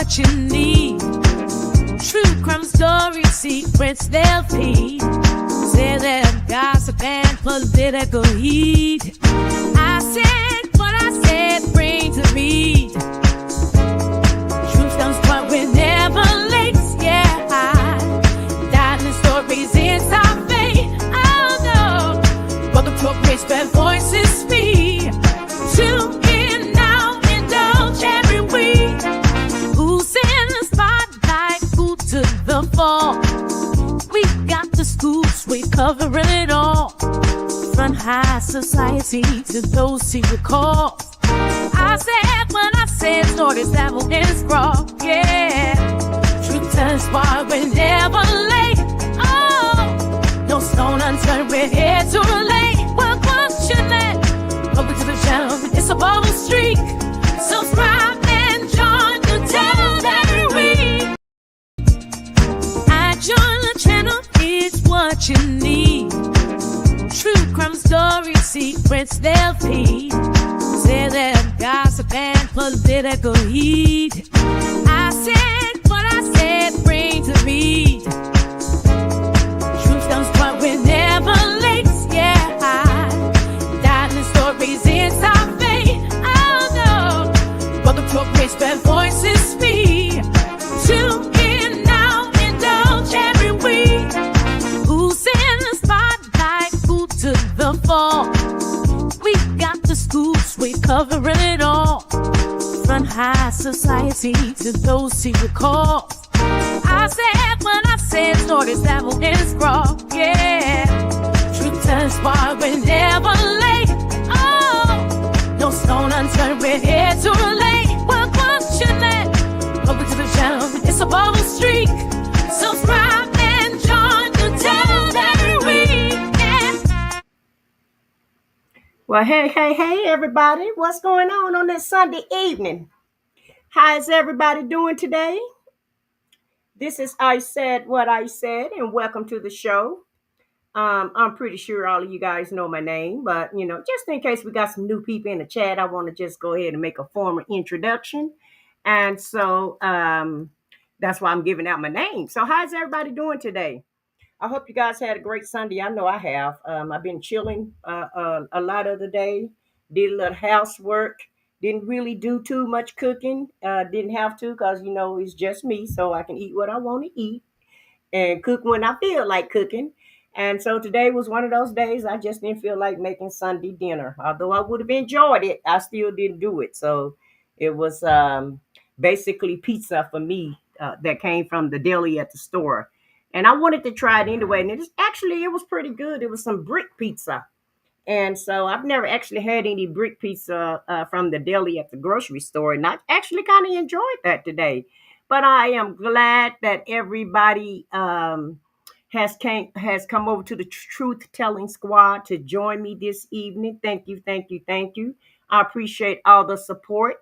what you need. True crime stories, secrets they'll feed. Say that gossip and political heat. I said what I said, bring to read. Truth comes but we're never late, yeah. Diamond stories inside fate, oh no. But the progress that voices speak. Tune in now, indulge every week. Who's in the spotlight, who to the fall? We got the scoops, we covering it all. From high society to those who recall. I said when I said stories that will enthrall, yeah. Truth turns why we're never late. Oh, no stone unturned, we're here to relate. Well, once you let, welcome to the channel, it's a bubble streak. Subscribe and join the town every week. I join the channel, it's what you need. True crime stories, secrets they'll feed. Say that gossip and political heat. I said what I said, bring to read. Truth comes but we're never late, yeah. Diamond stories inside fate, oh no. But the progress that voices speak. Tune in now, indulge every week. Who's in the spotlight, who to the fall? We got the scoops, we covering it all. From high society to those who recall. I said when I said stories that will enthrall, yeah. Truth turns why we're never late. Oh, no stone unturned, we're here to relate. Well, once you let, welcome to the channel, it's a bubble streak. Subscribe and join the town every week, yeah. Well, hey, everybody. What's going on this Sunday evening? How is everybody doing today? This is I Said What I Said, and welcome to the show. I'm pretty sure all of you guys know my name, but, just in case we got some new people in the chat, I want to just go ahead and make a formal introduction. And so that's why I'm giving out my name. So how's everybody doing today? I hope you guys had a great Sunday. I know I have. I've been chilling a lot of the day. Did a little housework. Didn't really do too much cooking. Didn't have to because, it's just me. So I can eat what I want to eat and cook when I feel like cooking. And so today was one of those days I just didn't feel like making Sunday dinner. Although I would have enjoyed it, I still didn't do it. So it was basically pizza for me that came from the deli at the store. And I wanted to try it anyway. And it was pretty good. It was some brick pizza. And so I've never actually had any brick pizza from the deli at the grocery store. And I actually kind of enjoyed that today. But I am glad that everybody has come over to the Truth Telling Squad to join me this evening. Thank you. I appreciate all the support.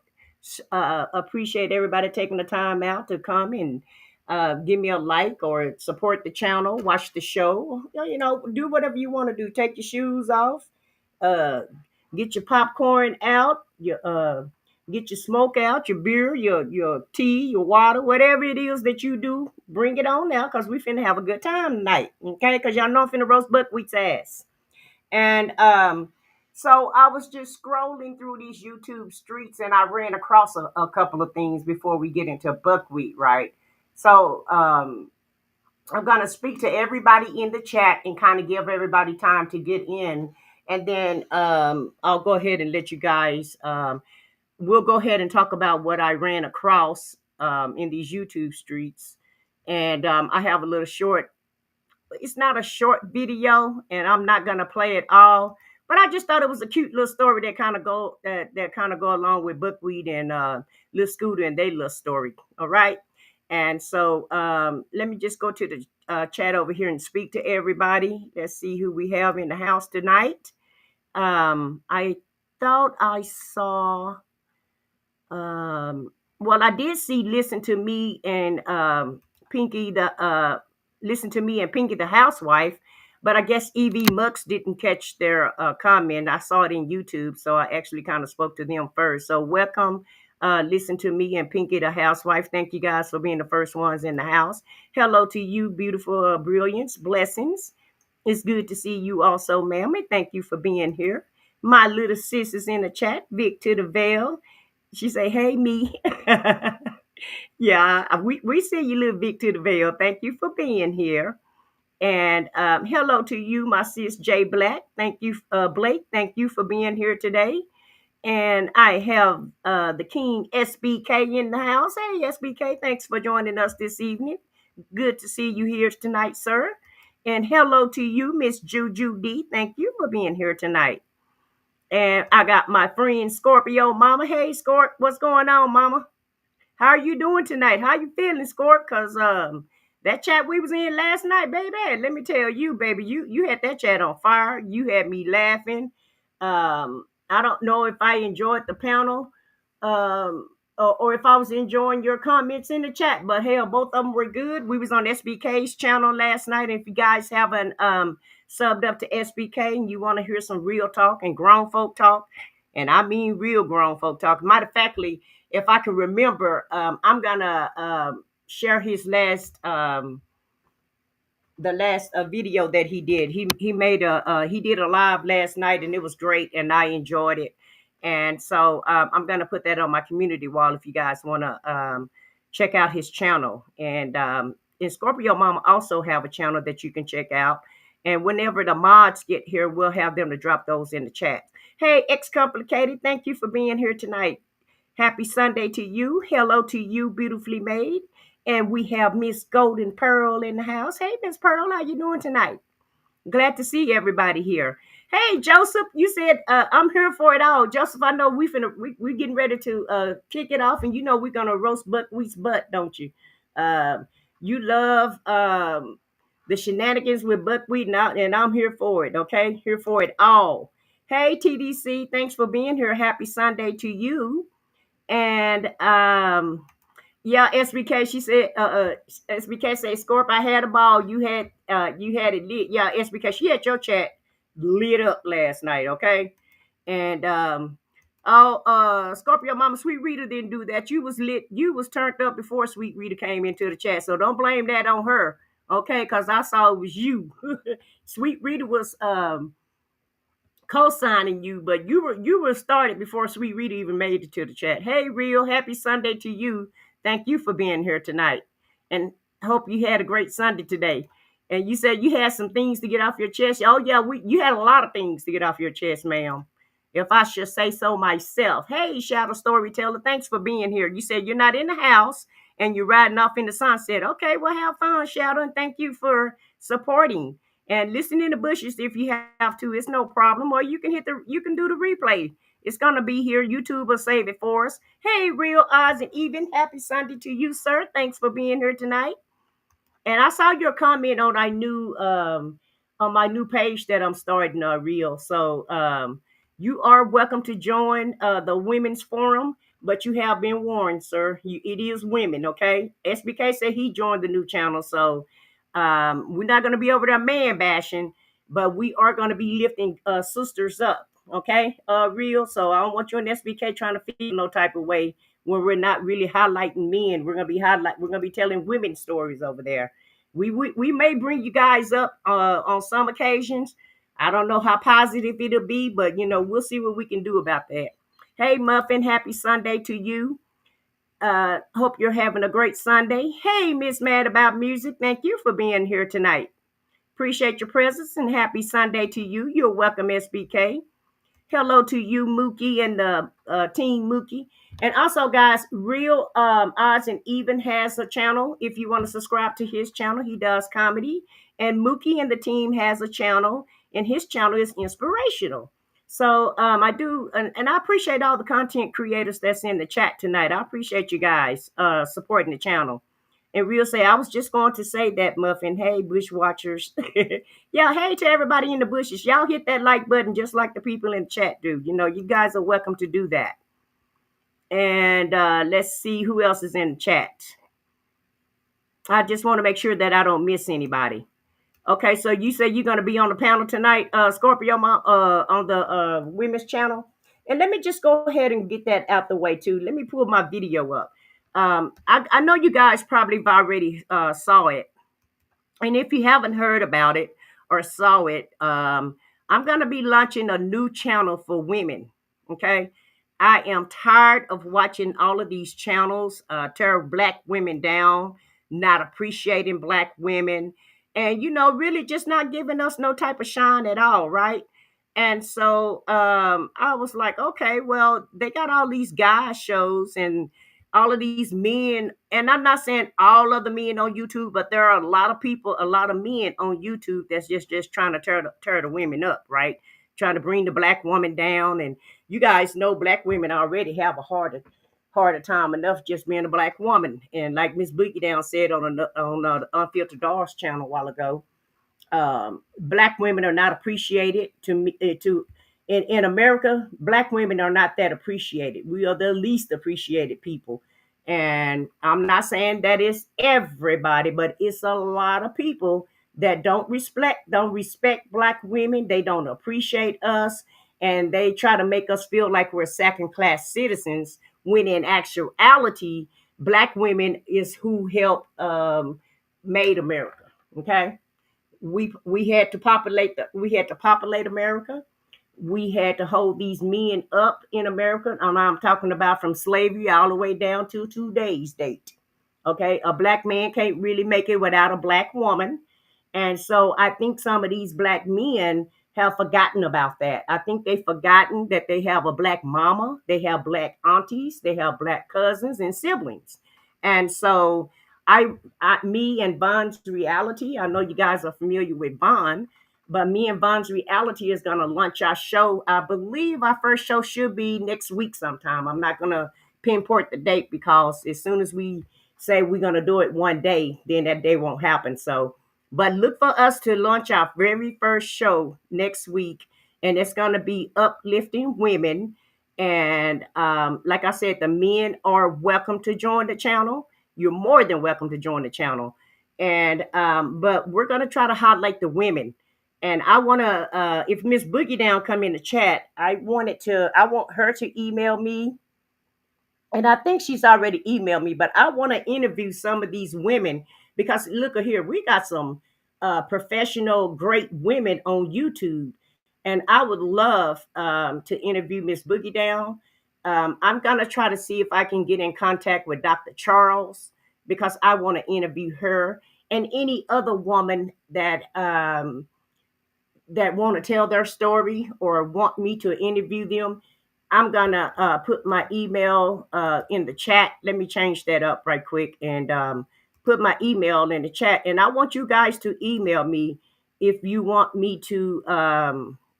Appreciate everybody taking the time out to come and give me a like or support the channel, watch the show, do whatever you want to do. Take your shoes off, get your popcorn out, get your smoke out, your beer, your tea, your water, whatever it is that you do, bring it on now because we finna have a good time tonight, okay? Because y'all know I'm finna roast buckwheat's ass. And so I was just scrolling through these YouTube streets and I ran across a couple of things before we get into buckwheat, right? So I'm going to speak to everybody in the chat and kind of give everybody time to get in. And then I'll go ahead and let you guys, we'll go ahead and talk about what I ran across in these YouTube streets. And I have a little short, it's not a short video and I'm not going to play it all. But I just thought it was a cute little story that kind of go along with buckwheat and Lil Scooter and their little story. All right. And so let me just go to the chat over here and speak to everybody. Let's see who we have in the house tonight. I thought I saw, I did see Listen to Me and Pinky the Housewife. But I guess EV Mux didn't catch their comment. I saw it in YouTube, so I actually kind of spoke to them first. So welcome, listen to me and Pinky the housewife. Thank you guys for being the first ones in the house. Hello to you, beautiful brilliance, blessings. It's good to see you also, ma'am, and thank you for being here. My little sis is in the chat, Vic to the Veil. She say, hey, me. Yeah, we see you, little Vic to the Veil. Thank you for being here. And hello to you, my sis Jay Black. Thank you, Blake. Thank you for being here today. And I have the King SBK in the house. Hey, SBK, thanks for joining us this evening. Good to see you here tonight, sir. And hello to you, Miss Juju D. Thank you for being here tonight. And I got my friend Scorpio Mama. Hey, Scorp, what's going on, Mama? How are you doing tonight? How you feeling, Scorp? Cause that chat we was in last night, baby. Let me tell you, baby, you had that chat on fire. You had me laughing. I don't know if I enjoyed the panel, or if I was enjoying your comments in the chat. But hell, both of them were good. We was on SBK's channel last night. If you guys haven't subbed up to SBK and you want to hear some real talk and grown folk talk, and I mean real grown folk talk. Matter of factly, if I can remember, I'm gonna share his last the last video that he did. He made he did a live last night and it was great and I enjoyed it. And so I'm gonna put that on my community wall if you guys want to check out his channel. And Scorpio Mama also have a channel that you can check out. And whenever the mods get here, we'll have them to drop those in the chat. Hey, X Complicated, thank you for being here tonight. Happy Sunday to you. Hello to you, beautifully made. And we have Miss Golden Pearl in the house. Hey, Miss Pearl, how you doing tonight? Glad to see everybody here. Hey, Joseph, you said I'm here for it all. Joseph, I know we getting ready to kick it off, and you know we're gonna roast Buckwheat's butt, don't you? You love the shenanigans with Buckwheat, and I'm here for it. Okay, here for it all. Hey, TDC, thanks for being here. Happy Sunday to you. And yeah, SBK, she said, SBK said, Scorp, I had a ball. You had it lit. Yeah, SBK, she had your chat lit up last night, okay? And Scorpio Mama Sweet Rita didn't do that. You was lit, you was turned up before Sweet Rita came into the chat. So don't blame that on her, okay? Because I saw it was you. Sweet Rita was co-signing you, but you were started before Sweet Rita even made it to the chat. Hey, Real, happy Sunday to you. Thank you for being here tonight, and hope you had a great Sunday today. And you said you had some things to get off your chest. Oh yeah, you had a lot of things to get off your chest, ma'am, if I should say so myself. Hey, Shadow Storyteller, thanks for being here. You said you're not in the house and you're riding off in the sunset. Okay, well, have fun, Shadow, and thank you for supporting. And listen in the bushes if you have to. It's no problem. Or you can do the replay. It's gonna be here. YouTube will save it for us. Hey, Real Odds and Even. Happy Sunday to you, sir. Thanks for being here tonight. And I saw your comment on my new page that I'm starting, Real. So you are welcome to join the women's forum, but you have been warned, sir. It is women, okay? SBK said he joined the new channel, so we're not going to be over there man bashing, but we are going to be lifting sisters up, okay? Real. So I don't want you and SBK trying to feel no type of way when we're not really highlighting men. We're gonna be telling women's stories over there. We may bring you guys up on some occasions. I don't know how positive it'll be, but we'll see what we can do about that. Hey, Muffin, happy Sunday to you. Hope you're having a great Sunday. Hey, Miss Mad About Music, thank you for being here tonight. Appreciate your presence and happy Sunday to you. You're welcome, SBK. Hello to you, Mookie, and the team Mookie. And also, guys, Real Odds and Even has a channel. If you want to subscribe to his channel, he does comedy. And Mookie and the team has a channel, and his channel is inspirational. So I do, and I appreciate all the content creators that's in the chat tonight. I appreciate you guys supporting the channel. And Real say, I was just going to say that, Muffin. Hey, bush watchers. Yeah, hey to everybody in the bushes. Y'all hit that like button just like the people in the chat do. You guys are welcome to do that. And let's see who else is in the chat. I just want to make sure that I don't miss anybody. Okay, so you say you're going to be on the panel tonight, Scorpio, on the women's channel. And let me just go ahead and get that out the way too. Let me pull my video up. I know you guys probably have already saw it, and if you haven't heard about it or saw it, I'm going to be launching a new channel for women. Okay. I am tired of watching all of these channels tear black women down, not appreciating black women, and, really just not giving us no type of shine at all. Right. And so I was like, okay, well, they got all these guy shows and all of these men, and I'm not saying all of the men on YouTube, but there are a lot of people, a lot of men on YouTube that's just trying to tear the women up, right? Trying to bring the black woman down. And you guys know black women already have a harder time enough just being a black woman. And like Miss Boogie Down said on the Unfiltered Dollars channel a while ago, black women are not appreciated to me to in America. Black women are not that appreciated. We are the least appreciated people. And I'm not saying that it's everybody, but it's a lot of people that don't respect black women. They don't appreciate us, and they try to make us feel like we're second class citizens when in actuality black women is who helped made America. Okay, we had to populate America. We had to hold these men up in America. And I'm talking about from slavery all the way down to today's date. Okay, a black man can't really make it without a black woman. And so I think some of these black men have forgotten about that. I think they've forgotten that they have a black mama, they have black aunties, they have black cousins and siblings. And so me and Von's reality, I know you guys are familiar with Von, but me and Von's reality is going to launch our show. I believe our first show should be next week sometime. I'm not going to pinpoint the date because as soon as we say we're going to do it one day, then that day won't happen. So, but look for us to launch our very first show next week, and it's going to be uplifting women. And like I said, the men are welcome to join the channel. You're more than welcome to join the channel. And but we're going to try to highlight the women. And I want to, if Miss Boogie Down come in the chat, I want her to email me, and I think she's already emailed me, but I want to interview some of these women because look at here, we got some professional, great women on YouTube, and I would love to interview Miss Boogie Down. I'm gonna try to see if I can get in contact with Dr. Charles because I want to interview her and any other woman that want to tell their story or want me to interview them. I'm gonna put my email in the chat. Let me change that up right quick and put my email in the chat. And I want you guys to email me if you want me to,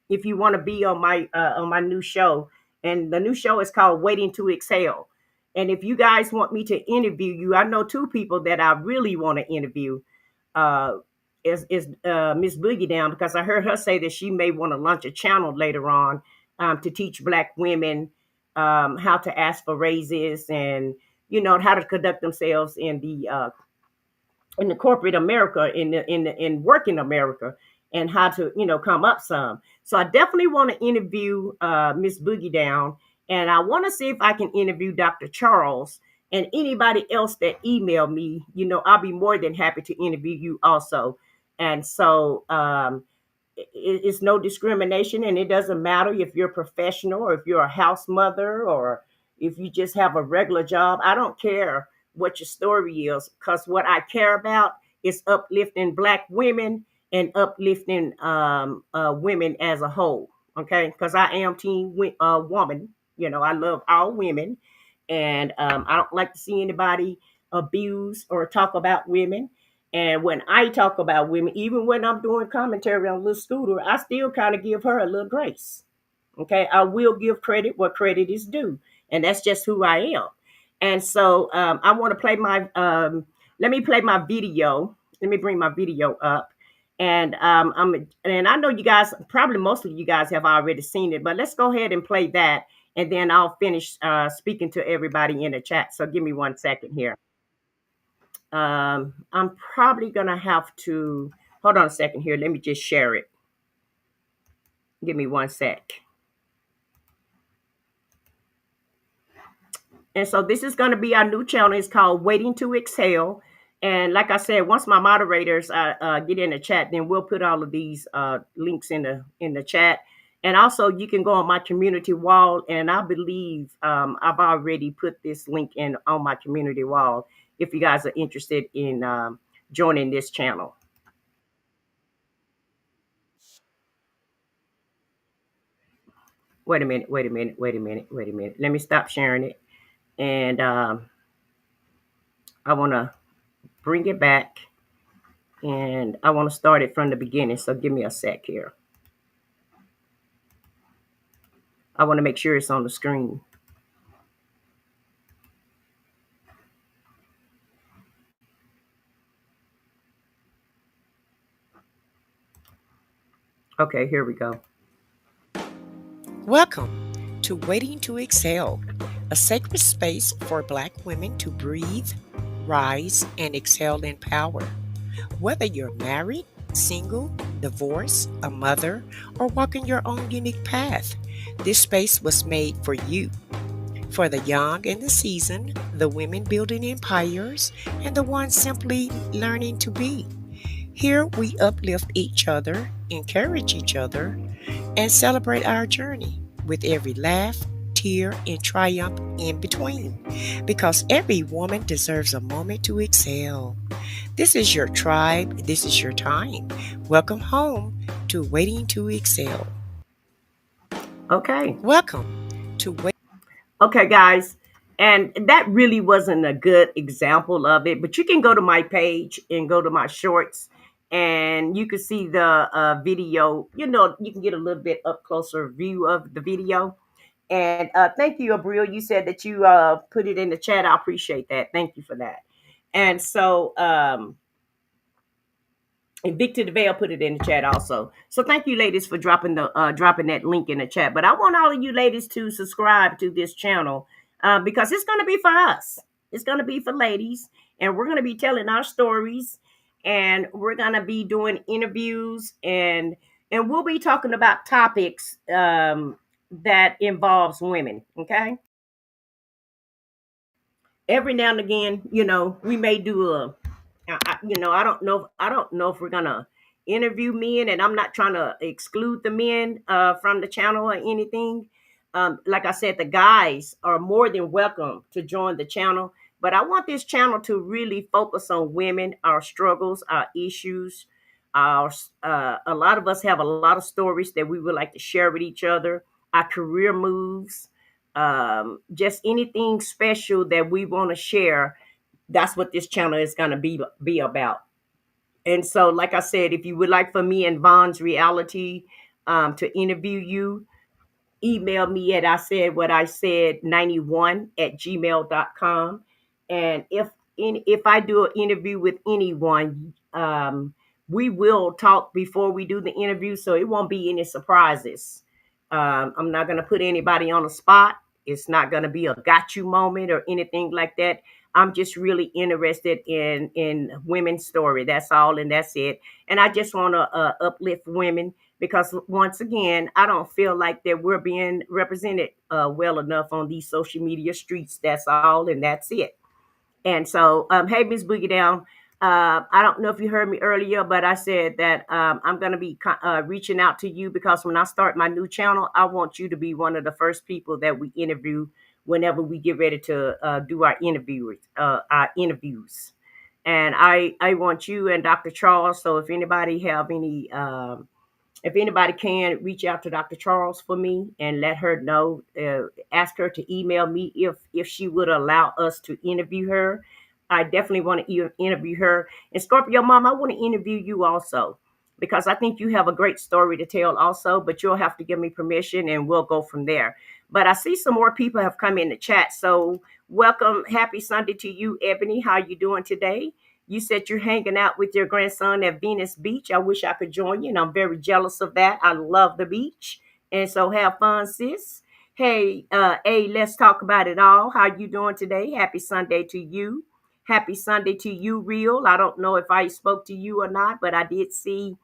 if you want to be on my new show. And the new show is called Waiting to Exhale. And if you guys want me to interview you, I know two people that I really want to interview. Uh, is Miss Boogie Down because I heard her say that she may want to launch a channel later on to teach black women how to ask for raises and how to conduct themselves in the corporate America, in working America, and how to come up some. So I definitely want to interview Miss Boogie Down, and I want to see if I can interview Dr. Charles and anybody else that email me. I'll be more than happy to interview you also. And so it's no discrimination, and it doesn't matter if you're a professional or if you're a house mother or if you just have a regular job. I don't care what your story is, because what I care about is uplifting black women and uplifting women as a whole. Okay, because I am team woman. I love all women, and I don't like to see anybody abuse or talk about women. And when I talk about women, even when I'm doing commentary on Little Scooter, I still kind of give her a little grace. Okay, I will give credit where credit is due, and that's just who I am. And so I want to play my. Let me play my video. Let me bring my video up, and and I know you guys, probably most of you guys have already seen it, but let's go ahead and play that, and then I'll finish speaking to everybody in the chat. So give me 1 second here. I'm probably gonna have to hold on a second here. Let me just share it. Give me 1 sec. And so this is going to be our new channel. It's called Waiting to Exhale. And like I said, once my moderators get in the chat, then we'll put all of these links in the chat. And also, you can go on my community wall, and I believe I've already put this link in on my community wall. If you guys are interested in joining this channel. Wait a minute. Wait a minute. Wait a minute. Wait a minute. Let me stop sharing it, and I want to bring it back. And I want to start it from the beginning. So give me a sec here. I want to make sure it's on the screen. Okay, here we go. Welcome to Waiting to Exhale, a sacred space for Black women to breathe, rise, and exhale in power. Whether you're married, single, divorced, a mother, or walking your own unique path, this space was made for you. For the young and the seasoned, the women building empires, and the ones simply learning to be. Here we uplift each other, encourage each other, and celebrate our journey with every laugh, tear, and triumph in between. Because every woman deserves a moment to exhale. This is your tribe. This is your time. Welcome home to Waiting to Exhale. Okay. Welcome to Waiting. Okay, guys. And that really wasn't a good example of it, but you can go to my page and go to my shorts, and you can see the video. You know, you can get a little bit up closer view of the video. And thank you, Abril. You said that you put it in the chat. I appreciate that. Thank you for that. And so, and Victor DeVale put it in the chat also. So thank you, ladies, for dropping that link in the chat. But I want all of you ladies to subscribe to this channel because it's going to be for us. It's going to be for ladies, and we're going to be telling our stories, and we're going to be doing interviews, and we'll be talking about topics that involves women. Okay. Every now and again, we may do I don't know if we're gonna interview men, and I'm not trying to exclude the men from the channel or anything. Like I said, the guys are more than welcome to join the channel, but I want this channel to really focus on women, our struggles, our issues. Our A lot of us have a lot of stories that we would like to share with each other. Our career moves, just anything special that we want to share. That's what this channel is going to be about. And so, like I said, if you would like for me and Vaughn's Reality to interview you, email me at I said what I said 91 at gmail.com. And if I do an interview with anyone, we will talk before we do the interview, so it won't be any surprises. I'm not going to put anybody on the spot. It's not going to be a got you moment or anything like that. I'm just really interested in women's story. That's all, and that's it. And I just want to uplift women, because once again, I don't feel like that we're being represented well enough on these social media streets. That's all, and that's it. And so, hey, Miss Boogie Down. I don't know if you heard me earlier, but I said that I'm going to be reaching out to you, because when I start my new channel, I want you to be one of the first people that we interview whenever we get ready to do our interviews. And I want you and Dr. Charles. So if anybody can reach out to Dr. Charles for me and let her know, ask her to email me if she would allow us to interview her. I definitely want to interview her. And Scorpio Mom, I want to interview you also, because I think you have a great story to tell also, but you'll have to give me permission and we'll go from there. But I see some more people have come in the chat. So welcome. Happy Sunday to you, Ebony. How you doing today? You said you're hanging out with your grandson at Venice Beach. I wish I could join you, and I'm very jealous of that. I love the beach. And so have fun, sis. Hey, let's talk about it all. How you doing today? Happy Sunday to you. Happy Sunday to you, Real. I don't know if I spoke to you or not, but I did see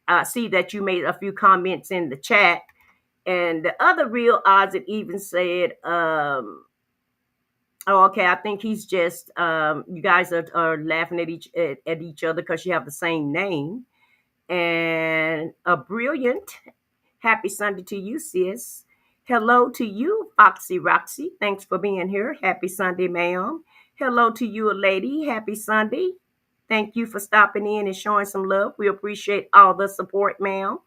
that you made a few comments in the chat. And the other Real Oz, it even said, Oh, okay. I think he's just you guys are laughing at each other because you have the same name. And a brilliant happy Sunday to you, sis. Hello to you, Foxy Roxy. Thanks for being here. Happy Sunday, ma'am. Hello to you, a lady. Happy Sunday. Thank you for stopping in and showing some love. We appreciate all the support, ma'am.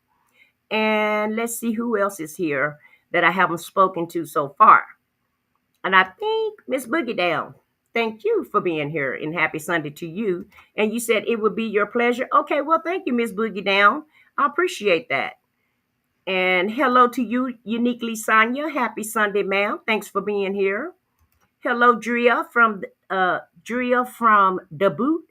And let's see who else is here that I haven't spoken to so far. And I think Miss Boogie Down. Thank you for being here and happy Sunday to you. And you said it would be your pleasure. Okay, well, thank you, Miss Boogie Down. I appreciate that. And hello to you, uniquely Sonya. Happy Sunday, ma'am. Thanks for being here. Hello, Drea from the boot.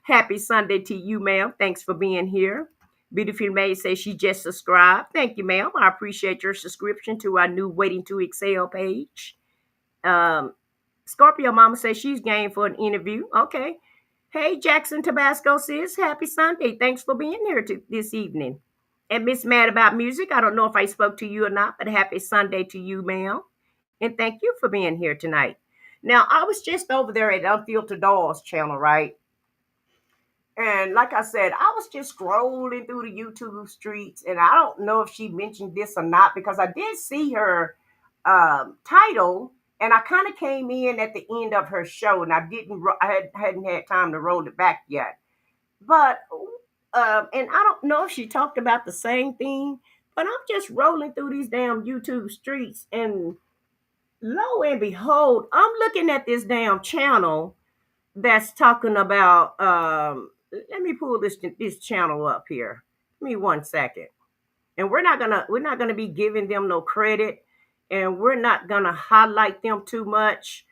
Happy Sunday to you, ma'am. Thanks for being here. Beautiful May says she just subscribed. Thank you, ma'am. I appreciate your subscription to our new Waiting to Excel page. Um, Scorpio Mama says she's game for an interview. Okay. Hey, Jackson Tabasco sis. Happy Sunday. Thanks for being here this evening. And Miss Mad About Music, I don't know if I spoke to you or not, but happy Sunday to you, ma'am. And thank you for being here tonight. Now, I was just over there at Unfiltered Dolls channel, right? And like I said, I was just scrolling through the YouTube streets, and I don't know if she mentioned this or not because I did see her title, and I kind of came in at the end of her show, and hadn't had time to roll it back yet. But and I don't know if she talked about the same thing, but I'm just rolling through these damn YouTube streets, and lo and behold, I'm looking at this damn channel that's talking about let me pull this channel up here. Give me 1 second. And we're not gonna be giving them no credit, and we're not gonna highlight them too much.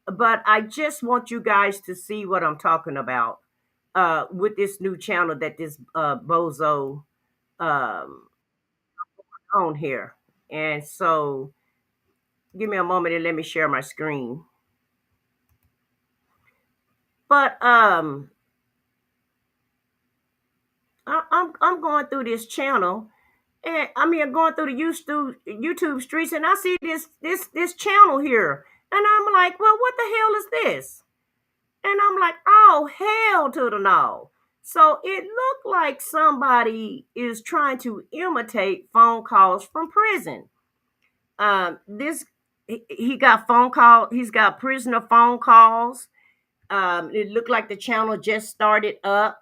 But I just want you guys to see what I'm talking about with this new channel that this Bozo um on here. And so give me a moment and let me share my screen. But I'm going through this channel, and I mean, I'm going through the YouTube streets, and I see this channel here, and I'm like, well, what the hell is this? And I'm like, oh, hell to the no. So it looked like somebody is trying to imitate phone calls from prison. This he got phone call. He's got prisoner phone calls. It looked like the channel just started up.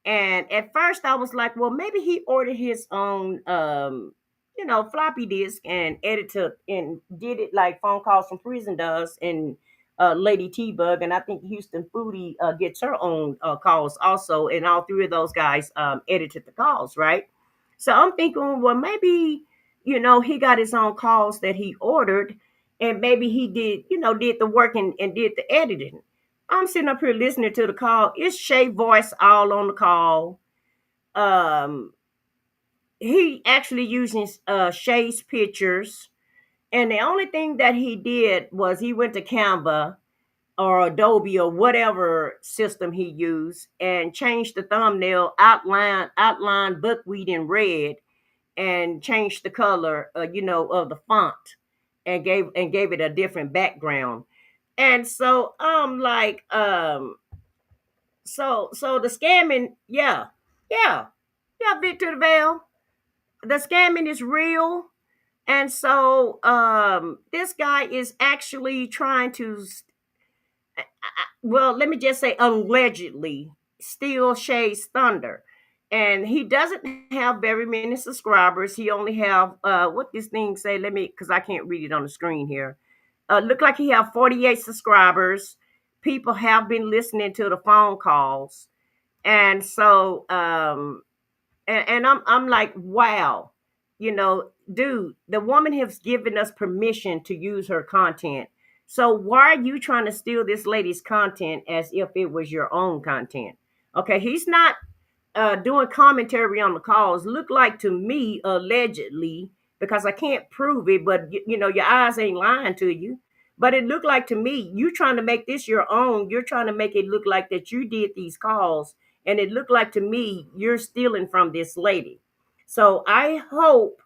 And at first I was like, well, maybe he ordered his own, floppy disk and edited and did it like phone calls from prison does, and Lady T Bug. And I think Houston Foodie gets her own calls also. And all three of those guys edited the calls, right? So I'm thinking, well, maybe, he got his own calls that he ordered, and maybe he did the work and did the editing. I'm sitting up here listening to the call. It's Shay voice all on the call. Um, he actually using Shay's pictures, and the only thing that he did was he went to Canva or Adobe or whatever system he used and changed the thumbnail outline buckwheat in red, and changed the color, of the font, and gave it a different background. And so I'm like, so the scamming, yeah, Victor Vale, the scamming is real. And so this guy is actually trying to, well, let me just say, allegedly steal Shay's thunder. And he doesn't have very many subscribers. He only have what this thing say. Let me, because I can't read it on the screen here. Look like he have 48 subscribers. People have been listening to the phone calls, and so and I'm like, wow, dude, the woman has given us permission to use her content. So why are you trying to steal this lady's content as if it was your own content? Okay, he's not doing commentary on the calls. Look like to me, allegedly, because I can't prove it, but your eyes ain't lying to you. But it looked like to me, you trying to make this your own. You're trying to make it look like that you did these calls, and it looked like to me you're stealing from this lady. So I hope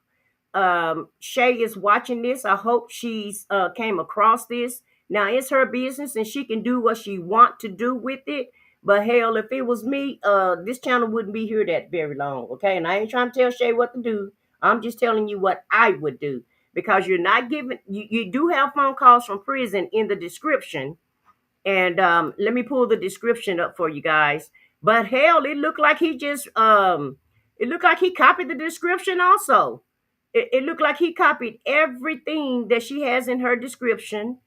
Shay is watching this. I hope she's came across this. Now it's her business and she can do what she want to do with it. But hell, if it was me, this channel wouldn't be here that very long. Okay. And I ain't trying to tell Shay what to do. I'm just telling you what I would do. Because you're not giving you do have phone calls from prison in the description. And let me pull the description up for you guys. But hell, it looked like he just it looked like he copied the description also. It looked like he copied everything that she has in her description.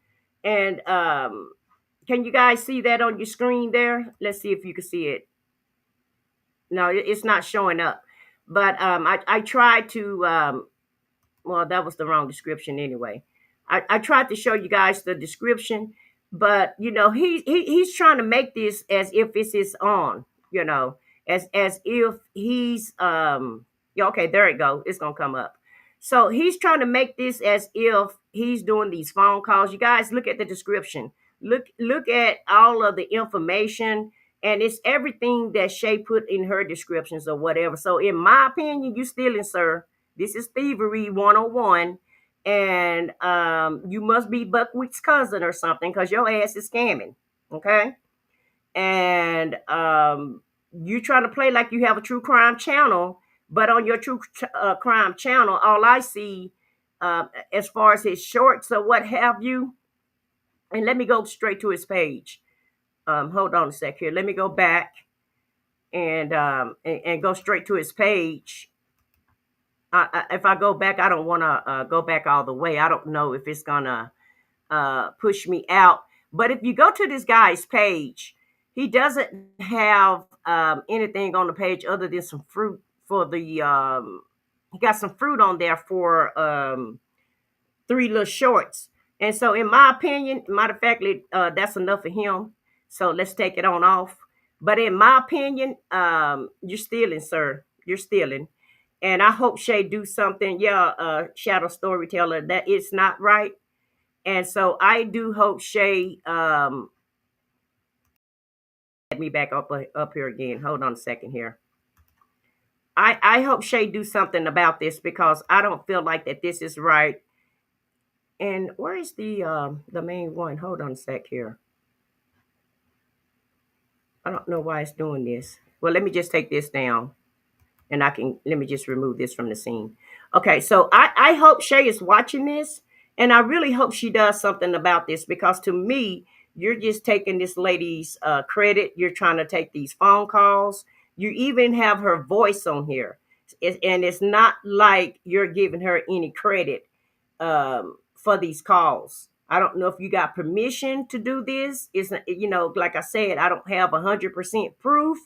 And can you guys see that on your screen there? Let's see if you can see it. No, it's not showing up. But I tried to well, that was the wrong description anyway. I tried to show you guys the description, but you know, he's trying to make this as if it's his own, you know, as if he's yeah, okay, there it go. It's gonna come up. So he's trying to make this as if he's doing these phone calls. You guys look at the description. Look at all of the information, and it's everything that Shay put in her descriptions or whatever. So in my opinion, you stealing, sir. This is thievery 101. And you must be Buckwheat's cousin or something because your ass is scamming. Okay. And you trying to play like you have a true crime channel, but on your true crime channel, all I see as far as his shorts or what have you, and let me go straight to his page. Hold on a sec here. Let me go back and go straight to his page. If I go back, I don't want to go back all the way. I don't know if it's gonna push me out. But if you go to this guy's page, he doesn't have anything on the page other than some fruit for the. He got some fruit on there for 3 little shorts. And so, in my opinion, matter of fact, that's enough for him. So let's take it on off. But in my opinion, you're stealing, sir. You're stealing. And I hope Shay do something. Yeah, shadow storyteller, that it's not right. And so I do hope Shay let me back up here again. Hold on a second here. I hope Shay do something about this because I don't feel like that this is right. And where is the main one? Hold on a sec here. I don't know why it's doing this. Well, let me just take this down. And let me just remove this from the scene. Okay, so I hope Shay is watching this, and I really hope she does something about this because to me, you're just taking this lady's credit. You're trying to take these phone calls. You even have her voice on here. And it's not like you're giving her any credit for these calls. I don't know if you got permission to do this. It's, you know, like I said, I don't have 100% proof.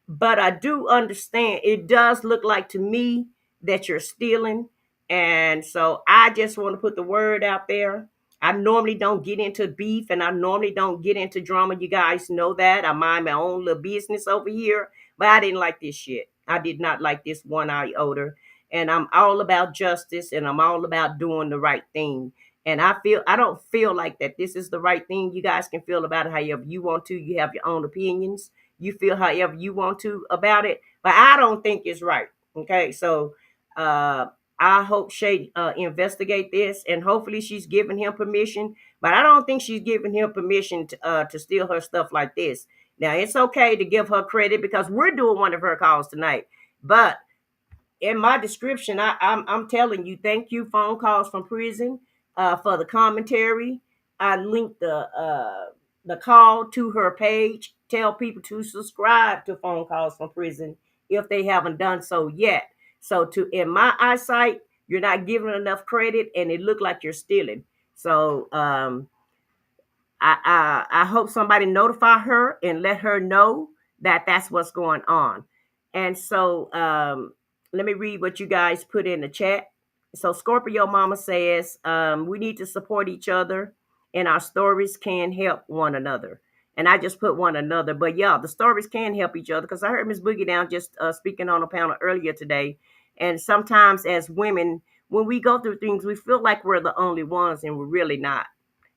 But I do understand it does look like to me that you're stealing. And so I just want to put the word out there. I normally don't get into beef and I normally don't get into drama. You guys know that. I mind my own little business over here. But I didn't like this shit. I did not like this one iota. And I'm all about justice and I'm all about doing the right thing. And I don't feel like that this is the right thing. You guys can feel about it however you want to. You have your own opinions. You feel however you want to about it, but I don't think it's right. Okay, so I hope Shay investigate this, and hopefully she's giving him permission. But I don't think she's giving him permission to steal her stuff like this. Now it's okay to give her credit because we're doing one of her calls tonight. But in my description, I'm telling you, thank you, phone calls from prison, for the commentary. I linked the call to her page. Tell people to subscribe to phone calls from prison if they haven't done so yet. So in my eyesight, you're not giving enough credit, and it looked like you're stealing. So I hope somebody notify her and let her know that that's what's going on. And so let me read what you guys put in the chat. So Scorpio Mama says, we need to support each other and our stories can help one another. And I just put one another. But yeah, the stories can help each other because I heard Miss Boogie Down just speaking on a panel earlier today. And sometimes as women, when we go through things, we feel like we're the only ones and we're really not.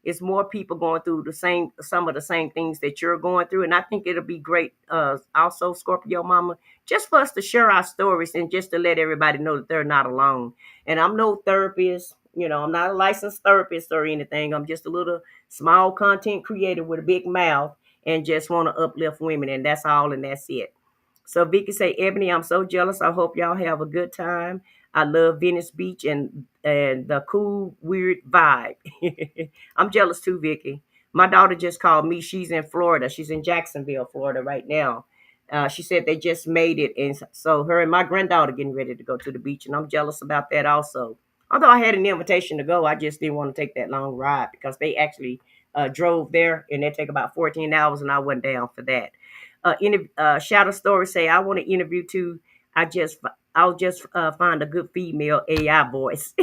It's more people going through some of the same things that you're going through. And I think it'll be great also, Scorpio Mama, just for us to share our stories and just to let everybody know that they're not alone. And I'm no therapist. You know, I'm not a licensed therapist or anything. I'm just a little small content creator with a big mouth and just want to uplift women, and that's all, and that's it. So Vicky say, Ebony, I'm so jealous. I hope y'all have a good time. I love Venice Beach and the cool, weird vibe. I'm jealous too, Vicky. My daughter just called me. She's in Florida. She's in Jacksonville, Florida right now. She said they just made it. And so her and my granddaughter getting ready to go to the beach. And I'm jealous about that also. Although I had an invitation to go, I just didn't want to take that long ride because they actually drove there and they take about 14 hours and I wasn't down for that. Shadow Story say, I want to interview too. I'll just find a good female AI voice.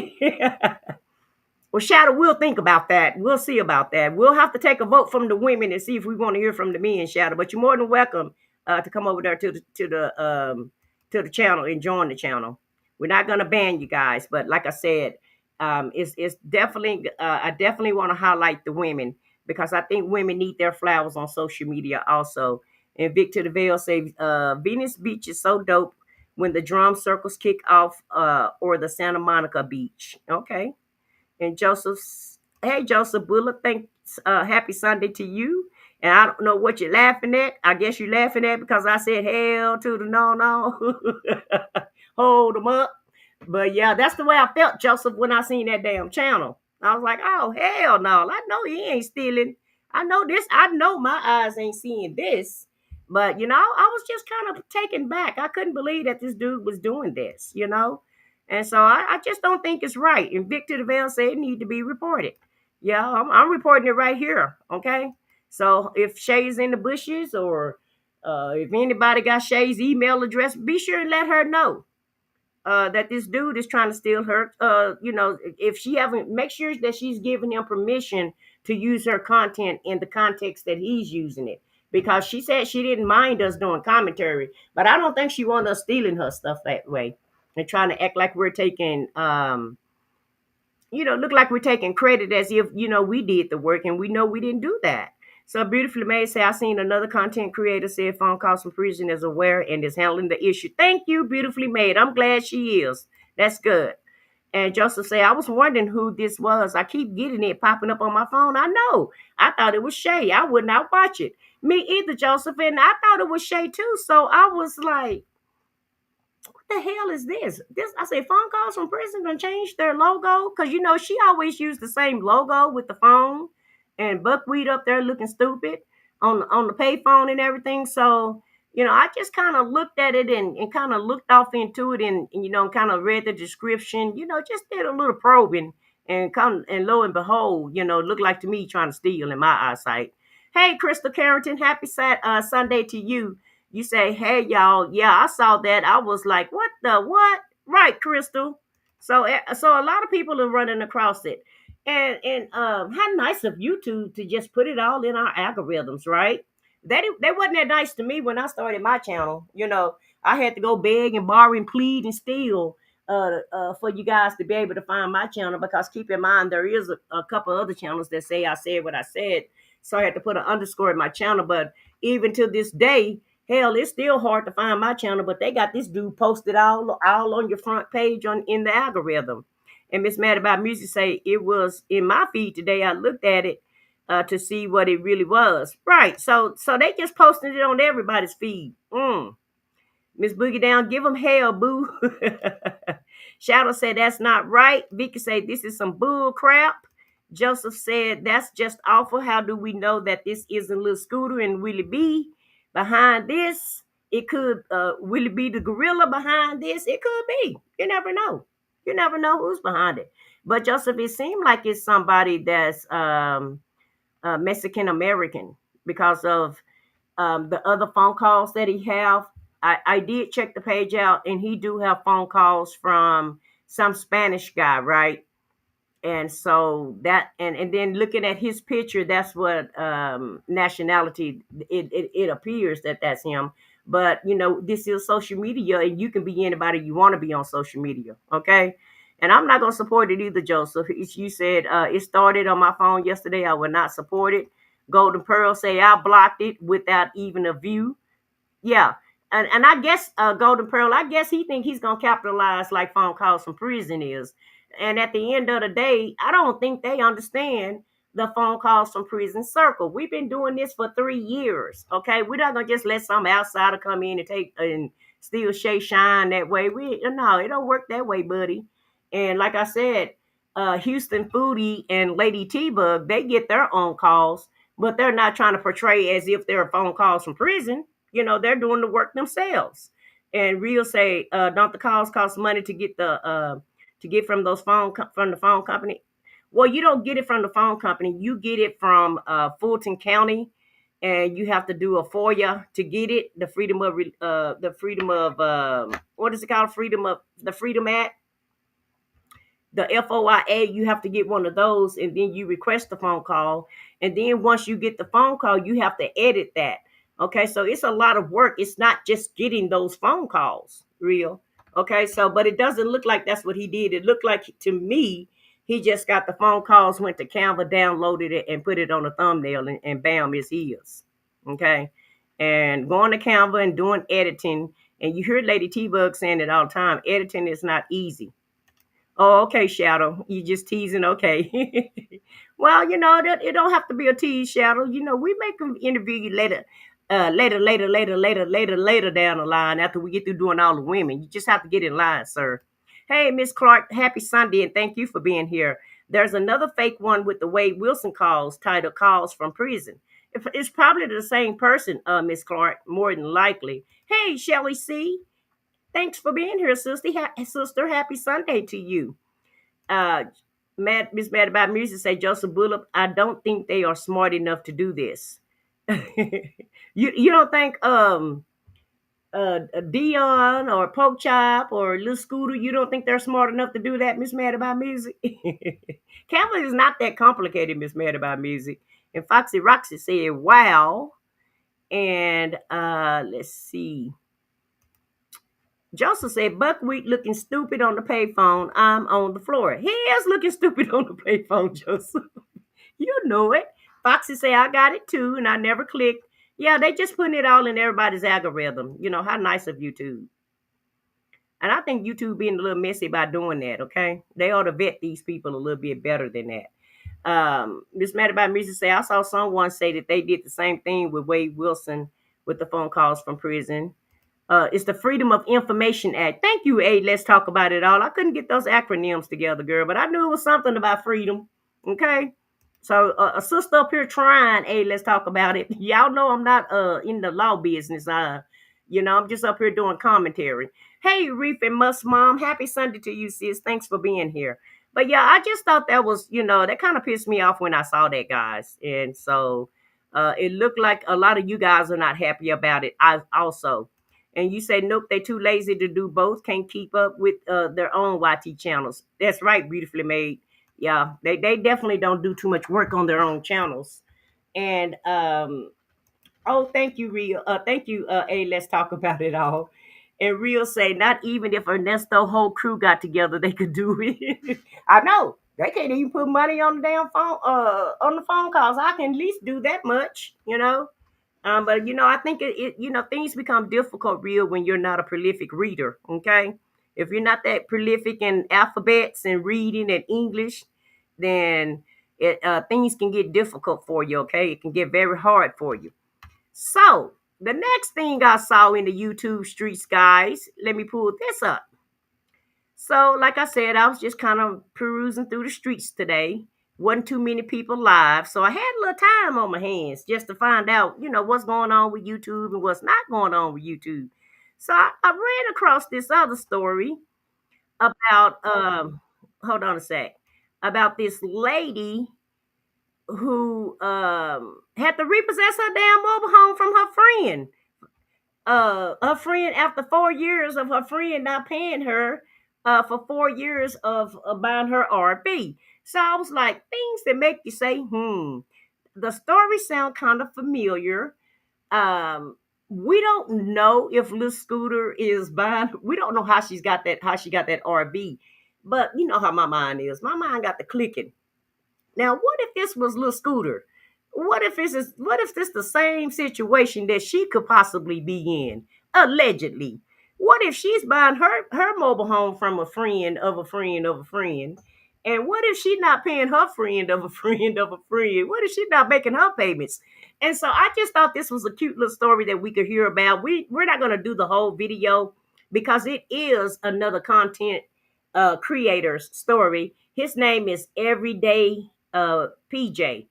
Well, Shadow, we'll think about that. We'll see about that. We'll have to take a vote from the women and see if we want to hear from the men, Shadow. But you're more than welcome to come over there to the channel and join the channel. We're not gonna ban you guys, but like I said, it's definitely I definitely want to highlight the women because I think women need their flowers on social media also. And Victor DeVale says Venus Beach is so dope when the drum circles kick off or the Santa Monica Beach. Okay. And Joseph's, hey, Joseph Bullock, thanks. Happy Sunday to you. And I don't know what you're laughing at. I guess you're laughing at because I said hell to the no. Hold them up. But yeah, that's the way I felt, Joseph, when I seen that damn channel. I was like, oh, hell no. I know he ain't stealing. I know this. I know my eyes ain't seeing this. But, I was just kind of taken back. I couldn't believe that this dude was doing this. And so I just don't think it's right. And Victor DeVale said it need to be reported. Yeah, I'm reporting it right here. Okay. So if Shay's in the bushes or if anybody got Shay's email address, be sure and let her know that this dude is trying to steal her. If she haven't, make sure that she's giving him permission to use her content in the context that he's using it. Because she said she didn't mind us doing commentary, but I don't think she wanted us stealing her stuff that way and trying to act like we're taking, look like we're taking credit as if, we did the work and we know we didn't do that. So Beautifully Made say, I seen another content creator say phone calls from prison is aware and is handling the issue. Thank you, Beautifully Made. I'm glad she is. That's good. And Joseph say, I was wondering who this was. I keep getting it popping up on my phone. I know. I thought it was Shay. I would not watch it. Me either, Joseph. And I thought it was Shay too. So I was like, what the hell is this? I say phone calls from prison gonna change their logo because she always used the same logo with the phone and buckwheat up there looking stupid on the payphone and everything. So I just kind of looked at it and kind of looked off into it and kind of read the description. Just did a little probing and lo and behold, looked like to me trying to steal in my eyesight. Hey, Crystal Carrington, happy Sunday to you. You say, hey, y'all, yeah, I saw that. I was like, what the what? Right, Crystal. So a lot of people are running across it. And how nice of you to just put it all in our algorithms, right? They wasn't that nice to me when I started my channel. I had to go beg and borrow and plead and steal for you guys to be able to find my channel because keep in mind, there is a couple other channels that say I said what I said. So I had to put an underscore in my channel. But even to this day, hell, it's still hard to find my channel, but they got this dude posted all on your front page in the algorithm. And Miss Mad About Music say it was in my feed today. I looked at it to see what it really was. Right. So they just posted it on everybody's feed. Miss Boogie Down, give them hell, boo. Shadow said that's not right. Vicky said this is some bull crap. Joseph said that's just awful. How do we know that this isn't Lil Scooter and Willie B behind this? It could will it be the gorilla behind this? It could be. You never know. You never know who's behind it. But Joseph, it seemed like it's somebody that's Mexican American because of the other phone calls that he have. I did check the page out, and he do have phone calls from some Spanish guy, right? And so that, and then looking at his picture, that's what nationality it appears that's him. But this is social media, and you can be anybody you want to be on social media, okay? And I'm not gonna support it either, Joseph. You said it started on my phone yesterday. I would not support it. Golden Pearl say I blocked it without even a view. Yeah. And I guess Golden Pearl, I guess he think he's gonna capitalize like phone calls from prison is. And at the end of the day, I don't think they understand the phone calls from prison circle. We've been doing this for 3 years. Okay, we're not gonna just let some outsider come in and take and steal Shay Shine that way. We no, it don't work that way, buddy. And like I said, Houston Foodie and Lady T Bug, they get their own calls, but they're not trying to portray as if they're phone calls from prison. They're doing the work themselves. And Real say, don't the calls cost money to get to get from from the phone company? Well, you don't get it from the phone company. You get it from Fulton County, and you have to do a FOIA to get it. What is it called? Freedom Act, the FOIA. You have to get one of those, and then you request the phone call. And then once you get the phone call, you have to edit that. Okay, so it's a lot of work. It's not just getting those phone calls, Real. Okay, so but it doesn't look like that's what he did. It looked like to me he just got the phone calls, went to Canva, downloaded it, and put it on a thumbnail, and bam, it's his. Okay, and going to Canva and doing editing, and you hear Lady T Bug saying it all the time. Editing is not easy. Oh, okay, Shadow. You just teasing, okay. Well, it don't have to be a tease, Shadow. We make them interview you later, later down the line after we get through doing all the women. You just have to get in line, sir. Hey, Miss Clark, happy Sunday, and thank you for being here. There's another fake one with the Wade Wilson calls, titled Calls from Prison. It's probably the same person, Miss Clark, more than likely. Hey, Shelly C. Thanks for being here, sister. Happy Sunday to you. Uh, Miss Mad About Music say Joseph Bullock. I don't think they are smart enough to do this. You don't think Dion or Poke Chop or Lil Scooter, you don't think they're smart enough to do that, Miss Mad About Music? Camera is not that complicated, Miss Mad About Music. And Foxy Roxy said, wow. And let's see. Joseph said, Buckwheat looking stupid on the payphone. I'm on the floor. He is looking stupid on the payphone, Joseph. You know it. Foxy say, I got it too, and I never clicked. Yeah, they just putting it all in everybody's algorithm. How nice of YouTube. And I think YouTube being a little messy by doing that, okay? They ought to vet these people a little bit better than that. Miss Mad About Music say, I saw someone say that they did the same thing with Wade Wilson with the phone calls from prison. It's the Freedom of Information Act. Thank you, A. Let's talk about it all. I couldn't get those acronyms together, girl, but I knew it was something about freedom. Okay. So a sister up here trying, A. Let's talk about it. Y'all know I'm not in the law business. I'm just up here doing commentary. Hey, Reef and Must Mom, happy Sunday to you, sis. Thanks for being here. But yeah, I just thought that was, that kind of pissed me off when I saw that, guys. And so it looked like a lot of you guys are not happy about it. I also. And you say, nope, they're too lazy to do both. Can't keep up with their own YT channels. That's right, beautifully made. Yeah, they definitely don't do too much work on their own channels. And oh, thank you, Real. Thank you, A. Let's talk about it all. And Real say, not even if Ernesto whole crew got together, they could do it. I know they can't even put money on the damn phone. On the phone calls, I can at least do that much. But I think things become difficult, Real, when you're not a prolific reader. Okay, if you're not that prolific in alphabets and reading and English, then things can get difficult for you. Okay, it can get very hard for you. So the next thing I saw in the YouTube streets, guys, let me pull this up. So, like I said, I was just kind of perusing through the streets today. Wasn't too many people live, so I had a little time on my hands just to find out, what's going on with YouTube and what's not going on with YouTube. So I ran across this other story about, hold on a sec, about this lady who had to repossess her damn mobile home from her friend. Her friend, after 4 years of her friend not paying her for 4 years of buying her RV. So I was like, things that make you say, the story sound kind of familiar. We don't know if Lil Scooter is buying. We don't know how she got that RV. But you know how my mind is. My mind got the clicking. Now, what if this was Lil Scooter? What if this the same situation that she could possibly be in, allegedly? What if she's buying her mobile home from a friend of a friend of a friend, And what if she's not paying her friend of a friend of a friend? What if she's not making her payments? And so I just thought this was a cute little story that we could hear about. We're not going to do the whole video because it is another content creator's story. His name is Everyday PJ.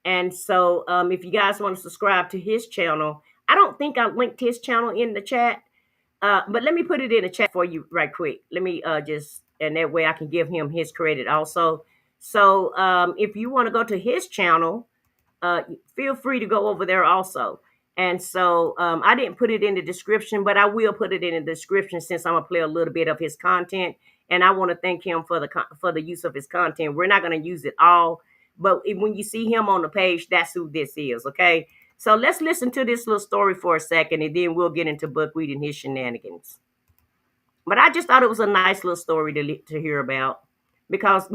And so if you guys want to subscribe to his channel, I don't think I linked his channel in the chat. But let me put it in the chat for you right quick. Let me and that way I can give him his credit also. So if you want to go to his channel, feel free to go over there also. And so I didn't put it in the description, but I will put it in the description since I'm gonna play a little bit of his content. And I want to thank him for the use of his content. We're not going to use it all, but when you see him on the page, that's who this is. Okay. So let's listen to this little story for a second, and then we'll get into Buckwheat and his shenanigans. But I just thought it was a nice little story to hear about because,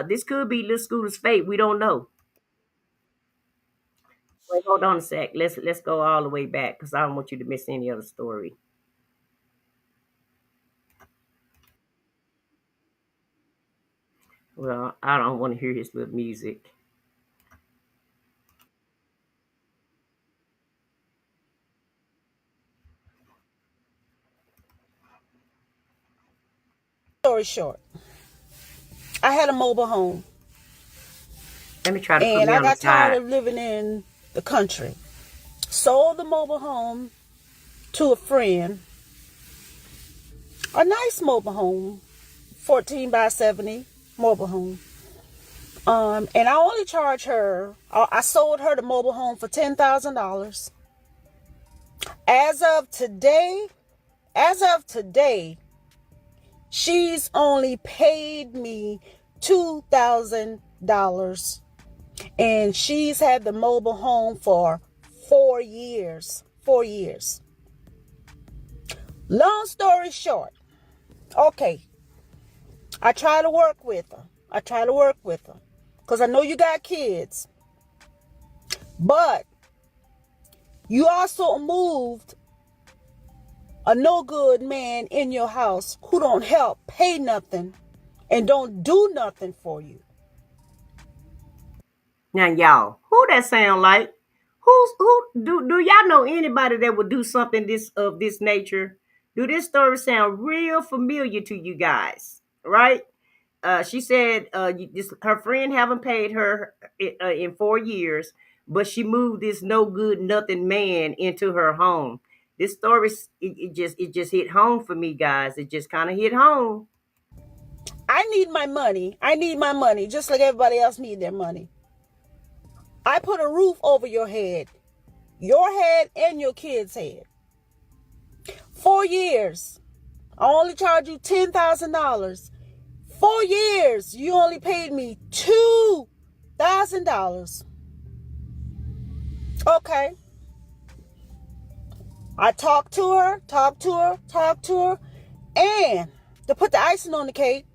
this could be Little Scooter's fate. We don't know. Wait, hold on a sec. Let's go all the way back because I don't want you to miss any other story. Well, I don't want to hear his little music. Story short, I had a mobile home. Let me try to put And me I on the got tired side. of living in the country. Sold the mobile home to a friend. A nice mobile home, 14 by 70 mobile home. And I only charged her, I sold her the mobile home for $10,000. As of today, she's only paid me $2,000. And she's had the mobile home for 4 years. 4 years. Long story short, okay, I try to work with her. Because I know you got kids. But you also moved a no good man in your house who don't help pay nothing and don't do nothing for you. Now, y'all, who that sound like? Who do y'all know anybody that would do something of this nature? Do this story sound real familiar to you guys? Right? She said her friend haven't paid her in 4 years, but she moved this no good nothing man into her home. This story it just hit home for me, guys. It just kind of hit home. I need my money. Just like everybody else need their money. I put a roof over your head and your kid's head. 4 years. I only charged you $10,000. 4 years. You only paid me $2,000. Okay. I talked to her. And to put the icing on the cake,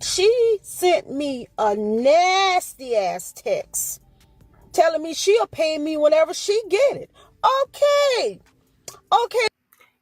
she sent me a nasty ass text telling me she'll pay me whenever she get it. Okay.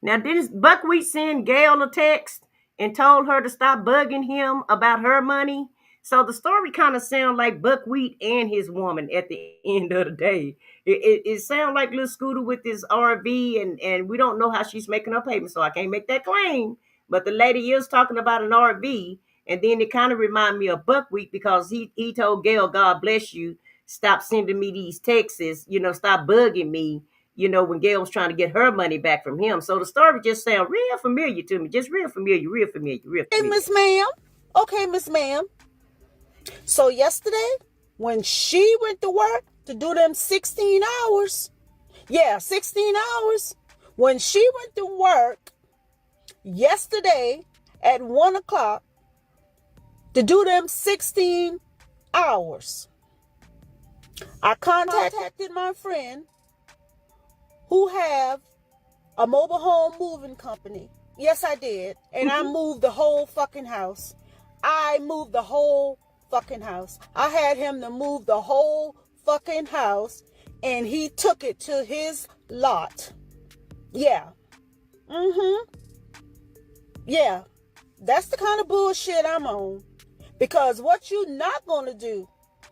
Now, didn't Buckwheat send Gail a text and told her to stop bugging him about her money? So the story kind of sounds like Buckwheat and his woman at the end of the day. It sounds like Little Scooter with this RV, and we don't know how she's making her payments, so I can't make that claim. But the lady is talking about an RV, and then it kind of reminded me of Buckwheat because he told Gail, God bless you, stop sending me these texts, stop bugging me, when Gail was trying to get her money back from him. So the story just sounds real familiar to me. Just real familiar. Okay, Miss Ma'am. So yesterday, when she went to work to do them 16 hours, 16 hours. When she went to work yesterday at 1 o'clock to do them 16 hours, I contacted my friend who have a mobile home moving company. Yes, I did. And I moved the whole fucking house. I had him to move the whole fucking house, and he took it to his lot. Yeah. Yeah. That's the kind of bullshit I'm on. Because what you not going to do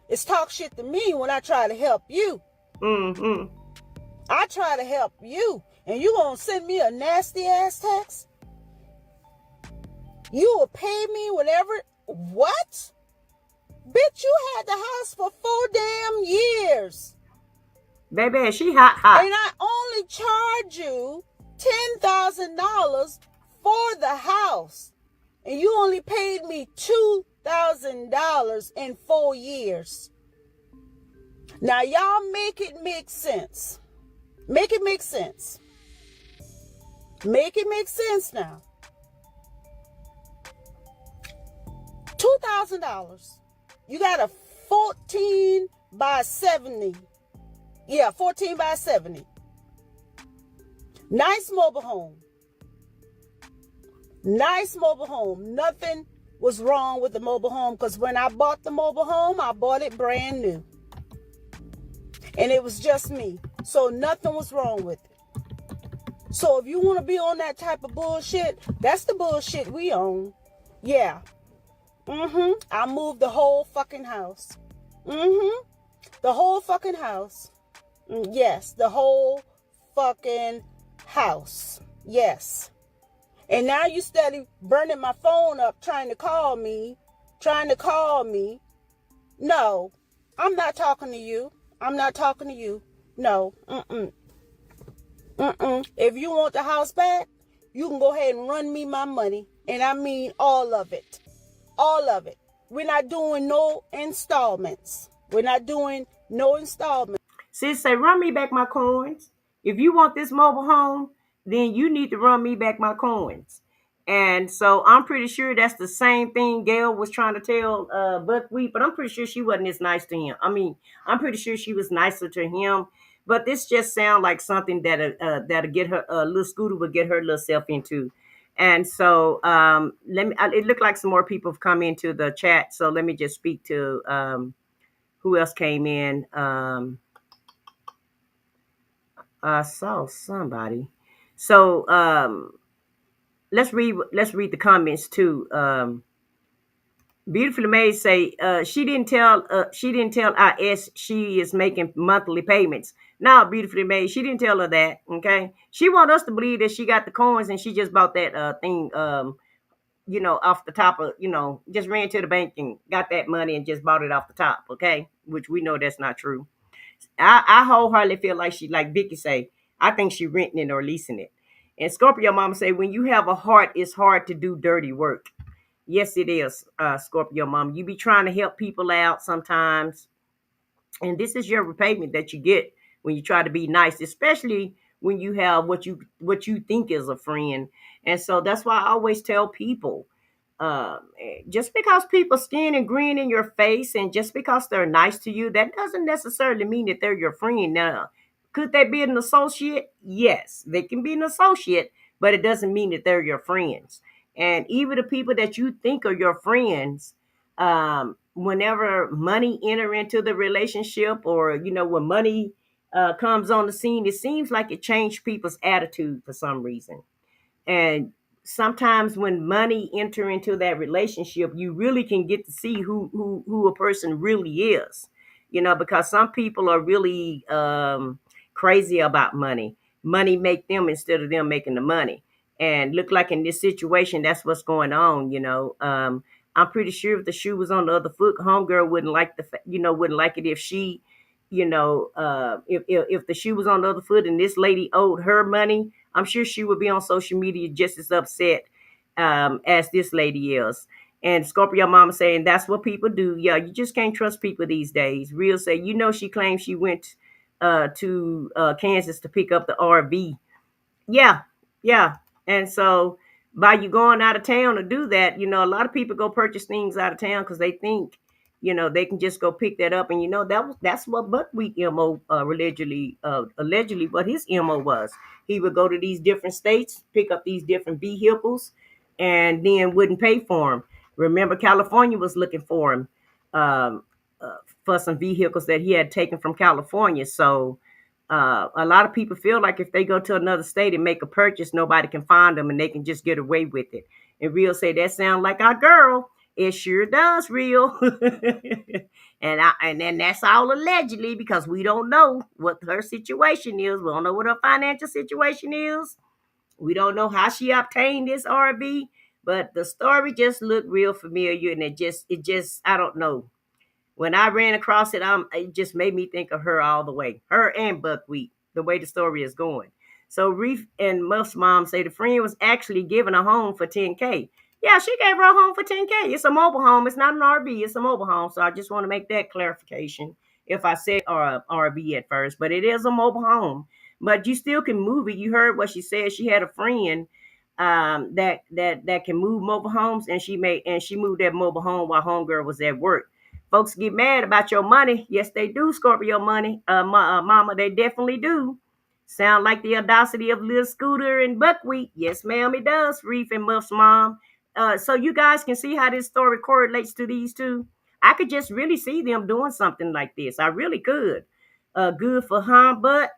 is talk shit to me when I try to help you. Mm-hmm. I try to help you, and you going to send me a nasty ass text? You will pay me whenever. What? Bitch, you had the house for 4 damn years. Baby, she hot. And I only charge you $10,000 for the house. And you only paid me $2,000 in 4 years. Now, y'all make it make sense. Make it make sense. Make it make sense now. $2,000. You got a 14 by 70. Yeah, 14 by 70. Nice mobile home. Nice mobile home. Nothing was wrong with the mobile home, because when I bought the mobile home, I bought it brand new. And it was just me. So nothing was wrong with it. So if you want to be on that type of bullshit, that's the bullshit we own. Yeah. I moved the whole fucking house. The whole fucking house. Yes, the whole fucking house. Yes. And now you steady burning my phone up trying to call me. No, I'm not talking to you. No. If you want the house back, you can go ahead and run me my money. And I mean all of it. All of it. We're not doing no installments. Sis say, run me back my coins. If you want this mobile home, then you need to run me back my coins. And so I'm pretty sure that's the same thing Gail was trying to tell Buckwheat, but I'm pretty sure she wasn't as nice to him. I mean, I'm pretty sure she was nicer to him. But this just sounds like something that'll get her, little Scooter would get her little self into. And so it looked like some more people have come into the chat. So let me just speak to who else came in. I saw somebody. So let's read the comments too. Beautifully Made say she didn't tell IS she is making monthly payments. Now, Beautifully Made, she didn't tell her that. Okay, she want us to believe that she got the coins and she just bought that thing off the top of, just ran to the bank and got that money and just bought it off the top. Okay, which we know that's not true. I wholeheartedly feel like she, like Becky say, I think she renting it or leasing it. And Scorpio Mama say, when you have a heart, it's hard to do dirty work. Yes, it is, Scorpio Mama. You be trying to help people out sometimes. And this is your repayment that you get when you try to be nice, especially when you have what you think is a friend. And so that's why I always tell people, just because people skin and grin in your face and just because they're nice to you, that doesn't necessarily mean that they're your friend. Now, could they be an associate? Yes, they can be an associate, but it doesn't mean that they're your friends. And even the people that you think are your friends, whenever money enter into the relationship, or when money comes on the scene, it seems like it changed people's attitude for some reason. And sometimes when money enter into that relationship, you really can get to see who a person really is, because some people are really crazy about money. Money make them instead of them making the money. And look like in this situation, that's what's going on. I'm pretty sure if the shoe was on the other foot, homegirl wouldn't like wouldn't like it if she, if the shoe was on the other foot and this lady owed her money. I'm sure she would be on social media just as upset as this lady is. And Scorpio Mama saying that's what people do. Yeah, you just can't trust people these days. Real say, she claims she went to Kansas to pick up the RV. Yeah, yeah. And so by you going out of town to do that, a lot of people go purchase things out of town because they think, they can just go pick that up. And that's what Buckwheat MO allegedly what his MO was. He would go to these different states, pick up these different vehicles, and then wouldn't pay for them. Remember, California was looking for him for some vehicles that he had taken from California. So a lot of people feel like if they go to another state and make a purchase, nobody can find them and they can just get away with it. And Real say that sound like our girl. It sure does, real. And then that's all allegedly because we don't know what her situation is. We don't know what her financial situation is. We don't know how she obtained this RV, but the story just looked real familiar, and it just I don't know. When I ran across it, it just made me think of her all the way. Her and Buckwheat, the way the story is going. So Reef and Muff's mom say the friend was actually giving a home for 10K. Yeah, she gave her a home for 10K. It's a mobile home. It's not an RV. It's a mobile home. So I just want to make that clarification. If I said RV at first, but it is a mobile home. But you still can move it. You heard what she said. She had a friend that can move mobile homes, and she moved that mobile home while homegirl was at work. Folks get mad about your money. Yes, they do, Scorpio money. Mama, they definitely do. Sound like the audacity of Liz Scooter and Buckwheat. Yes, ma'am, it does. Reef and Muff's mom. So you guys can see how this story correlates to these two. I could just really see them doing something like this. I really could. Good for but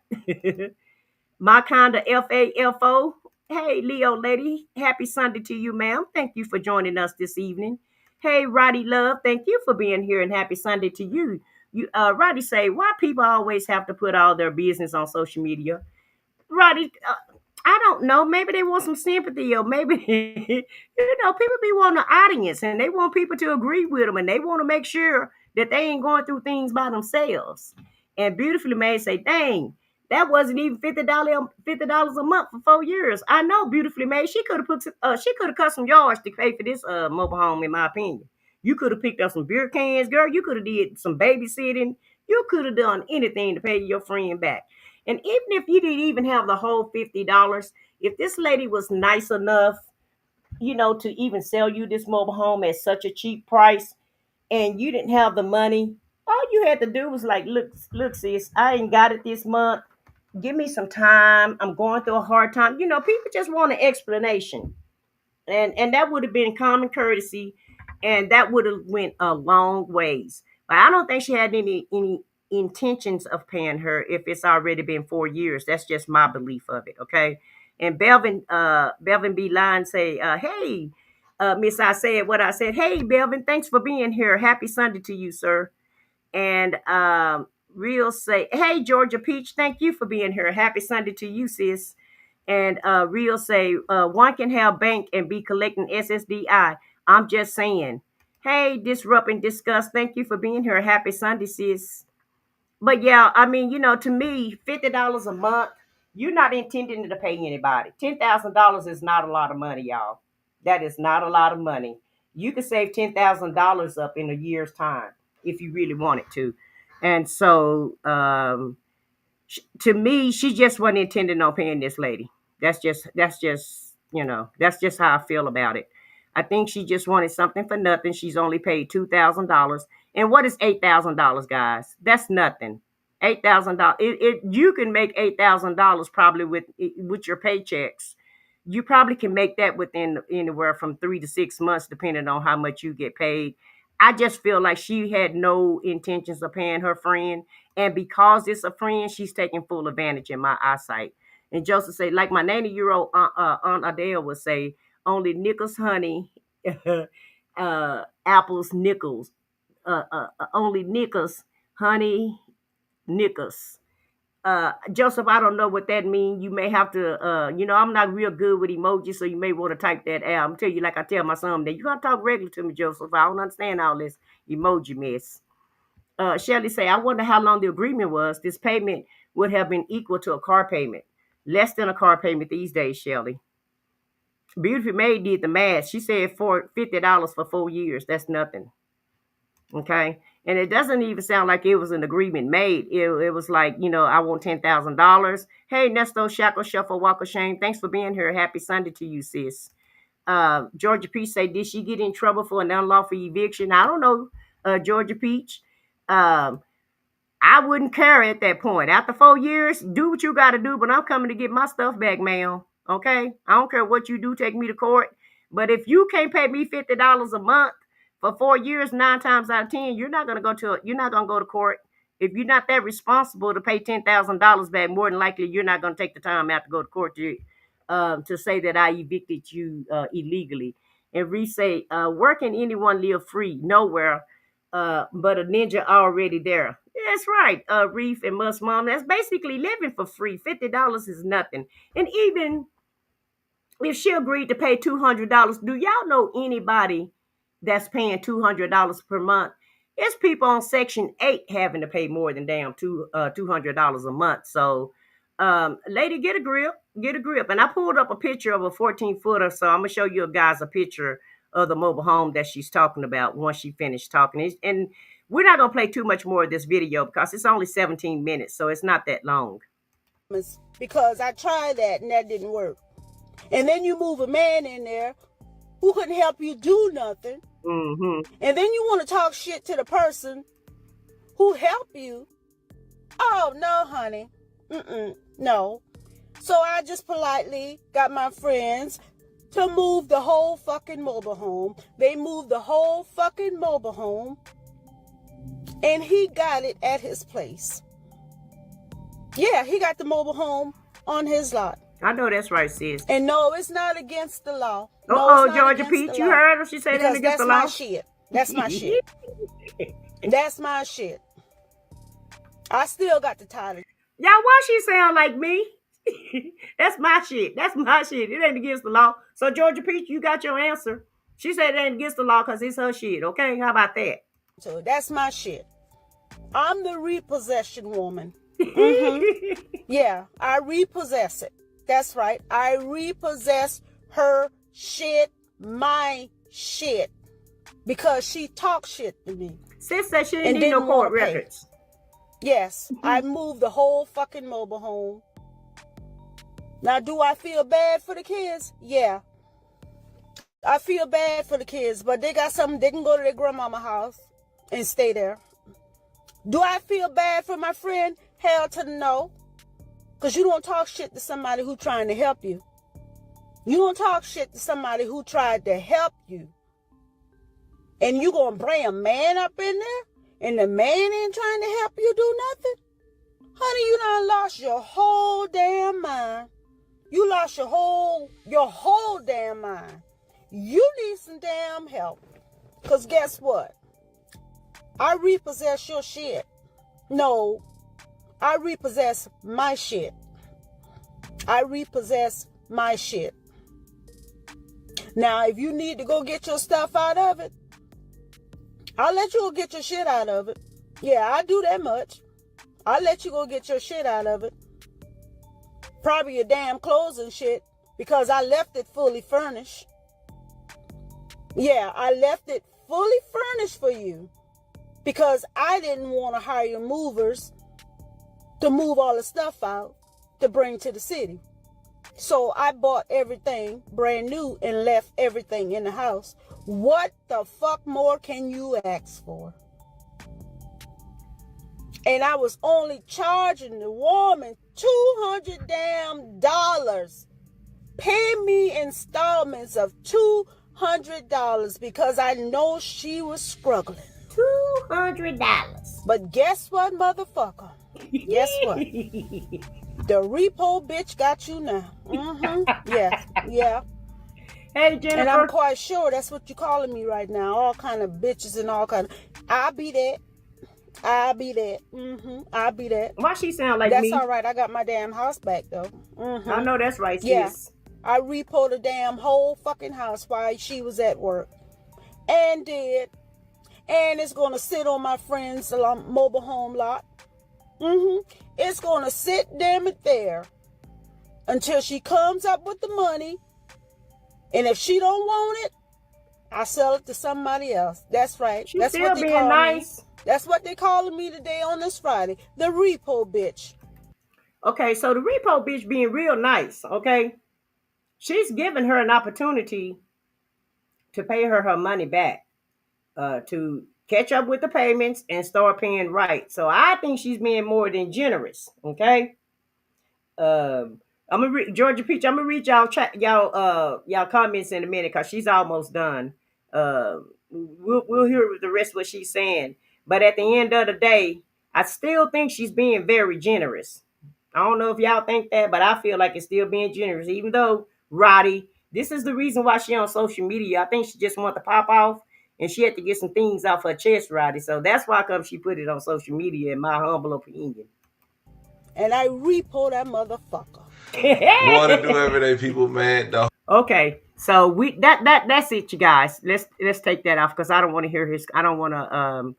my kind of FAFO. Hey, Leo lady. Happy Sunday to you, ma'am. Thank you for joining us this evening. Hey, Roddy Love. Thank you for being here and happy Sunday to you. Roddy say, why people always have to put all their business on social media? Roddy, I don't know. Maybe they want some sympathy, or maybe people be wanting an audience, and they want people to agree with them, and they want to make sure that they ain't going through things by themselves. And Beautifully Made say, "Dang, that wasn't even $50 a month for 4 years." I know, Beautifully Made. She could have cut some yards to pay for this mobile home, in my opinion. You could have picked up some beer cans, girl. You could have did some babysitting. You could have done anything to pay your friend back. And even if you didn't even have the whole $50, if this lady was nice enough, to even sell you this mobile home at such a cheap price, and you didn't have the money, all you had to do was like, look, sis, I ain't got it this month. Give me some time. I'm going through a hard time. People just want an explanation, and that would have been common courtesy, and that would have went a long ways. But I don't think she had any intentions of paying her if it's already been 4 years. That's just my belief of it. Okay. And Belvin B. Line say, hey, Miss, I said what I said. Hey, Belvin, thanks for being here. Happy Sunday to you, sir. And Real say, hey, Georgia Peach, thank you for being here. Happy Sunday to you, sis. And Real say, one can have bank and be collecting SSDI. I'm just saying. Hey, Disrupt and Discuss, thank you for being here. Happy Sunday, sis. But yeah, I mean, to me, $50 a month, you're not intending to pay anybody. $10,000 is not a lot of money, y'all. That is not a lot of money. You could save $10,000 up in a year's time if you really wanted to. And so, to me, she just wasn't intending on paying this lady. That's just how I feel about it. I think she just wanted something for nothing. She's only paid $2,000. And what is $8,000, guys? That's nothing. $8,000. You can make $8,000 probably with your paychecks. You probably can make that within anywhere from 3 to 6 months, depending on how much you get paid. I just feel like she had no intentions of paying her friend, and because it's a friend, she's taking full advantage in my eyesight. And Joseph say, like my 90-year-old Aunt Adele would say, only nickels, honey, apples, nickels, only nickels, honey, nickels. Joseph, I don't know what that means. You may have to, I'm not real good with emojis, so you may want to type that out. I'm tell you, like I tell my son, that you gotta talk regular to me, Joseph. I don't understand all this emoji mess. Shelly say, I wonder how long the agreement was. This payment would have been equal to a car payment. Less than a car payment these days, Shelly. Beautiful Maid did the math. She said for $50 for 4 years. That's nothing. Okay. And it doesn't even sound like it was an agreement made. It was like, I want $10,000. Hey, Nesto, Shackle, Shuffle, Walk of Shame. Thanks for being here. Happy Sunday to you, sis. Georgia Peach say, did she get in trouble for an unlawful eviction? I don't know, Georgia Peach. I wouldn't care at that point. After 4 years, do what you got to do, but I'm coming to get my stuff back, ma'am. Okay? I don't care what you do. Take me to court. But if you can't pay me $50 a month for 4 years, 9 times out of 10, you're not gonna go to court. If you're not that responsible to pay $10,000 back, more than likely you're not gonna take the time out to go to court to say that I evicted you illegally. And Reef say, where can anyone live free? Nowhere. But a ninja already there. That's right, Reef and Must Mom. That's basically living for free. $50 is nothing. And even if she agreed to pay $200, do y'all know anybody that's paying $200 per month? It's people on Section 8 having to pay more than damn $200 a month. So, lady, get a grip, get a grip. And I pulled up a picture of a 14-footer, so I'm gonna show you guys a picture of the mobile home that she's talking about once she finished talking. And we're not gonna play too much more of this video because it's only 17 minutes, so it's not that long. Because I tried that and that didn't work. And then you move a man in there who couldn't help you do nothing. Mm-hmm. And then you want to talk shit to the person who helped you. Oh, no, honey. No. So I just politely got my friends to move the whole fucking mobile home. They moved the whole fucking mobile home. And he got it at his place. Yeah, he got the mobile home on his lot. I know that's right, sis. And no, it's not against the law. No, Georgia Peach, you heard her? She said it against the law. That's my shit. That's my shit. That's my shit. I still got the title. Y'all, why she sound like me? That's my shit. That's my shit. It ain't against the law. So, Georgia Peach, you got your answer. She said it ain't against the law because it's her shit. Okay, how about that? So, that's my shit. I'm the repossession woman. Mm-hmm. Yeah, I repossess it. That's right. I repossess her shit, my shit. Because she talked shit to me. Sis said she didn't need no court records. Yes, I moved the whole fucking mobile home. Now, do I feel bad for the kids? Yeah. I feel bad for the kids, but they got something. They can go to their grandmama's house and stay there. Do I feel bad for my friend? Hell to the no. Because you don't talk shit to somebody who trying to help you. You don't talk shit to somebody who tried to help you. And you going to bring a man up in there? And the man ain't trying to help you do nothing? Honey, you done lost your whole damn mind. You lost your whole damn mind. You need some damn help. Because guess what? I repossess your shit. No, I repossess my shit. I repossess my shit. Now, if you need to go get your stuff out of it, I'll let you go get your shit out of it. Yeah, I do that much. I'll let you go get your shit out of it. Probably your damn clothes and shit, because I left it fully furnished. Yeah, I left it fully furnished for you because I didn't want to hire movers to move all the stuff out to bring to the city. So I bought everything brand new and left everything in the house. What the fuck more can you ask for? And I was only charging the woman $200 damn dollars. Pay me installments of $200 because I know she was struggling. $200. But guess what, motherfucker? Guess what? The repo bitch got you now. Mm-hmm. Yeah. Hey, Jennifer. And I'm quite sure that's what you're calling me right now. All kind of bitches and all kind of. I'll be that. I'll be that. I'll be that. Why she sound like that's me? That's all right. I got my damn house back though. I know that's right, sis. Yeah. I repoed the damn whole fucking house while she was at work. And did. And it's going to sit on my friend's mobile home lot. It's going to sit, damn it, there until she comes up with the money. And if she don't want it, I sell it to somebody else. That's right. She's that's still what they being call nice. Me. That's what they calling me today on this Friday. The repo bitch. Okay, so the repo bitch being real nice, okay? She's giving her an opportunity to pay her money back, to catch up with the payments and start paying right. So I think she's being more than generous, okay? I'm gonna read Georgia Peach. I'm gonna read y'all comments in a minute because she's almost done. We'll hear the rest of what she's saying. But at the end of the day, I still think she's being very generous. I don't know if y'all think that, but I feel like it's still being generous, even though Roddy This is the reason why she on social media. I think she just want to pop off, and she had to get some things off her chest, Roddy. So that's why come she put it on social media, in my humble opinion. And I repo that motherfucker. Want to do everyday people, man. The Okay, so we that's it, you guys. Let's take that off because I don't want to hear his. I don't want to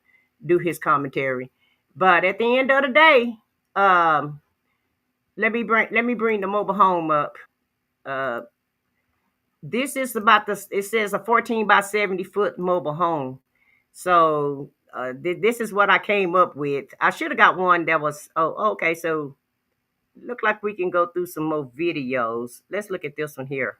do his commentary. But at the end of the day, um, let me bring the mobile home up. Uh, this is about the. It says a 14 by 70 foot mobile home. So this is what I came up with. I should have got one that was. Oh, okay. So look like we can go through some more videos. Let's look at this one here.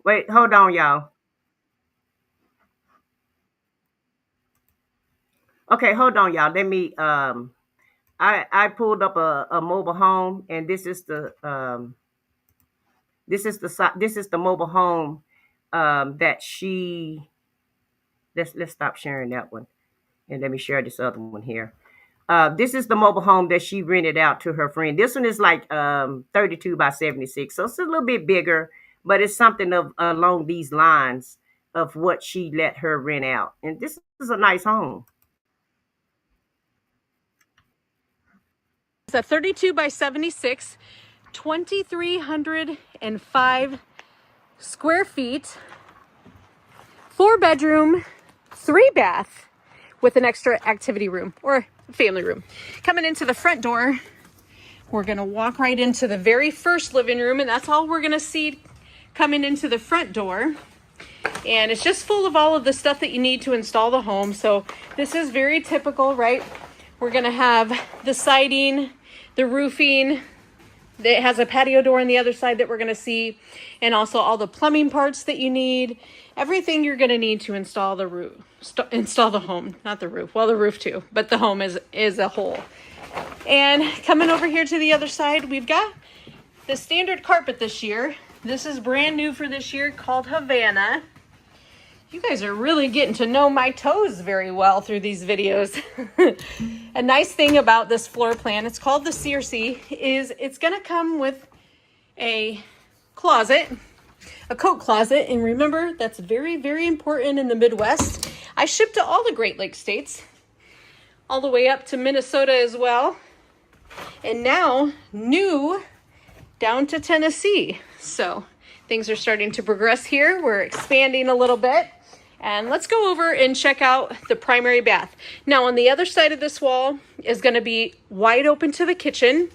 Wait, hold on, y'all. Okay, hold on, y'all. Let me. I pulled up a mobile home, and this is the mobile home that she. Let's stop sharing that one, and let me share this other one here. This is the mobile home that she rented out to her friend. This one is like 32 by 76, so it's a little bit bigger, but it's something of along these lines of what she let her rent out. And this is a nice home. It's a 32 by 76, 2,305 square feet, 4-bedroom, 3-bath with an extra activity room or family room. Coming into the front door, we're gonna walk right into the very first living room, and that's all we're gonna see coming into the front door. And it's just full of all of the stuff that you need to install the home. So this is very typical, right? We're gonna have the siding, the roofing. It has a patio door on the other side that we're going to see, and also all the plumbing parts that you need, everything you're going to need to install the roof, install the home, not the roof, well, the roof too, but the home is a whole. And coming over here to the other side, we've got the standard carpet this year. This is brand new for this year, called Havana. You guys are really getting to know my toes very well through these videos. A nice thing about this floor plan, it's called the CRC, is it's going to come with a closet, a coat closet. And remember, that's very, very important in the Midwest. I ship to all the Great Lakes states, all the way up to Minnesota as well. And now, new down to Tennessee. So things are starting to progress here. We're expanding a little bit. And let's go over and check out the primary bath. Now, on the other side of this wall is going to be wide open to the kitchen.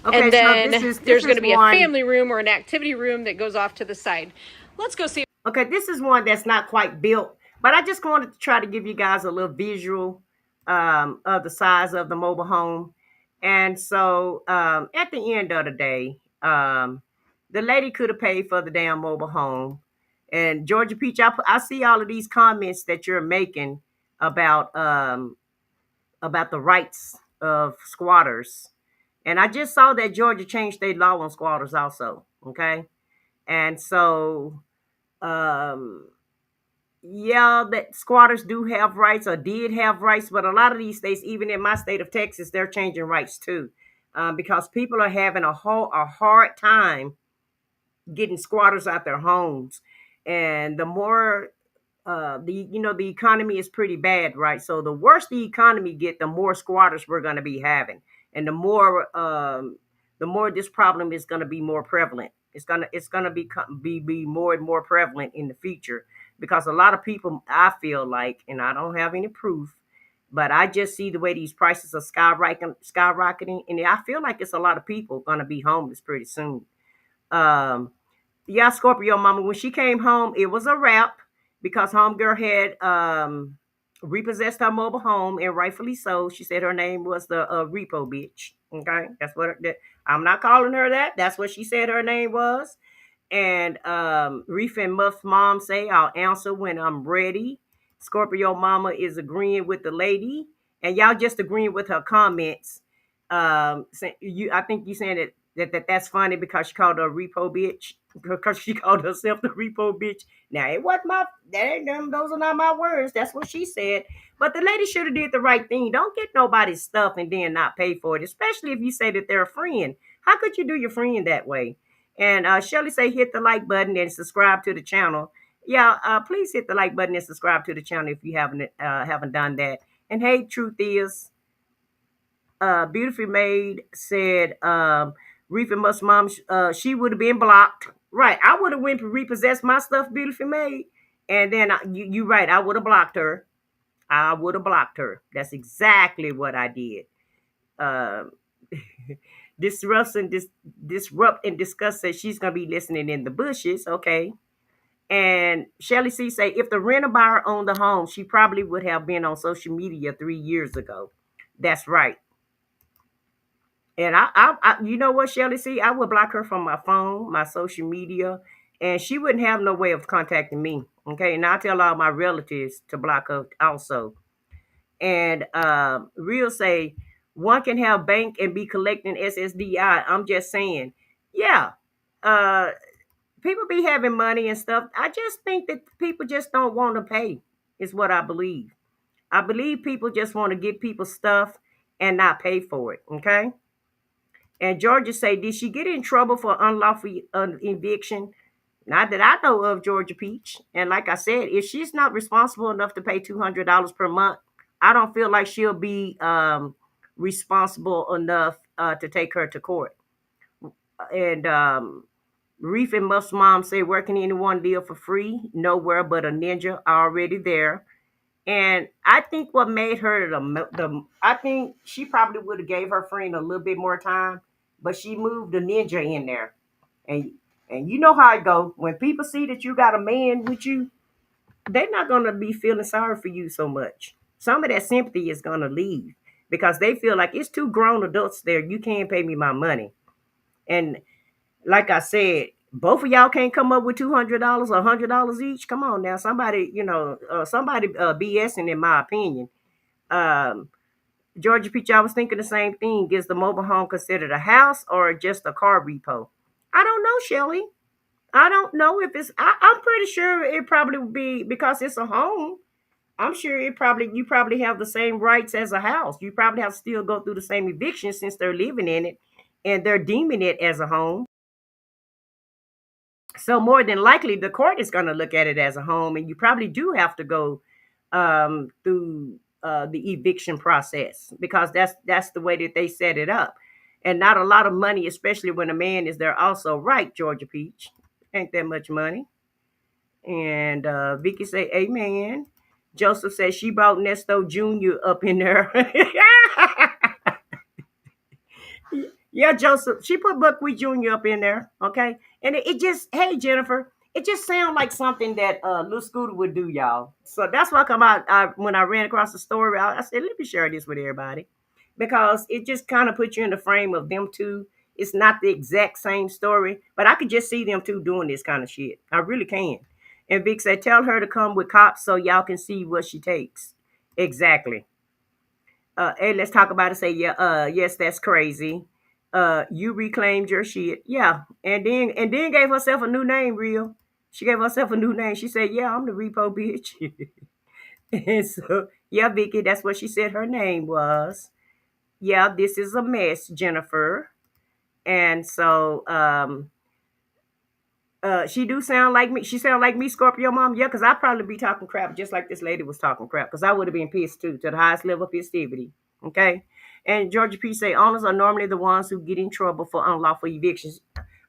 Okay, and then there's going to be a family room or an activity room that goes off to the side. Let's go see. Okay, this is one that's not quite built, but I just wanted to try to give you guys a little visual of the size of the mobile home. And so at the end of the day, the lady could have paid for the damn mobile home. And Georgia Peach, I see all of these comments that you're making about the rights of squatters. And I just saw that Georgia changed their law on squatters also. Okay. And so, yeah, that squatters do have rights or did have rights, but a lot of these states, even in my state of Texas, they're changing rights too, because people are having a hard time getting squatters out their homes. And the more the economy is pretty bad, right? So the worse the economy get, the more squatters we're going to be having, and the more this problem is going to be more prevalent. It's gonna be more and more prevalent in the future, because a lot of people, I feel like, and I don't have any proof, but I just see the way these prices are skyrocketing, and I feel like it's a lot of people going to be homeless pretty soon. Yeah, Scorpio mama, when she came home, it was a wrap, because homegirl had repossessed her mobile home, and rightfully so. She said her name was the repo bitch. Okay, that's what I'm not calling her that. That's what she said her name was. And Reef and Muff's mom say, I'll answer when I'm ready. Scorpio mama is agreeing with the lady, and y'all just agreeing with her comments. I think you saying that's funny because she called her a repo bitch because she called herself the repo bitch. Now it wasn't that ain't them. Those are not my words. That's what she said. But the lady should have did the right thing. Don't get nobody's stuff and then not pay for it, especially if you say that they're a friend. How could you do your friend that way? And Shelly say hit the like button and subscribe to the channel. Yeah, please hit the like button and subscribe to the channel if you haven't done that. And hey, truth is, Beautifully Made said, Reefer Must Mom, she would have been blocked. Right. I would have went to repossess my stuff, Beautifully Made. And then you right. I would have blocked her. I would have blocked her. That's exactly what I did. Um, disrupt and discuss says she's going to be listening in the bushes. Okay. And Shelly C say, if the renter buyer owned the home, she probably would have been on social media 3 years ago. That's right. And you know what, Shelly? See, I would block her from my phone, my social media, and she wouldn't have no way of contacting me. Okay, and I tell all my relatives to block her also. And Real say one can have bank and be collecting SSDI. I'm just saying, yeah. Uh, People be having money and stuff. I just think that people just don't want to pay. Is what I believe. I believe people just want to get people stuff and not pay for it. Okay. And Georgia say, did she get in trouble for unlawful eviction? Not that I know of, Georgia Peach. And like I said, if she's not responsible enough to pay $200 per month, I don't feel like she'll be responsible enough to take her to court. And Reef and Muff's mom say, where can anyone deal for free? Nowhere but a ninja already there. And I think what made her I think she probably would have gave her friend a little bit more time, but she moved the ninja in there. And you know how it go. When people see that you got a man with you, they're not gonna be feeling sorry for you so much. Some of that sympathy is gonna leave because they feel like it's two grown adults there. You can't pay me my money. And like I said, both of y'all can't come up with $200 or $100 each. Come on now, somebody, somebody BSing in my opinion. Um, Georgia Peach, I was thinking the same thing. Is the mobile home considered a house or just a car repo? I don't know, Shelly. I don't know if it's. I'm pretty sure it probably would be because it's a home. I'm sure you probably have the same rights as a house. You probably have to still go through the same eviction since they're living in it and they're deeming it as a home. So more than likely, the court is going to look at it as a home, and you probably do have to go through the eviction process because that's the way that they set it up, and not a lot of money, especially when a man is there. Also, right, Georgia Peach, ain't that much money. And Vicky say, "Amen." Joseph says she brought Nesto Jr. up in there. Yeah, Joseph. She put Buckwheat Jr. up in there. Okay. And it just, hey, Jennifer, it just sounds like something that Lil Scooter would do, y'all. So that's why when I ran across the story, I said, let me share this with everybody. Because it just kind of puts you in the frame of them two. It's not the exact same story, but I could just see them two doing this kind of shit. I really can. And Vic said, tell her to come with cops so y'all can see what she takes. Exactly. Hey, let's talk about it. Say, yeah, yes, that's crazy. You reclaimed your shit. Yeah. And then gave herself a new name, Real. She gave herself a new name. She said, yeah, I'm the repo bitch. And so, yeah, Vicky, that's what she said her name was. Yeah, this is a mess, Jennifer. And so, she do sound like me. She sound like me, Scorpio mom. Yeah, because I'd probably be talking crap just like this lady was talking crap. Because I would have been pissed too, to the highest level of festivity. Okay. And Georgia P say owners are normally the ones who get in trouble for unlawful evictions.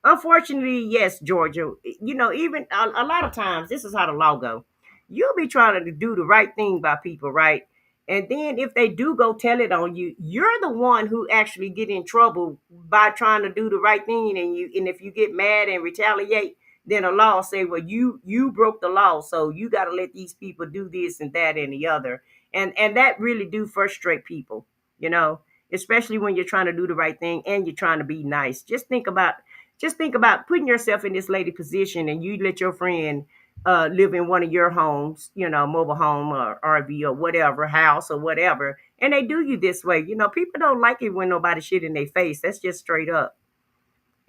Unfortunately, yes, Georgia. Even a lot of times, this is how the law go. You'll be trying to do the right thing by people, right? And then if they do go tell it on you, you're the one who actually get in trouble by trying to do the right thing. And if you get mad and retaliate, then the law say, well, you broke the law, so you got to let these people do this and that and the other. And that really do frustrate people, especially when you're trying to do the right thing and you're trying to be nice. Just think about putting yourself in this lady position and you let your friend live in one of your homes, mobile home or RV or whatever, house or whatever, and they do you this way. People don't like it when nobody shit in their face. That's just straight up.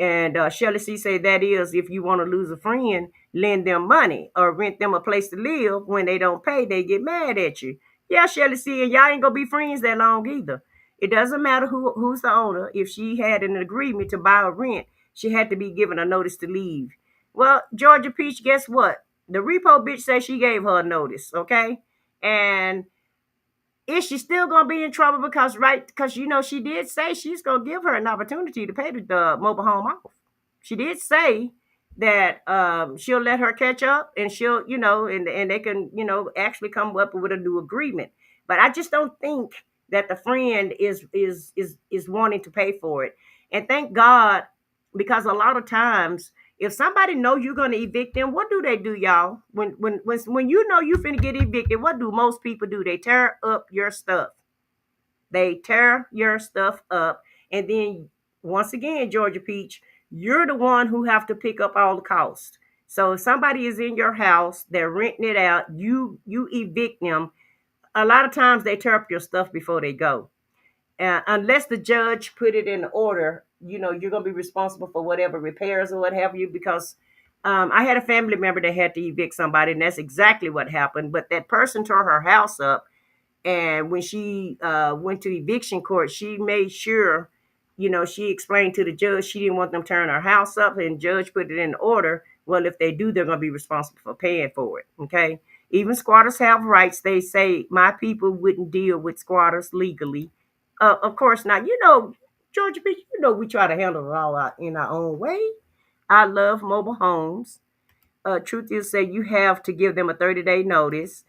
And Shelly C say that is if you want to lose a friend, lend them money or rent them a place to live. When they don't pay, they get mad at you. Yeah, Shelly C, and y'all ain't gonna be friends that long either. It doesn't matter who's the owner. If she had an agreement to buy or rent, she had to be given a notice to leave. Well, Georgia Peach, guess what? The repo bitch says she gave her a notice, okay? And is she still gonna be in trouble because she did say she's gonna give her an opportunity to pay the mobile home off. She did say that she'll let her catch up and she'll and they can actually come up with a new agreement. But I just don't think that the friend is wanting to pay for it. And thank God, because a lot of times if somebody know you're going to evict them, what do they do, y'all? When you know you finna get evicted, what do most people do? They tear up your stuff. They tear your stuff up, and then once again, Georgia Peach, you're the one who have to pick up all the costs. So if somebody is in your house, they're renting it out, you evict them. A lot of times they tear up your stuff before they go. Unless the judge put it in order, you're going to be responsible for whatever repairs or what have you. Because I had a family member that had to evict somebody, and that's exactly what happened. But that person tore her house up, and when she went to eviction court, she made sure, she explained to the judge she didn't want them tearing her house up, and judge put it in order. Well, if they do, they're going to be responsible for paying for it. Okay. Even squatters have rights. They say my people wouldn't deal with squatters legally. Of course not. Georgia Beach, we try to handle it all out in our own way. I love mobile homes. Truth is, say you have to give them a 30-day notice.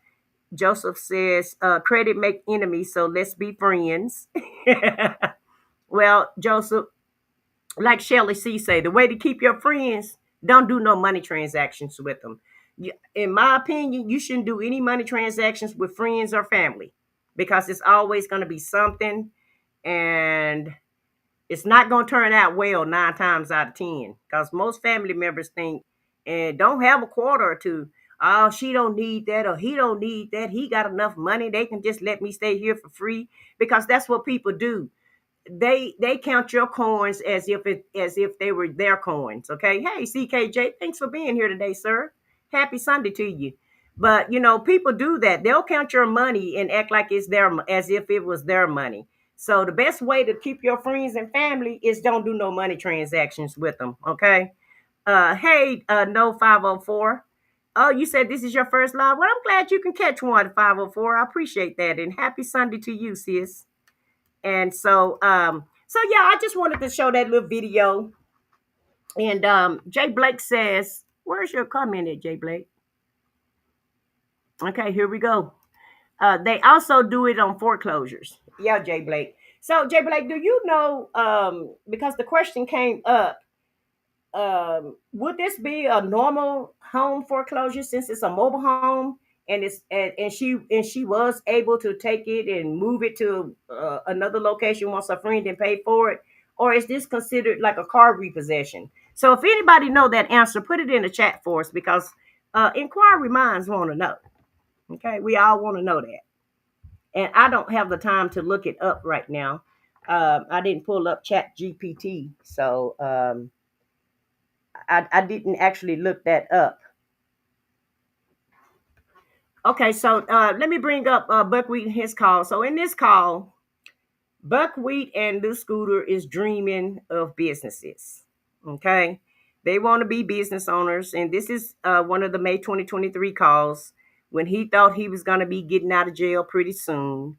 Joseph says, credit make enemies, so let's be friends. Well, Joseph, like Shelly C say, the way to keep your friends, don't do no money transactions with them. In my opinion, you shouldn't do any money transactions with friends or family, because it's always going to be something, and it's not going to turn out well 9 times out of 10, because most family members think and don't have a quarter or two. Oh, she don't need that, or he don't need that. He got enough money. They can just let me stay here for free, because that's what people do. They count your coins as if they were their coins. Okay. Hey, CKJ, thanks for being here today, sir. Happy Sunday to you. But people do that. They'll count your money and act like it's their, as if it was their money. So the best way to keep your friends and family is don't do no money transactions with them. Okay. Hey, no 504. Oh, you said this is your first live. Well, I'm glad you can catch one, 504. I appreciate that. And happy Sunday to you, sis. And so yeah, I just wanted to show that little video. And Jay Blake says, where's your comment at, Jay Blake? Okay, here we go. They also do it on foreclosures. Yeah, Jay Blake. So, Jay Blake, do you know, because the question came up, would this be a normal home foreclosure since it's a mobile home, and she was able to take it and move it to another location once her friend didn't pay for it, or is this considered like a car repossession? So if anybody know that answer, put it in the chat for us, because inquiry minds want to know. Okay, we all want to know that, and I don't have the time to look it up right now. I didn't pull up Chat GPT, so I didn't actually look that up. Okay, so let me bring up Buckwheat and his call. So in this call, Buckwheat and Lou Scooter is dreaming of businesses. Okay, they want to be business owners, and this is one of the May 2023 calls when he thought he was going to be getting out of jail pretty soon.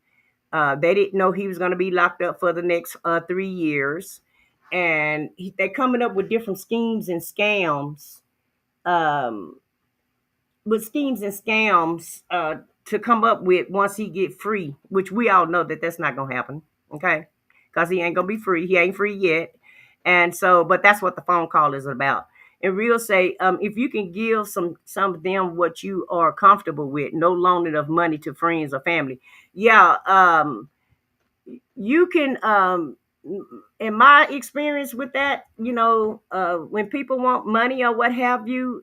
They didn't know he was going to be locked up for the next 3 years. And they're coming up with different schemes and scams, to come up with once he get free, which we all know that that's not going to happen, okay? Because he ain't going to be free. He ain't free yet. And so, but that's what the phone call is about. And Real say, if you can give some of them what you are comfortable with, no loaning of money to friends or family. Yeah, you can in my experience with that, when people want money or what have you,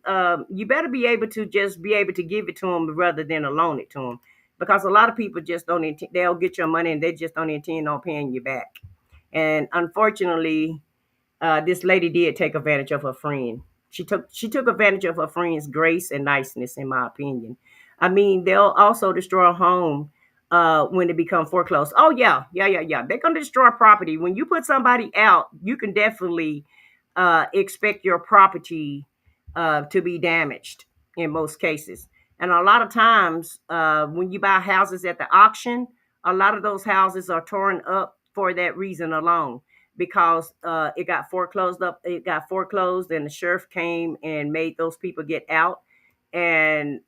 you better be able to just be able to give it to them rather than to loan it to them, because a lot of people just don't. They'll get your money and they just don't intend on paying you back. And unfortunately, this lady did take advantage of her friend. She took advantage of her friend's grace and niceness, in my opinion. I mean, they'll also destroy a home when they become foreclosed. Oh yeah, yeah, yeah, yeah. They're gonna destroy property. When you put somebody out, you can definitely expect your property to be damaged in most cases. And a lot of times, when you buy houses at the auction, a lot of those houses are torn up for that reason alone, because it got foreclosed, and the sheriff came and made those people get out. And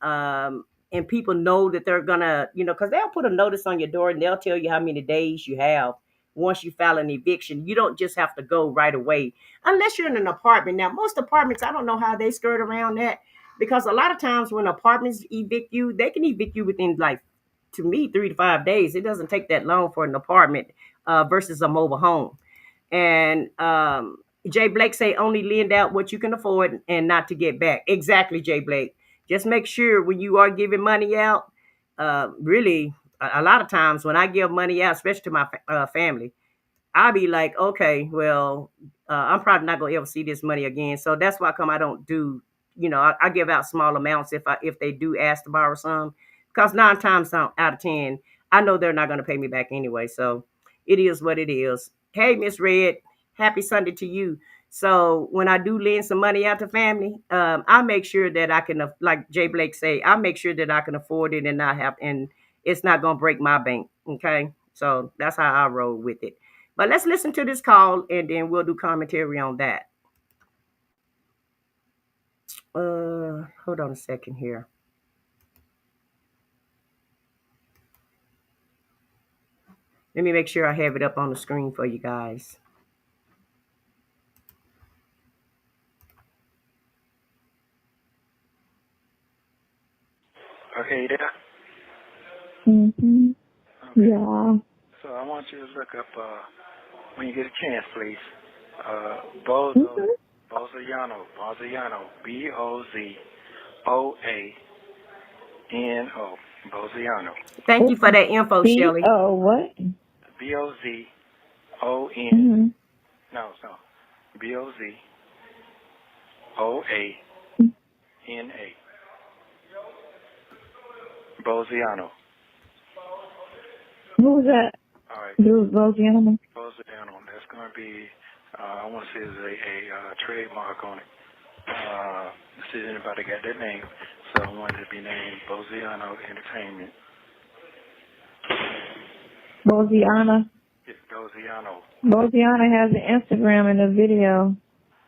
people know that they're gonna, because they'll put a notice on your door and they'll tell you how many days you have once you file an eviction. You don't just have to go right away unless you're in an apartment. Now, most apartments, I don't know how they skirt around that, because a lot of times when apartments evict you, they can evict you within, like, to me, 3 to 5 days. It doesn't take that long for an apartment versus a mobile home. And Jay Blake say only lend out what you can afford and not to get back. Exactly, Jay Blake. Just make sure when you are giving money out, really, a lot of times when I give money out, especially to my family, I'll be like, okay, well, I'm probably not gonna ever see this money again. So that's why come I don't do, I give out small amounts if they do ask to borrow some, because 9 times out of 10, I know they're not gonna pay me back anyway. So it is what it is. Hey, Miss Red, happy Sunday to you. So when I do lend some money out to family, I make sure that I can, like Jay Blake say, I make sure that I can afford it and not have, and it's not gonna break my bank. Okay, so that's how I roll with it. But let's listen to this call and then we'll do commentary on that. Hold on a second here. Let me make sure I have it up on the screen for you guys. Okay, you there? Mm-hmm. Okay. Yeah. So I want you to look up, when you get a chance, please, Bozo, Mm-hmm. Bozoyano, Bozoano, Bozoyano, Thank you for that info, Shelly. B-O what? Bozon, Mm-hmm. no, Bozoana, Boziano. Who's that? All right, Dude, Boziano. Boziano. That's going to be, I want to say there's a trademark on it. Let's see if anybody got that name. So I wanted to be named Boziano Entertainment. Boziana. Yeah, Boziano. Boziana has an Instagram and a video.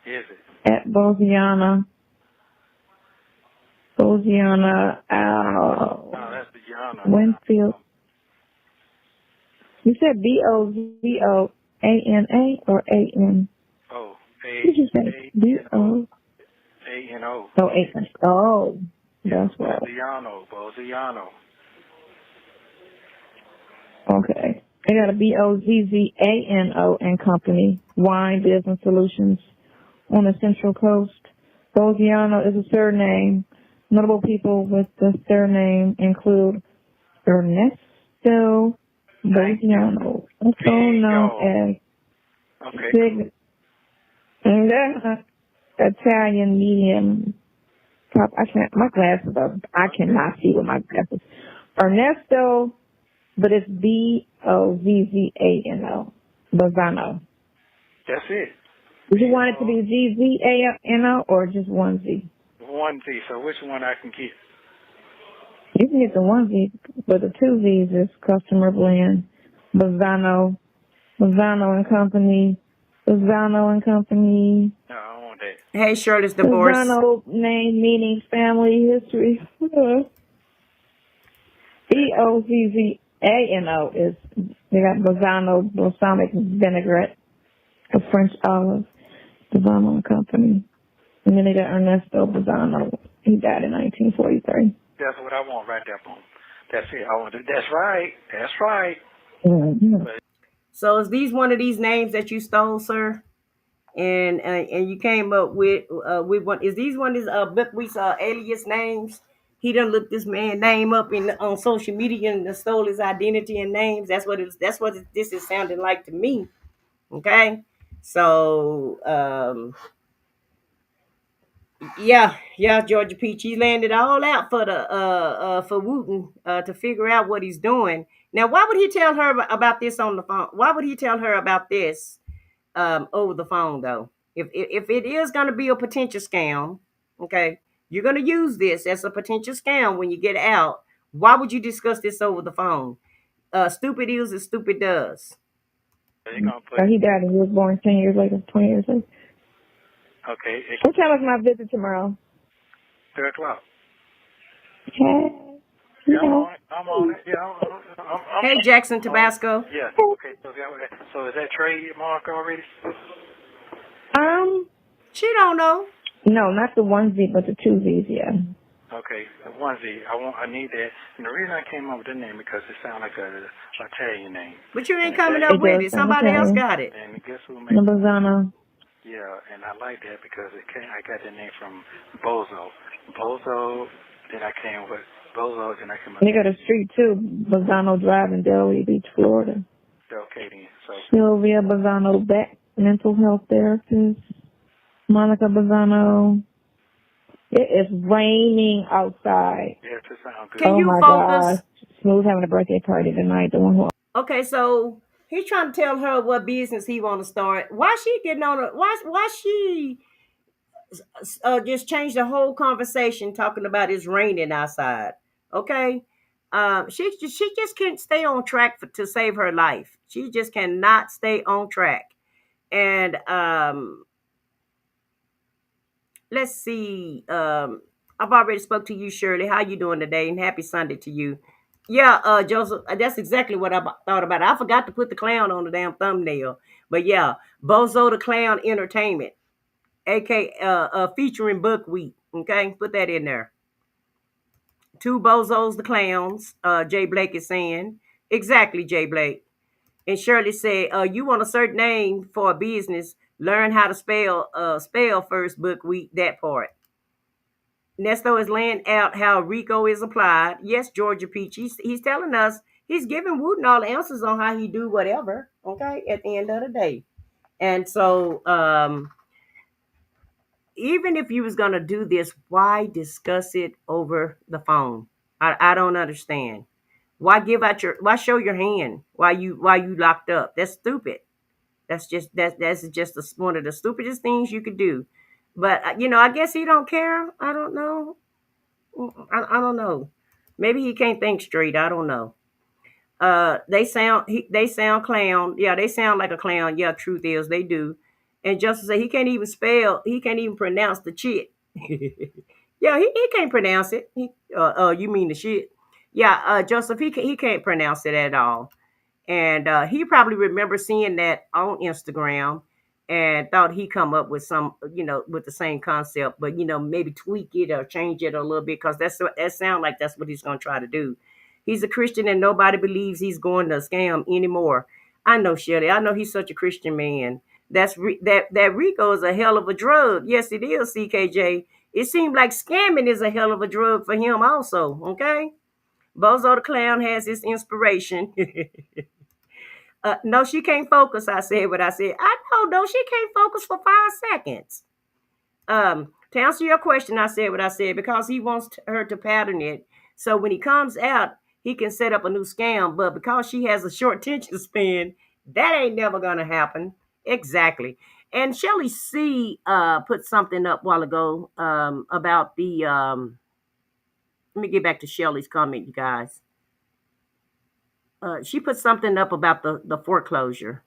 Is it? At Boziana. Boziana. No, that's Biana. Winfield. You said Bozoana or A-N? Oh, What did you say? B-O. A-N-O. Oh, A-N. Oh, that's right. Boziano. Okay. They got a Bozzano and Company, Wine Business Solutions on the Central Coast. Boziano is a surname. Notable people with the surname include Ernesto Boziano, also known as Italian medium. My glasses I cannot see with my glasses. Ernesto, but it's Bozzano. Bozzano. That's it. Would you want it to be Zano or just one Z? One Z. So which one I can get? You can get the one Z, but the two Z's is customer blend. Bozzano and Company. Bozzano and Company. No, I don't want that. Hey, Shirley's divorce. Bozzano name meaning family history. Bozzano is, they got Bozzano balsamic vinaigrette, a French olive, Bozzano and Company. And then they got Ernesto Bozzano. He died in 1943. That's what I want right there, boom. That's it. I want it. That's right. Mm-hmm. So is these one of these names that you stole, sir? And you came up with one? Is these one of these Buckwheat's alias names? He done looked this man name up in on social media and stole his identity and names. That's what this is sounding like to me. Okay, so yeah, Georgia Peach, he landed all out for the for Wooten to figure out what he's doing. Now, why would he tell her about this on the phone? Why would he tell her about this over the phone though? If it is going to be a potential scam, okay, you're going to use this as a potential scam when you get out. Why would you discuss this over the phone? Stupid is as stupid does. You're gonna put So he died and he was born 10 years later, 20 years later. okay. What time is my visit tomorrow? 3:00. Okay. Yeah, I'm on it. Yeah, I'm Hey, Jackson Tabasco. yeah. Okay. So is that trademark already? She don't know. No, not the one Z, but the two Z's, yeah. Okay, the onesie. I need that. And the reason I came up with the name because it sounds like a Italian name. But you ain't And coming it up It with does it. sound Somebody else Italian. got it. And guess who made it? Lambazano. Yeah, and I like that because I got the name from Bozo. Bozo. Then I came with Bozo. Then I came They got a street too, Bazzano Drive in Delray Beach, Florida. Okay then. So Sylvia Bazzano Beck, mental health therapist. Monica Bazzano. It is raining outside. yeah, it sounds good. Can Oh you my focus? gosh. Smooth having a birthday party tonight. The one who Okay, so he's trying to tell her what business he want to start. Why she getting on it? Why she just changed the whole conversation talking about it's raining outside? Okay, she just can't stay on track to save her life. She just cannot stay on track. And let's see. I've already spoke to you, Shirley. How you doing today? And happy Sunday to you. Yeah, Joseph, that's exactly what I thought about. I forgot to put the clown on the damn thumbnail. But yeah, Bozo the Clown Entertainment, aka featuring Buckwheat. Okay, put that in there. Two Bozos the Clowns. Jay Blake is saying exactly, Jay Blake. And Shirley said, you want a certain name for a business, learn how to spell first, Buckwheat, that part. Nesto is laying out how RICO is applied. Yes, Georgia Peach. He's telling us, he's giving Wooten all the answers on how he do whatever. Okay, at the end of the day. And so even if you was gonna do this, why discuss it over the phone? I don't understand. Why show your hand while you locked up? That's stupid. That's just one of the stupidest things you could do. But I guess he don't care. I don't know. I don't know. Maybe he can't think straight. I don't know. They sound clown. Yeah, they sound like a clown. Yeah, truth is they do. And Justice said he can't even spell. He can't even pronounce the chit. Yeah, he can't pronounce it. You mean the shit? Yeah, Joseph, he can't pronounce it at all. And he probably remembers seeing that on Instagram and thought he come up with some, with the same concept, but maybe tweak it or change it a little bit because that sound like that's what he's gonna try to do. He's a Christian and nobody believes he's going to scam anymore. I know, Shirley. I know he's such a Christian man. That Rico is a hell of a drug. Yes, it is, CKJ. It seems like scamming is a hell of a drug for him also. Okay. Bozo the Clown has his inspiration. No, she can't focus. I said what I said. I know, no, she can't focus for 5 seconds. To answer your question, I said what I said because he wants her to pattern it. So when he comes out, he can set up a new scam. But because she has a short attention span, that ain't never gonna happen. Exactly. And Shelly C put something up a while ago about the. Let me get back to Shelly's comment, you guys. She put something up about the foreclosure.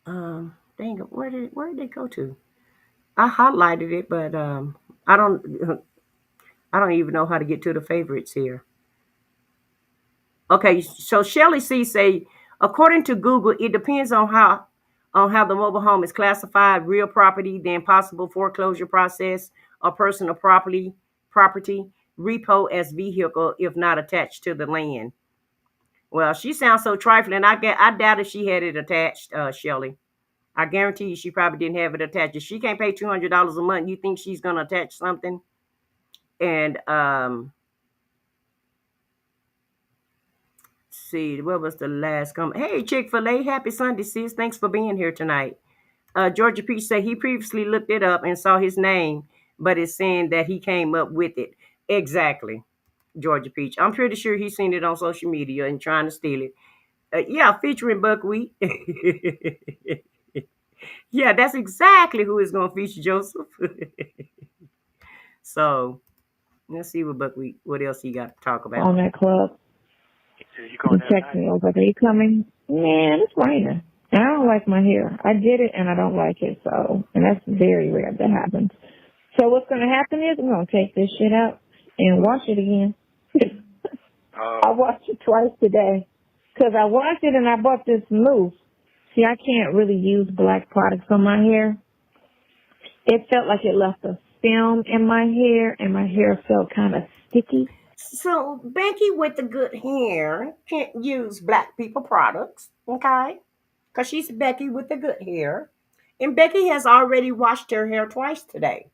Dang it, where did they go to? I highlighted it, but I don't I don't even know how to get to the favorites here. Okay, so Shelly C say, according to Google, it depends on how the mobile home is classified, real property, then possible foreclosure process, or personal property, repo as vehicle if not attached to the land. Well, she sounds so trifling. I doubt if she had it attached, Shelly. I guarantee you she probably didn't have it attached. If she can't pay $200 a month, you think she's gonna attach something? And see, what was the last comment? Hey, Chick-fil-A, happy Sunday, sis. Thanks for being here tonight. Georgia Peach said he previously looked it up and saw his name, but it's saying that he came up with it. Exactly, Georgia Peach. I'm pretty sure he's seen it on social media and trying to steal it. Yeah, featuring buckwheat. Yeah, that's exactly who is going to feature Joseph. So let's see what else he got to talk about. On that club. You He going that texted night? me. I was like, are you coming? Man, it's raining. And I don't like my hair. I did it and I don't like it. So, and that's very rare that happens. So what's going to happen is I'm going to take this shit out and wash it again. I washed it twice today. Because I washed it and I bought this mousse. See, I can't really use black products on my hair. It felt like it left a film in my hair and my hair felt kind of sticky. So Becky with the good hair can't use black people products, okay? Because she's Becky with the good hair. And Becky has already washed her hair twice today.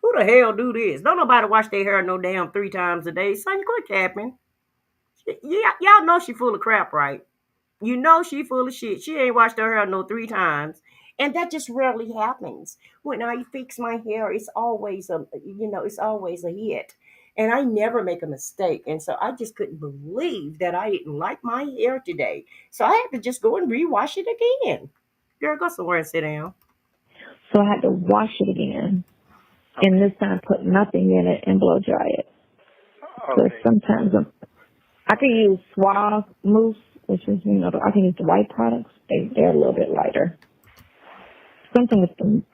Who the hell do this? Don't nobody wash their hair no damn 3 times a day. Son, quit capping. Yeah, y'all know she full of crap, right? You know she full of shit. She ain't washed her hair no 3 times. And that just rarely happens. When I fix my hair, it's always a hit. And I never make a mistake. And so I just couldn't believe that I didn't like my hair today. So I had to just go and rewash it again. Girl, go somewhere and sit down. So I had to wash it again. And this time put nothing in it and blow dry it. Because sometimes I can use Suave mousse, which is, I can use the white products. They're a little bit lighter. Something with them,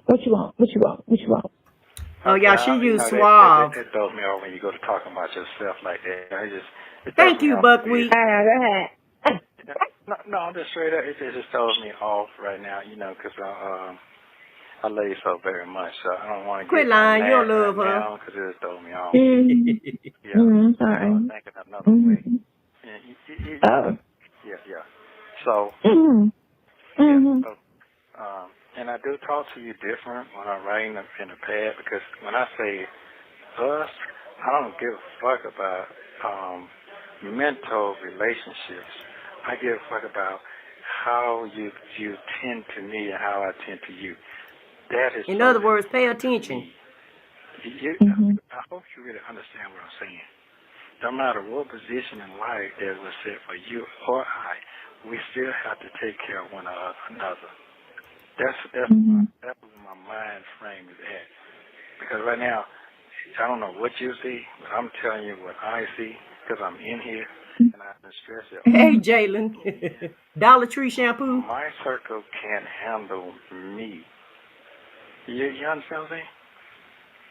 what you want. Oh, yeah, she used Suave. It throws me off when you go to talking about yourself like that. Thank you, Buckwheat. Go ahead. No, I'm just straight up. It just throws me off right now, because I love you so very much. So I don't want to quit lying. You don't love her. Because it just throws me off. Yeah. Sorry. I'm thinking another way. Oh. Yeah. So, so and I do talk to you different when I'm writing in the pad, because when I say us, I don't give a fuck about mental relationships. I give a fuck about how you tend to me and how I tend to you. That is. In other words, pay attention. I hope you really understand what I'm saying. No matter what position in life that was set for you or I, we still have to take care of one another. That's where my mind frame is at. Because right now, I don't know what you see, but I'm telling you what I see, because I'm in here and I've been stressed out. Hey, Jalen. Dollar Tree shampoo. My circle can't handle me. You understand what I'm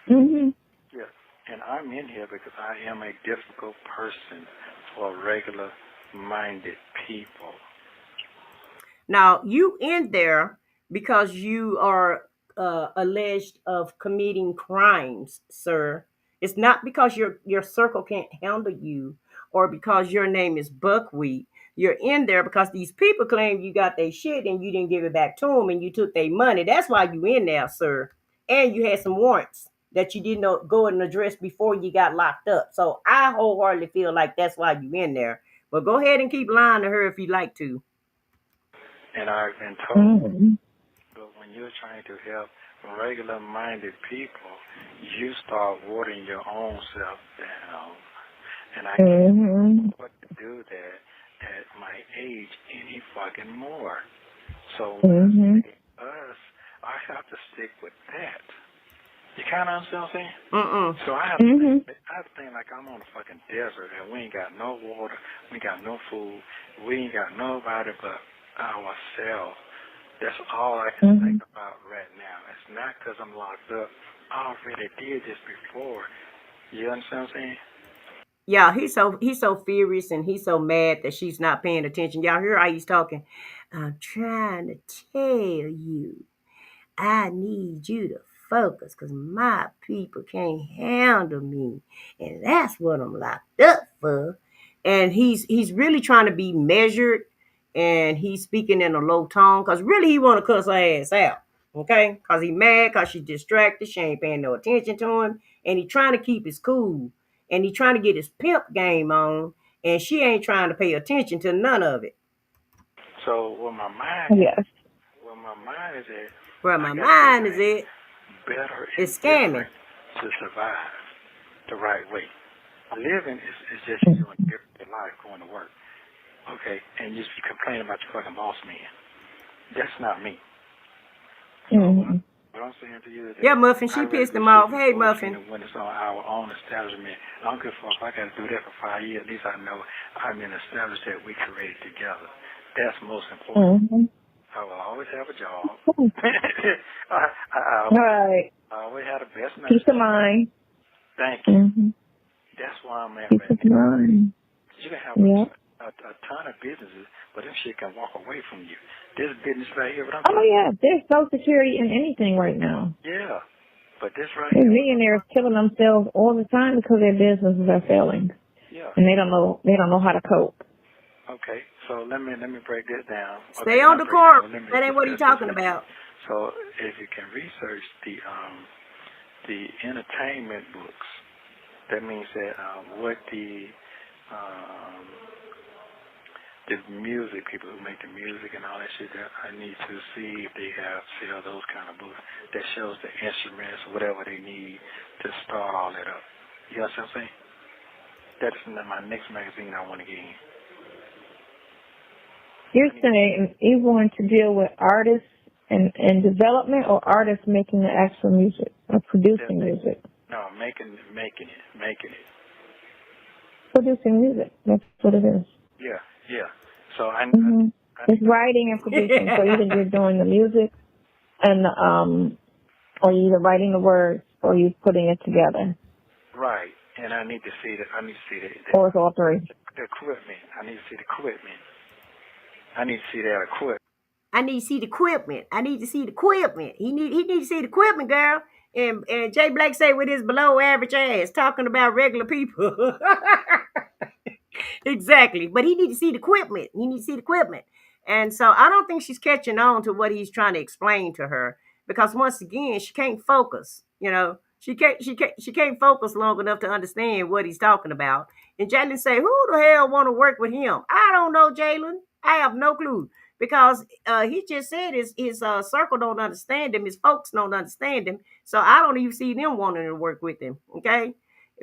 saying? Yeah. And I'm in here because I am a difficult person for regular-minded people. Now, you in there because you are alleged of committing crimes, sir. It's not because your circle can't handle you or because your name is Buckwheat. You're in there because these people claim you got their shit and you didn't give it back to them and you took their money. That's why you in there, sir. And you had some warrants that you didn't go and address before you got locked up. So I wholeheartedly feel like that's why you in there. But go ahead and keep lying to her if you like to. And I've been told, but when you're trying to help regular-minded people, you start watering your own self down. And I can't afford to do that at my age any fucking more. So when I say us, I have to stick with that. You kind of understand what I'm saying? So I have to think like I'm on a fucking desert and we ain't got no water, we ain't got no food, we ain't got nobody but ourselves. That's all I can think about right now. It's not because I'm locked up. I already did this before. You understand what I'm saying? Yeah, he's so furious and he's so mad that she's not paying attention. Y'all hear how he's talking? I'm trying to tell you, I need you to focus because my people can't handle me. And that's what I'm locked up for. and he's really trying to be measured, and he's speaking in a low tone because really he want to cuss her ass out, okay? Because he mad because she's distracted, she ain't paying no attention to him, and he trying to keep his cool, and he trying to get his pimp game on, and she ain't trying to pay attention to none of it. So where my mind Yes. is, where my mind is at, Where I my gotta mind do is things at better and is scamming. different to survive the right way. Living is just you doing everyday life, going to work. Okay, and you complain about your fucking boss man. That's not me. So what I'm saying to you is that Yeah, Muffin, she pissed him off. Hey, Muffin. when it's on our own establishment, I don't give a fuck if I got to do that for 5 years. At least I know I'm in an establishment that we created together. That's most important. I will always have a job. Right. I always have the best Peace nurse. of mind. Thank you. That's why I'm at Peace right of mind. You can have Yep. a ton of businesses, but them shit can walk away from you. This business right here, what I'm Oh talking yeah, there's no security in anything right now. yeah, but this right There's here, millionaires killing themselves all the time because their businesses are failing, yeah. and they don't know how to cope. Okay, so let me break this down. Stay on the court. That ain't what he's talking about. So if you can research the entertainment books, that means that what the music people who make the music and all that shit, that I need to see if they sell those kind of books that shows the instruments, whatever they need to start all that up. You know what I'm saying? That's my next magazine I want to get in. You're saying you want to deal with artists and development, or artists making the actual music or producing music? No, making it. Producing music. That's what it is. Yeah. So It's writing and producing. So either you're doing the music and or you're either writing the words or you're putting it together. right, and I need to see the Or it's all three. the equipment. I need to see the equipment. I need to see that equipment. I need to see the equipment. I need to see the equipment. He need to see the equipment, girl. And Jay Blake say with his below average ass talking about regular people. Exactly. But he need to see the equipment. He need to see the equipment. And so I don't think she's catching on to what he's trying to explain to her, because once again, she can't focus. She can't focus long enough to understand what he's talking about. And Jalen say, who the hell want to work with him? I don't know, Jalen. I have no clue, because he just said his circle don't understand him. His folks don't understand him. So I don't even see them wanting to work with him. Okay.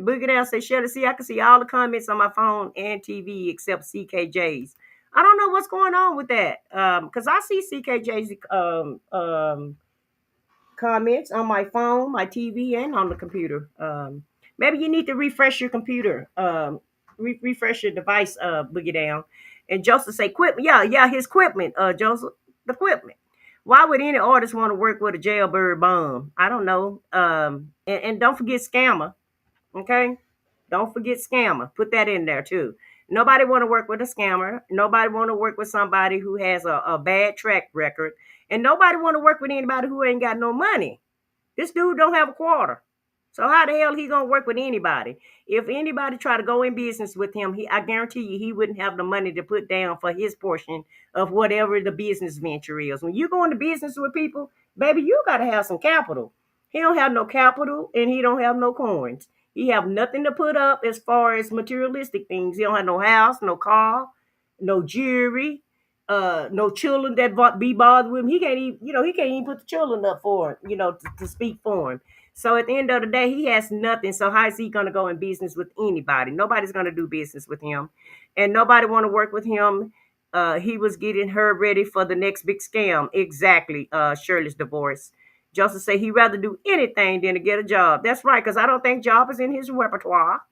Boogie Down say, Shelly, see, I can see all the comments on my phone and TV except CKJ's. I don't know what's going on with that. Because I see CKJ's comments on my phone, my TV, and on the computer. Maybe you need to refresh your computer. Refresh your device, Boogie Down. And Joseph say, equipment. Yeah, his equipment, Joseph. The equipment. Why would any artist want to work with a jailbird bum? I don't know. And don't forget Scammer. Okay? Don't forget Scammer. Put that in there too. Nobody want to work with a scammer. Nobody want to work with somebody who has a bad track record. And nobody want to work with anybody who ain't got no money. This dude don't have a quarter. So how the hell he gonna work with anybody? If anybody try to go in business with him, I guarantee you he wouldn't have the money to put down for his portion of whatever the business venture is. When you go into business with people, baby, you gotta have some capital. He don't have no capital and he don't have no coins. He have nothing to put up as far as materialistic things. He don't have no house, no car, no jewelry, no children that be bothered with him. He can't even put the children up for him, to speak for him. So at the end of the day, he has nothing. So how is he going to go in business with anybody? Nobody's going to do business with him, and nobody want to work with him. He was getting her ready for the next big scam. Exactly. Shirley's divorce. Joseph say he'd rather do anything than to get a job. That's right, because I don't think job is in his repertoire.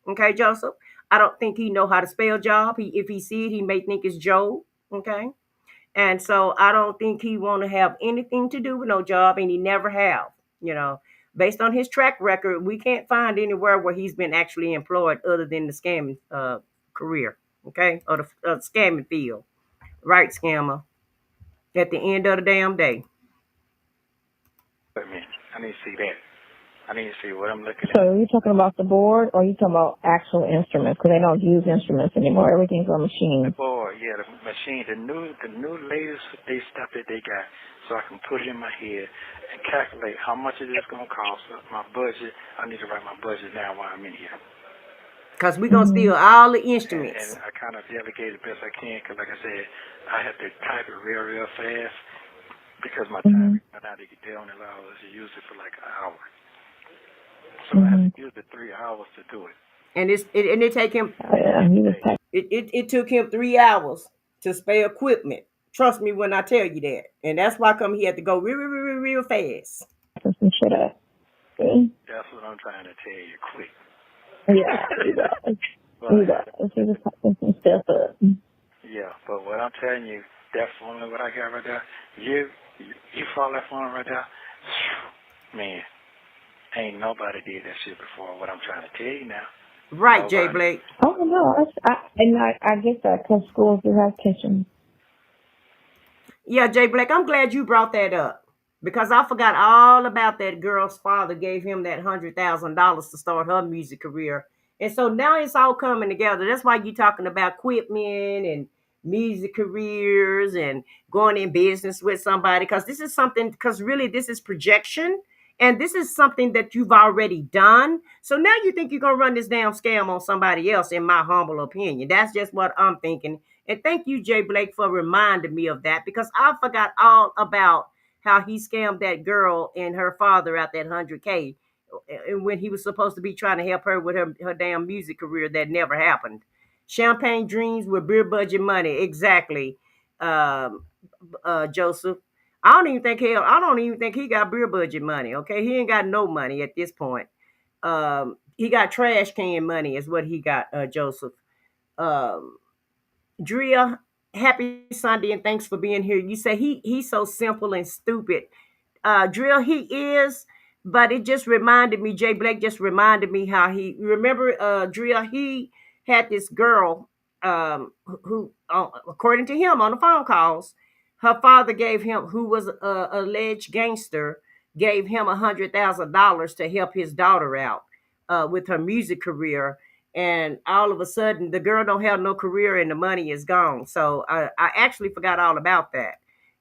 Okay, Joseph. I don't think he know how to spell job. If he see it, he may think it's Joe. Okay. And so I don't think he want to have anything to do with no job, and he never have. Based on his track record, we can't find anywhere where he's been actually employed other than the scamming career, okay, or the scamming field. Right, Scammer? At the end of the damn day. I need to see that. I need to see what I'm looking So at. are you talking about the board, or are you talking about actual instruments? Because they don't use instruments anymore. Everything's on The machines. board, yeah, the machine, the new latest stuff that they got, so I can put it in my head and calculate how much it is going to cost. My budget, I need to write my budget now while I'm in here. Because we're going to steal all the And instruments. I kind of delegate the best I can, because like I said, I have to type it real fast, because my time, now they only allow us to use it for like an hour. So I have to use the 3 hours to do it. And it take him, Oh, yeah, you just type it took him 3 hours to spare equipment. Trust me when I tell you that. And that's why he had to go real fast. some shit up. See? That's what I'm trying to tell you, quick. Yeah, you guys. You guys. You just typing some stuff up. Yeah, but what I'm telling you, that's only what I got right there. You follow that phone right there, man. Ain't nobody did that shit before. What I'm trying to tell you now. Right, Nobody. Jay Blake. Oh, no. I get that because schools do have kitchens. Yeah, Jay Blake, I'm glad you brought that up. Because I forgot all about that girl's father gave him that $100,000 to start her music career. And so now it's all coming together. That's why you're talking about equipment and music careers and going in business with somebody. Because this is something, because really this is projection. And this is something that you've already done. So now you think you're going to run this damn scam on somebody else, in my humble opinion. That's just what I'm thinking. And thank you, Jay Blake, for reminding me of that, because I forgot all about how he scammed that girl and her father out that 100K, and when he was supposed to be trying to help her with her damn music career. That never happened. Champagne dreams with beer budget money. Exactly, Joseph. I don't even think he got beer budget money. Okay, he ain't got no money at this point. He got trash can money is what he got, Joseph. Um, Drea, happy Sunday and thanks for being here. You say he's so simple and stupid. Drill, he is, but it just reminded me, Jay Blake just reminded me how Drill, he had this girl, who according to him on the phone calls, her father gave him, who was a alleged gangster, gave him $100,000 to help his daughter out with her music career. And all of a sudden the girl don't have no career and the money is gone. So I actually forgot all about that.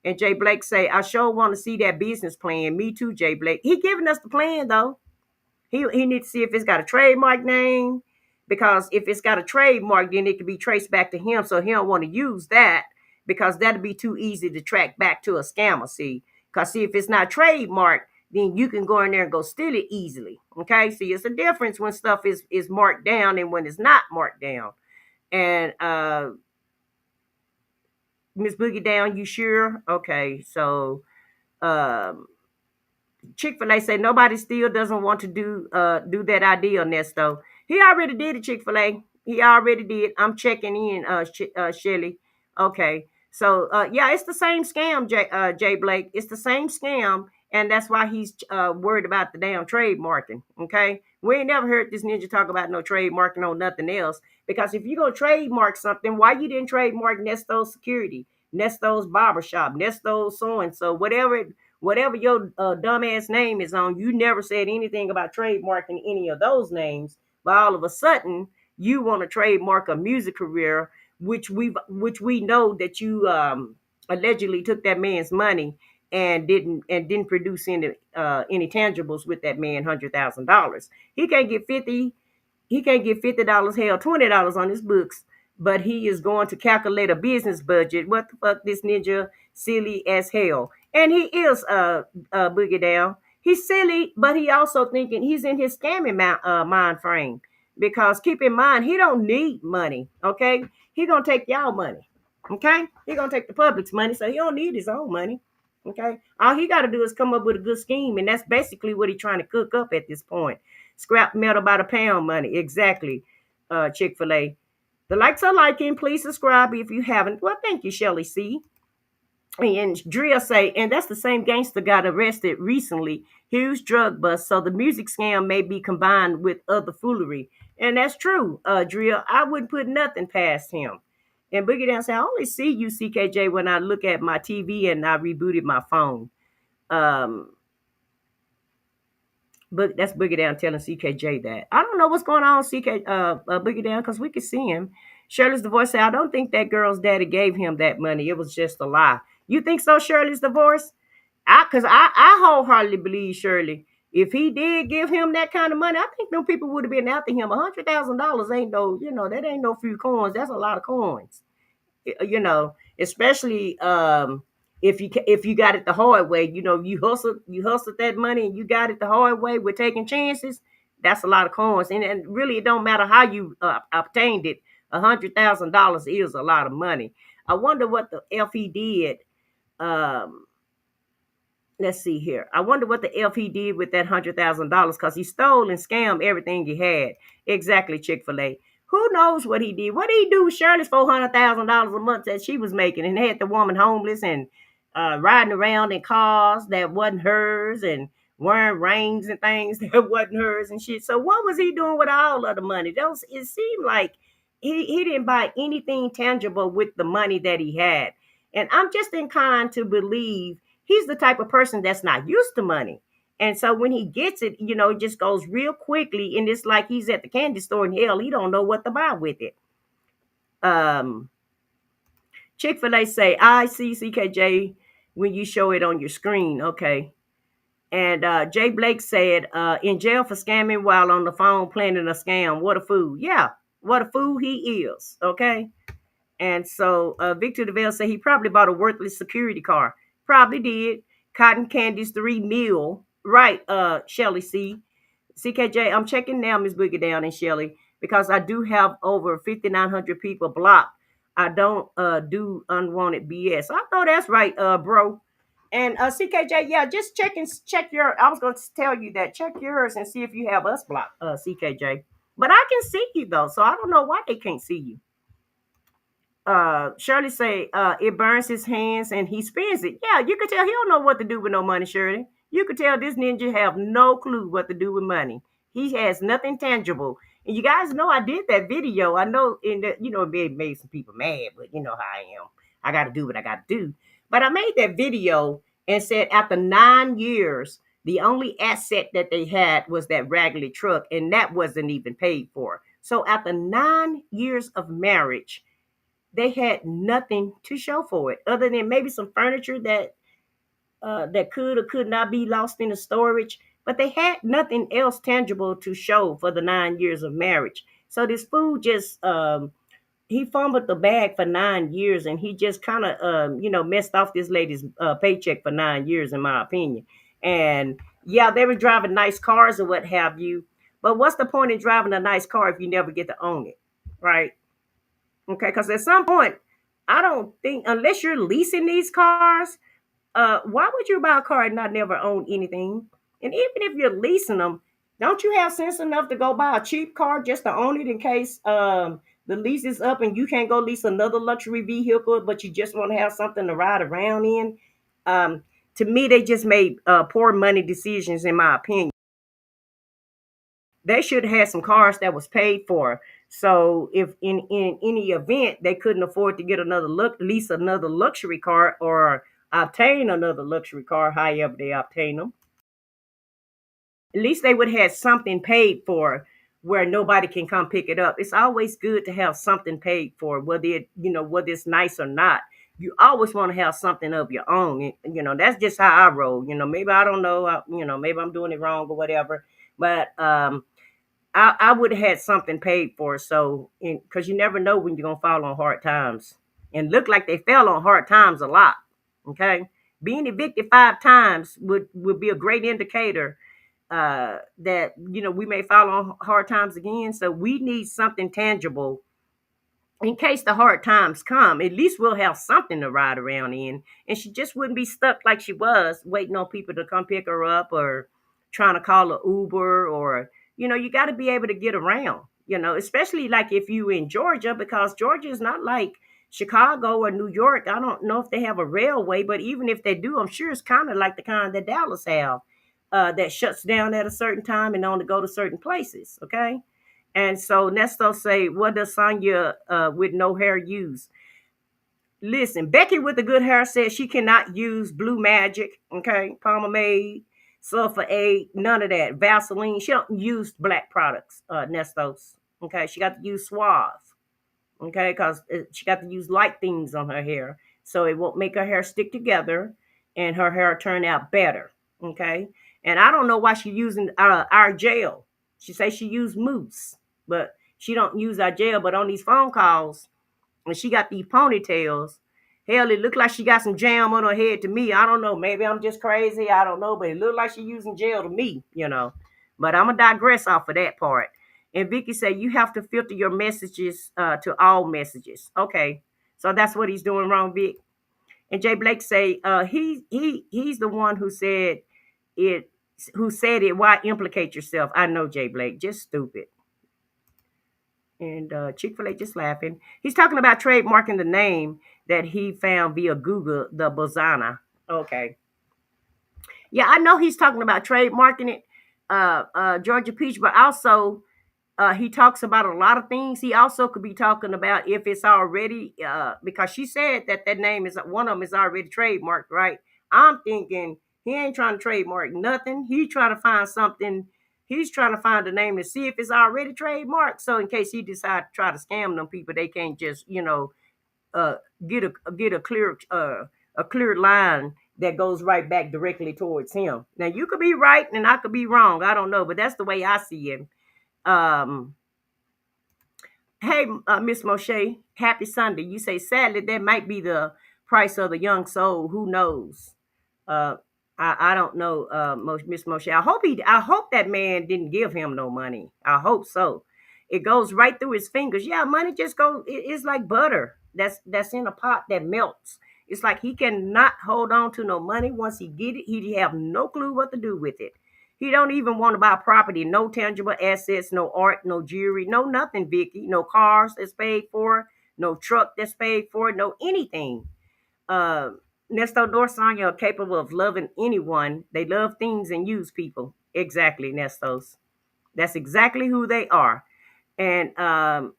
And Jay Blake say, I sure want to see that business plan. Me too, Jay Blake. He giving us the plan though. He needs to see if it's got a trademark name, because if it's got a trademark, then it can be traced back to him. So he don't want to use that, because that'd be too easy to track back to a scammer. See, because see, if it's not trademarked, then you can go in there and go steal it easily. Okay, see, it's a difference when stuff is marked down and when it's not marked down. And Miss Boogie Down, you sure? Okay, so Chick-fil-A say nobody still doesn't want to do that idea, Nesto. He already did it, Chick-fil-A. He already did. I'm checking in, Shelly. Okay. So yeah, it's the same scam, Jay Blake. It's the same scam, and that's why he's worried about the damn trademarking. Okay. We ain't never heard this ninja talk about no trademarking on nothing else. Because if you go trademark something, why you didn't trademark Nesto's Security, Nesto's Barbershop, Nesto's so and so, whatever your dumbass name is on, you never said anything about trademarking any of those names. But all of a sudden, you want to trademark a music career, which we know that you allegedly took that man's money and didn't produce any tangibles with that man $100,000. He can't get 50. He can't get $50, hell, $20 on his books, but he is going to calculate a business budget. What the fuck, this ninja silly as hell. And he is Boogie Down. He's silly, but he also thinking he's in his scamming mind frame. Because keep in mind, he don't need money. Okay, he gonna take y'all money. Okay, he gonna take the public's money, so he don't need his own money. Okay, all he got to do is come up with a good scheme, and that's basically what he's trying to cook up at this point. Scrap metal by the pound money, exactly. Chick-fil-A. The likes are liking. Please subscribe if you haven't. Well, thank you, Shelly C. And Drea say, and that's the same gangster got arrested recently. Huge drug bust. So the music scam may be combined with other foolery. And that's true, Drea. I wouldn't put nothing past him. And Boogie Down say, I only see you, CKJ, when I look at my TV and I rebooted my phone. But that's Boogie Down telling CKJ that. I don't know what's going on, Boogie Down, because we could see him. Shirley's divorce said, I don't think that girl's daddy gave him that money. It was just a lie. You think so, Shirley's divorce? I wholeheartedly believe Shirley. If he did give him that kind of money, I think them people would have been after him. $100,000 ain't no, that ain't no few coins. That's a lot of coins. Especially if you got it the hard way. You hustled that money and you got it the hard way with taking chances. That's a lot of coins, and really it don't matter how you obtained it. $100,000 is a lot of money. I wonder what the F he did. Let's see here. I wonder what the F he did with that $100,000, because he stole and scammed everything he had. Exactly, Chick-fil-A. Who knows what he did? What did he do with Shirley's $400,000 a month that she was making, and had the woman homeless and riding around in cars that wasn't hers, and wearing rings and things that wasn't hers and shit. So what was he doing with all of the money? It seemed like he didn't buy anything tangible with the money that he had. And I'm just inclined to believe he's the type of person that's not used to money. And so when he gets it, it just goes real quickly. And it's like he's at the candy store in hell. He don't know what to buy with it. Chick-fil-A say, I see CKJ when you show it on your screen. Okay. And Jay Blake said, in jail for scamming while on the phone planning a scam. What a fool. Yeah, what a fool he is. Okay. And so Victor DeVille said he probably bought a worthless security car. Probably did. Cotton candies, 3 mil. Right, Shelly C. CKJ, I'm checking now, Miss Boogie Down and Shelly, because I do have over 5,900 people blocked. I don't do unwanted BS. I know that's right, bro. And CKJ, yeah, just check your. I was going to tell you that. Check yours and see if you have us blocked, CKJ. But I can see you though, so I don't know why they can't see you. Shirley say it burns his hands and he spends it. Yeah, you could tell he don't know what to do with no money, Shirley. You could tell this ninja have no clue what to do with money. He has nothing tangible. And you guys know I did that video. I know it made some people mad, but you know how I am. I got to do what I got to do. But I made that video and said after 9 years, the only asset that they had was that raggedy truck, and that wasn't even paid for. So after 9 years of marriage, they had nothing to show for it other than maybe some furniture that could or could not be lost in the storage, but they had nothing else tangible to show for the 9 years of marriage. So this fool just he fumbled the bag for 9 years, and he just kind of messed off this lady's paycheck for 9 years, in my opinion. And yeah, they were driving nice cars or what have you, but what's the point in driving a nice car if you never get to own it, right? Okay, because at some point, I don't think, unless you're leasing these cars, why would you buy a car and not never own anything? And even if you're leasing them, don't you have sense enough to go buy a cheap car just to own it in case the lease is up and you can't go lease another luxury vehicle, but you just want to have something to ride around in? To me, they just made poor money decisions, in my opinion. They should have had some cars that was paid for. So if in any event they couldn't afford to get lease another luxury car or obtain another luxury car, however they obtain them, at least they would have something paid for where nobody can come pick it up. It's always good to have something paid for, whether it's nice or not. You always want to have something of your own. That's just how I roll. Maybe I don't know. Maybe I'm doing it wrong or whatever. But I would have had something paid for. So, because you never know when you're going to fall on hard times. And look like they fell on hard times a lot. Okay. Being evicted 5 times would be a great indicator that, we may fall on hard times again. So we need something tangible in case the hard times come. At least we'll have something to ride around in. And she just wouldn't be stuck like she was, waiting on people to come pick her up or trying to call an Uber or, you got to be able to get around, especially like if you in Georgia, because Georgia is not like Chicago or New York. I don't know if they have a railway, but even if they do, I'm sure it's kind of like the kind that Dallas have, that shuts down at a certain time and only go to certain places. Okay. And so Nesto say, what does Sonya with no hair use? Listen, Becky with the good hair says she cannot use Blue Magic, okay, pomade. sulfur A, none of that. Vaseline. She don't use black products, Nestos. Okay, she got to use Suave. Okay, because she got to use light things on her hair, so it won't make her hair stick together, and her hair turn out better. Okay, and I don't know why she using our gel. She say she used mousse, but she don't use our gel. But on these phone calls, and she got these ponytails. Hell, it looked like she got some jam on her head to me. I don't know. Maybe I'm just crazy. I don't know, but it looked like she using gel to me, you know. But I'm gonna digress off of that part. And Vicky said you have to filter your messages to all messages. Okay, so that's what he's doing wrong, Vic. And Jay Blake say he's the one who said it. Who said it? Why implicate yourself? I know, Jay Blake, just stupid. And Chick-fil-A just laughing. He's talking about trademarking the name that he found via Google, the Bozana. Okay. Yeah, I know he's talking about trademarking it, Georgia Peach, but also he talks about a lot of things. He also could be talking about if it's already, because she said that that name is, one of them is already trademarked, right? I'm thinking he ain't trying to trademark nothing. He's trying to find something. He's trying to find a name to see if it's already trademarked. So in case he decide to try to scam them people, they can't just, uh, get a clear line that goes right back directly towards him. Now you could be right and I could be wrong. I don't know, but that's the way I see him. Um, Hey, Miss Moshe, happy Sunday. You say sadly that might be the price of the young soul. Who knows? Uh, I don't know, Miss Moshe. I hope that man didn't give him no money. I hope so. It goes right through his fingers. Yeah, money just goes. It's like butter that's in a pot that melts. It's like he cannot hold on to no money. Once he get it, he have no clue what to do with it. He don't even want to buy property, no tangible assets, no art, no jewelry, no nothing, Vicky. No cars that's paid for, no truck that's paid for, no anything. Uh, Nesto and Sonya are capable of loving anyone. They love things and use people. Exactly, Nestos. That's exactly who they are. And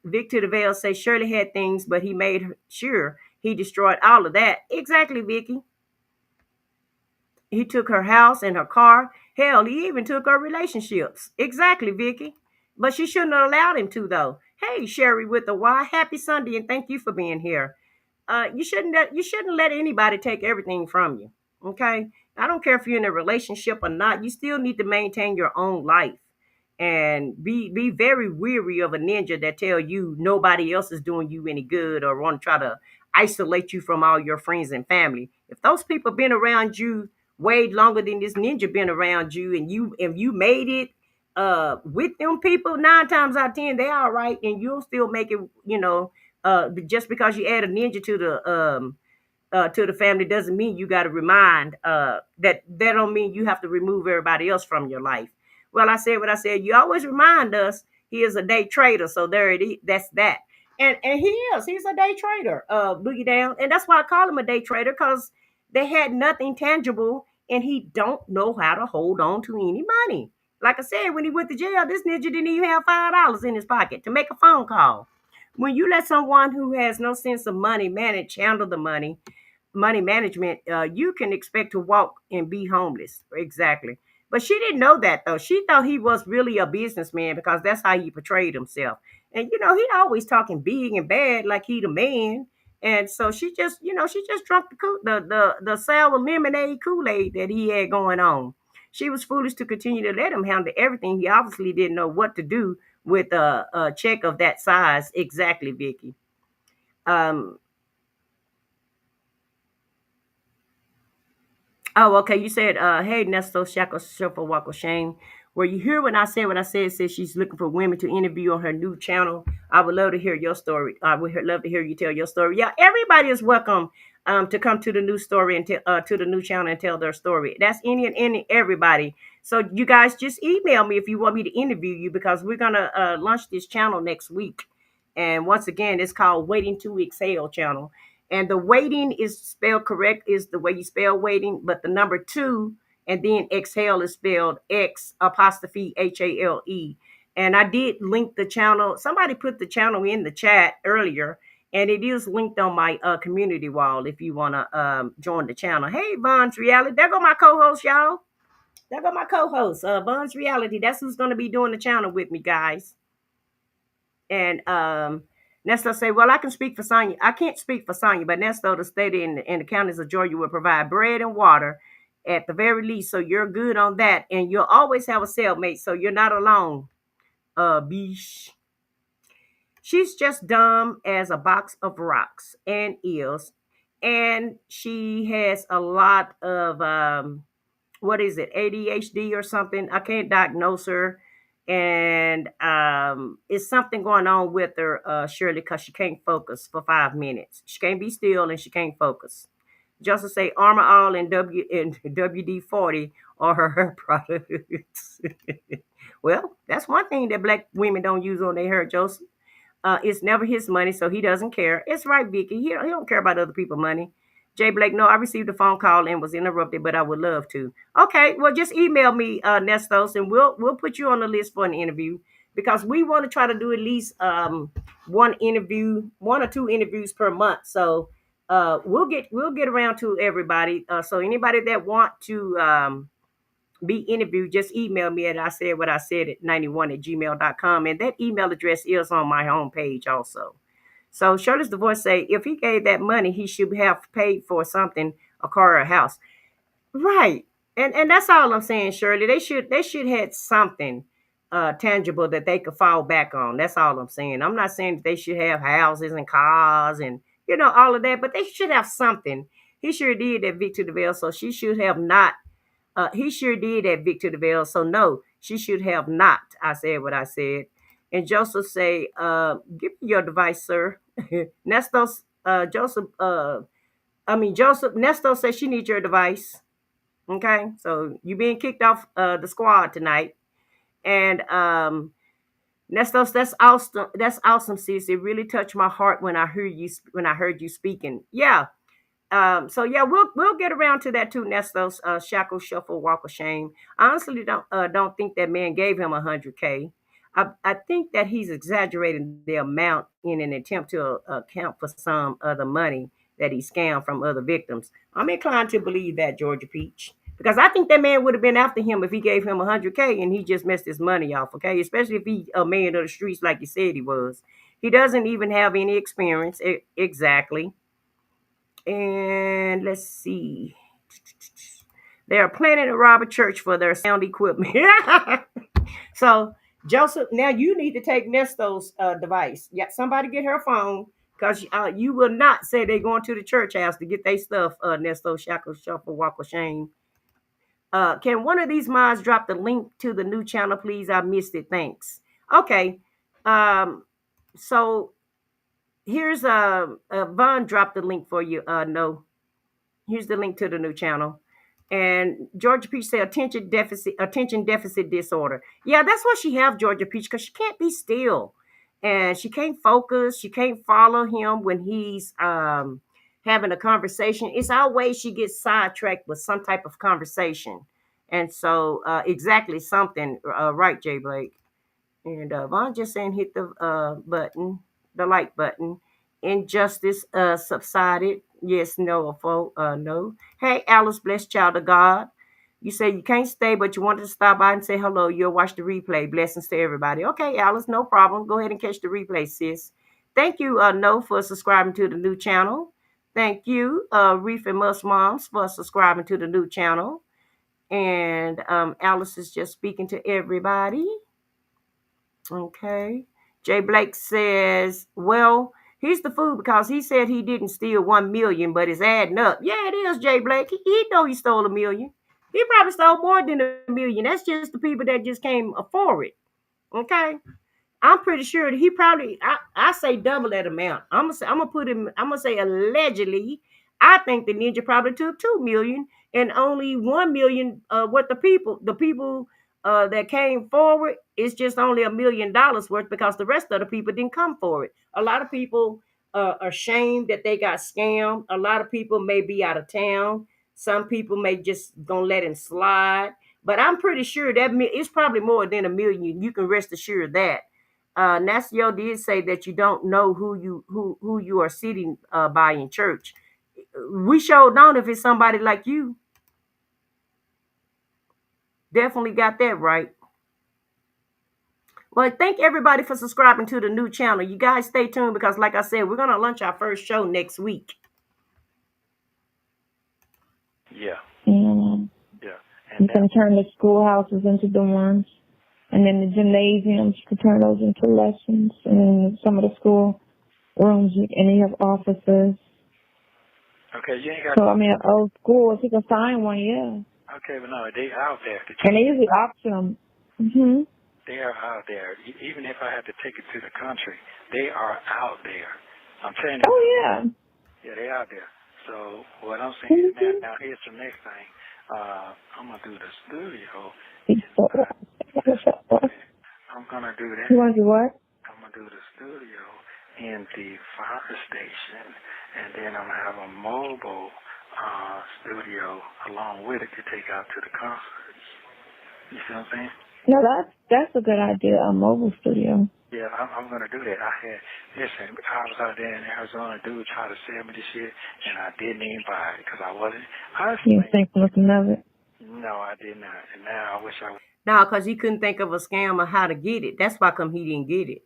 Victor DeVale says Shirley had things, but he made sure he destroyed all of that. Exactly, Vicky. He took her house and her car. Hell, he even took her relationships. Exactly, Vicky. But she shouldn't have allowed him to, though. Hey, Sherry with the Y. Happy Sunday, and thank you for being here. You shouldn't let anybody take everything from you. Okay? I don't care if you're in a relationship or not. You still need to maintain your own life. And be very weary of a ninja that tell you nobody else is doing you any good or want to try to isolate you from all your friends and family. If those people been around you way longer than this ninja been around you, and you made it with them people, 9 times out of 10 they all right, and you'll still make it, just because you add a ninja to the family doesn't mean you got to remind that don't mean you have to remove everybody else from your life. Well, I said what I said. You always remind us he is a day trader, so there it is. That's that. And he is. He's a day trader, Boogie Down, and that's why I call him a day trader, because they had nothing tangible, and he don't know how to hold on to any money. Like I said, when he went to jail, this ninja didn't even have $5 in his pocket to make a phone call. When you let someone who has no sense of money handle the money management, you can expect to walk and be homeless. Exactly. But she didn't know that, though. She thought he was really a businessman because that's how he portrayed himself. And he always talking big and bad like he the man. And so she just drunk the sour lemonade Kool-Aid that he had going on. She was foolish to continue to let him handle everything. He obviously didn't know what to do with a check of that size. Exactly, Vicky. Um, Oh, okay. You said, hey, Nesto, Shackle, Shuffle, Walk of Shame. Were you here when I said what I said? It says she's looking for women to interview on her new channel. I would love to hear your story. I would love to hear you tell your story. Yeah, everybody is welcome to come to the new story and to the new channel and tell their story. That's any everybody. So you guys just email me if you want me to interview you, because we're gonna launch this channel next week. And once again, it's called Waiting to Exhale channel. And the waiting is spelled correct, is the way you spell waiting, but the number 2 and then exhale is spelled X''HALE. And I did link the channel. Somebody put the channel in the chat earlier, and it is linked on my community wall if you want to join the channel. Hey, Von's Reality. There go my co-host, y'all. There go my co-host, Von's Reality. That's who's going to be doing the channel with me, guys. And Nesto say, well, I can speak for Sonya. I can't speak for Sonya, but Nesto, the state in the counties of Georgia, will provide bread and water at the very least. So you're good on that. And you'll always have a cellmate, so you're not alone. Bish. She's just dumb as a box of rocks and is. And she has a lot of what is it, ADHD or something. I can't diagnose her. And it's something going on with her, Shirley, because she can't focus for 5 minutes. She can't be still and she can't focus. Just to say Armor All and WD-40 are her products. Well, that's one thing that black women don't use on their hair, Joseph. It's never his money, so he doesn't care. It's right, Vicky. He don't care about other people's money. Jay Blake, no, I received a phone call and was interrupted, but I would love to. Okay, well, just email me, Nestos, and we'll put you on the list for an interview because we want to try to do at least one or two interviews per month. So we'll get around to everybody. So anybody that want to be interviewed, just email me at I said what I said at 91@gmail.com. And that email address is on my homepage also. So Shirley's divorce say if he gave that money, he should have paid for something, a car or a house. Right. And that's all I'm saying, Shirley. They should had something tangible that they could fall back on. That's all I'm saying. I'm not saying that they should have houses and cars and all of that, but they should have something. He sure did at Victor DeVille, so she should have not. He sure did at Victor DeVille, so no, she should have not. I said what I said. And Joseph say, give me your device, sir. Nestos, Joseph, Nesto says she needs your device. Okay, so you being kicked off the squad tonight. And Nestos, that's awesome. That's awesome, sis. It really touched my heart when I heard you speaking. Yeah. So yeah, we'll get around to that too, Nestos. Shackle, shuffle, walk of shame. I honestly don't think that man gave him $100K. I think that he's exaggerating the amount in an attempt to account for some of the money that he scammed from other victims. I'm inclined to believe that, Georgia Peach, because I think that man would have been after him if he gave him $100K and he just messed his money off. Okay, especially if he a man of the streets like he said he was. He doesn't even have any experience. Exactly. And let's see. They are planning to rob a church for their sound equipment. So, Joseph, now you need to take Nesto's device. Yeah, somebody get her phone because you will not say they're going to the church house to get their stuff, Nesto, Shackle, Shuffle, Walk of Shame. Can one of these mods drop the link to the new channel, please? I missed it. Thanks. Okay. So here's Von dropped the link for you. No, here's the link to the new channel. And Georgia Peach said attention deficit disorder. Yeah, that's what she have, Georgia Peach, because she can't be still, and she can't focus. She can't follow him when he's having a conversation. It's always she gets sidetracked with some type of conversation, and so exactly something right, Jay Blake. And Von just saying hit the button, the like button. Injustice subsided. Yes, no, no. Hey, Alice, blessed child of God. You say you can't stay, but you wanted to stop by and say hello. You'll watch the replay. Blessings to everybody. Okay, Alice, no problem. Go ahead and catch the replay, sis. Thank you, No, for subscribing to the new channel. Thank you, Reef and Musk Moms, for subscribing to the new channel. And Alice is just speaking to everybody. Okay. Jay Blake says, well, he's the fool because he said he didn't steal 1 million, but it's adding up. Yeah, it is, Jay Blake. He know he stole 1 million. He probably stole more than 1 million. That's just the people that just can't afford it. Okay. I'm pretty sure that he probably I say double that amount. I'm gonna say allegedly. I think the ninja probably took 2 million and only 1 million what the people that came forward is just only $1 million worth because the rest of the people didn't come forward. A lot of people are ashamed that they got scammed. A lot of people may be out of town. Some people may just gonna let him slide. But I'm pretty sure that it's probably more than 1 million. You can rest assured of that. Nasio did say that you don't know who you are sitting by in church. We showed on if it's somebody like you. Definitely got that right. Well, thank everybody for subscribing to the new channel. You guys stay tuned because, like I said, we're going to launch our first show next week. Yeah. And Yeah. you And can turn the schoolhouses into dorms. And then the gymnasiums, you can turn those into lessons. And then some of the school rooms, and you have offices. okay, you ain't got. So, I mean, old schools, you can find one, yeah. Okay, but no, they out there. And they usually auction them. Mm-hmm. They are out there. Even if I had to take it to the country, they are out there. I'm telling you. Oh, yeah. Yeah, they out there. So what I'm saying Mm-hmm. now here's the next thing. I'm gonna do the studio. I'm gonna do that. You want to do what? I'm gonna do the studio in the fire station, and then I'm gonna have a mobile studio along with it to take out to the concerts. You see what I'm saying? No, that's a good idea, a mobile studio. Yeah, I'm going to do that. Listen, I was out there in Arizona, dude tried to sell me this shit, and I didn't even buy it because I wasn't. You think nothing of it? No, I did not. And now I wish I would. No, because he couldn't think of a scam or how to get it. That's why come he didn't get it.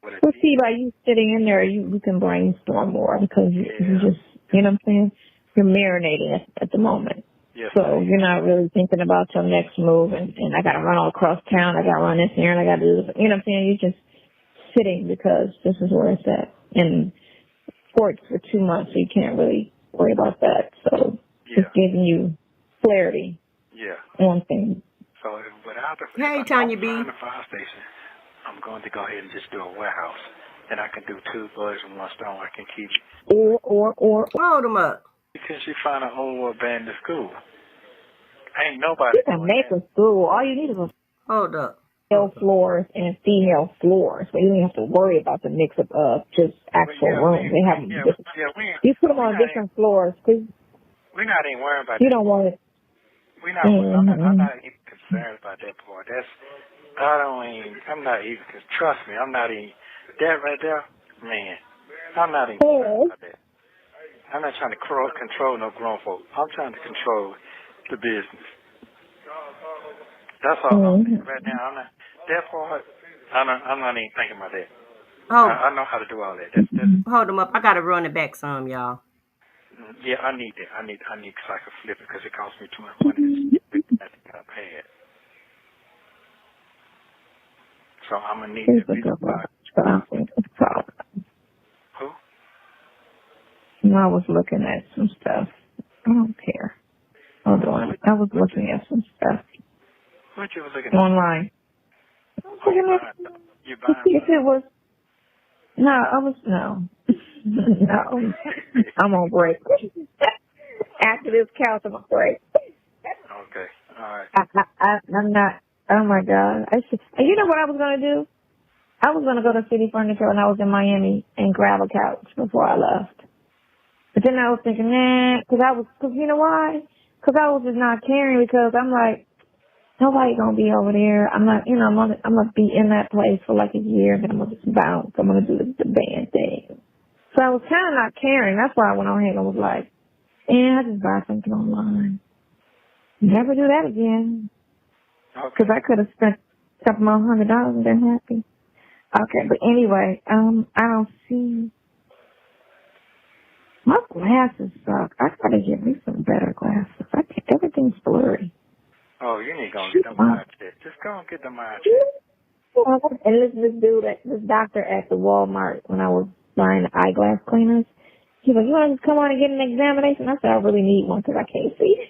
Well, see, by you sitting in there, you can brainstorm more because you just, you know what I'm saying? You're marinating at the moment. Yes, so you're not really thinking about your next move, and I got to run all across town, I got to run this here, and I got to do this. You know what I'm saying? You're just sitting because this is where it's at. And sports for 2 months, so you can't really worry about that. So it's giving you clarity on things. So without the Tanya B. the fire station, I'm going to go ahead and just do a warehouse. And I can do 2 birds with 1 stone. I can keep Or hold them up. Because you find an old abandoned school. Ain't nobody. You can make a school. All you need is a hold up. Male floors and female floors, so you don't have to worry about the mix of just actual rooms. They have you put them on different floors because we're not even worrying about. You don't want it. We're not. I'm not even concerned about that part. I'm not even. Trust me, I'm not even. That right there, man. I'm not even concerned about that. I'm not trying to control no grown folk. I'm trying to control the business. That's all I'm saying right now. I'm not that part. I'm not even thinking about that. I know how to do all that. Hold them up. I gotta run it back some, y'all. Yeah, I need that. I need so I can flip it because it costs me too much money to get that pad. So I'm gonna need to be Who? No, I was looking at some stuff. I don't care. Hold on. I was looking at some stuff. What you was looking at? Online. You buying? If it was, no. I'm on break. After this couch, I'm on break. Okay, all right. I'm not. Oh my God! You know what I was gonna do? I was gonna go to City Furniture when I was in Miami and grab a couch before I left. But then I was thinking, because you know why? Because I was just not caring because I'm like, nobody gonna be over there. I'm not, I'm gonna be in that place for like a year, and then I'm gonna just bounce. I'm gonna do the band thing. So I was kind of not caring. That's why I went on ahead and was like, I just buy something online. Never do that again. Because I could have spent a couple more $100 and been happy. Okay, but anyway, I don't see. My glasses suck. I gotta get me some better glasses. Everything's blurry. Oh, you need to go get them eye checked. Just go and get them eye checked. And this doctor at the Walmart when I was buying the eyeglass cleaners, he was like, you want to just come on and get an examination? I said, I really need one because I can't see.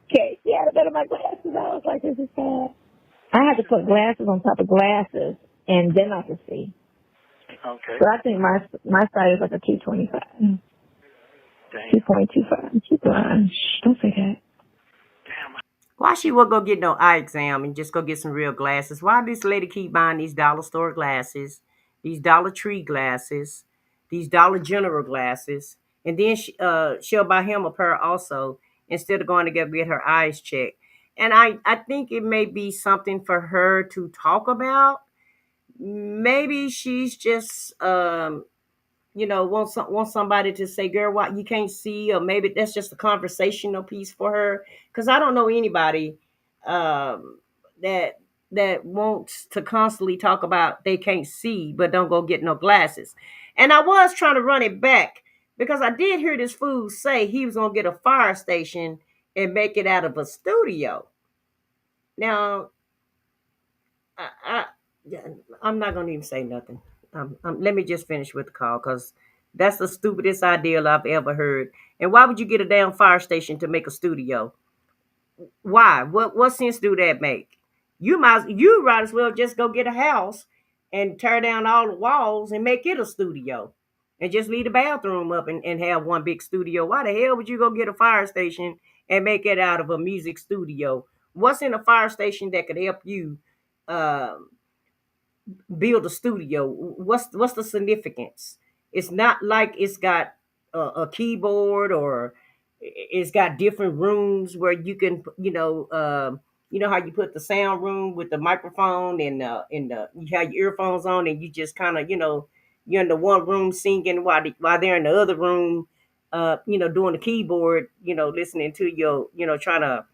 Okay, yeah, better my glasses. I was like, this is sad. I had to put glasses on top of glasses, and then I could see. Okay. So I think my size is like a 225. 2.25. Keep lying. Shh, don't say that. Why she won't go get no eye exam and just go get some real glasses? Why this lady keep buying these dollar store glasses, these Dollar Tree glasses, these Dollar General glasses, and then she'll buy him a pair also instead of going to get her eyes checked. And I think it may be something for her to talk about. Maybe she's just want somebody to say, girl, what you can't see, or maybe that's just a conversational piece for her. Because I don't know anybody that wants to constantly talk about they can't see but don't go get no glasses. And I was trying to run it back because I did hear this fool say he was gonna get a fire station and make it out of a studio. Now, I I'm not gonna even say nothing. Let me just finish with the call because that's the stupidest idea I've ever heard. And why would you get a damn fire station to make a studio? Why? What sense do that make? You might as well just go get a house and tear down all the walls and make it a studio. And just leave the bathroom up and have one big studio. Why the hell would you go get a fire station and make it out of a music studio? What's in a fire station that could help you uh, build a studio? What's the significance? It's not like it's got a keyboard or it's got different rooms where you can, you know how you put the sound room with the microphone and you have your earphones on and you just kind of, you're in the one room singing while they're in the other room, doing the keyboard, listening to your, trying to,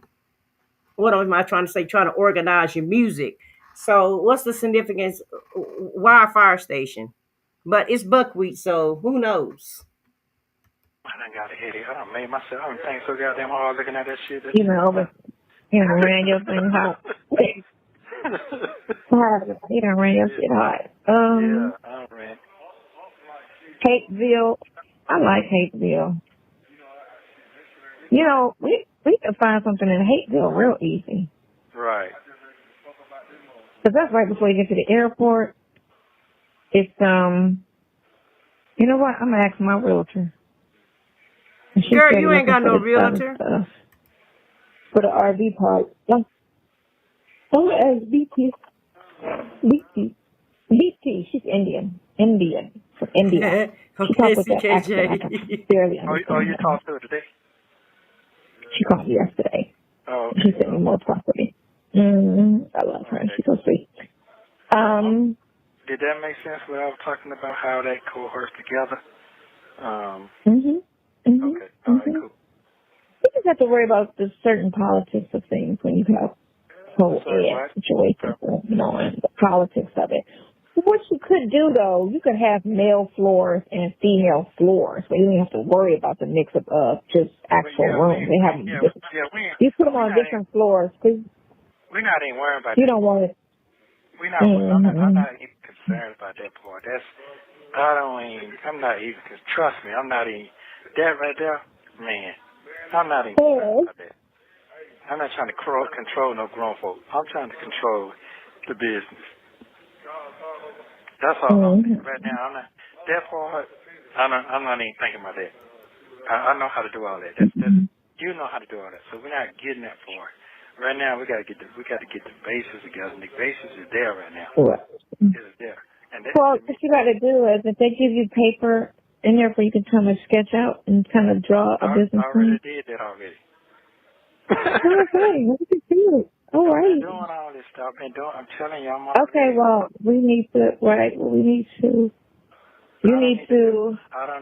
what am I trying to say? Trying to organize your music. So what's the significance? Why a fire station? But it's buckwheat, so who knows? I done got a headache. I done made myself. I done think so goddamn hard looking at that shit. You know, but ran your thing hot. You done ran your shit hot. Yeah, I ran. Hateville. I like Hateville. You know, we can find something in Hateville real easy. Right. Because that's right before you get to the airport. It's, you know what? I'm going to ask my realtor. Girl, you ain't got no realtor? For the RV park. I'm going to ask BT. She's Indian. From India. She talked with that accent. I can barely understand. You talked to her today? She called me yesterday. Oh, okay. She sent me more property. I love her. She's so sweet. Did that make sense when I was talking about how that cohorts together? Okay. All right, cool. You just have to worry about the certain politics of things when you have whole situations, and the politics of it. What you could do, though, you could have male floors and female floors, so you don't have to worry about the mix of just actual rooms. They have you put them on different floors because we're not even worried about. You don't want it. I'm not even concerned about that part. I'm not even. Trust me, I'm not even. That right there, man. I'm not even concerned about that. I'm not trying to control no grown folk. I'm trying to control the business. That's all I'm thinking right now. I'm not that part. I'm not even thinking about that. I know how to do all that. You know how to do all that. So we're not getting that far. Right now, we got to get the bases together. And the bases is there right now. Right. It's there. And what you got to do is if they give you paper in there for you can kind of sketch out and kind of draw a business plan. I already did that already. Okay, look at you. All right. I'm doing all this stuff. I'm telling you, I'm okay, well, we need to, right, I don't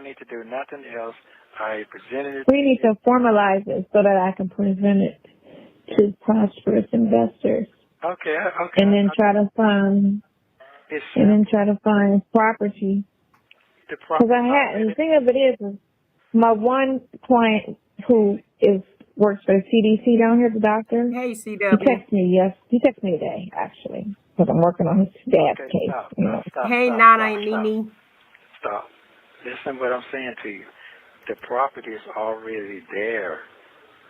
need to do nothing else. I presented it. We need to formalize it so that I can present it to prosperous investors. Okay. And then try to find property. Because the thing of it is my one client who works for the CDC down here, the doctor. Hey, CW. He texted me today, actually, because I'm working on his dad's case. Stop, hey, Nana and Nini. Stop. Listen what I'm saying to you. The property is already there.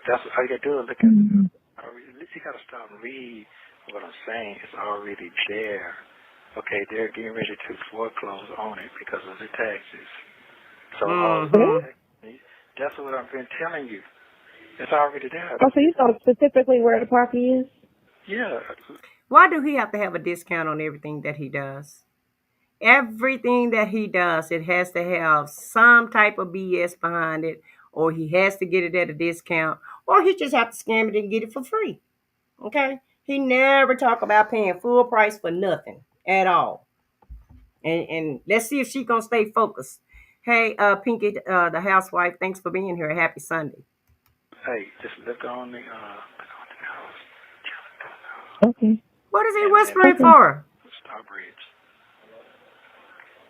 That's all you got to do is look at it. At least you got to stop and read what I'm saying. It's already there. Okay, they're getting ready to foreclose on it because of the taxes. So that's what I've been telling you. It's already there. Oh, so you know specifically where the property is? Yeah. Why do he have to have a discount on everything that he does? Everything that he does, it has to have some type of BS behind it, or he has to get it at a discount, or he just have to scam it and get it for free. Okay? He never talk about paying full price for nothing at all. And let's see if she gonna stay focused. Hey, Pinky, the housewife, thanks for being here. Happy Sunday. Hey, just look on the house. Okay. What is he And whispering Okay. for? Starbridge.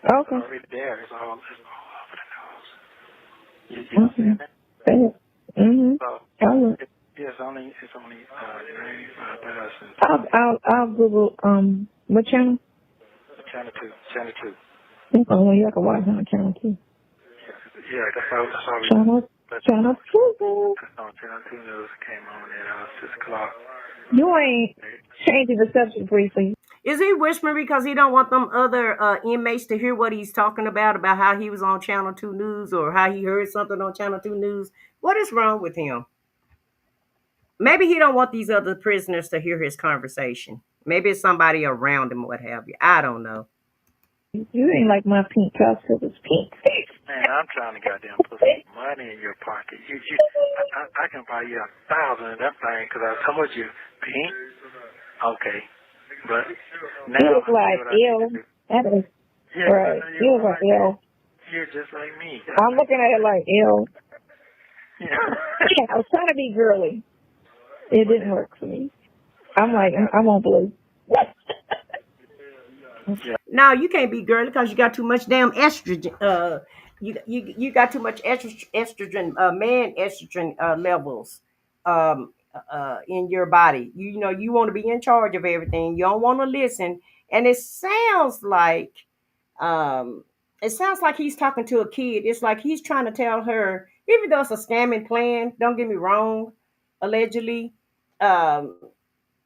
It's Okay. already there. It's all over the nose. You Okay. understand that? Mm-hmm. So I'll it's only 95,000. I'll Google what channel? Channel 2. Channel 2. Oh, you can watch on channel 2. Yeah, that's all we Channel But channel 2. on Channel 2 news came on at 6 o'clock. You ain't changing the subject briefly. Is he whispering because he don't want them other inmates to hear what he's talking about how he was on Channel 2 News or how he heard something on Channel 2 News? What is wrong with him? Maybe he don't want these other prisoners to hear his conversation. Maybe it's somebody around him, what have you. I don't know. You ain't like my pink dress because it's pink. Man, I'm trying to goddamn put some money in your pocket. I can buy you 1,000 of that thing because I told you, pink. Okay, but now You look I like see what I need ill. to do. That is Yeah, right. You look like ill. You're just like me. I'm looking at it like ill. Yeah. Yeah, I was trying to be girly. It didn't work for me. I'm like, I won't believe. No, you can't be girly because you got too much damn estrogen. You got too much estrogen, man estrogen levels in your body. You know you want to be in charge of everything. You don't want to listen, and um, it sounds like he's talking to a kid. It's like he's trying to tell her, even though it's a scamming plan. Don't get me wrong, allegedly. Um,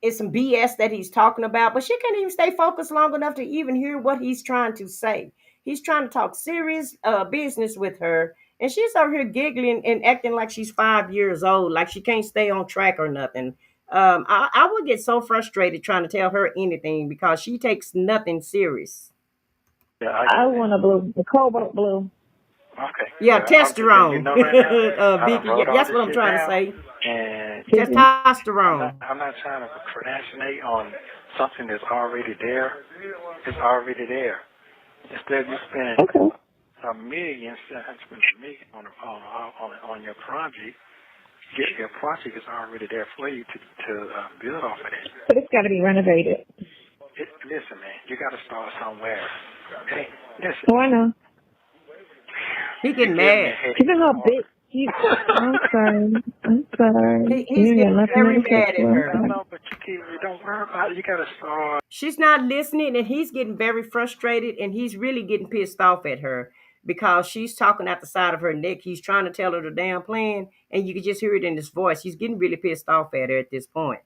it's some BS that he's talking about, but she can't even stay focused long enough to even hear what he's trying to say. He's trying to talk serious business with her, and she's over here giggling and acting like she's 5 years old, like she can't stay on track or nothing. I would get so frustrated trying to tell her anything because she takes nothing serious. Yeah, I want a blue, the cobalt blue. Okay. Yeah, I'm just letting you testosterone. know right now. I done Vicky, wrote all that's this what I'm shit trying to down, say. and Testosterone. I'm not trying to procrastinate on something that's already there. It's already there. Instead of you spending a million on your project, your project is already there for you to build off of it. But it's got to be renovated. Listen, man, you got to start somewhere. Hey, listen. Oh, I know. He getting mad. You know how big. I'm sorry. He's You got getting nothing very to say mad to at him. her. No, but you don't worry about it. You got to start. She's not listening, and he's getting very frustrated, and he's really getting pissed off at her because she's talking out the side of her neck. He's trying to tell her the damn plan, and you can just hear it in his voice. He's getting really pissed off at her at this point.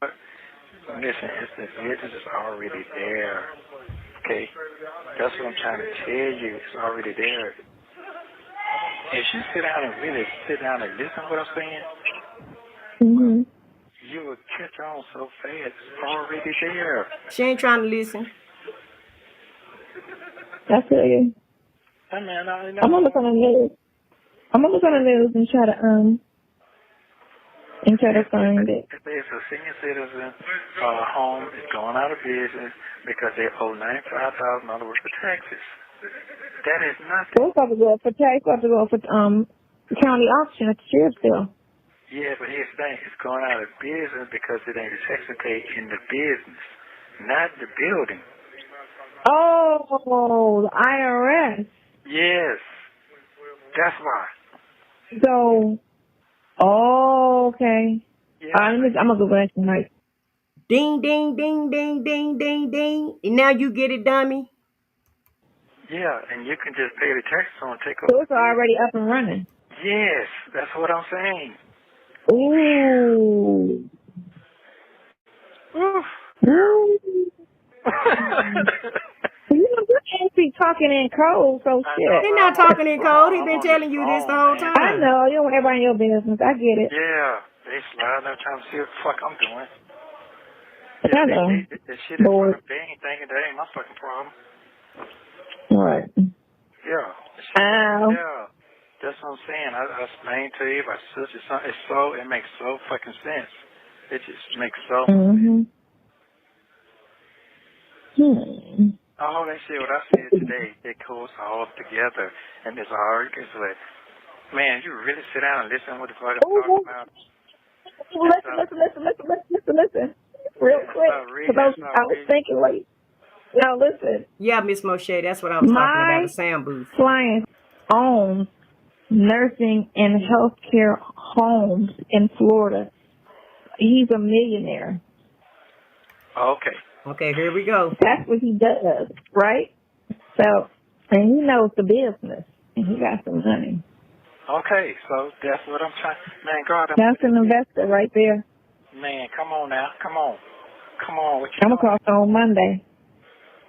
Listen, the business is already there. Okay? That's what I'm trying to tell you. It's already there. If you sit down and listen to what I'm saying, you will catch on so fast. It's already there. She ain't trying to listen. I feel you. Hey, man, I'm gonna look on the news. I'm gonna look on the news and try to find it. If there's a senior citizen home is going out of business because they owe $95,000 worth of taxes. That is nothing. We're about to go for tax. We're about to go for county auction at the sheriff's sale. Yeah, but here's the thing. It's going out of business because it ain't taxes paid in the business, not the building. Oh, the IRS. Yes. That's why. So, okay. Yeah. I'm gonna go back tonight. Ding, ding, ding, ding, ding, ding, ding. And now you get it, dummy. Yeah, and you can just pay the taxes on take So over. it's already up and running. Yes, that's what I'm saying. Ooh. Oof. Ooh. You know, you can't be talking in code, so shit. He's not talking in code. He's been telling you this the whole time. I know. You don't want everybody in your business. I get it. Yeah, they sliding up trying to see what the fuck I'm doing. I know. That shit is fucking, they ain't thinking that ain't my fucking problem. All right. Yeah. Ow. Yeah. That's what I'm saying. I explained to you about such a son. It makes so fucking sense. It just makes so all that shit what I said today, it goes all together and it's all it's like, man, you really sit down and listen to what the fuck I'm talking about. Listen. real That's quick, not real. because That's not I was real. thinking, wait, now listen, Yeah, Miss Moshe, that's what I was talking about, my a sound booth. client owns nursing and healthcare homes in Florida. He's a millionaire. Okay. Okay, here we go. That's what he does, right? So, and he knows the business, and he got some money. Okay, so that's what I'm trying. Man, God, That's an investor right there. man, come on now. Come on. Come on. What you I'm going to doing? call on Monday.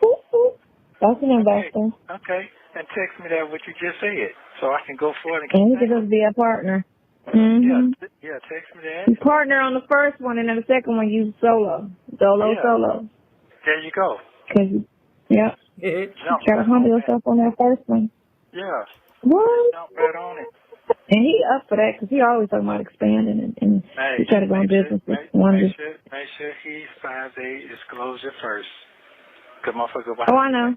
Ooh, ooh. That's an investor. Okay. And text me that what you just said so I can go for it. And he could just be a partner. Mm-hmm. Yeah, text me that. You partner on the first one, and then the second one you solo. Solo. There you go. Yeah. Jump Try to right humble on yourself on that first one. that. Yeah. What? Jump right on it. And he up for that because he always talking about expanding and Hey, he try to go in business. Make sure he signs a disclosure first. Good motherfucker. Oh, I know.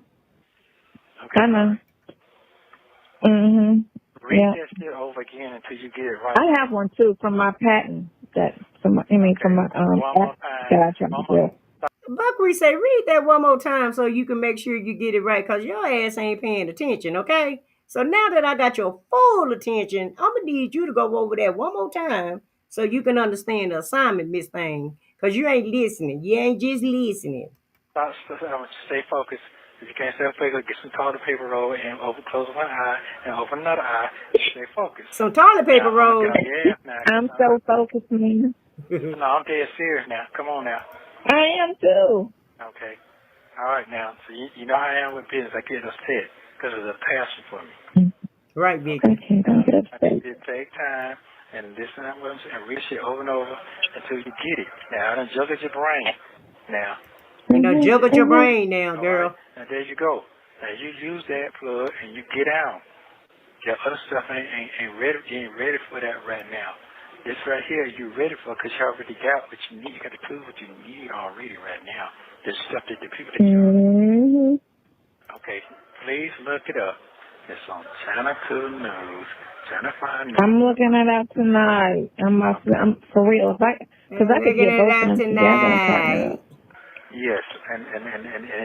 Okay. I know. Mhm. Read Yeah. that shit over again until you get it right. I have one too from my patent from my One app more that I tried to do. Buckwheat say, read that one more time so you can make sure you get it right, because your ass ain't paying attention, okay? So now that I got your full attention, I'm going to need you to go over that one more time so you can understand the assignment, Miss Thing, because you ain't listening. You ain't just listening. Stay focused. If you can't stay focused, get some toilet paper roll and close one eye and open another eye and stay focused. Some toilet paper roll. I'm so focused, man. No, I'm dead serious now. Come on now. I am too. Okay. All right now. So you know how I am with business. I get upset because it's a passion for me. Right, Becky. Okay, don't get I upset. need you to take time and listen to what I'm saying and read shit over and over until you get it. Now, I done juggled your brain. Now. You know, juggle your brain now, girl. Right. Now, there you go. Now, you use that plug and you get out. Your other stuff ain't ready. You ain't ready for that right now. This right here, you're ready for because you already got what you need. You got the tools what you need already right now. The stuff that the people that you Okay, please look it up. It's on Channel 2 News, Channel 5 News. I'm looking it up tonight. I'm for real. Because I could get both of them together and partner up. Yes, and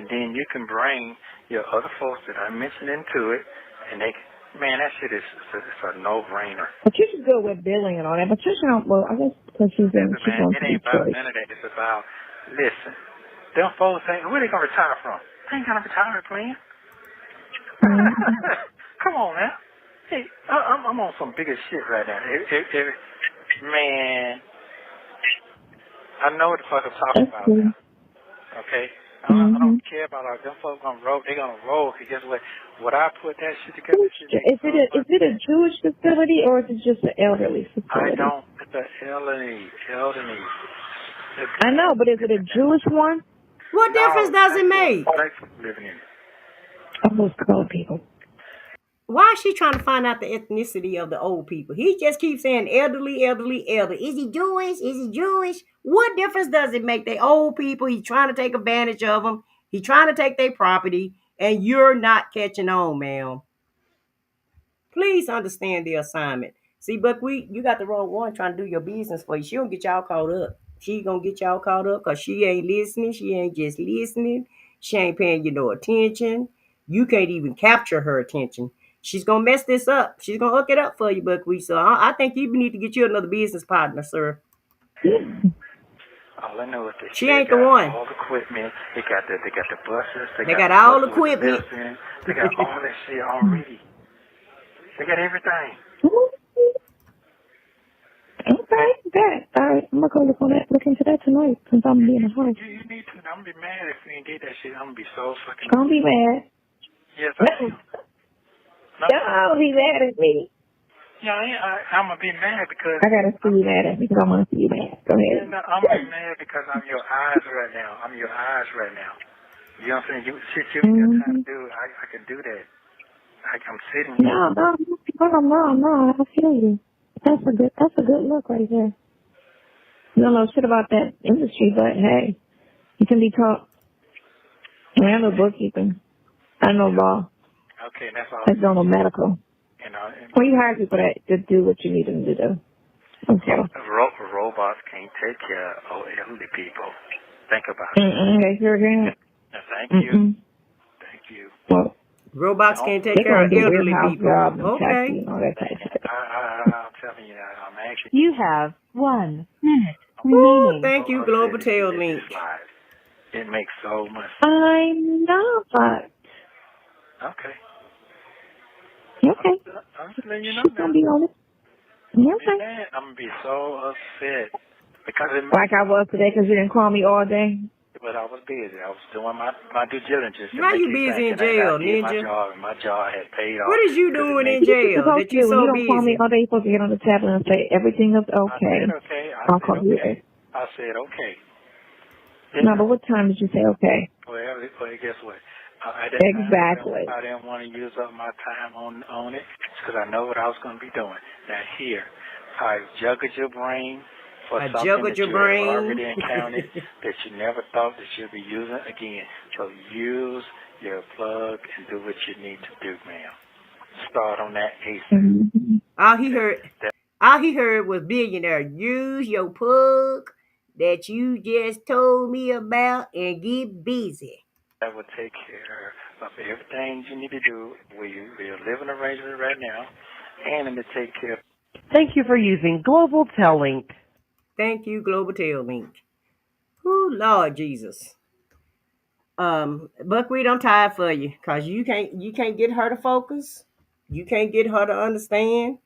then you can bring your other folks that I mentioned into it, and they, man, that shit is it's a no-brainer. Patricia's good with billing and all that. Patricia, well, I guess because she's going to it ain't about none of that. It's about, listen, them folks ain't, where they going to retire from? They ain't got a retirement plan. Come on now. Hey, I'm on some bigger shit right now. Man, I know what the fuck I'm talking about now. Okay? I don't care about all them folks gonna roll. They're gonna roll. Cause guess what? What I put that shit together. Is it a Jewish facility or is it just an elderly facility? It's an elderly. I know, but is it a Jewish one? What difference does it make? Black people living in it. Almost colored people. Why is she trying to find out the ethnicity of the old people? He just keeps saying elderly. Is he Jewish? Is he Jewish? What difference does it make? They old people. He's trying to take advantage of them. He's trying to take their property, and you're not catching on, ma'am. Please understand the assignment. See, Buckwheat, you got the wrong one trying to do your business for you. She don't get y'all caught up. She gonna get y'all caught up because she ain't listening. She ain't just listening. She ain't paying you no attention. You can't even capture her attention. She's gonna mess this up. She's gonna hook it up for you, Buckwheat. So I think you need to get you another business partner, sir. All I know is that she ain't the one. All the equipment. They got the buses. They got all the equipment. They got all that shit already. They got everything. Okay, good. All right, I'm gonna go look into that tonight since I'm gonna be in the house. You need to. I'm gonna be mad if you ain't did that shit. I'm gonna be so fucking. Don't be mad. Yes, I am. Don't be mad at me. Yeah, I'm gonna be mad because I gotta see you mad at me because I want to see you mad. Go ahead. I'm gonna be mad because I'm your eyes right now. I'm your eyes right now. You know what I'm saying? You ain't got time to do. I can do that. I'm sitting here. No. I feel you. That's a good look right there. You don't know shit about that industry, but hey, you can be taught. I know bookkeeping. I know law. Okay, that's all. I don't know medical. You know. Well, you hire people to do what you need them to do. Okay. Robots can't take care of elderly people. Think about it. They sure can't. Thank you. Thank you. Well, Robots can't take they're care gonna of do elderly warehouse people. jobs and taxi Okay. and all that type of stuff. I'm telling you, I'm actually. You have 1 minute Woo, remaining. thank you, Global Tail Link. It makes so much sense. I know, but Okay. okay. I'm just letting you know She's now. gonna be on it. Okay. Man, I'm gonna be so upset because Like I was today because you didn't call me all day. But I was busy. I was doing my due diligence. Why you busy in jail, Ninja? My job had paid off. What is you doing in What you jail supposed that to you do when you so don't call me busy? all day? You're supposed to get on the tablet and say everything is okay. I said okay. I'll call you. I said okay. No, but what time did you say okay? Well, guess what? At that Exactly. time, I didn't want to use up my time on it because I know what I was going to be doing. Now here, I juggled your brain for something that you have already encountered that you never thought that you'd be using again. So use your plug and do what you need to do, ma'am. Start on that ASAP. Mm-hmm. All he heard was billionaire. Use your plug that you just told me about and get busy. That will take care of everything you need to do. We're living arrangement right now, and it will take care. Thank you for using Global Tel Link. Thank you, Global Tail Link. Ooh, Lord Jesus. Buckwheat, I'm tired for you because you can't get her to focus. You can't get her to understand.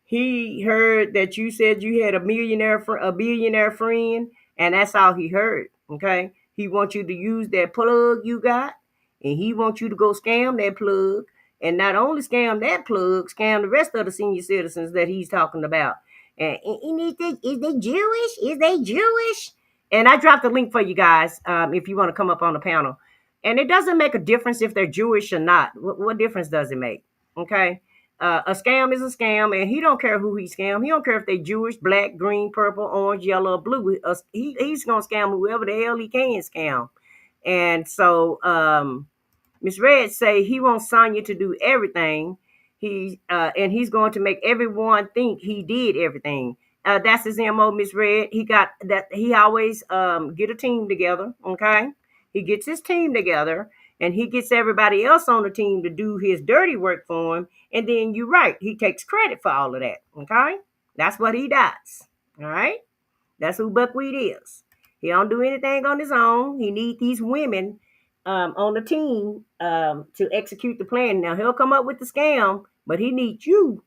He heard that you said you had a billionaire friend, and that's all he heard. Okay, he wants you to use that plug you got, and he wants you to go scam that plug, and not only scam that plug, scam the rest of the senior citizens that he's talking about. And is they Jewish? Is they Jewish? And I dropped the link for you guys if you want to come up on the panel. And it doesn't make a difference if they're Jewish or not. What difference does it make? Okay. A scam is a scam, and he don't care who he scam. He don't care if they Jewish, black, green, purple, orange, yellow, or blue. He's gonna scam whoever the hell he can scam. And so Miss Red say he wants Sonya to do everything. And he's going to make everyone think he did everything. That's his MO, Miss Red. He got that. He always get a team together. Okay, he gets his team together, and he gets everybody else on the team to do his dirty work for him. And then you're right, he takes credit for all of that. Okay, that's what he does. All right, that's who Buckwheat is. He don't do anything on his own. He needs these women on the team to execute the plan. Now he'll come up with the scam, but he needs you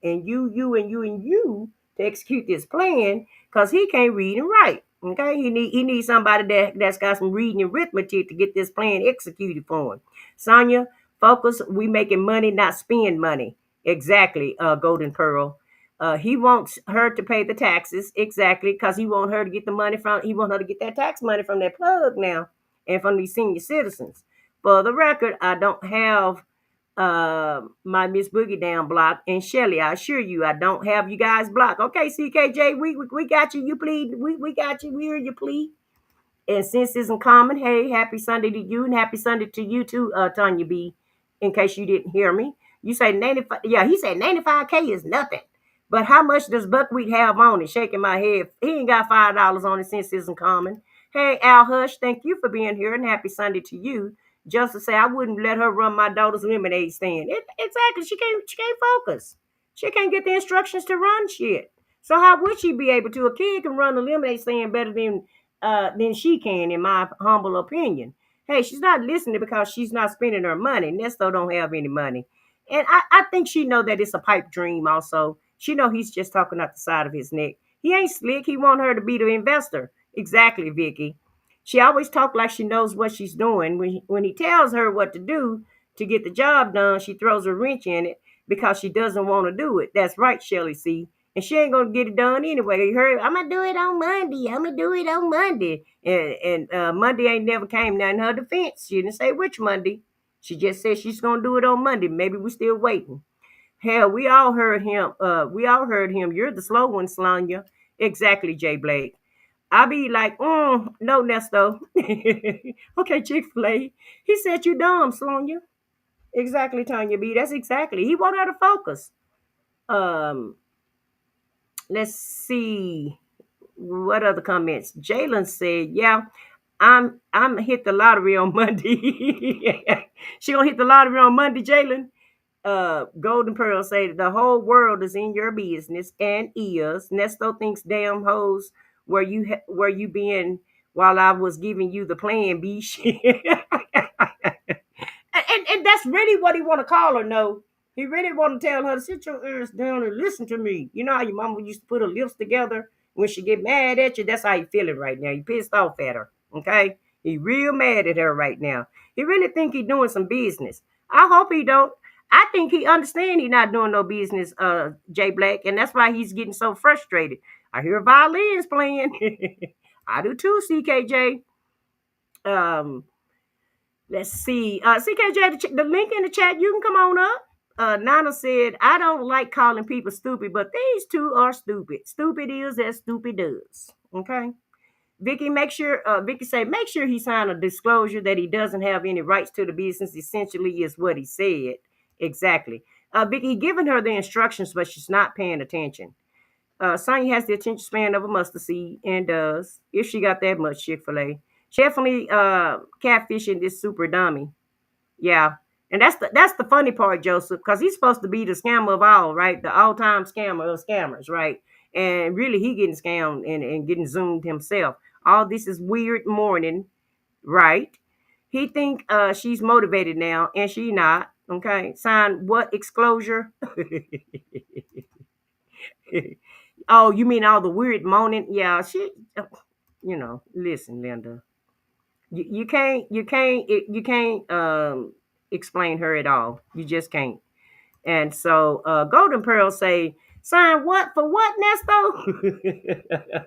and you to execute this plan because he can't read and write. Okay, he needs somebody that's got some reading and arithmetic to get this plan executed for him. Sonya, focus. We making money, not spend money. Exactly, Golden Pearl. He wants her to pay the taxes exactly because he want her to get the money from. He want her to get that tax money from that plug now and from these senior citizens. For the record, I don't have my Miss Boogie down block, and Shelly, I assure you I don't have you guys blocked. Okay, CKJ, we got you. You plead. We got you. We hear you plead. And since isn't common, hey, happy Sunday to you, and happy Sunday to you too, Tanya B. In case you didn't hear me, you say 95. Yeah, he said 95K is nothing. But how much does Buckwheat have on it? Shaking my head. He ain't got $5 on it since isn't common. Hey, Al Hush, thank you for being here, and happy Sunday to you. Just to say, I wouldn't let her run my daughter's lemonade stand. Exactly, she can't focus. She can't get the instructions to run shit. So how would she be able to? A kid can run a lemonade stand better than she can, in my humble opinion. Hey, she's not listening because she's not spending her money. Nesto don't have any money. And I think she know that it's a pipe dream also. She know he's just talking out the side of his neck. He ain't slick. He want her to be the investor. Exactly, Vicky. She always talk like she knows what she's doing. When he tells her what to do to get the job done, she throws a wrench in it because she doesn't want to do it. That's right, Shelly C. And she ain't gonna get it done anyway. You heard? I'm gonna do it on Monday. I'm gonna do it on Monday. And Monday ain't never came. Now in her defense, she didn't say which Monday. She just said she's gonna do it on Monday. Maybe we're still waiting. Hell, we all heard him. You're the slow one, Sonya. Exactly, Jay Blake. I be like, no, Nesto. Okay, Chick-fil-A. He said you dumb, Sonya. Exactly, Tanya B. That's exactly. He want her to focus. Let's see. What other comments? Jalen said, yeah, I'm hit the lottery on Monday. She gonna hit the lottery on Monday, Jalen. Golden Pearl say the whole world is in your business and is. Nesto thinks damn hoes where you been while I was giving you the plan B shit. And that's really what he want to call her. No, he really want to tell her to sit your ears down and listen to me. You know how your mama used to put her lips together when she get mad at you. That's how you feeling right now. You pissed off at her. Okay, he real mad at her right now. He really think he doing some business. I hope he don't. I think he understand he not doing no business, Jay Black, and that's why he's getting so frustrated. I hear violins playing. I do too, CKJ. Um, Let's see. CKJ, the link in the chat, you can come on up. Nana said, I don't like calling people stupid, but these two are stupid. Stupid is as stupid does. Okay. Vicky, Vicky say, make sure he sign a disclosure that he doesn't have any rights to the business. Essentially is what he said. Exactly. Vicky giving her the instructions, but she's not paying attention. Sonya has the attention span of a mustard seed and does, if she got that much Chick-fil-A. She definitely catfishing this super dummy. Yeah. And that's the funny part, Joseph, because he's supposed to be the scammer of all, right? The all-time scammer of scammers, right? And really he getting scammed and getting zoomed himself. All this is weird morning, right? He think she's motivated now, and she not. Okay. Sign what exclosure? Oh, you mean all the weird moaning? Yeah, listen, Linda. You can't explain her at all. You just can't. And so Golden Pearl say, sign what for what, Nesto?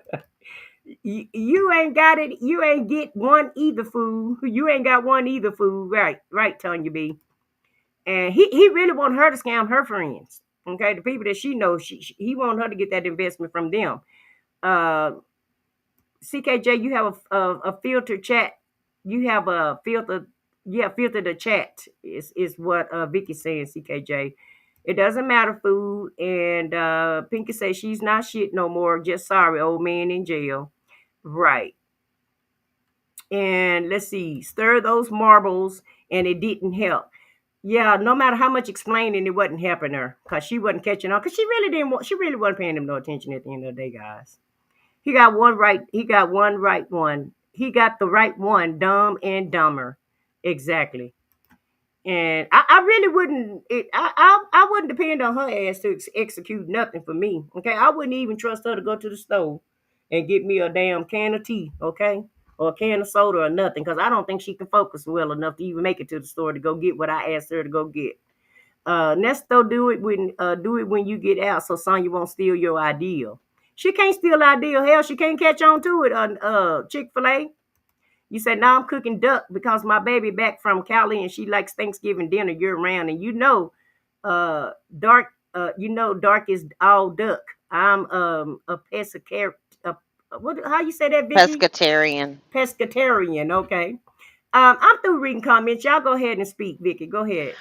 You ain't got it. You ain't get one either, fool. You ain't got one either, fool. Right, Tanya B. And he really want her to scam her friends. Okay, the people that she knows, he want her to get that investment from them. CKJ, you have a filtered chat. You have a filter. Yeah, filter the chat is what Vicky's saying. CKJ, it doesn't matter, food. And Pinky says she's not shit no more. Just sorry, old man in jail. Right. And let's see, stir those marbles, and it didn't help. Yeah, no matter how much explaining, it wasn't helping her because she wasn't catching on. Because she really didn't want. She really wasn't paying him no attention at the end of the day, guys. He got one right. He got one right one. He got the right one, dumb and dumber. Exactly. And I really wouldn't. I wouldn't depend on her ass to execute nothing for me. Okay, I wouldn't even trust her to go to the store and get me a damn can of tea. Okay, or a can of soda or nothing, because I don't think she can focus well enough to even make it to the store to go get what I asked her to go get. Nesto, do it when you get out, so Sonya won't steal your ideal. She can't steal ideal. Hell, she can't catch on to it on Chick-fil-A. You said, now I'm cooking duck because my baby back from Cali and she likes Thanksgiving dinner year round. And dark is all duck. I'm a pescatarian. How you say that, Vicky? Pescatarian. Pescatarian, okay. I'm through reading comments. Y'all go ahead and speak, Vicky. Go ahead.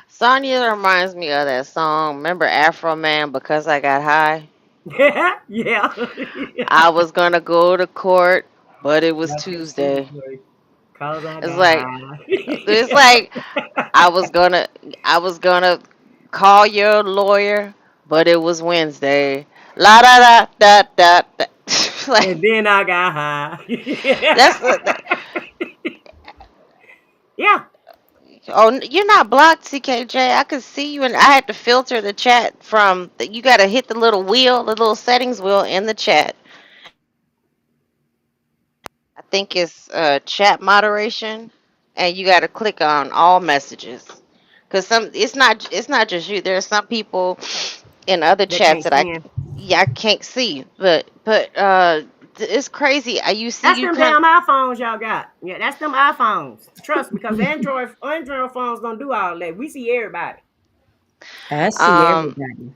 Sonya reminds me of that song. Remember Afro Man, Because I Got High? Yeah. I was gonna go to court, but it was Tuesday. Cause I It's got like it's high. like I was gonna call your lawyer, but it was Wednesday. La da da da da da. And Like then I got high. that's Yeah. oh, you're not blocked, CKJ. I could see you, and I had to filter the chat from. You got to hit the little wheel, the little settings wheel in the chat. I think it's chat moderation, and you got to click on all messages. Cause it's not just you. There are some people in other That chats can't that stand. I can't see, but it's crazy. You see That's you them come. damn iPhones y'all got. Yeah, that's them iPhones. Trust me, because Android phones don't do all that. We see everybody. I see Um, everybody.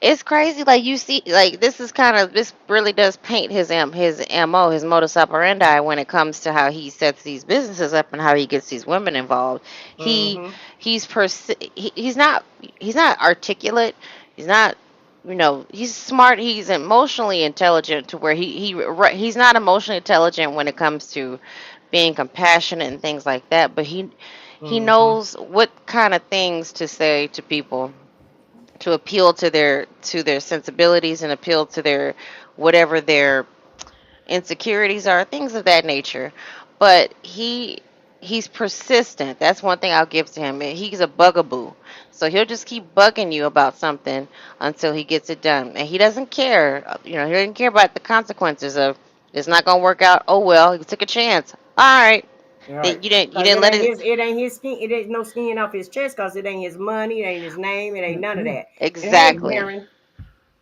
it's crazy. Like you see, like this really does paint his mo, his modus operandi when it comes to how he sets these businesses up and how he gets these women involved. He Mm-hmm. he's he's not articulate. He's not. he's smart. He's emotionally intelligent to where he's not emotionally intelligent when it comes to being compassionate and things like that. But he Mm-hmm. knows what kind of things to say to people to appeal to their sensibilities and appeal to their whatever their insecurities are, things of that nature. But he's persistent. That's one thing I'll give to him. He's a bugaboo. So he'll just keep bugging you about something until he gets it done. And he doesn't care. He doesn't care about the consequences of it's not gonna work out. Oh well, he took a chance. All right. All Then right. you Cause didn't it let ain't it his. It ain't his skin. It ain't no skin off his chest. Cause it ain't his money. It ain't his name. It ain't none of that. And hey, exactly. Darren.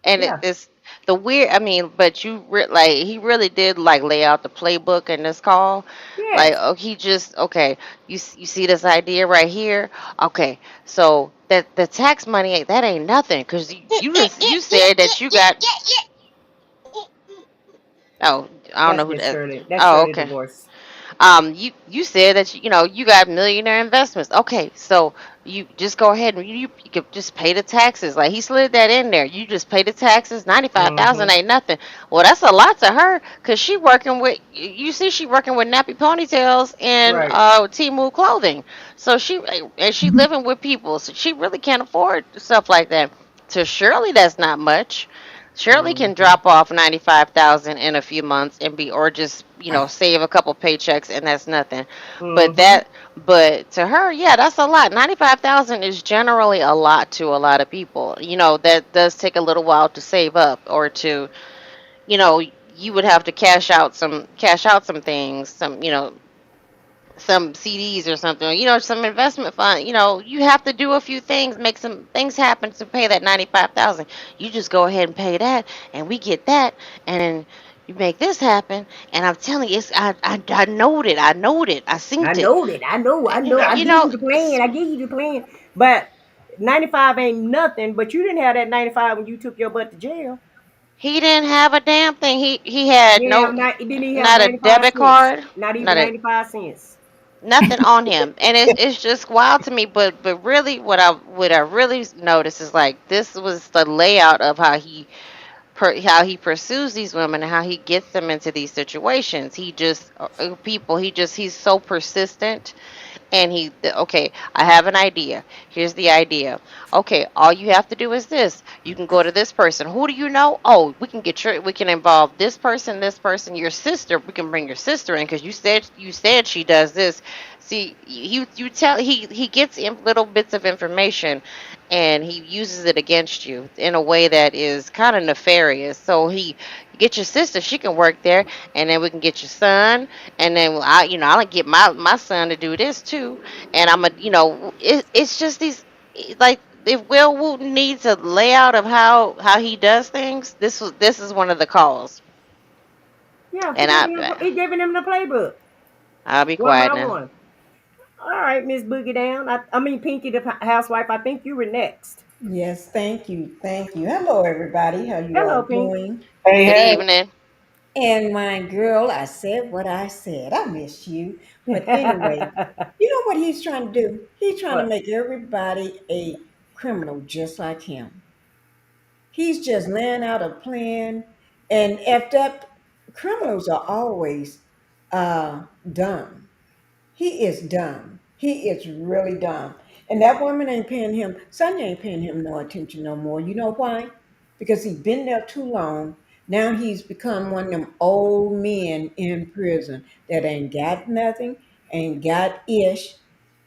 And Yeah. it's the weird. I mean, but like he really did like lay out the playbook in this call. Like, Yes. oh, he just okay. You see this idea right here? Okay, so that the tax money that ain't nothing because you said that you got. Oh, I don't know That's who just that. Shirley. That's Oh, Shirley okay. divorce. You said that you got millionaire investments. Okay, so you just go ahead and you could just pay the taxes. Like he slid that in there. You just pay the taxes. 95,000 Mm-hmm. ain't nothing. Well, that's a lot to her because she working with. You see, she working with nappy ponytails and Right. Temu clothing. So she living with people. So she really can't afford stuff like that. To Shirley, that's not much. Shirley can Mm-hmm. drop off 95,000 in a few months and be or just save a couple paychecks and that's nothing. But Mm-hmm. but to her, yeah, that's a lot. 95,000 is generally a lot to a lot of people. That does take a little while to save up or to you know you would have to cash out some things, some CDs or something, some investment fund. You have to do a few things, make some things happen to pay that 95,000. You just go ahead and pay that, and we get that, and then you make this happen. And I'm telling you, I knowed it, I I synced it. know that. I know. I know. I You give you know, the plan. I give you the plan. But 95 ain't nothing. But you didn't have that 95 when you took your butt to jail. he didn't have a damn thing. He had You didn't have no, not. It didn't even have not a 95 debit cents. card, Not even not a 95 cents. nothing on him, and it's just wild to me. But really, what I really noticed is like this was the layout of how he pursues these women and how he gets them into these situations. He just people. He's so persistent and okay, I have an idea. Here's the idea. Okay, all you have to do is this. You can go to this person. Who do you know? Oh, we can involve this person, your sister. We can bring your sister in because you said she does this. See, you tell he gets little bits of information, and he uses it against you in a way that is kind of nefarious. So he get your sister, she can work there, and then we can get your son, and then I'll get my son to do this too, and it's just these like if Will Wooten needs a layout of how he does things, this is one of the calls, Yeah, and he giving him the playbook I'll be one quiet by now. one. All right, Miss Boogie Down. I mean Pinky the housewife. I think you were next. Yes, thank you. Thank you. Hello, everybody. How you Hello, all Pinky. doing? Hey, Good hey. evening. And my girl, I said what I said. I miss you. But anyway, you know what he's trying to do? He's trying to What? make everybody a criminal just like him. He's just laying out a plan. And if that criminals are always dumb. He is dumb. He is really dumb. And that woman ain't paying him, Sonya ain't paying him no attention no more. You know why? Because he's been there too long. Now he's become one of them old men in prison that ain't got nothing, ain't got ish,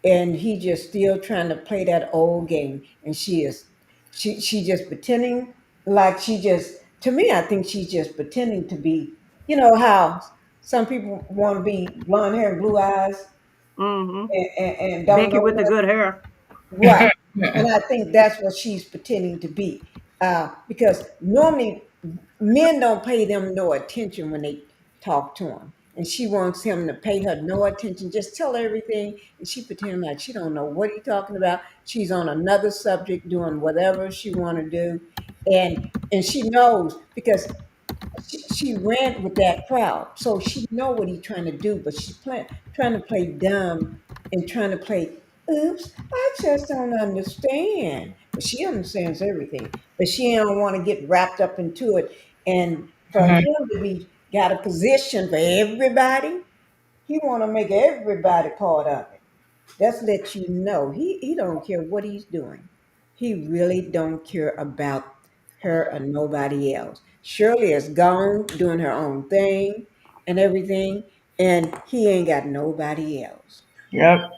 and he just still trying to play that old game. And she just pretending like she just to me, I think she's just pretending to be, you know how some people want to be blonde hair and blue eyes Mm-hmm. and don't Becky know with the good nothing. hair. Right. And I think that's what she's pretending to be. Because normally men don't pay them no attention when they talk to him. And she wants him to pay her no attention, just tell her everything. And she pretend like she don't know what he's talking about. She's on another subject doing whatever she want to do. And she knows because she ran with that crowd, so she know what he's trying to do, but she's trying to play dumb and trying to play, oops, I just don't understand. She understands everything, but she don't want to get wrapped up into it. And for him to be got a position for everybody, he want to make everybody part of it. That's let you know he don't care what he's doing. He really don't care about her or nobody else. Shirley is gone doing her own thing and everything, and he ain't got nobody else. Yep.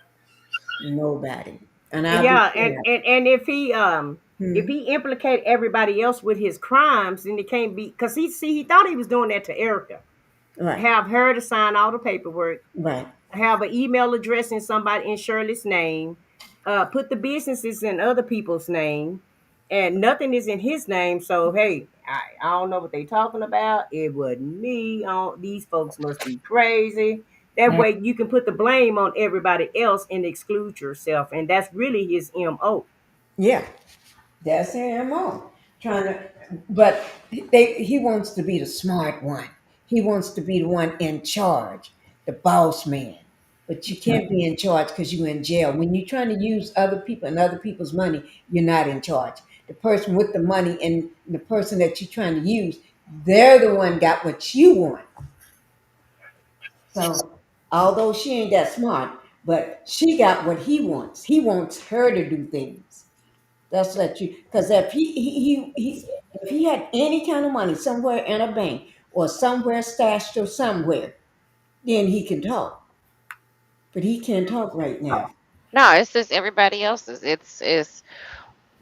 Nobody. And I'll be Yeah, and quiet. and and if Hmm. he implicate everybody else with his crimes, then it can't be because he thought he was doing that to Erica. Right. Have her to sign all the paperwork, Right. have an email address in somebody in Shirley's name, put the businesses in other people's name, and nothing is in his name. So hey, I don't know what they talking about. It wasn't me. These folks must be crazy. That way you can put the blame on everybody else and exclude yourself, and that's really his mo. Yeah. That's him on trying to, but he wants to be the smart one. He wants to be the one in charge, the boss man. But you can't be in charge because you're in jail. When you're trying to use other people and other people's money, you're not in charge. The person with the money and the person that you're trying to use, they're the one got what you want. So although she ain't that smart, but she got what he wants. He wants her to do things. That's let you because if he if he had any kind of money somewhere in a bank or somewhere stashed or somewhere, then he can talk. But he can't talk right now. No, it's just everybody else's. It's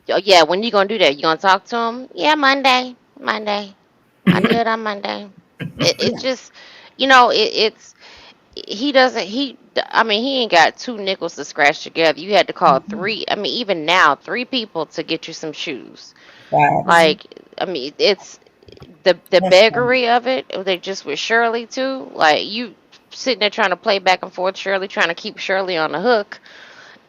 oh, yeah. When you gonna do that? You gonna talk to him? Yeah, Monday. Monday. I'll do it on Monday. It's Yeah. just, it's he doesn't he. I mean, he ain't got two nickels to scratch together. You had to call Mhm. three. I mean, even now, three people to get you some shoes. Facts. Mhm. Like, I mean, it's the That's fine. beggary of it. They just with Shirley too. Like you sitting there trying to play back and forth, Shirley trying to keep Shirley on the hook,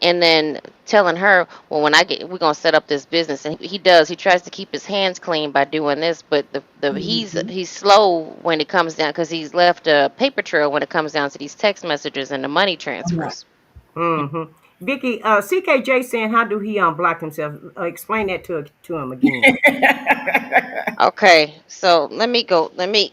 and then telling her, well, when I get, we're gonna set up this business, and he does. He tries to keep his hands clean by doing this, but the Mhm. he's slow when it comes down because he's left a paper trail when it comes down to these text messages and the money Right. transfers. Mm-hmm. Vicky, CKJ saying, how do he unblock himself? Explain that to him again. Okay, so let me go. Let me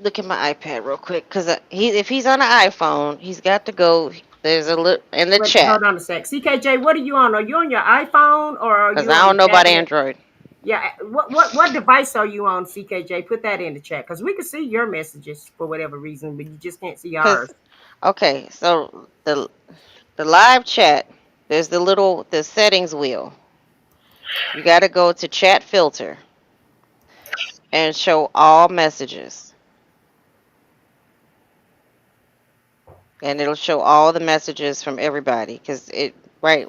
look at my iPad real quick because he if he's on an iPhone, he's got to go. There's a little in the Wait, chat hold on a sec. CKJ, what are you on? Are you on your iPhone or are because you I on don't a know about tablet? Android. Yeah, what device are you on, CKJ? Put that in the chat because we can see your messages for whatever reason, but you just can't see ours. Because okay, so the live chat, there's the settings wheel. You got to go to chat filter and show all messages, and it'll show all the messages from everybody. Because it right,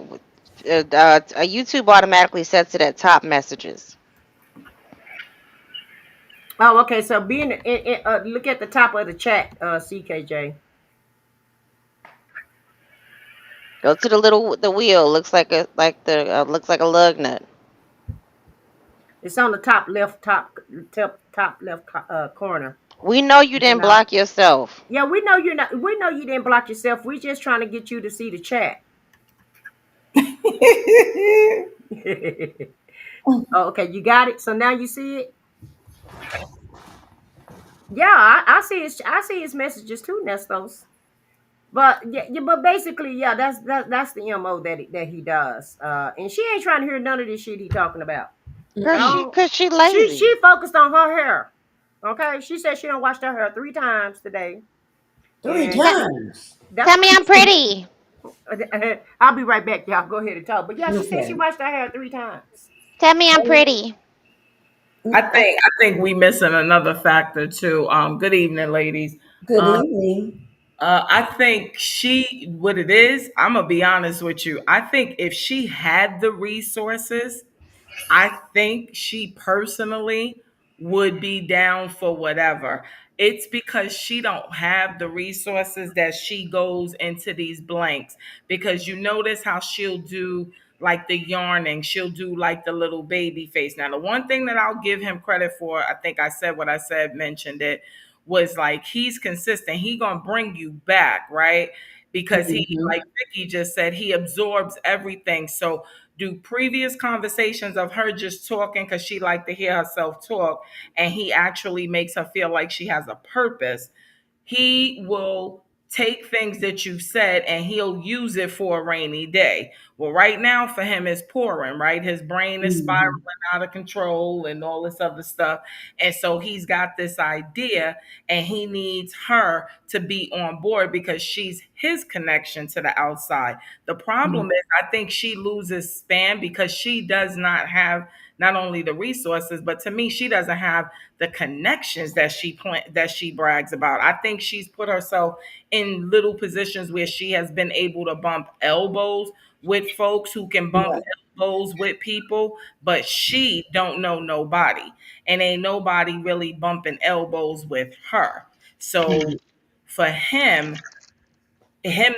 YouTube automatically sets it at top messages. Oh, okay. So look at the top of the chat, CKJ. Go to the wheel. Looks like a lug nut. It's on the top left corner. We know you It's didn't not. block yourself. Yeah, we know you're not. We know you didn't block yourself. We're just trying to get you to see the chat. Oh, okay, you got it. So now you see it. Yeah, I see his. I see his messages too, Nestos. But yeah, but basically, yeah, that's the mo that he does. And she ain't trying to hear none of this shit he talking about. Cause Mm-mm. she Oh, cause she she lazy. focused on her hair. Okay, she said she don't washed her hair 3 times today, Three and T- times. that's tell what me she I'm pretty. said. I'll be right back, y'all. Go ahead and talk. But yeah, she said she Okay. washed her hair 3 times. Tell me I'm pretty. Mm. I think we missing another factor too. Good evening, ladies. Good Um, evening. I think what it is. I'm gonna be honest with you. I think if she had the resources, I think she personally would be down for whatever. It's because she don't have the resources that she goes into these blanks. Because you notice how she'll do like the yarning, she'll do like the little baby face. Now, the one thing that I'll give him credit for, I think I said what I said, mentioned it, was like he's consistent. He gonna bring you back, right? Because he, Hmm. like Vicky just said, he absorbs everything. So do previous conversations of her just talking because she liked to hear herself talk, and he actually makes her feel like she has a purpose. He will take things that you've said and he'll use it for a rainy day. Well, right now for him it's pouring, right? His brain is spiraling Mhm. out of control and all this other stuff. And so he's got this idea and he needs her to be on board because she's his connection to the outside. The problem is I think she loses span because she does not have not only the resources, but to me, she doesn't have the connections that she brags about. I think she's put herself in little positions where she has been able to bump elbows with folks who can bump Right. elbows with people, but she don't know nobody, and ain't nobody really bumping elbows with her. So for him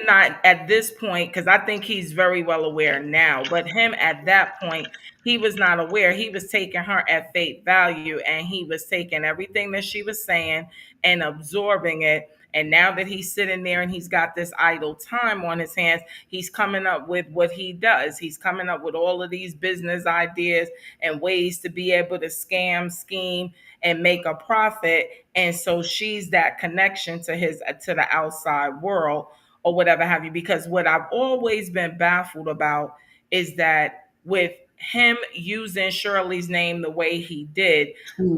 not at this point, because I think he's very well aware now, but him at that point, he was not aware. He was taking her at face value and he was taking everything that she was saying and absorbing it. And now that he's sitting there and he's got this idle time on his hands, he's coming up with what he does. He's coming up with all of these business ideas and ways to be able to scam, scheme, and make a profit. And so she's that connection to the outside world or whatever have you. Because what I've always been baffled about is that with him using Shirley's name the way he did,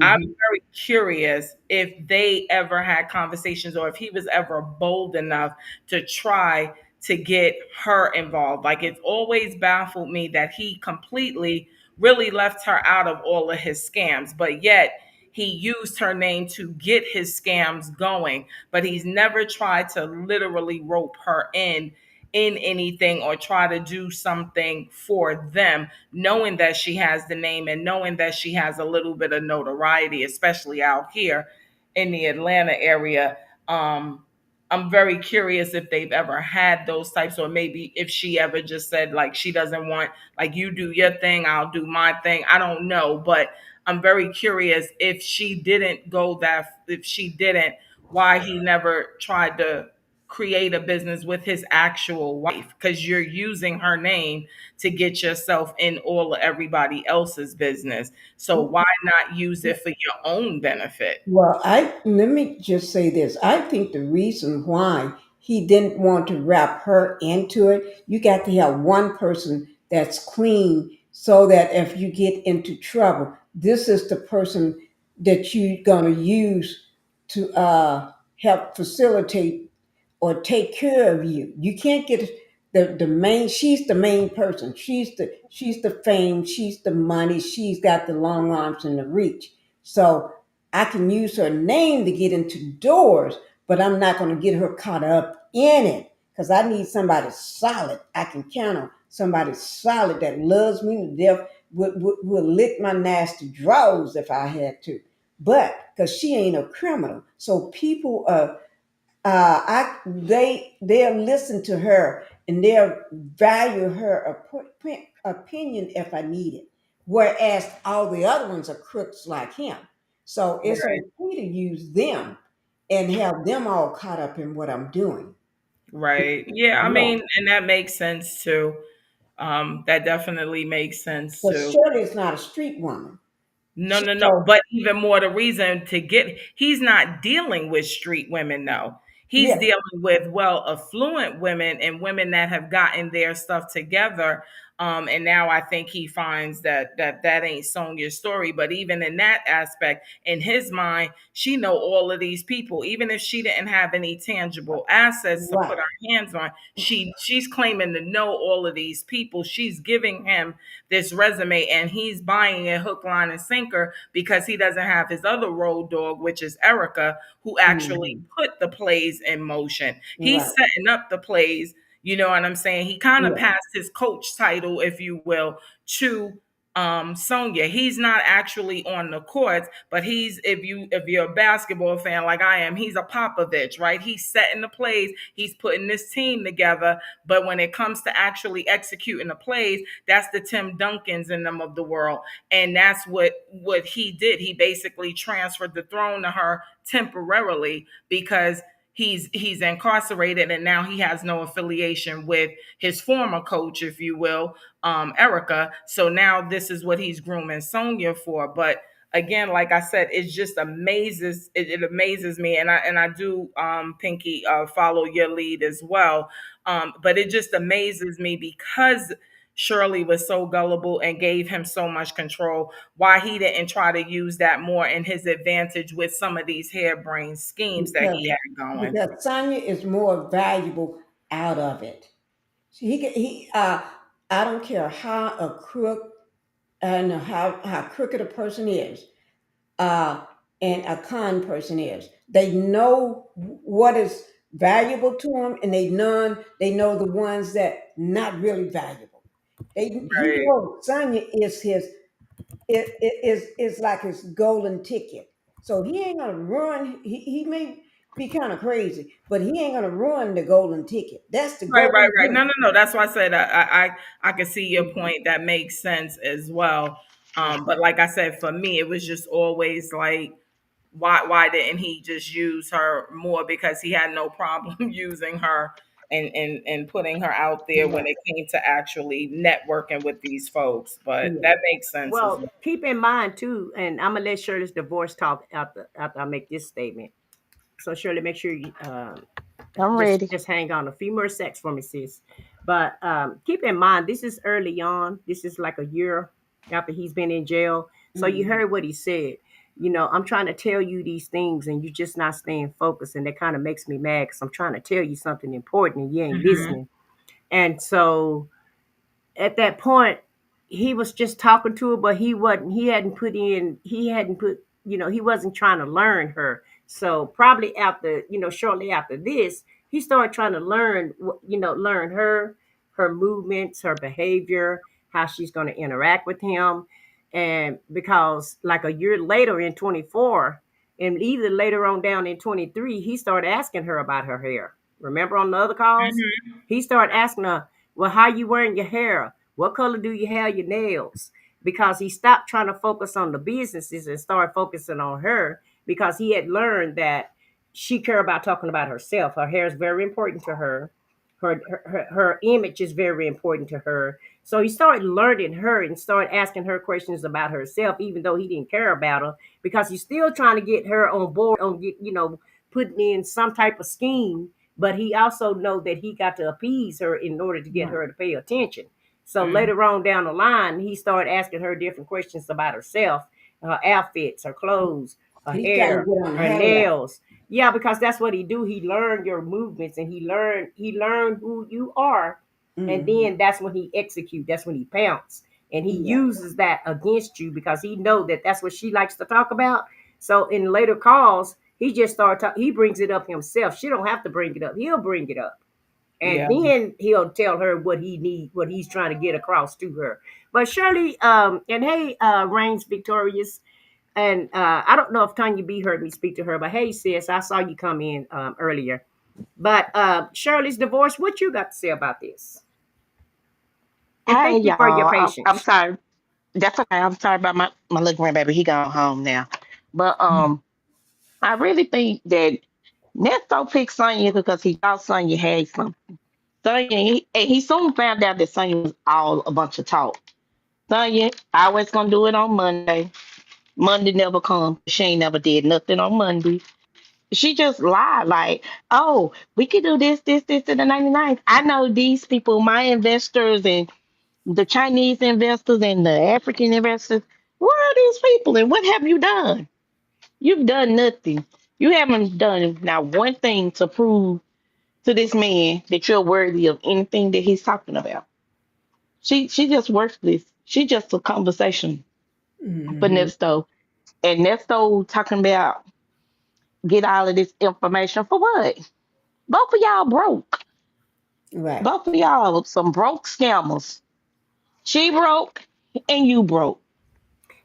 I'm Mhm. very curious if they ever had conversations or if he was ever bold enough to try to get her involved. Like it's always baffled me that he completely really left her out of all of his scams, but yet he used her name to get his scams going, but he's never tried to literally rope her in anything or try to do something for them, knowing that she has the name and knowing that she has a little bit of notoriety, especially out here in the Atlanta area. Um, I'm very curious if they've ever had those types, or maybe if she ever just said, like, she doesn't want, like, you do your thing, I'll do my thing. I don't know, but I'm very curious if she didn't go that, if she didn't, why he never tried to create a business with his actual wife, because you're using her name to get yourself in all of everybody else's business. So why not use it for your own benefit? Well, I let me just say this. I think the reason why he didn't want to wrap her into it, you got to have one person that's clean so that if you get into trouble, this is the person that you're going to use to help facilitate or take care of you. You can't get the main. She's the main person. She's the fame. She's the money. She's got the long arms and the reach. So I can use her name to get into doors, but I'm not going to get her caught up in it because I need somebody solid. I can count on somebody solid that loves me to death. Would lick my nasty drawers if I had to, but because she ain't a criminal, so people they'll listen to her and they'll value her opinion if I need it. Whereas all the other ones are crooks like him. So it's Right. okay to use them and have them all caught up in what I'm doing. Right. Yeah, I Yeah. mean, and that makes sense too. That definitely makes sense But too. Shirley is not a street woman. No, no, no. So But even more the reason to get, he's not dealing with street women, though. He's yeah, dealing with well affluent women and women that have gotten their stuff together. And now I think he finds that ain't Sonya's story. But even in that aspect, in his mind, she know all of these people. Even if she didn't have any tangible assets to put right. her hands on, she's claiming to know all of these people. She's giving him this resume and he's buying it hook, line, and sinker because he doesn't have his other road dog, which is Erica, who actually Mhm. put the plays in motion. He's Right. setting up the plays. You know what I'm saying? He kind of Yeah. passed his coach title, if you will, to Sonya. He's not actually on the courts, but he's, if you're a basketball fan like I am, he's a Popovich, right? He's setting the plays, he's putting this team together. But when it comes to actually executing the plays, that's the Tim Duncans in them of the world. And that's what he did. He basically transferred the throne to her temporarily because he's incarcerated, and now he has no affiliation with his former coach, if you will, Erica. So now this is what he's grooming Sonya for. But again, like I said, it just it amazes me, and I do, Pinky, follow your lead as well. But it just amazes me because Shirley was so gullible and gave him so much control, why he didn't try to use that more in his advantage with some of these harebrained schemes that because he had going. because Sonya is more valuable out of it. I don't care how a crook and how crooked a person is, uh, and a con person is. They know what is valuable to them, and they know the ones that not really valuable. He Right. knows Sonya is is like his golden ticket. So he ain't gonna run. He may be kind of crazy, but he ain't gonna run the golden ticket. That's the Right, right, golden right. No, ticket. no, no. That's why I said I can see your point. That makes sense as well. But like I said, for me, it was just always like, why didn't he just use her more? Because he had no problem using her and putting her out there when Yeah, it came to actually networking with these folks. But yeah. that makes sense as Well, well. keep in mind too, and I'm gonna let Shirley's divorce talk after I make this statement. So Shirley, make sure you I'm just ready. just hang on a few more secs for me, sis. But keep in mind, this is early on. This is like a year after he's been in jail. So you Mhm. heard what he said. You know, I'm trying to tell you these things, and you're just not staying focused, and that kind of makes me mad because I'm trying to tell you something important, and you ain't Hmm. listening. And so at that point, he was just talking to her, but he hadn't put, he wasn't trying to learn her. So probably after, shortly after this, he started trying to learn, learn her movements, her behavior, how she's going to interact with him. And because like a year later in 24, and even later on down in 23, he started asking her about her hair. Remember on the other calls? Hmm. He started asking her, well, how you wearing your hair? What color do you have your nails? Because he stopped trying to focus on the businesses and started focusing on her because he had learned that she cared about talking about herself. Her hair is very important to her. Her image is very important to her. So he started learning her and started asking her questions about herself, even though he didn't care about her, because he's still trying to get her on board on putting in some type of scheme, but he also know that he got to appease her in order to get Right. her to pay attention. So Hmm. later on down the line, he started asking her different questions about herself, her outfits, her clothes, her He's trying to hair, get on her her level. nails. Yeah, because that's what he do. He learned your movements, and he learned who you are, and Hmm. then that's when he execute. That's when he pounce, and he Yeah. uses that against you because he know that that's what she likes to talk about. So in later calls, he just started talking. He brings it up himself. She don't have to bring it up. He'll bring it up, and Yeah. then he'll tell her what he need, what he's trying to get across to her. But Shirley, and hey, Reigns Victorious, and I don't know if Tanya B heard me speak to her, but hey, sis, I saw you come in earlier. But Shirley's divorce, what you got to say about this? And Hey thank you for your y'all, I'm patience. sorry. That's okay. I'm sorry about my little grandbaby. He gone home now. But I really think that Nesto picked Sonya because he thought Sonya had something. Sonya, and he soon found out that Sonya was all a bunch of talk. Sonya always gonna do it on Monday. Monday never come. She ain't never did nothing on Monday. She just lied like, oh, we could do this to the 99th. I know these people, my investors and the Chinese investors and the African investors. Where are these people and what have you done? You've done nothing. You haven't done now one thing to prove to this man that you're worthy of anything that he's talking about. She just worthless. She just a conversation for Hmm. Nesto. And Nesto talking about get all of this information for what? Both of y'all broke. Right. Both of y'all some broke scammers. She broke and you broke.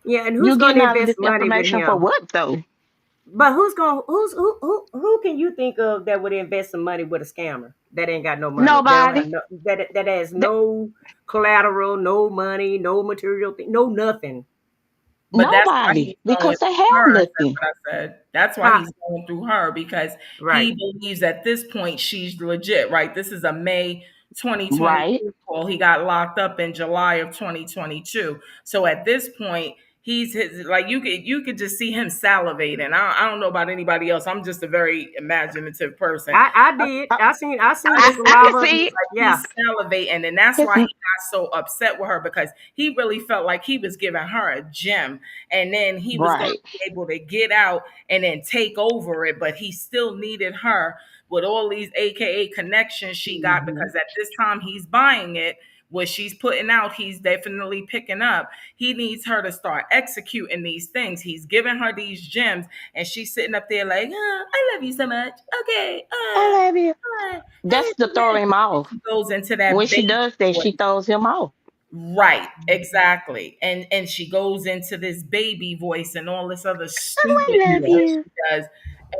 Yeah, and who's You going getting to all of invest this money with information for him? what though? But who can you think of that would invest some money with a scammer that ain't got no money? They don't have Nobody. no that has Th- no collateral, no money, no material thing, no nothing. But that's why Nobody, he's going because they through have her. That's nothing. what I said. That's why Ha, he's going through her because right. he believes at this point she's legit, right? This is a May Right. 2022 call. He got locked up in July of 2022. So at this point, like you could just see him salivating. I don't know about anybody else. I'm just a very imaginative person. I did. I, I seen I the just I feel can saliva. see it. like Yeah. he's salivating, and that's His, why he got so upset with her because he really felt like he was giving her a gem, and then he was going right. to be able to get out and then take over it, but he still needed her with all these AKA connections she got Mm-hmm. because at this time he's buying it. What she's putting out, he's definitely picking up. He needs her to start executing these things. He's giving her these gems, and she's sitting up there like, oh, I love you so much. Okay, I love you. I That's love to you. throw him And off. she goes into When that she baby does that, voice. she throws him off. Right, exactly. And she goes into this baby voice and all this other stupid I love shit Yep. you. she does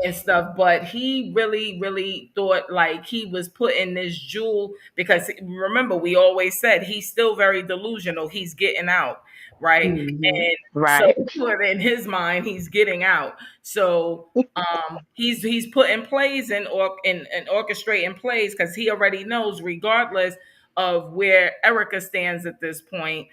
and stuff. But he really, really thought like he was putting this jewel because remember, we always said he's still very delusional. He's getting out, right? Mm-hmm. And so Right. in his mind, he's getting out. So he's putting plays and orchestrating plays because he already knows, regardless of where Erica stands at this point.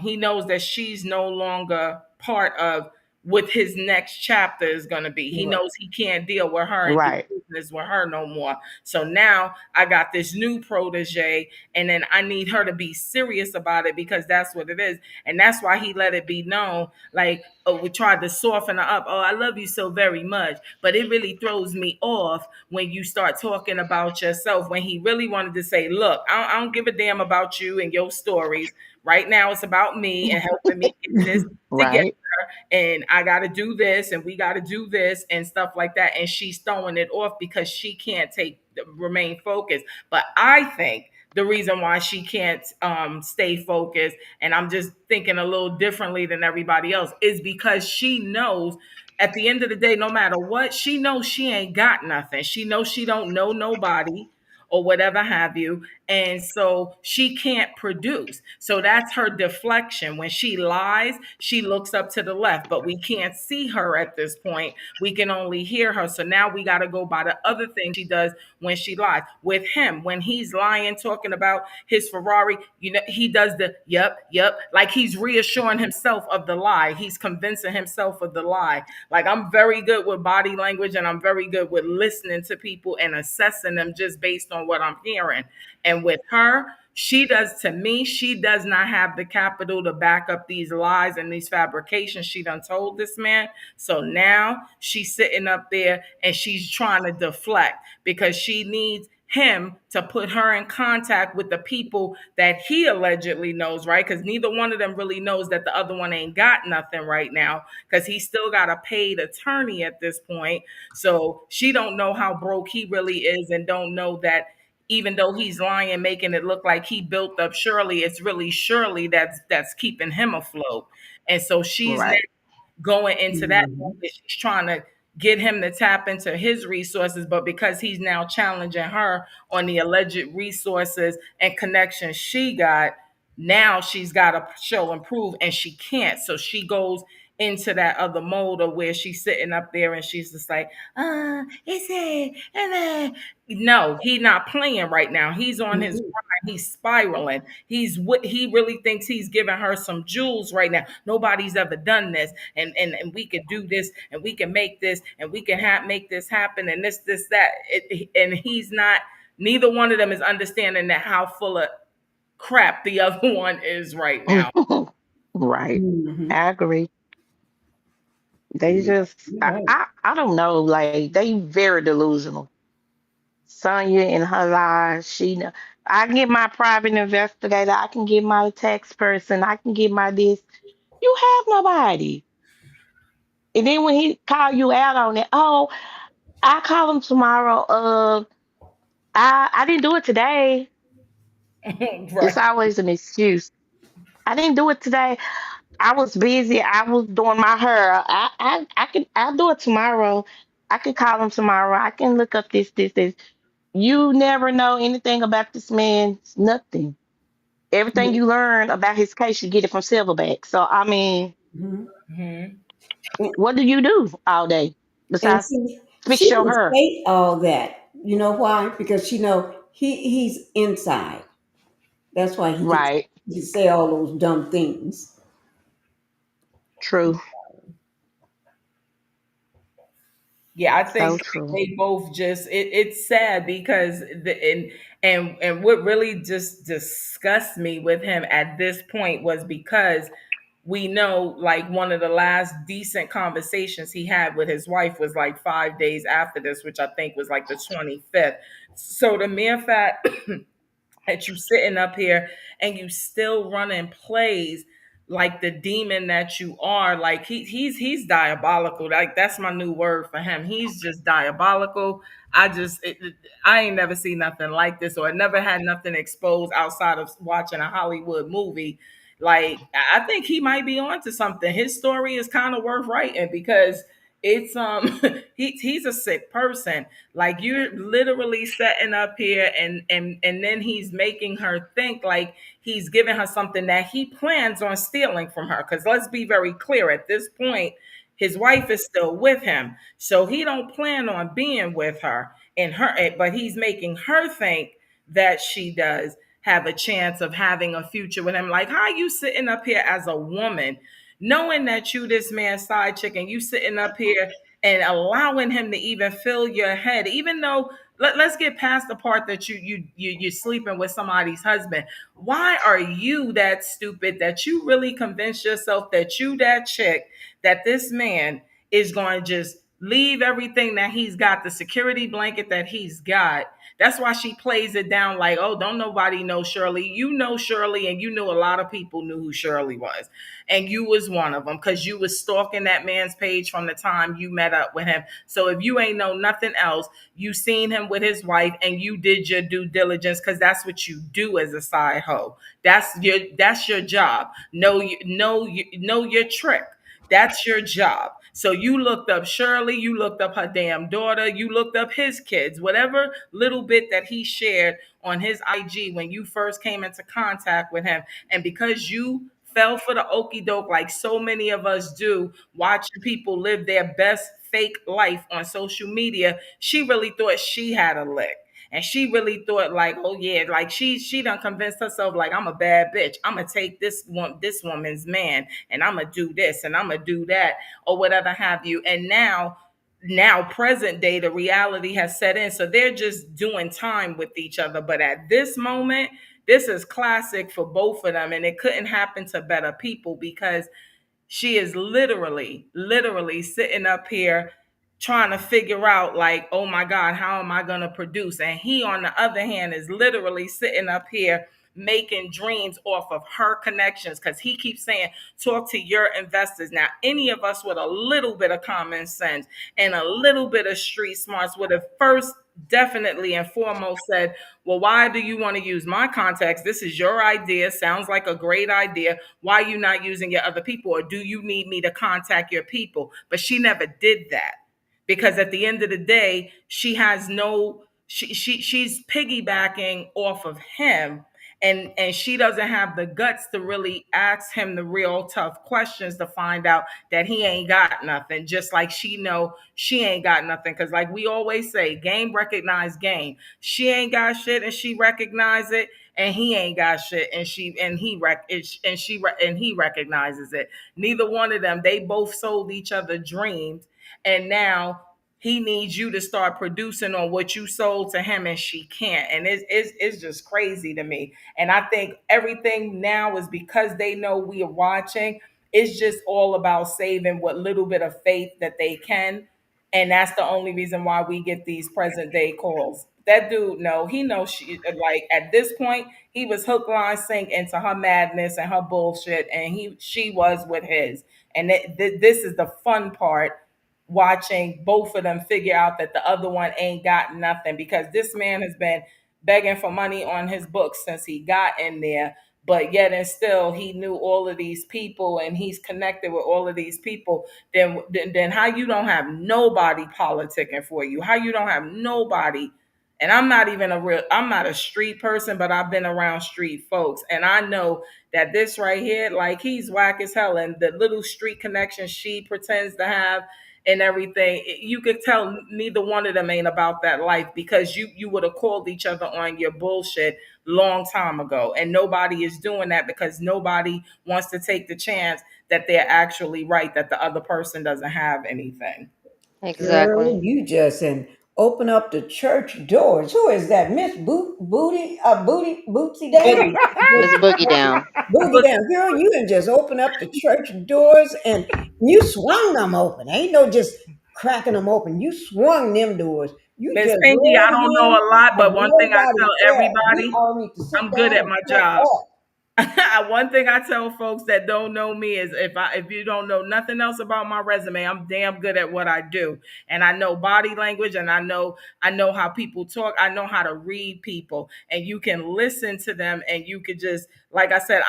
He knows that she's no longer part of what his next chapter is going to be. He Right. knows he can't deal with her and do Right. business with her no more. So now I got this new protege, and then I need her to be serious about it because that's what it is. And that's why he let it be known, like, oh, we tried to soften her up. Oh, I love you so very much. But it really throws me off when you start talking about yourself, when he really wanted to say, look, I don't give a damn about you and your stories. Right now, it's about me and helping me get this together. Right. And I got to do this and we got to do this and stuff like that. And she's throwing it off because she can't remain focused. But I think the reason why she can't stay focused, and I'm just thinking a little differently than everybody else, is because she knows at the end of the day, no matter what, she knows she ain't got nothing. She knows she don't know nobody or whatever have you. And so she can't produce. So that's her deflection. When she lies, she looks up to the left, but we can't see her at this point. We can only hear her. So now we got to go by the other thing she does when she lies. With him, when he's lying, talking about his Ferrari, he does the yep, like he's reassuring himself of the lie. He's convincing himself of the lie. Like I'm very good with body language and I'm very good with listening to people and assessing them just based on what I'm hearing. And with her, she does not have the capital to back up these lies and these fabrications she done told this man. So now she's sitting up there and she's trying to deflect because she needs him to put her in contact with the people that he allegedly knows, right? Because neither one of them really knows that the other one ain't got nothing right now because he still got a paid attorney at this point. So she don't know how broke he really is and don't know that even though he's lying, making it look like he built up Shirley, it's really Shirley that's keeping him afloat. And so she's now Right. going into that Mm-hmm. moment. She's trying to get him to tap into his resources, but because he's now challenging her on the alleged resources and connections she got, now she's got to show and prove, and she can't. So she goes into that other mode of where she's sitting up there and she's just like, it's it, and no, he's not playing right now. He's on his Mm-hmm. grind. He's spiraling. He really thinks he's giving her some jewels right now. Nobody's ever done this, and we could do this, and we can make this, and we can make this happen, and this that. And he's not. Neither one of them is understanding that how full of crap the other one is right now. Right. Mm-hmm. I agree. They just, You're right. I don't know. Like they very delusional. Sonya in her lies, she know. I can get my private investigator. I can get my tax person. I can get my this. You have nobody. And then when he call you out on it, oh, I call him tomorrow. I didn't do it today. It's Right. always an excuse. I didn't do it today. I was busy. I was doing my hair. I'll do it tomorrow. I can call him tomorrow. I can look up this. You never know anything about this man. Nothing. Everything you learn about his case, you get it from Silverback. So I mean, Mm-hmm. Hmm. What do you do all day And besides she fix your can hair? say all that. You know why? Because she know he's inside. That's why Right. he can say all those dumb things. True. Yeah, I think So true. they both just it's sad because and what really just disgusts me with him at this point was because we know like one of the last decent conversations he had with his wife was like 5 days after this, which I think was like the 25th. So the mere fact that you sitting up here and you still running plays like the demon that you are, like he's diabolical. Like that's my new word for him. He's just diabolical. I ain't never seen nothing like this, or I never had nothing exposed outside of watching a Hollywood movie. Like I think he might be onto something. His story is kind of worth writing because it's he's a sick person. Like you're literally setting up here and then he's making her think like he's giving her something that he plans on stealing from her. Because let's be very clear, at this point his wife is still with him, so he don't plan on being with her and her, but he's making her think that she does have a chance of having a future with him. Like, how are you sitting up here as a woman knowing that you this man's side chick, and you sitting up here and allowing him to even fill your head, even though let's get past the part that you're sleeping with somebody's husband. Why are you that stupid that you really convince yourself that you that chick, that this man is going to just leave everything that he's got, the security blanket that he's got? That's why she plays it down like, oh, don't nobody know Shirley. You know Shirley, and you knew a lot of people knew who Shirley was, and you was one of them because you was stalking that man's page from the time you met up with him. So if you ain't know nothing else, you seen him with his wife and you did your due diligence, because that's what you do as a side hoe. That's your job. Know your trick. That's your job. So you looked up Shirley, you looked up her damn daughter, you looked up his kids, whatever little bit that he shared on his IG when you first came into contact with him. And because you fell for the okey doke like so many of us do, watching people live their best fake life on social media, she really thought she had a lick. And she really thought like, oh yeah, like she done convinced herself like, I'm a bad bitch. I'm gonna take this woman's man and I'm gonna do this and I'm gonna do that or whatever have you. And now present day, the reality has set in. So they're just doing time with each other. But at this moment, this is classic for both of them. And it couldn't happen to better people because she is literally sitting up here trying to figure out like, oh my God, how am I going to produce? And he, on the other hand, is literally sitting up here making dreams off of her connections, because he keeps saying, talk to your investors. Now, any of us with a little bit of common sense and a little bit of street smarts would have first definitely and foremost said, well, why do you want to use my contacts? This is your idea. Sounds like a great idea. Why are you not using your other people? Or do you need me to contact your people? But she never did that, because at the end of the day, she has no, she's piggybacking off of him, and she doesn't have the guts to really ask him the real tough questions to find out that he ain't got nothing, just like she know she ain't got nothing. Because like we always say, game recognize game. She ain't got shit and she recognize it, and he ain't got shit and he recognizes it. Neither one of them, they both sold each other dreams, and now he needs you to start producing on what you sold to him, and she can't. And it's just crazy to me. And I think everything now is because they know we are watching. It's just all about saving what little bit of faith that they can. And that's the only reason why we get these present day calls. That dude, no, he knows she, like at this point, he was hook, line, sink into her madness and her bullshit, and she was with his. And this is the fun part, watching both of them figure out that the other one ain't got nothing, because this man has been begging for money on his books since he got in there, but yet and still he knew all of these people and he's connected with all of these people. Then how you don't have nobody politicking for you, how you don't have nobody And I'm not a street person, but I've been around street folks. And I know that this right here, like he's whack as hell. And the little street connection she pretends to have and everything, you could tell neither one of them ain't about that life, because you would have called each other on your bullshit long time ago. And nobody is doing that because nobody wants to take the chance that they're actually right, that the other person doesn't have anything. Exactly. Girl, you just and open up the church doors. Who is that? Miss Bootsy down? Boogie. Miss Boogie down. Boogie down. Girl, you can just open up the church doors and you swung them open. Ain't no just cracking them open. You swung them doors. You Miss just Pinky, I let don't know him a lot, and but one thing I nobody tell care. We everybody, all need to sit I'm good down at and my shut job. up. One thing I tell folks that don't know me is if you don't know nothing else about my resume, I'm damn good at what I do. And I know body language, and I know how people talk. I know how to read people, and you can listen to them, and you could just, like I said,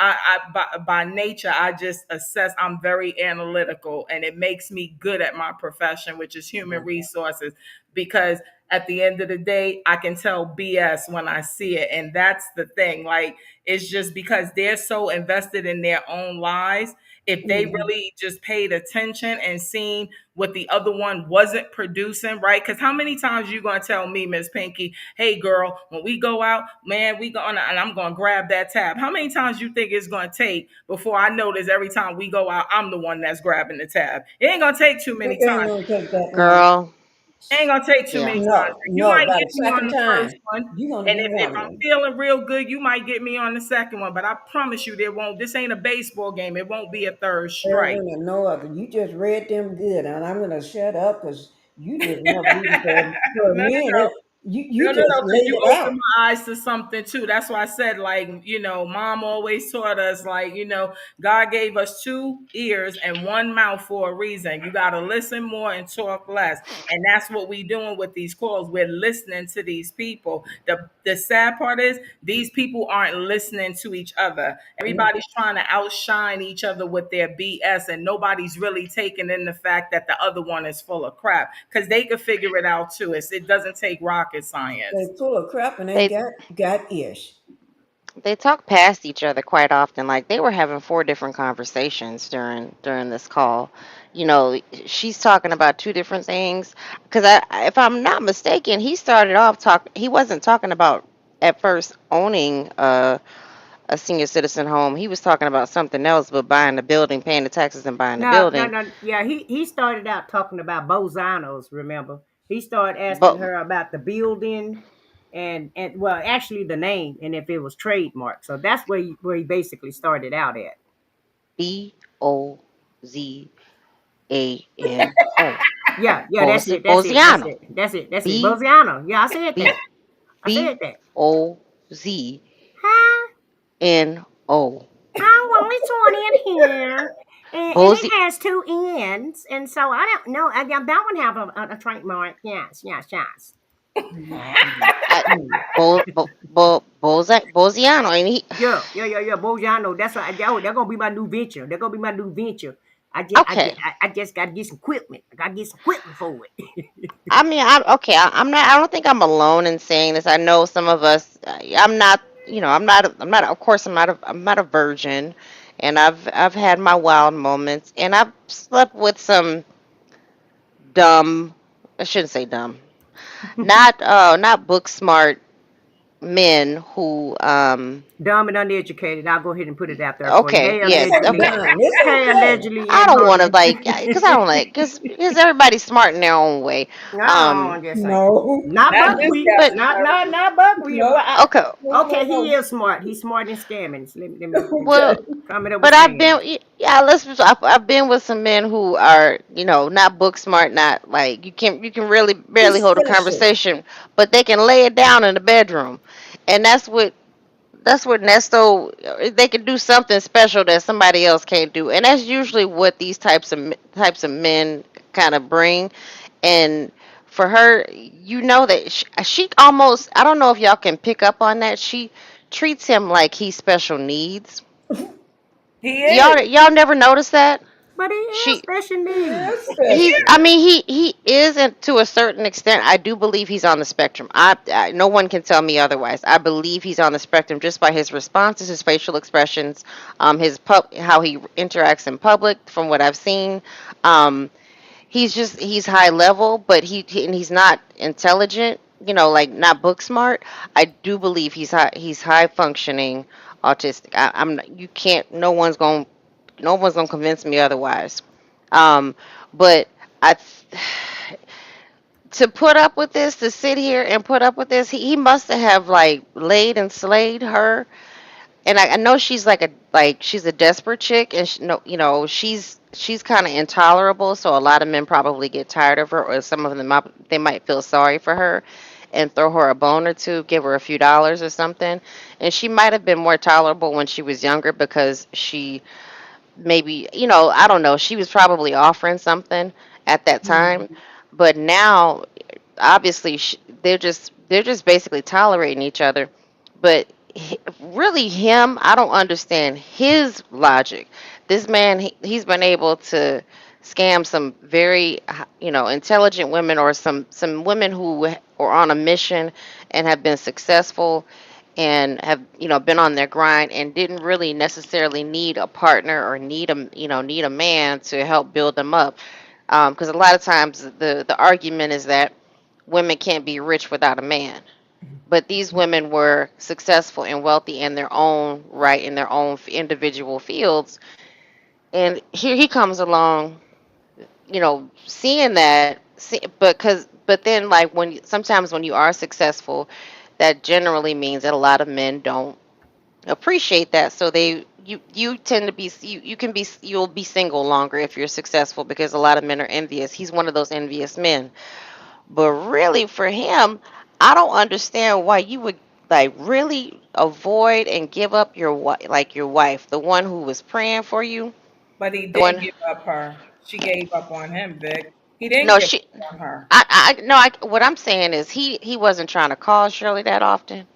by nature I just assess. I'm very analytical, and it makes me good at my profession, which is human resources, because at the end of the day, I can tell BS when I see it. And that's the thing. Like, it's just because they're so invested in their own lives. If they Mhm. really just paid attention and seen what the other one wasn't producing, right? Because how many times you gonna tell me, Miss Pinky, hey girl, when we go out, man, we gonna and I'm gonna grab that tab. How many times you think it's gonna take before I notice every time we go out, I'm the one that's grabbing the tab? It ain't gonna take too many It ain't times. gonna take that long. Girl. Ain't gonna take too Yeah. many times. No, You no. might By get the me on second the first time, one, you're gonna and be if one of I'm them. feeling real good, you might get me on the second one. But I promise you, there won't. This ain't a baseball game. It won't be a third There strike. ain't no other. You just read them good, and I'm gonna shut up because you did enough reading for No, me, and no, you no, just because laid you it opened out. my eyes to something too. That's why I said, like, mom always taught us, like, God gave us two ears and one mouth for a reason. You got to listen more and talk less. And that's what we doing with these calls. We're listening to these people. The sad part is these people aren't listening to each other. Everybody's trying to outshine each other with their BS, and nobody's really taking in the fact that the other one is full of crap, because they could figure it out too. It doesn't take rocket They science. full of crap and ain't They got ears. they talk past each other quite often. Like they were having four different conversations during this call. She's talking about two different things. Because if I'm not mistaken, he started off He wasn't talking about at first owning a senior citizen home. He was talking about something else, but buying the building, paying the taxes, and buying the No, no, building. no. Yeah, he started out talking about Bozanos. Remember, he started asking But her about the building, and well, actually the name, and if it was trademark. So that's where he basically started out at. Bozano. Yeah, yeah, that's it, that's it, that's Boziano. it, that's it, that's it. B Boziano. Yeah, I said B that. I B said that. O Z Huh? N O. I well, it's one in here, and it Bozi has two ends, and so I don't know. That one have a trademark. Yes, yes, yes. Boziano. And he Yeah, yeah, yeah, yeah. Bojano. That's what they're gonna be my new venture. They're gonna be my new venture. okay. I just gotta get some equipment. I gotta get some equipment for it. I mean, okay. I'm not. I don't think I'm alone in saying this. I know some of us. I'm not. I'm not. I'm not. Of course, I'm not. I'm not a virgin, and I've had my wild moments, and I've slept with some dumb. I shouldn't say dumb. Not book smart men who. Dumb and uneducated. I'll go ahead and put it out there for you. Okay. Hey, Yes. It's allegedly. Okay. fine. It's Hey, okay. allegedly I and don't want to Harmon. like because I don't like because everybody's smart in their own way. No, Um. I'm just saying. No, Not Not this buckwheat. guy, But Not buckwheat. no, Well, okay. okay, no. he is smart. He's smart in scamming. So let me Well, Okay. coming up but with scams. yeah, I've been with some men who are, not book smart, not like you can really barely He's hold a innocent. conversation, but they can lay it down in the bedroom, and that's what Nesto, they can do something special that somebody else can't do, and that's usually what these types of men kind of bring, and for her, that she almost, I don't know if y'all can pick up on that, she treats him like he's special needs. he Y'all is. y'all never notice that? But he is She special Yeah, needs. He's, special. I mean, he is, and to a certain extent, I do believe he's on the spectrum. No one can tell me otherwise. I believe he's on the spectrum just by his responses, his facial expressions, how he interacts in public. From what I've seen, um, he's high level, but and he's not intelligent. You know, like not book smart. I do believe he's high functioning autistic. You can't. No one's gonna convince me otherwise. Um, but I, to put up with this, to sit here and put up with this, he must have like laid and slayed her. And I know she's she's a desperate chick, and no, she's kind of intolerable. So a lot of men probably get tired of her, or some of them they might feel sorry for her, and throw her a bone or two, give her a few dollars or something. And she might have been more tolerable when she was younger because she maybe, I don't know, she was probably offering something at that time. But now obviously they're just basically tolerating each other. But really him, I don't understand his logic. This man, he's been able to scam some very intelligent women, or some women who are on a mission and have been successful and have been on their grind and didn't really necessarily need a partner or need a man to help build them up, because a lot of times the argument is that women can't be rich without a man. But these women were successful and wealthy in their own right, in their own individual fields. And here he comes along, seeing that, but then like sometimes when you are successful, that generally means that a lot of men don't appreciate that. So you tend to be you'll be single longer if you're successful, because a lot of men are envious. He's one of those envious men. But really, for him, I don't understand why you would like really avoid and give up your wife, the one who was praying for you, But he the didn't one. give up her. She gave up on him, Vic. He didn't No, give she. up on her. I no. What I'm saying is he wasn't trying to call Shirley that often.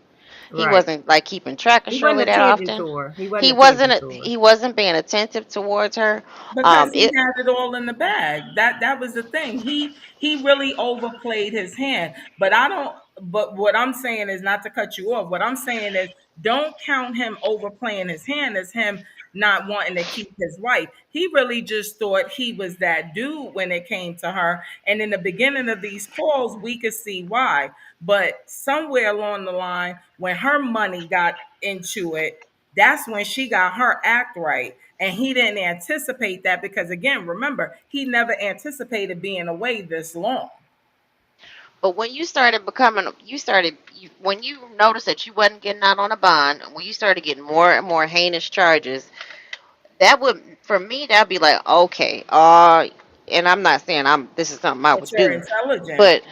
He Right. wasn't like keeping track of He wasn't Shirley that attending often. to her. He wasn't He attending wasn't. to her. He wasn't being attentive towards her. Because he It. had it all in the bag. That was the thing. He really overplayed his hand. But I don't but what I'm saying is, not to cut you off. What I'm saying is, don't count him overplaying his hand as him not wanting to keep his wife. He really just thought he was that dude when it came to her. And in the beginning of these calls, we could see why. But somewhere along the line, when her money got into it, that's when she got her act right. And he didn't anticipate that, because, again, remember, he never anticipated being away this long. But when when you noticed that you wasn't getting out on a bond, when you started getting more and more heinous charges, that would, for me, that'd be like, okay, and I'm not saying this is something I But would you're do, intelligent,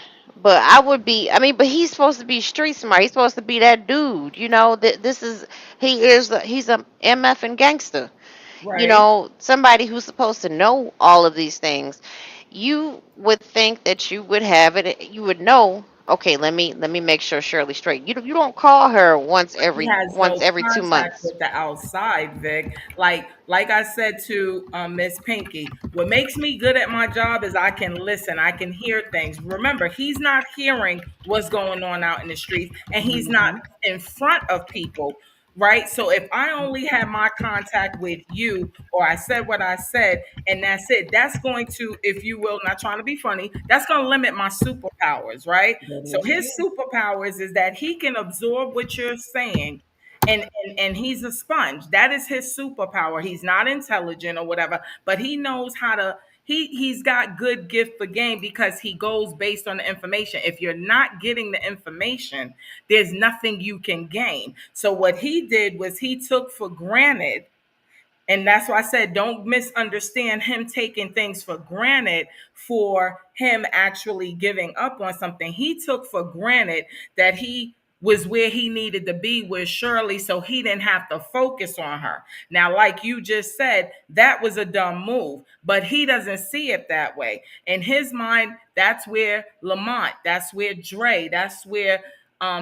but I would be. I mean, but he's supposed to be street smart. He's supposed to be that dude. He's a MF and gangster. right? Somebody who's supposed to know all of these things. You would think that you would have it. You would know. Okay, let me make sure Shirley's straight. You don't call her He has no once every two contact months. with the outside, Vic. Like I said to Miss Pinky, what makes me good at my job is I can listen, I can hear things. Remember, he's not hearing what's going on out in the streets, and he's not in front of people. Right. So if I only had my contact with you, or I said what I said, and that's it, that's going to, if you will, not trying to be funny, that's going to limit my superpowers. Right. That So is his true. superpowers is that he can absorb what you're saying, and he's a sponge. That is his superpower. He's not intelligent or whatever, but he knows how to, he's got good gift for game, because he goes based on the information. If you're not getting the information, there's nothing you can gain. So what he did was he took for granted, and that's why I said, don't misunderstand him taking things for granted for him actually giving up on something. He took for granted that he was where he needed to be with Shirley, so he didn't have to focus on her. Now, like you just said, that was a dumb move, but he doesn't see it that way. In his mind, that's where Lamont, that's where Dre, that's where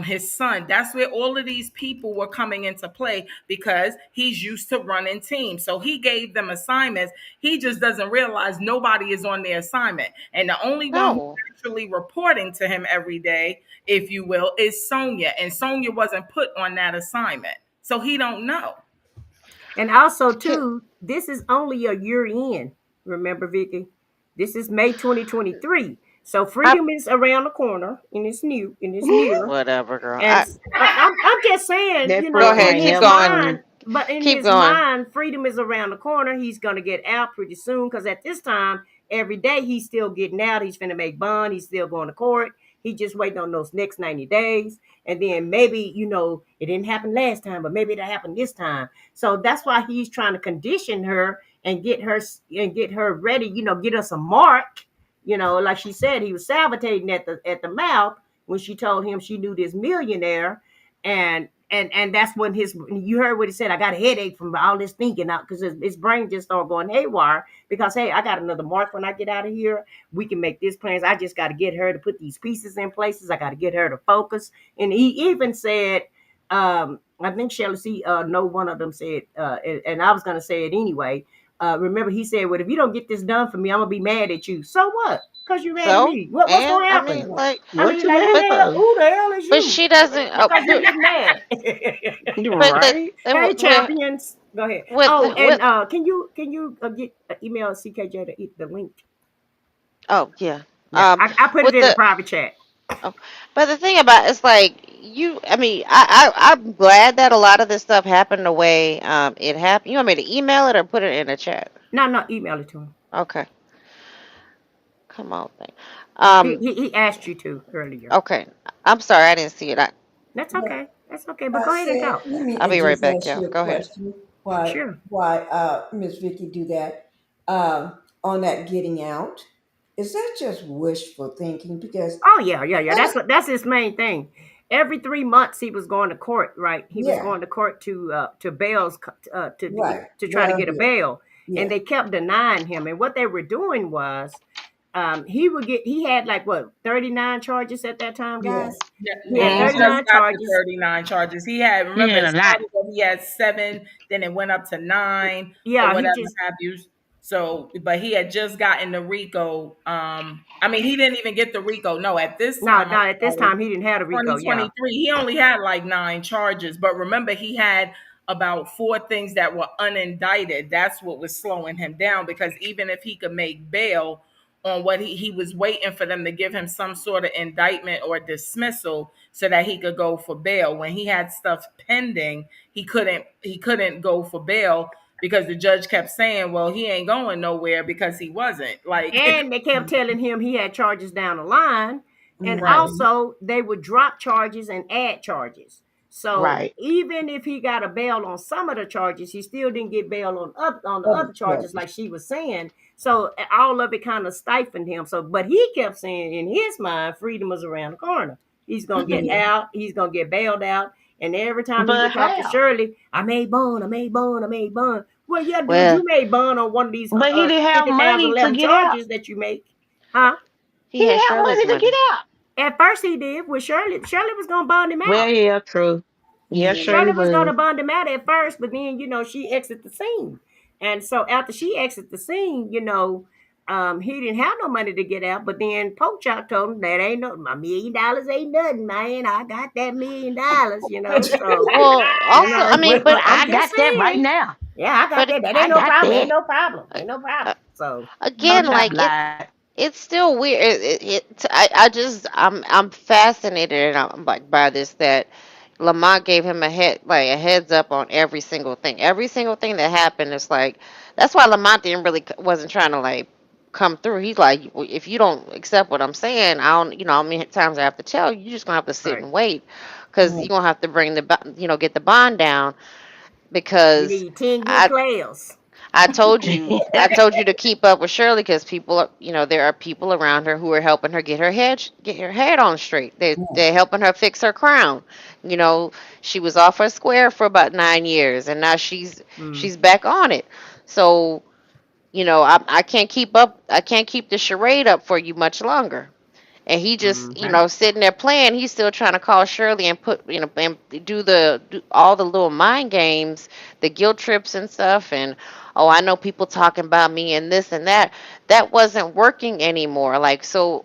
his son. That's where all of these people were coming into play because he's used to running teams. So he gave them assignments. He just doesn't realize nobody is on their assignment. And the only one who's No. actually reporting to him every day, if you will, is Sonya. And Sonya wasn't put on that assignment. So he don't know. And also, too, this is only a year in. Remember, Vicky? This is May 2023. So I, freedom is around the corner, and it's new, and it's near. whatever, girl. And I'm just saying, That you Go know, in ahead. program Keep his never going. mind, ends. but in Keep his going. mind, freedom is around the corner. He's gonna get out pretty soon because at this time, every day he's still getting out. He's finna make bond. He's still going to court. He just waiting on those next 90 days. And then maybe, it didn't happen last time, but maybe it'll happen this time. So that's why he's trying to condition her and get her ready, get us a mark. Like she said, he was salivating at the mouth when she told him she knew this millionaire, and that's when you heard what he said. I got a headache from all this thinking out because his brain just started going haywire. Because hey, I got another mark when I get out of here. We can make this plans. I just got to get her to put these pieces in places. I got to get her to focus. And he even said, I think Shelly C, no one of them said, and I was gonna say it anyway. Remember, he said, "Well, if you don't get this done for me, I'm gonna be mad at you." So what? Because you're mad at So, me. What's and gonna I happen? mean, like, I What mean, you like, mad but for? who the hell is but you? she doesn't. Oh, Because you get mad. but the Right? Hey, with champions, go ahead. with Oh, and with can you get email CKJ to eat the link? oh yeah. Yeah, I put it With in the the private chat. oh, but the thing about it's like you. I mean, I'm glad that a lot of this stuff happened the way it happened. You want me to email it or put it in the chat? No, email it to him. Okay. Come on, thing. He, Um. he he asked you to earlier. Okay. I'm sorry, I didn't see it. That's But okay. That's okay. But go ahead and said, talk. let me I'll be right just back, ask y'all. you a Go ahead. question. Why Sure. why Miss Vicky do that on that getting out? Is that just wishful thinking? Because Oh yeah. that, That's his main thing. Every 3 months he was going to court, right? He was yeah, going to court to bails right. to try to Well, get a bail, and yeah, they kept denying him. And what they were doing was, he had like what 39 charges at that time, guys. yes, Yeah, He had and he yes. just 39 got the charges. 39 charges. He had, He remember, had it a lot. started that he had 7, then it went up to 9 or Yeah, he whatever just have you. So, but he had just gotten the RICO. I mean, he didn't even get the RICO. No, at this no, time, no. I'm At this sorry, time, he didn't have a RICO. Yeah, 2023, he only had like 9 charges. But remember, he had about 4 things that were unindicted. That's what was slowing him down because even if he could make bail on what he was waiting for them to give him some sort of indictment or dismissal so that he could go for bail. When he had stuff pending, he couldn't go for bail because the judge kept saying, well, he ain't going nowhere because he wasn't. Like and they kept telling him he had charges down the line, and right. Mm-hmm. also they would drop charges and add charges. So Right. even if he got a bail on some of the charges, he still didn't get bail on the Other other charges, charges. like she was saying. So all of it kind of stifled him. So, but he kept saying in his mind, freedom was around the corner. He's gonna get Yeah. out. He's gonna get bailed out. And every time he But would talk to how? Shirley, I made bond, I made bond, I made bond. Well, yeah, dude, Well, you made bond on one of these But he didn't have 50,000 money to 11 get out. charges that you make, huh? he He had didn't have Shirley's money to get money. out. At first he did with Shirley. Shirley was gonna bond him Well, out. yeah, true. Yeah, Yeah. Shirley Shirley was gonna was. bond him out at first, but then she exited the scene. And so after she exited the scene, he didn't have no money to get out. But then Pochop told him that ain't no my $1 million ain't nothing, man. I got that $1 million. So Well, also, I mean, Well, I'm I just got that right saying. now. Yeah, I got but that. That ain't I no got problem. Ain't that. no problem. uh, Ain't no problem. uh, So again, Coach like lied. it's still weird. I'm fascinated and I'm like by this that Lamont gave him a heads up on every single thing that happened. It's like that's why Lamont didn't really wasn't trying to like come through. He's like, if you don't accept what I'm saying, I don't, how many times I have to tell you, you're just gonna have to sit right. and wait because you're gonna have to bring get the bond down You because. need 10 good I players. I told you to keep up with Shirley because there are people around her who are helping her get her head on straight. They're helping her fix her crown. You know, she was off her square for about 9 years, and now Mm. she's back on it. So, I can't keep up. I can't keep the charade up for you much longer. And he just, Mm-hmm. sitting there playing. He's still trying to call Shirley and put, and do all the little mind games, the guilt trips and stuff. And oh, I know people talking about me and this and that. That wasn't working anymore. Like so,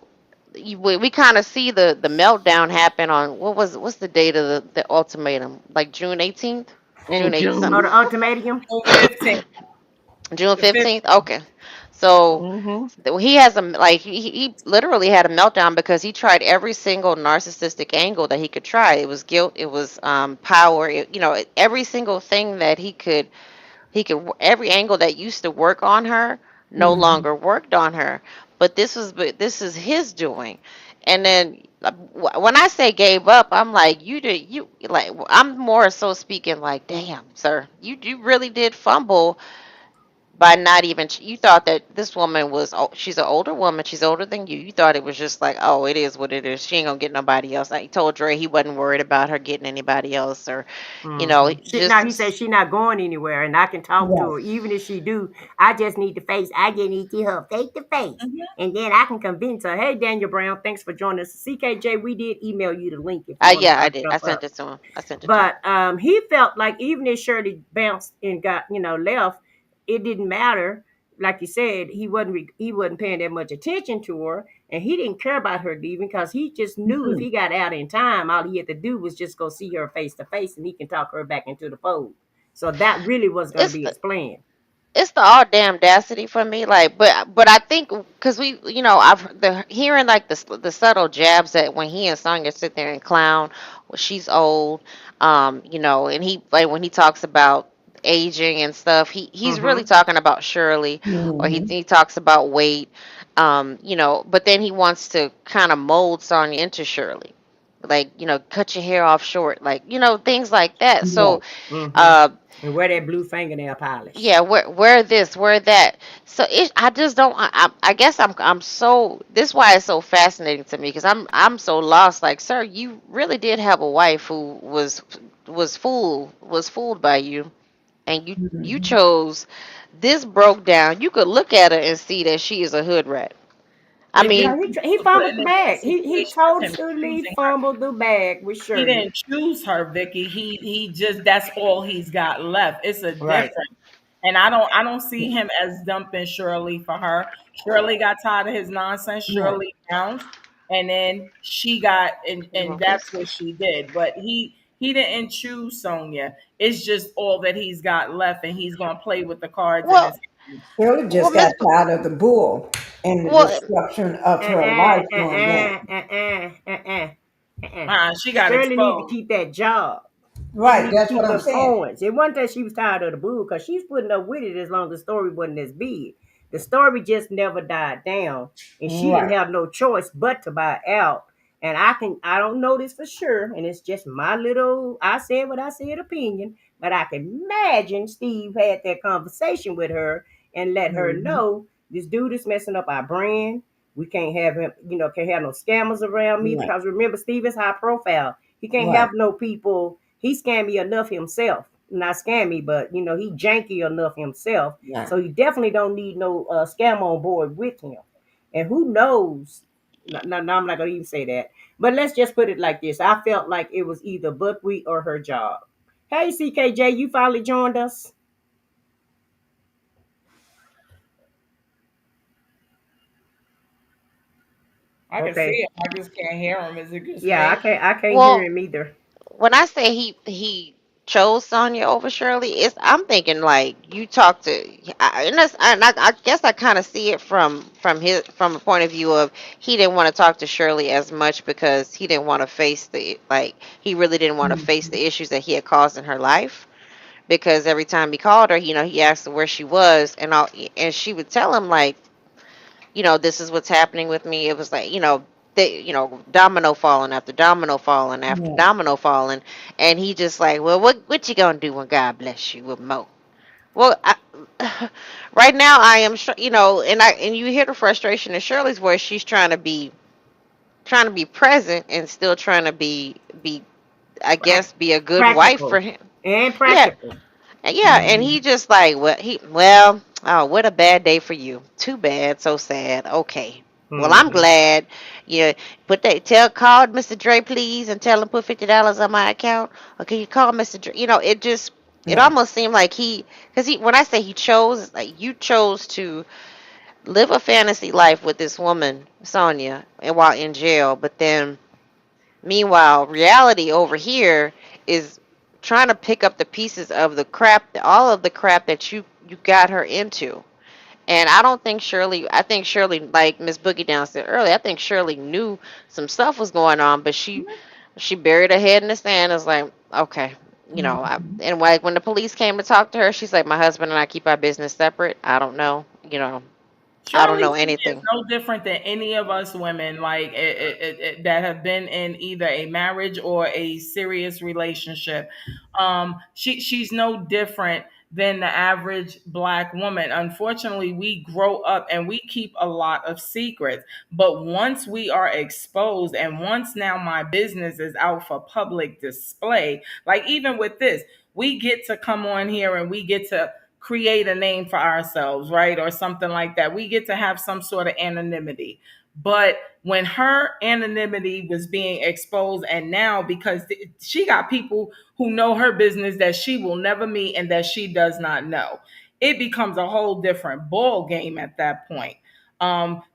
we kind of see the meltdown happen on what's the date of the ultimatum? Like June 18th, In June 8th Oh, something. June. the ultimatum. So 15, June the 15. 15th. Okay, so Mm-hmm. he has a like he literally had a meltdown because he tried every single narcissistic angle that he could try. It was guilt, it was power, every single thing that every angle that used to work on her no Mm-hmm. longer worked on her. But this is his doing. And then when I say gave up, I'm like you like I'm more so speaking like, damn, sir, you really did fumble by not even you thought that this woman she's an older woman, she's older than you thought it was just like, oh, it is what it is, she ain't gonna get nobody else. Like he told Dre he wasn't worried about her getting anybody else, or Now he said just she not going anywhere, and I can talk to Right. her. Even if she do, I just need to face. I just need to see her face to face, and then I can convince her. Hey, Daniel Brown, thanks for joining us. CKJ, we did email you the link if you want to yeah, I come did, I jump sent up. it to him, But he felt like even if Shirley bounced and got left, it didn't matter. Like you said, he wasn't paying that much attention to her, and he didn't care about her leaving because he just knew if Mhm. he got out in time, all he had to do was just go see her face to face, and he can talk her back into the fold. So that really was going to it's be his plan. it's the all damn audacity for me. Like, but I think because I've the hearing like the subtle jabs that when he and Sonya sit there and clown, well, she's old, and he like when he talks about aging and stuff, he's really Mm-hmm. talking about Shirley, or he Mhm. he talks about weight, but then he wants to kind of mold Sonya into Shirley, like cut your hair off short, like things like that. So, Right. Mm-hmm. uh, And wear that blue fingernail polish. yeah, where this, where that. So I just don't. I guess I'm so. This why it's so fascinating to me because I'm so lost. Like, sir, you really did have a wife who was fooled by you, and you Mhm. chose this broke down. You could look at her and see that she is a hood rat. I It mean, Yeah, didn't he put fumbled in the that bag. He situation of him totally choosing her. fumbled the bag with He Shirley. didn't choose her, Vicky. He just that's all he's got left. It's a Right. difference. And I don't see him as dumping Shirley for her. Shirley got tired of his nonsense. Right. Shirley bounced. And then she got you and want that's this? what she did. But he didn't choose Sonya. It's just all that he's got left and he's gonna play with the cards in Well, his hands. Shirley well, just got Miss. tired of the bull and the Well, destruction of her Uh-uh, life going uh-uh, down. uh-uh, uh-uh, uh-uh. She got Shirley need to exposed. keep that job. She Right. need to That's keep what I'm them saying. coins. It wasn't that she was tired of the boo, because she's putting up with it as long as the story wasn't as big. The story just never died down, and she didn't Right. have no choice but to buy out. And I don't know this for sure, and it's just my little, I said what I said opinion, but I can imagine Steve had that conversation with her and let her Mhm. know this dude is messing up our brand. We can't have him, can't have no scammers around me Right. because remember, Steve is high profile. He can't Right. have no people. He scammy enough himself. Not scammy, but he janky enough himself. Right. So he definitely don't need no scam on board with him. And who knows? No, I'm not gonna even say that. But let's just put it like this. I felt like it was either buckwheat or her job. Hey, CKJ, you finally joined us. I can see Okay. him. I just can't hear him. Is it just Yeah, I me? can't. I can't hear well, him either. when I say he chose Sonya over Shirley, I'm thinking like you talk to, I guess I kind of see it from a point of view of he didn't want to talk to Shirley as much because he didn't want to face he really didn't want to face Mhm. the issues that he had caused in her life, because every time he called her, he asked her where she was, and she would tell him like, this is what's happening with me. It was like, domino falling after domino falling after Right. domino falling, and he just like, well, what you gonna do when God bless you with more? Well, right now I am, and you hear the frustration in Shirley's voice. She's trying to be present and still trying to be, I guess, be a good wife for Practical him. and Yeah, practical. yeah, and he Mhm. just like, well, oh, what a bad day for you. Too bad, so sad. Okay. Well, I'm Mm-hmm. glad you call Mr. Dre, please, and tell him put $50 on my account. Or can you call Mr. Dre? It Yeah. almost seemed like when I say he chose, it's like you chose to live a fantasy life with this woman, Sonya, and while in jail. But then, meanwhile, reality over here is trying to pick up the pieces of all of the crap that you got her into. And I think Shirley, like Miss Boogie Down said earlier, I think Shirley knew some stuff was going on, but she buried her head in the sand. It's like, okay, Mhm. and like when the police came to talk to her, she's like, my husband and I keep our business separate. I don't know, I don't Shirley know to me is anything. no different than any of us women, like that have been in either a marriage or a serious relationship. She's no different than the average black woman. Unfortunately, we grow up and we keep a lot of secrets. But once we are exposed, and once now my business is out for public display, like even with this, we get to come on here and we get to create a name for ourselves, right? Or something like that. We get to have some sort of anonymity. But when her anonymity was being exposed, and now because she got people who know her business that she will never meet and that she does not know, it becomes a whole different ball game at that point.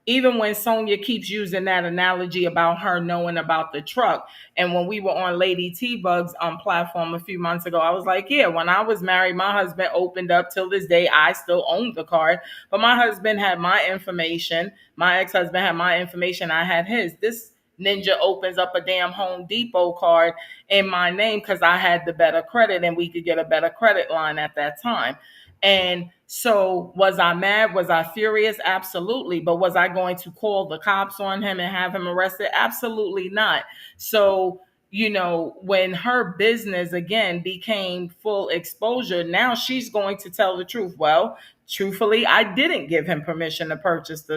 Even when Sonya keeps using that analogy about her knowing about the truck, and when we were on Lady T Bug's platform a few months ago, I was like, yeah, when I was married, my husband opened up. Till this day, I still own the card, but my husband had my information. My ex-husband had my information. I had his. This ninja opens up a damn Home Depot card in my name because I had the better credit and we could get a better credit line at that time. And so, was I mad? Was I furious? Absolutely. But was I going to call the cops on him and have him arrested? Absolutely not. So, when her business again became full exposure, now she's going to tell the truth. Well, truthfully, I didn't give him permission to purchase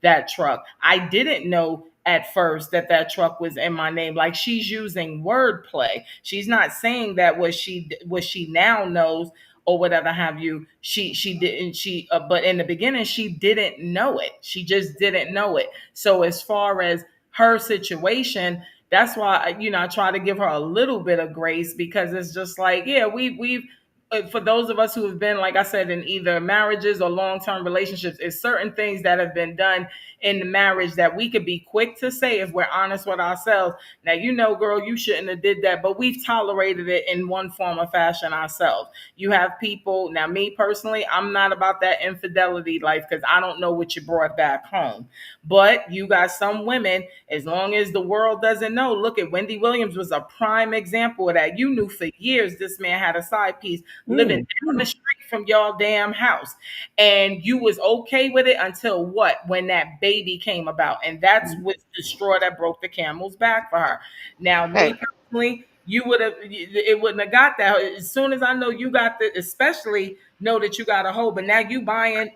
that truck. I didn't know at first that truck was in my name. Like, she's using wordplay. She's not saying that what she now knows or whatever have you. She didn't she But in the beginning she didn't know it. She just didn't know it. So as far as her situation, that's why I try to give her a little bit of grace, because it's just like, yeah, we've for those of us who have been, like I said, in either marriages or long-term relationships, it's certain things that have been done in the marriage that we could be quick to say, if we're honest with ourselves, now, girl, you shouldn't have did that, but we've tolerated it in one form or fashion ourselves. You have people, now me personally, I'm not about that infidelity life because I don't know what you brought back home. But you got some women, as long as the world doesn't know, look at Wendy Williams was a prime example of that. You knew for years this man had a side piece living down the street from y'all damn house. And you was okay with it until what? When that baby came about. And that's what the straw that broke the camel's back for her. Now, me Hey, personally, it wouldn't have got that. As soon as I know you got especially know that you got a hold, but now you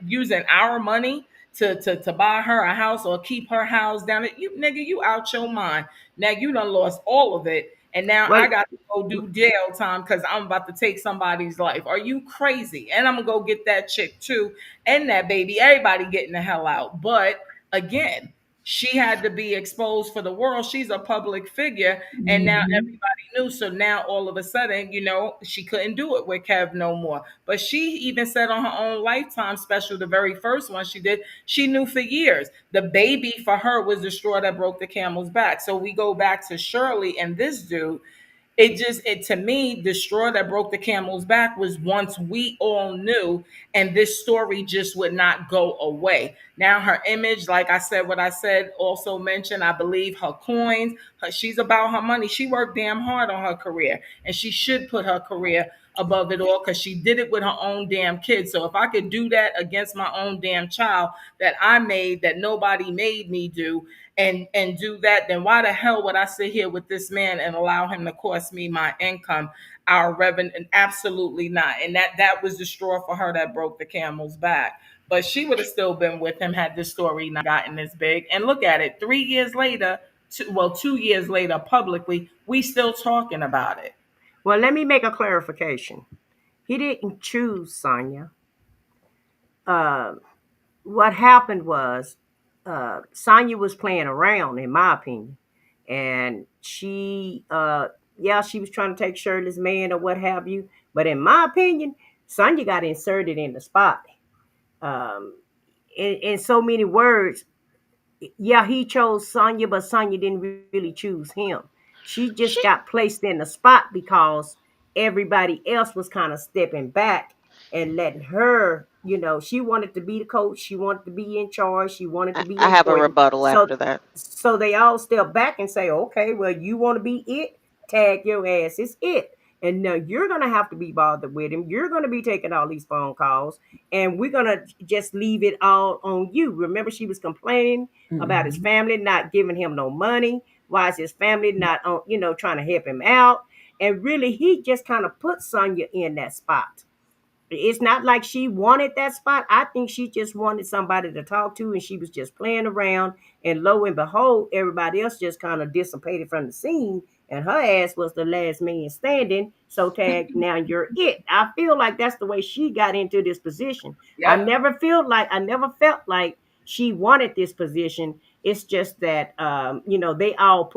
using our money to buy her a house or keep her house down. You nigga, you out your mind. Now you done lost all of it. And now Well, I got to go do jail time because I'm about to take somebody's life. Are you crazy? And I'm gonna go get that chick too and that baby. Everybody getting the hell out. But again, she had to be exposed for the world. She's a public figure, and now Mhm. everybody knew. So now all of a sudden, she couldn't do it with Kev no more. But she even said on her own Lifetime special, the very first one she did, she knew for years the baby for her was the straw that broke the camel's back. So we go back to Shirley and this dude. It to me, the straw that broke the camel's back was once we all knew, and this story just would not go away. Now her image, like I said, what I said also mentioned, I believe her coins, she's about her money. She worked damn hard on her career, and she should put her career above it all because she did it with her own damn kid. So if I could do that against my own damn child that I made, that nobody made me do, and do that, then why the hell would I sit here with this man and allow him to cost me my income, our revenue? Absolutely not. And that was the straw for her that broke the camel's back. But she would have still been with him had this story not gotten this big. And look at it, 3 years later, 2 years later, publicly, we still talking about it. well, let me make a clarification. He didn't choose Sonya. Uh, what happened was Sonya was playing around, in my opinion, and yeah, she was trying to take Shirley's man or what have you. But in my opinion, Sonya got inserted in the spot. Um, in so many words, yeah, he chose Sonya, but Sonya didn't really choose him. She just She got placed in the spot because everybody else was kind of stepping back and letting her, she wanted to be the coach, she wanted to be in charge, she wanted to be I have a important. rebuttal So after that. so they all step back and say, okay, well, you want to be it, tag your ass, it's it. And now you're gonna have to be bothered with him. You're gonna be taking all these phone calls, and we're gonna just leave it all on you. Remember, she was complaining about his Mm-hmm. family not giving him no money. Why is his family not on, trying to help him out? And really, he just kind of put Sonya in that spot. It's not like she wanted that spot. I think she just wanted somebody to talk to, and she was just playing around. And lo and behold, everybody else just kind of dissipated from the scene, and her ass was the last man standing. So tag, now you're it. I feel like that's the way she got into this position. Yep. I never felt like she wanted this position. It's just that they all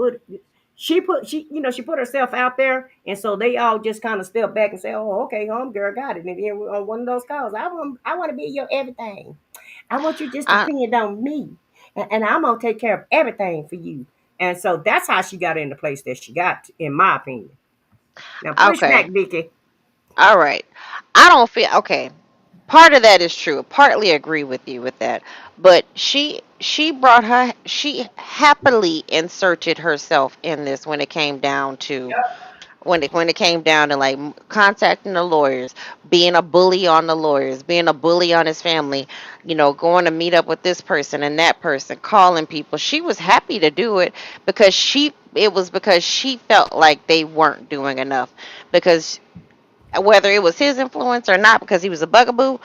she put herself out there, and so they all just kind of step back and say, oh, okay, homegirl got it. And then on one of those calls, I want to be your everything. I want you just to I depend on me, and I'm gonna take care of everything for you. And so that's how she got in the place that she got, in my opinion. Now push back, okay. Vicky. All right. I don't feel okay. Part of that is true. Partly agree with you with that. But she happily inserted herself in this when it came down to when it came down to like contacting the lawyers, being a bully on the lawyers, being a bully on his family, going to meet up with this person and that person, calling people. She was happy to do it because she felt like they weren't doing enough, because whether it was his influence or not, because he was a bugaboo,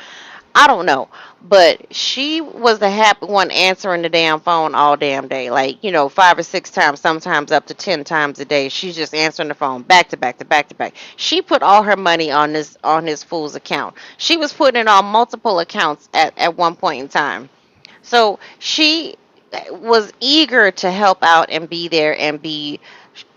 I don't know. But she was the happy one answering the damn phone all damn day. Like, 5 or 6 times, sometimes up to 10 times a day. She's just answering the phone back to back to back to back. She put all her money on his fool's account. She was putting it on multiple accounts at one point in time. So she was eager to help out and be there and be,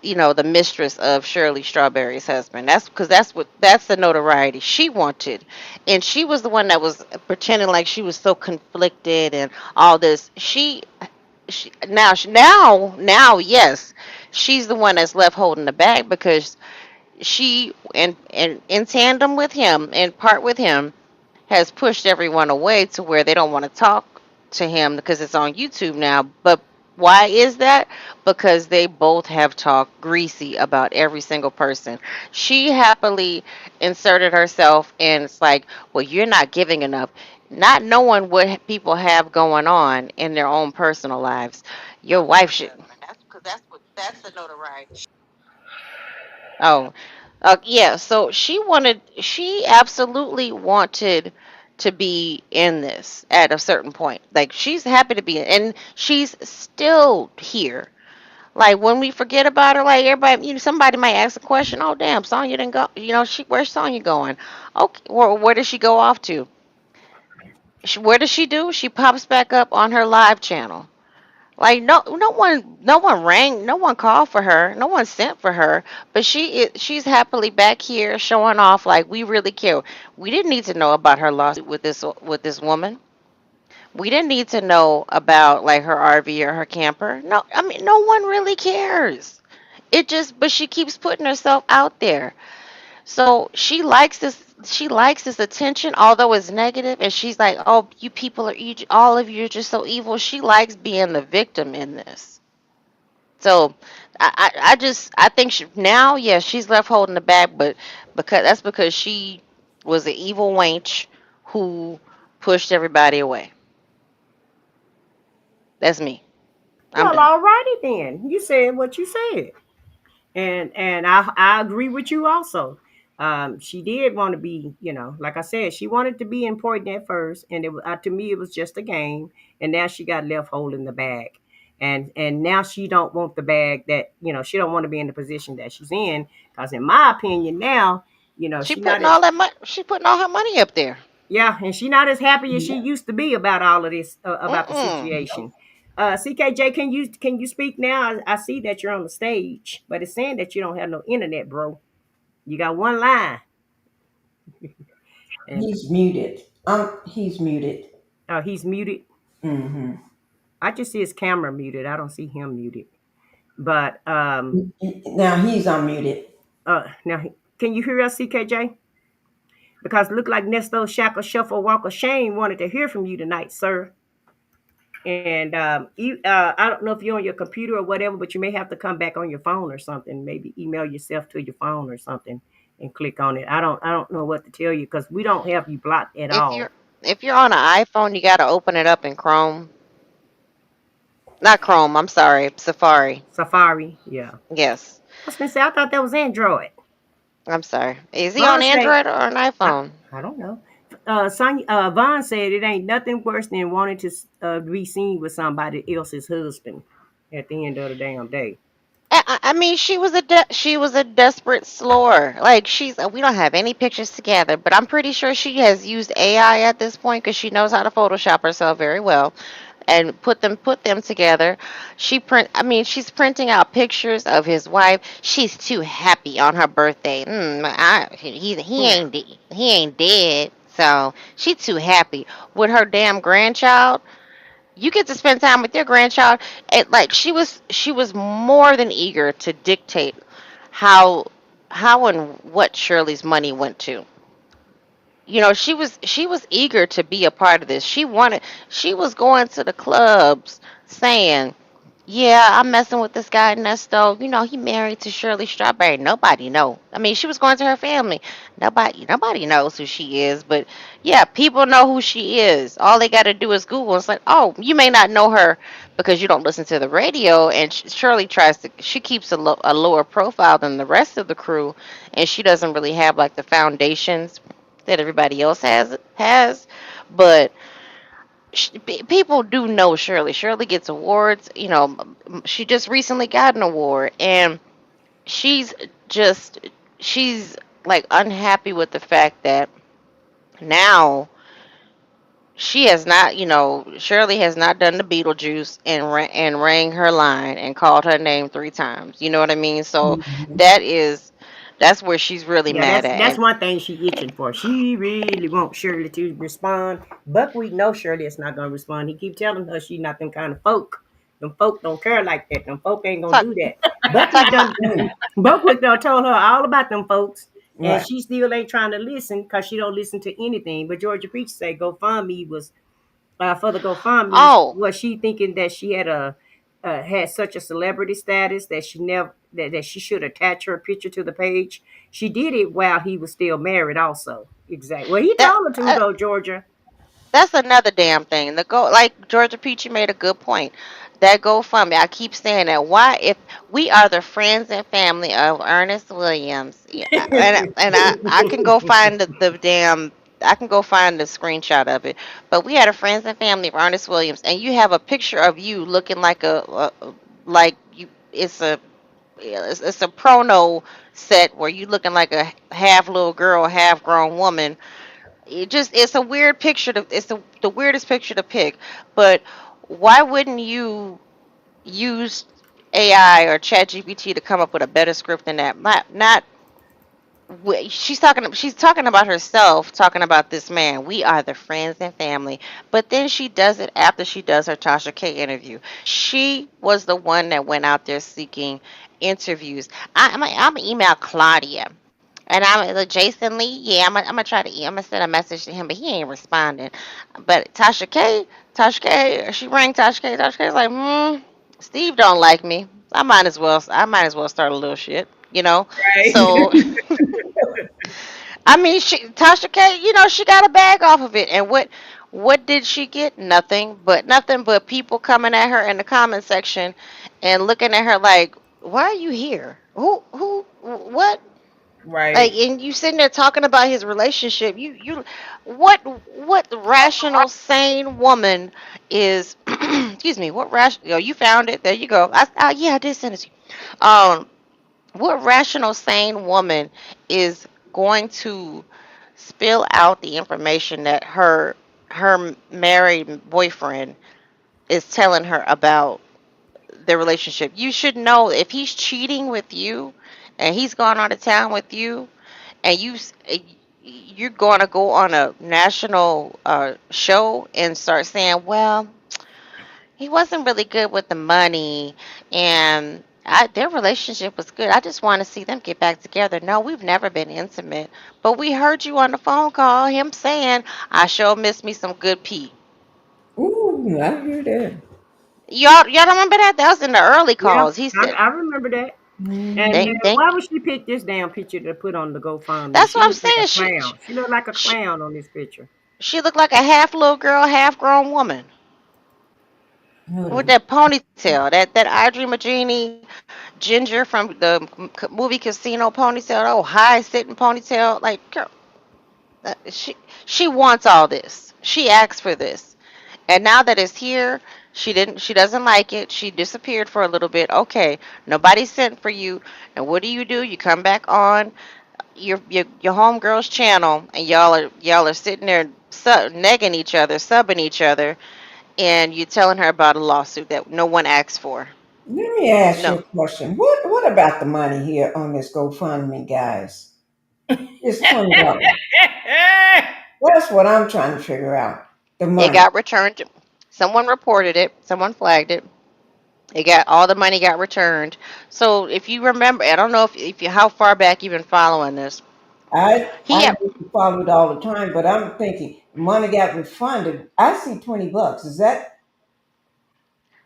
the mistress of Shirley Strawberry's husband. That's because that's the notoriety she wanted, and she was the one that was pretending like she was so conflicted and all this. Now, yes, she's the one that's left holding the bag, because she and in tandem with him and part with him has pushed everyone away to where they don't want to talk to him because it's on YouTube now. But why is that? Because they both have talked greasy about every single person. She happily inserted herself, and it's like, well, you're not giving enough. Not knowing what people have going on in their own personal lives. Your wife should. That's the notoriety. Oh, yeah. So she absolutely wanted to be in this at a certain point. Like, she's happy to be in, and she's still here. Like, when we forget about her, like, everybody, somebody might ask a question. Oh, damn, Sonya didn't go. Where's Sonya going? Okay, where does she go off to? Where does she do? She pops back up on her live channel. Like, no one rang, no one called for her, no one sent for her, but she's happily back here showing off like we really care. We didn't need to know about her lawsuit with this woman. We didn't need to know about like her RV or her camper. No, I mean, no one really cares. But she keeps putting herself out there. So she likes this. She likes this attention, although it's negative, and she's like, "Oh, you people all of you are just so evil." She likes being the victim in this. So I think now, yes, she's left holding the bag, but because she was an evil wench who pushed everybody away. That's me. I'm Well, done. all righty then. You said what you said. And I agree with you also. She did want to be, like I said, she wanted to be important at first, and to me it was just a game, and now she got left holding the bag, and now she don't want the bag, that she don't want to be in the position that she's in, because in my opinion now, She she not putting as, all that money. She putting all her money up there. yeah, and she not as happy as she Yeah. used to be about all of this, about the Mm-mm. situation. CKJ, can you speak now? I see that you're on the stage, but it's saying that you don't have no internet, bro. You got one line, and He's muted. He's muted. he's muted. Hmm. I just see his camera muted. I don't see him muted. But Now he's unmuted. now can you hear us, CKJ? Because it look like Nesto Shackle Shuffle Walk of Shame wanted to hear from you tonight, sir. And I don't know if you're on your computer or whatever, but you may have to come back on your phone or something. Maybe email yourself to your phone or something and click on it. I don't know what to tell you because we don't have you blocked at If all. you're on an iPhone, you got to open it up in Chrome. Not Chrome. I'm sorry, Safari. Safari, yeah. Yes. I was gonna say I thought that was Android. I'm sorry. Is he on Vaughn said, Android or an iPhone? I don't know. Vaughn said it ain't nothing worse than wanting to be seen with somebody else's husband at the end of the damn day. I mean, she was a desperate slore. Like we don't have any pictures together, but I'm pretty sure she has used AI at this point because she knows how to Photoshop herself very well, and put them together. She's printing out pictures of his wife. She's too happy on her birthday. He ain't dead, so she's too happy with her damn grandchild. You get to spend time with your grandchild. Like she was more than eager to dictate how and what Shirley's money went to. She was eager to be a part of this. She was going to the clubs saying, yeah, I'm messing with this guy Nesto. He married to Shirley Strawberry. Nobody know. I mean, she was going to her family. Nobody knows who she is, but yeah, people know who she is. All they got to do is Google. It's like, oh, you may not know her because you don't listen to the radio. And Shirley she keeps a lower profile than the rest of the crew, and she doesn't really have like the foundations that everybody else has. But people do know Shirley. Shirley gets awards. She just recently got an award, and she's just she's like unhappy with the fact that now she has not. Shirley has not done the Beetlejuice and rang her line and called her name 3 times. You know what I mean? So Hmm. that's where she's really Yeah, mad that's at. one thing she itching for. She really wants Shirley to respond. Buckwheat knows Shirley is not gonna respond. He keep telling her she not them kind of folk. Them folk don't care like that. Them folk ain't gonna Talk, do that. Buckwheat talking about done Buckwheat done told her all about them folks, and Right. she still ain't trying to listen because she don't listen to anything. But Georgia Peach say GoFundMe was for the GoFundMe, oh was she thinking that she had such a celebrity status that she never that she should attach her picture to the page? She did it while he was still married, also. Exactly. Well, he that. told her to though, Georgia. That's another damn thing. Like Georgia Peachy made a good point. That GoFundMe, I keep saying that. Why, if we are the friends and family of Ernest Williams, yeah, and I can go find the damn. I can go find the screenshot of it. But we had a friends and family of Ernest Williams, and you have a picture of you looking like like you. It's a prono set where you looking like a half little girl, half grown woman. It's a weird picture to it's the weirdest picture to pick. But why wouldn't you use AI or ChatGPT to come up with a better script than that? Not she's talking about herself, talking about this man. We are the friends and family. But then she does it after she does her Tasha K interview. She was the one that went out there seeking interviews. I'm gonna email Claudia. And I'm like, Jason Lee. Yeah, I'm gonna try to. I'm gonna send a message to him, but he ain't responding. But Tasha K, she rang Tasha K. Tasha K's like, Steve don't like me. I might as well start a little shit, you know. Right. So I mean, Tasha K, she got a bag off of it, and what did she get? Nothing but people coming at her in the comment section and looking at her like, why are you here? What? Like, Right. and you sitting there talking about his relationship. What rational, sane woman is? Excuse me. What rational? You found it. There you go. Yeah, I did send it to you. What rational, sane woman is going to spill out the information that her married boyfriend is telling her about their relationship. You should know if he's cheating with you and he's gone out of town with you and you're going to go on a national show and start saying, well, he wasn't really good with the money and their relationship was good. I just want to see them get back together. No, we've never been intimate, but we heard you on the phone call him saying, I sure miss me some good pee. Ooh, I hear that. Y'all don't remember that? That was in the early Yeah, calls. He said, I remember that. And they why would she pick this damn picture to put on the GoFundMe? that's She what I'm looked like a saying. clown. She looked like a She clown on this picture. she looked like a half little girl, half grown woman Hold with on. that ponytail, that I Dream of Jeannie Ginger from the movie Casino ponytail. Oh, high sitting ponytail. Like, girl, she wants all this. She asked for this, and now that it's here, she didn't. She doesn't like it. She disappeared for a little bit. Okay, nobody sent for you, and what do? You come back on your homegirl's channel, and y'all are sitting there negging each other, subbing each other, and you're telling her about a lawsuit that no one asked for. Let me ask you No. a question. What about the money here on this GoFundMe, guys? It's $20. That's what I'm trying to figure out. The It money. got returned. Someone reported it. Someone flagged it. It got all the money got returned. So if you remember, I don't know if you how far back you've been following this. I He had, used to follow it all the time, but I'm thinking money got refunded. I see $20. Is that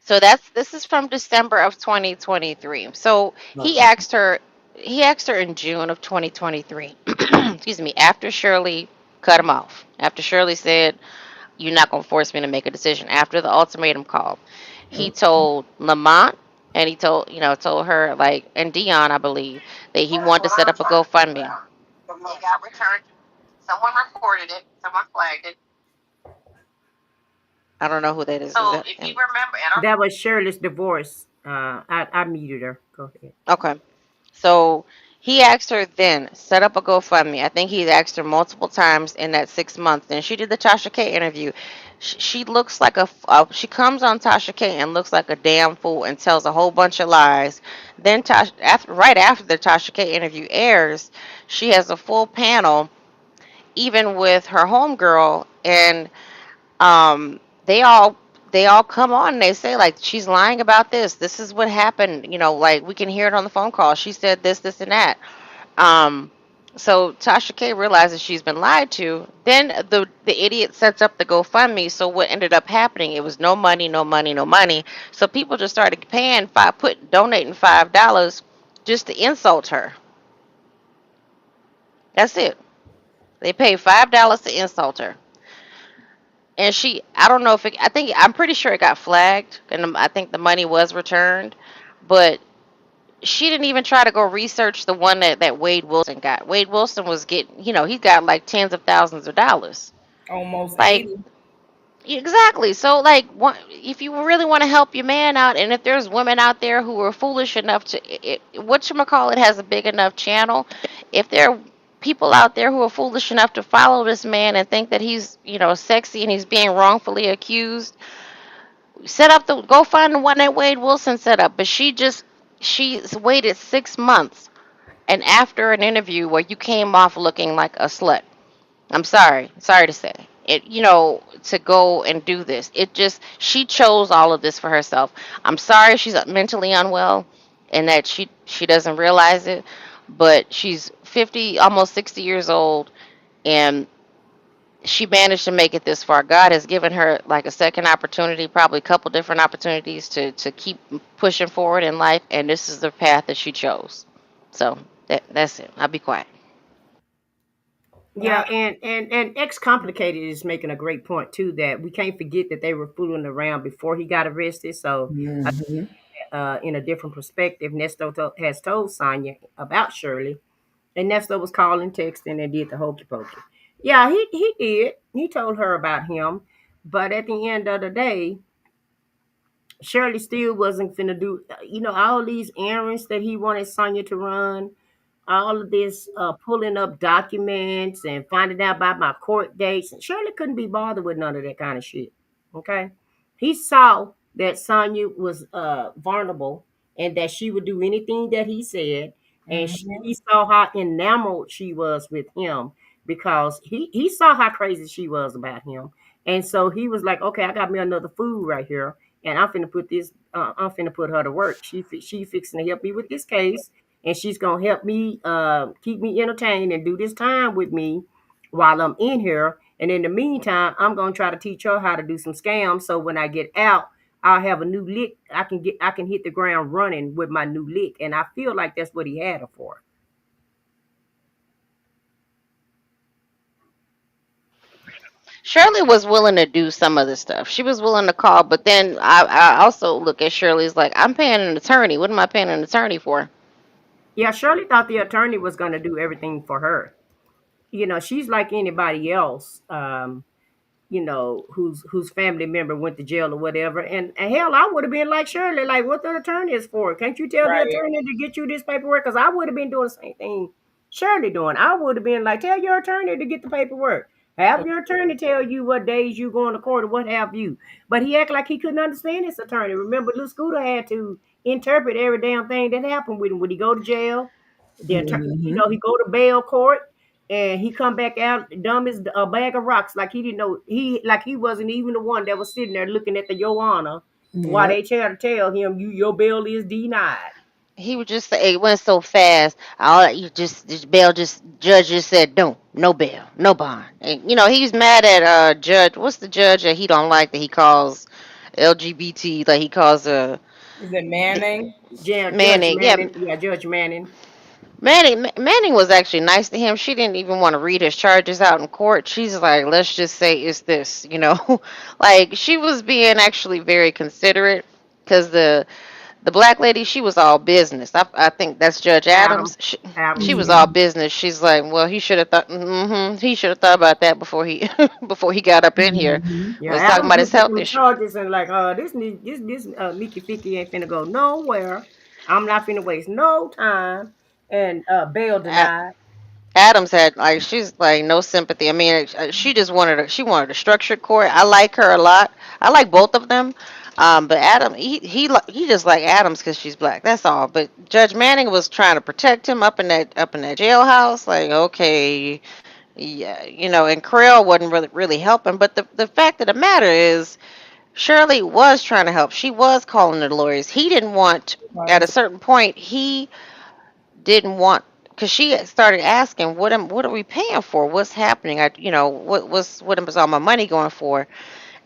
so this is from December of 2023. So okay? he asked her in June of 2023. Excuse me, after Shirley cut him off. After Shirley said, "You're not gonna force me to make a decision." After the ultimatum call, he told Lamont and he told her like and Dion, I believe, that he That's wanted to what set I'm up a trying to figure GoFundMe. out. The It money. got returned. Someone reported it. Someone flagged it. I don't know who that is. Is So that if you him? remember, That was Shirley's divorce. I muted her. Go ahead. Okay. So he asked her then, set up a GoFundMe. I think he asked her multiple times in that 6 months. And she did the Tasha K interview. She looks like she comes on Tasha K and looks like a damn fool and tells a whole bunch of lies. Then right after the Tasha K interview airs, she has a full panel, even with her homegirl, and they all come on and they say like she's lying about this. This is what happened. Like we can hear it on the phone call. She said this and that. Um, so Tasha K realizes she's been lied to. Then the idiot sets up the GoFundMe. So what ended up happening? It was no money, no money, no money. So people just started donating $5 just to insult her. That's it. They paid $5 to insult her. And I don't know if I'm pretty sure it got flagged, and I think the money was returned, but she didn't even try to go research the one that Wade Wilson got. Wade Wilson was getting, he got like tens of thousands of dollars. Almost Like, 80. exactly. So, like, if you really want to help your man out, and if there's women out there who are foolish enough whatchamacallit has a big enough channel, if there are people out there who are foolish enough to follow this man and think that he's, sexy and he's being wrongfully accused, go find the one that Wade Wilson set up. But she's waited 6 months, and after an interview where you came off looking like a slut. I'm sorry to say it. To go and do this. She chose all of this for herself. I'm sorry she's mentally unwell, and that she doesn't realize it. But she's 50, almost 60 years old, and she managed to make it this far. God has given her like a second opportunity, probably a couple different opportunities to keep pushing forward in life, and this is the path that she chose. So that's it. I'll be quiet. Yeah, and X Complicated is making a great point too, that we can't forget that they were fooling around before he got arrested. So, Mm-hmm. in a different perspective, has told Sonya about Shirley, and Nesto was calling, texting, and did the hokey pokey. Yeah, he did. He told her about him, but at the end of the day, Shirley still wasn't finna do, all these errands that he wanted Sonya to run, all of this pulling up documents and finding out about my court dates. And Shirley couldn't be bothered with none of that kind of shit. Okay. He saw that Sonya was vulnerable and that she would do anything that he said. And he Mm-hmm. saw how enamored she was with him because he saw how crazy she was about him. And so he was like, okay, I got me another food right here. And I'm finna put this, I'm finna put her to work. She fixing to help me with this case. And she's gonna help me keep me entertained and do this time with me while I'm in here. And in the meantime, I'm gonna try to teach her how to do some scams. So when I get out, I'll have a new lick. I can hit the ground running with my new lick. And I feel like that's what he had her for. Shirley was willing to do some of the stuff. She was willing to call, but then I also look at Shirley's like, I'm paying an attorney. What am I paying an attorney for? Yeah, Shirley thought the attorney was gonna do everything for her. You know, she's like anybody else. You know, whose family member went to jail or whatever. And hell, I would have been like Shirley, like, what the attorney is for? Can't you tell the Right. attorney to get you this paperwork? Because I would have been doing the same thing Shirley doing. I would have been like, tell your attorney to get the paperwork. Have your attorney tell you what days you going to court or what have you. But he acted like he couldn't understand his attorney. Remember, Lou Scooter had to interpret every damn thing that happened with him. Would he go to jail? You know, Mm-hmm. he go to bail court and he come back out dumb as a bag of rocks, like he didn't know he wasn't even the one that was sitting there looking at the Your Honor while Yep. they try to tell him your bail is denied. He would just say it went so fast. All you just bail, just judge just said no bail, no bond. And he's mad at judge. What's the judge that he don't like that he calls LGBT? Like he calls Is it Manning? Judge Manning. Yeah, Manning, yeah, Judge Manning. Manning was actually nice to him. She didn't even want to read his charges out in court. She's like, let's just say it's this. Like she was being actually very considerate because the black lady, she was all business. I think that's Judge Adams. Adams. She Adams, was yeah. all business. She's like, well, he should have thought. He should have thought about that before he before he got up in here. Mm-hmm. Yeah, Was talking Adams about his looked at health them issue. charges and like, this Mickey Ficky ain't finna go nowhere. I'm not finna waste no time. And bail denied. Adams had like she's like no sympathy. I mean, she wanted a structured court. I like her a lot. I like both of them. But Adam, he just like Adams because she's black. That's all. But Judge Manning was trying to protect him up in that jailhouse. Like, okay, yeah, and Creel wasn't really helping. But the fact of the matter is, Shirley was trying to help. She was calling the lawyers. He didn't want. At a Was. certain point, he didn't want because she started asking what are we paying for, what's happening, what was all my money going for.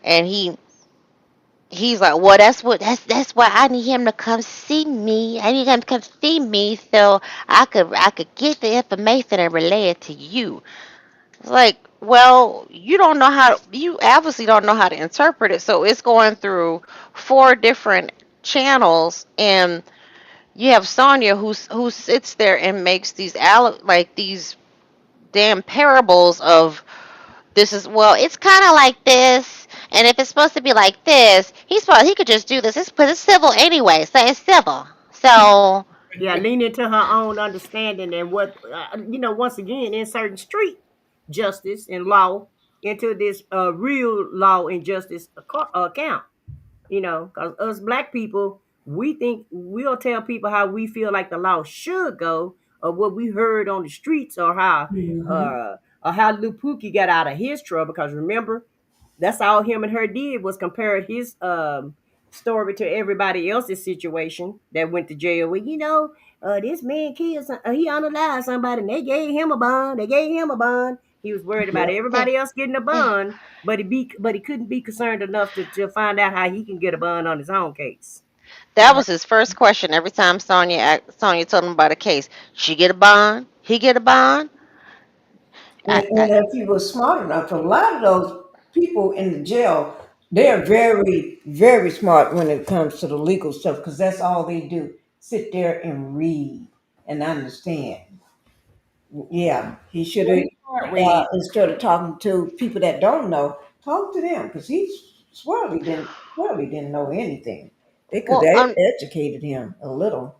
And he's like, well, that's why I need him to come see me. I need him to come see me so I could get the information and relay it to you. It's like, well, you obviously don't know how to interpret it, so it's going through four different channels. And you have Sonya who sits there and makes these damn parables of this is well, it's kind of like this, and if it's supposed to be like this, he could just do this. It's civil anyway, so it's civil. So Yeah, lean into her own understanding and what once again, inserting street justice and law into this real law and justice account. Because us black people, we think we'll tell people how we feel like the law should go, or what we heard on the streets, Mm-hmm. or how Lil Pookie got out of his trouble. Because remember, that's all him and her did was compare his story to everybody else's situation that went to jail. Well, this man killed he unalived somebody and they gave him a bond. They gave him a bond. He was worried about Yep. yeah, everybody else getting a bond, but he couldn't be concerned enough to find out how he can get a bond on his own case. that was his first question every time Sonya told him about a case. She get a bond, he get a bond. I, And if you were smart enough, a lot of those people in the jail, they're very, very smart when it comes to the legal stuff because that's all they do. Sit there and read and understand. Yeah, he should Well, have, he can't read. instead of talking to people that don't know, talk to them because he swirly didn't know anything. They could well, have educated him a little.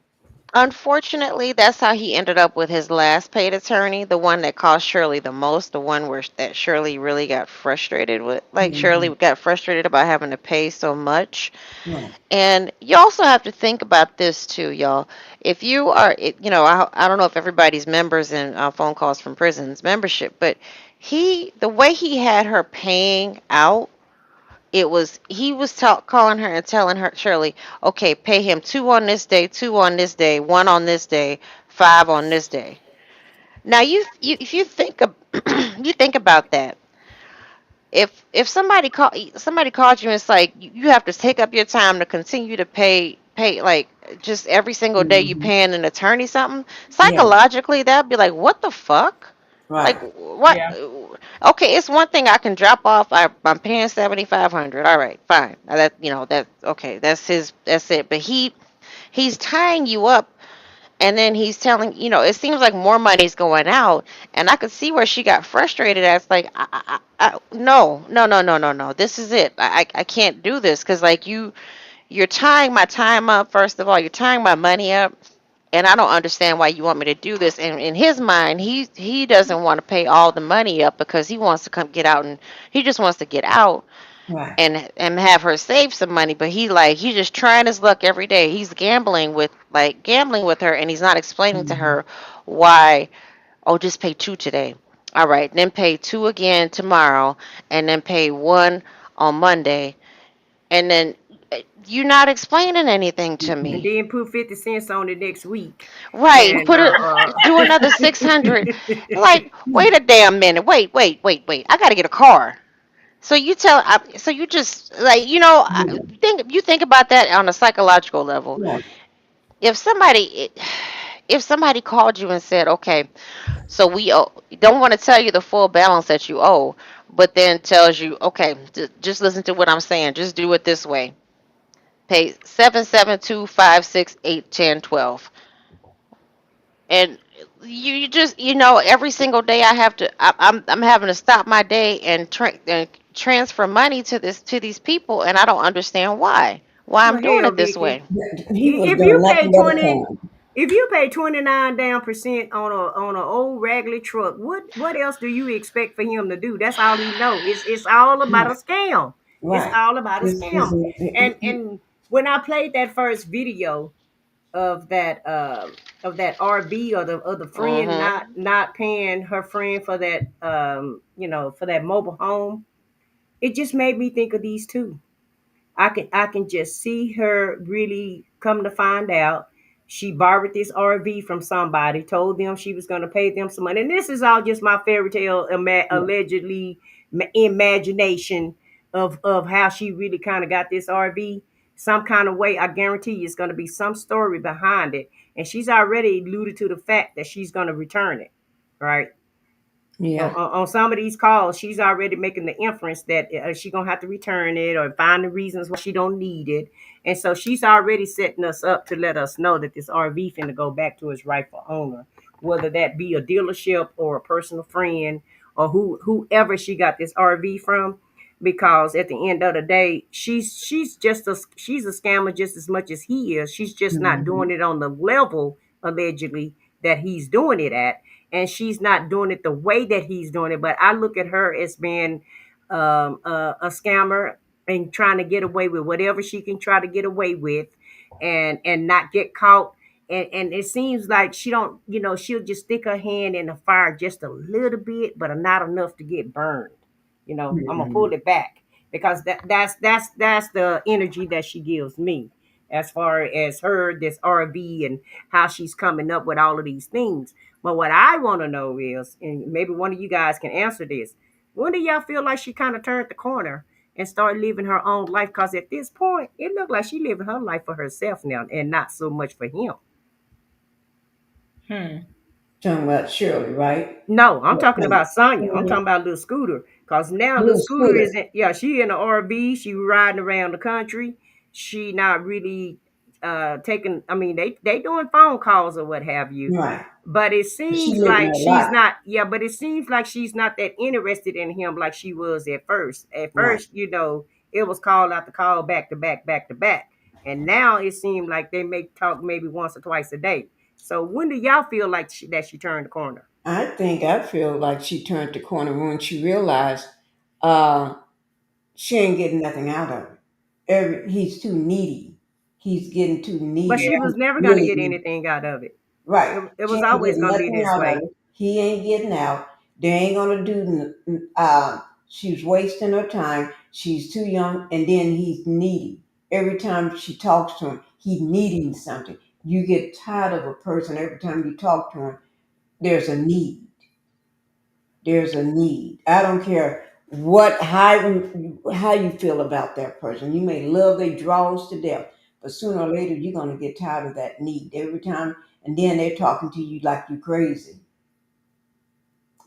Unfortunately, that's how he ended up with his last paid attorney, the one that cost Shirley the most, the one where that Shirley really got frustrated with. Like Shirley Mm-hmm. got frustrated about having to pay so much. Right. And you also have to think about this too, y'all. If you are, I don't know if everybody's members in phone calls from prisons membership, but the way he had her paying out, he was calling her and telling her, Shirley, okay, pay him two on this day, two on this day, one on this day, five on this day. Now if you think of, you think about that, if somebody calls you and it's like you have to take up your time to continue to pay like just every single day you Mm-hmm. paying an attorney something, Yeah. psychologically that'd be like, what the fuck? Like Right. what? Yeah. Okay, it's one thing I can drop off. I'm paying 7,500. All right, fine. Now that okay. That's it. But he's tying you up, and then he's telling it seems like more money's going out, and I could see where she got frustrated. It's like no, no, no, no, no, no. This is it. I can't do this because like you're tying my time up. First of all, you're tying my money up, and I don't understand why you want me to do this. And in his mind, he doesn't want to pay all the money up because he wants to come get out, and he just wants to get out Right. and have her save some money. But he's just trying his luck every day. He's gambling with her, and he's not explaining to Mm-hmm. her why. Oh, just pay two today. All right, then pay two again tomorrow, and then pay one on Monday, and then you're not explaining anything to And me. then put 50 cents on it next week. Right, And do another 600. Like, wait a damn minute. Wait, wait, wait, wait. I got to get a car. So you just like Yeah. you think about that on a psychological level. Right. If somebody if somebody called you and said, "Okay, so we don't want to tell you the full balance that you owe," but then tells you, "Okay, just listen to what I'm saying. Just do it this way. Pay 7, 7, 2, 5, 6, 8, 10, 12." And you just every single day I'm having to stop my day and transfer money to these people, and I don't understand why I'm well, doing hell, it this Vicky, way. He was if doing you pay nothing but a 20, con. if you pay 29 down percent on a old raggedy truck, what else do you expect for him to do? That's all he know. It's all about a Right. scam. It's Right. all about a It's scam. And when I played that first video of that RB or the friend Mhm. not paying her friend for that for that mobile home, it just made me think of these two. I can just see her really come to find out she borrowed this RV from somebody, told them she was going to pay them some money. And this is all just my fairy tale allegedly imagination of how she really kind of got this RV. Some kind of way, I guarantee you, it's going to be some story behind it. And she's already alluded to the fact that she's going to return it, right? on, yeah. on some of these calls, she's already making the inference that she's gonna have to return it or find the reasons why she don't need it, and so she's already setting us up to let us know that this RV finna go back to its rightful owner, whether that be a dealership or a personal friend or whoever she got this RV from. Because at the end of the day, she's a scammer just as much as he is. She's just not doing Mm-hmm. it on the level allegedly that he's doing it at, and she's not doing it the way that he's doing it. But I look at her as being a scammer and trying to get away with whatever she can try to get away with, and not get caught. And it seems like she don't, she'll just stick her hand in the fire just a little bit, but not enough to get burned. I'm gonna Mm-hmm. pull it back because that's the energy that she gives me as far as her this RV and how she's coming up with all of these things. But what I want to know is, and maybe one of you guys can answer this, when do y'all feel like she kind of turned the corner and started living her own life? Because at this point, it looked like she living her life for herself now and not so much for him. Hmm. Talking about Shirley, right? No, I'm What, talking about Sonya. I'm talking little about little Scooter. Cause now little Scooter scooter. isn't. Yeah, she in the RV. She riding around the country. She not really taking. I mean, they doing phone calls or what have you. Right. But it She seems living like her she's life. not. Yeah, but it seems like she's not that interested in him like she was at first. At Right. first, it was call after call, back to back, back to back. And now it seems like they may talk maybe once or twice a day. So when do y'all feel like that she turned the corner? I feel like she turned the corner when she realized uh, she ain't getting nothing out of it. He's too needy. He's getting too But needy. she was never going to Really get needy. anything out of it. Right. It She was ain't always getting going to be nothing this out of way. it. He ain't getting out. They ain't gonna do. She's wasting her time. She's too young, and then he's needy. Every time she talks to him, he's needing something. You get tired of a person every time you talk to him. There's a need. There's a need. I don't care how you feel about that person. You may love their draws to death, but sooner or later you're gonna get tired of that need every time. And then they're talking to you like you crazy.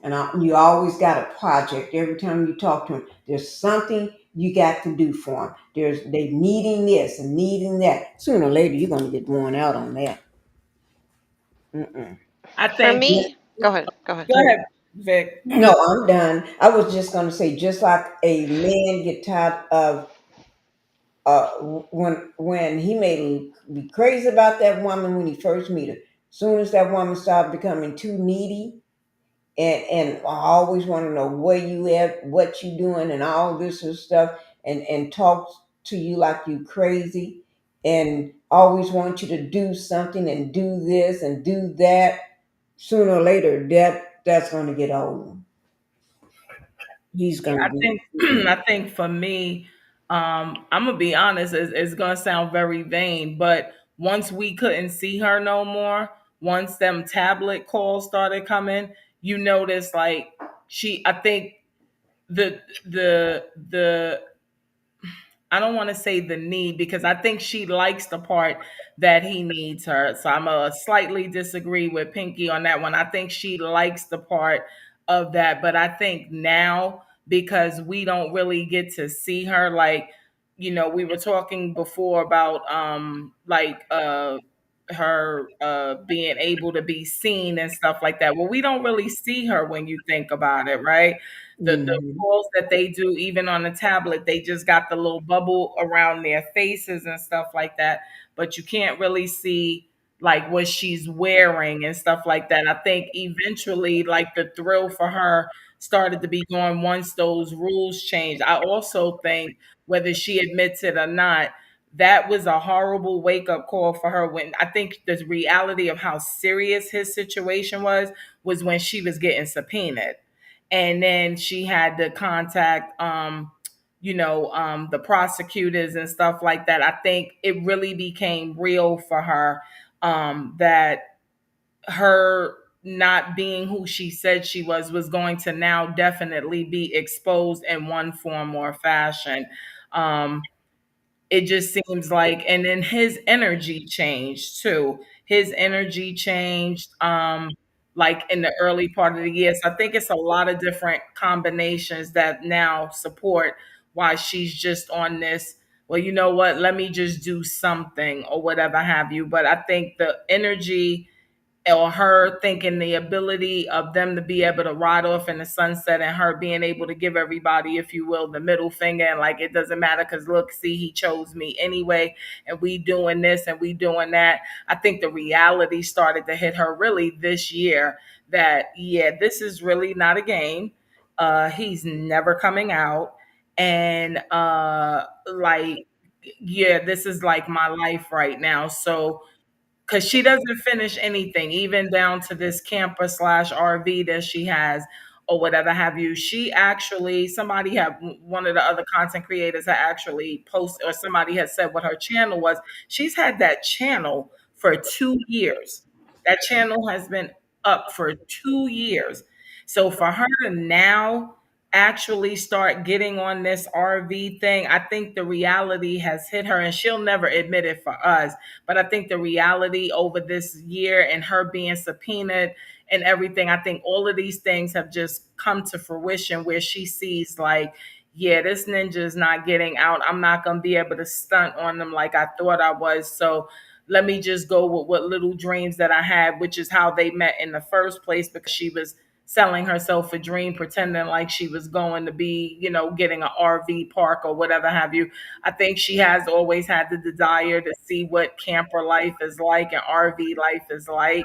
And you always got a project every time you talk to them. There's something you got to do for them. They needing this and needing that. Sooner or later, you're gonna get worn out on that. Mm-mm. I For think. me, go ahead. Go ahead. Go ahead, Vic. No, I'm done. I was just gonna say, just like a man get tired of when he may be crazy about that woman when he first meet her. Soon as that woman starts becoming too needy, and I always want to know where you at, what you doing, and all this and stuff, and talk to you like you crazy, and always want you to do something and do this and do that. Sooner or later, that's going to get old. He's Yeah, going to I be. think I think for me, I'm gonna be honest. It's gonna sound very vain, but once we couldn't see her no more, once them tablet calls started coming, you notice like she. I think the I don't want to say the need because I think she likes the part that he needs her. So I'm a slightly disagree with Pinky on that one. I think she likes the part of that, but I think now because we don't really get to see her like we were talking before about her being able to be seen and stuff like that. Well, we don't really see her when you think about it, right? The Mhm. calls that they do, even on the tablet, they just got the little bubble around their faces and stuff like that. But you can't really see like what she's wearing and stuff like that. I think eventually, like the thrill for her started to be gone once those rules changed. I also think, whether she admits it or not, that was a horrible wake up call for her. When I think the reality of how serious his situation was when she was getting subpoenaed and then she had to contact the prosecutors and stuff like that. I think it really became real for her, that her not being who she said she was going to now definitely be exposed in one form or fashion. It just seems like, and then his energy changed too. His energy changed like in the early part of the year. So I think it's a lot of different combinations that now support why she's just on this, well, you know what, let me just do something or whatever have you. But I think the energy, or her thinking the ability of them to be able to ride off in the sunset, and her being able to give everybody, if you will, the middle finger, and like it doesn't matter because look, see, he chose me anyway, and we doing this and we doing that. I think the reality started to hit her really this year that yeah, this is really not a game. He's never coming out, and like yeah, this is like my life right now. So because she doesn't finish anything, even down to this camper slash RV that she has or whatever have you. She actually, somebody had, one of the other content creators had actually posted, or somebody had said what her channel was. She's had that channel for 2 years. That channel has been up for 2 years. So for her to now actually start getting on this RV thing, I think the reality has hit her, and she'll never admit it for us. But I think the reality over this year and her being subpoenaed and everything, I think all of these things have just come to fruition where she sees like, yeah, this ninja is not getting out. I'm not going to be able to stunt on them like I thought I was. So let me just go with what little dreams that I had, which is how they met in the first place, because she was selling herself a dream, pretending like she was going to be, getting an RV park or whatever have you. I think she has always had the desire to see what camper life is like and RV life is like.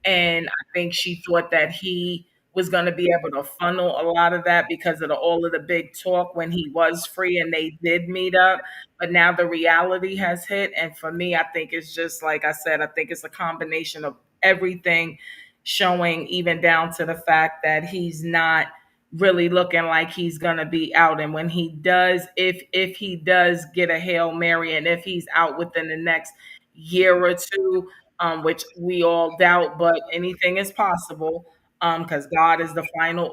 And I think she thought that he was going to be able to funnel a lot of that because of all of the big talk when he was free and they did meet up. But now the reality has hit. And for me, I think it's just like I said, I think it's a combination of everything showing, even down to the fact that he's not really looking like he's going to be out. And when he does, if he does get a Hail Mary, and if he's out within the next year or two, which we all doubt, but anything is possible, because God is the final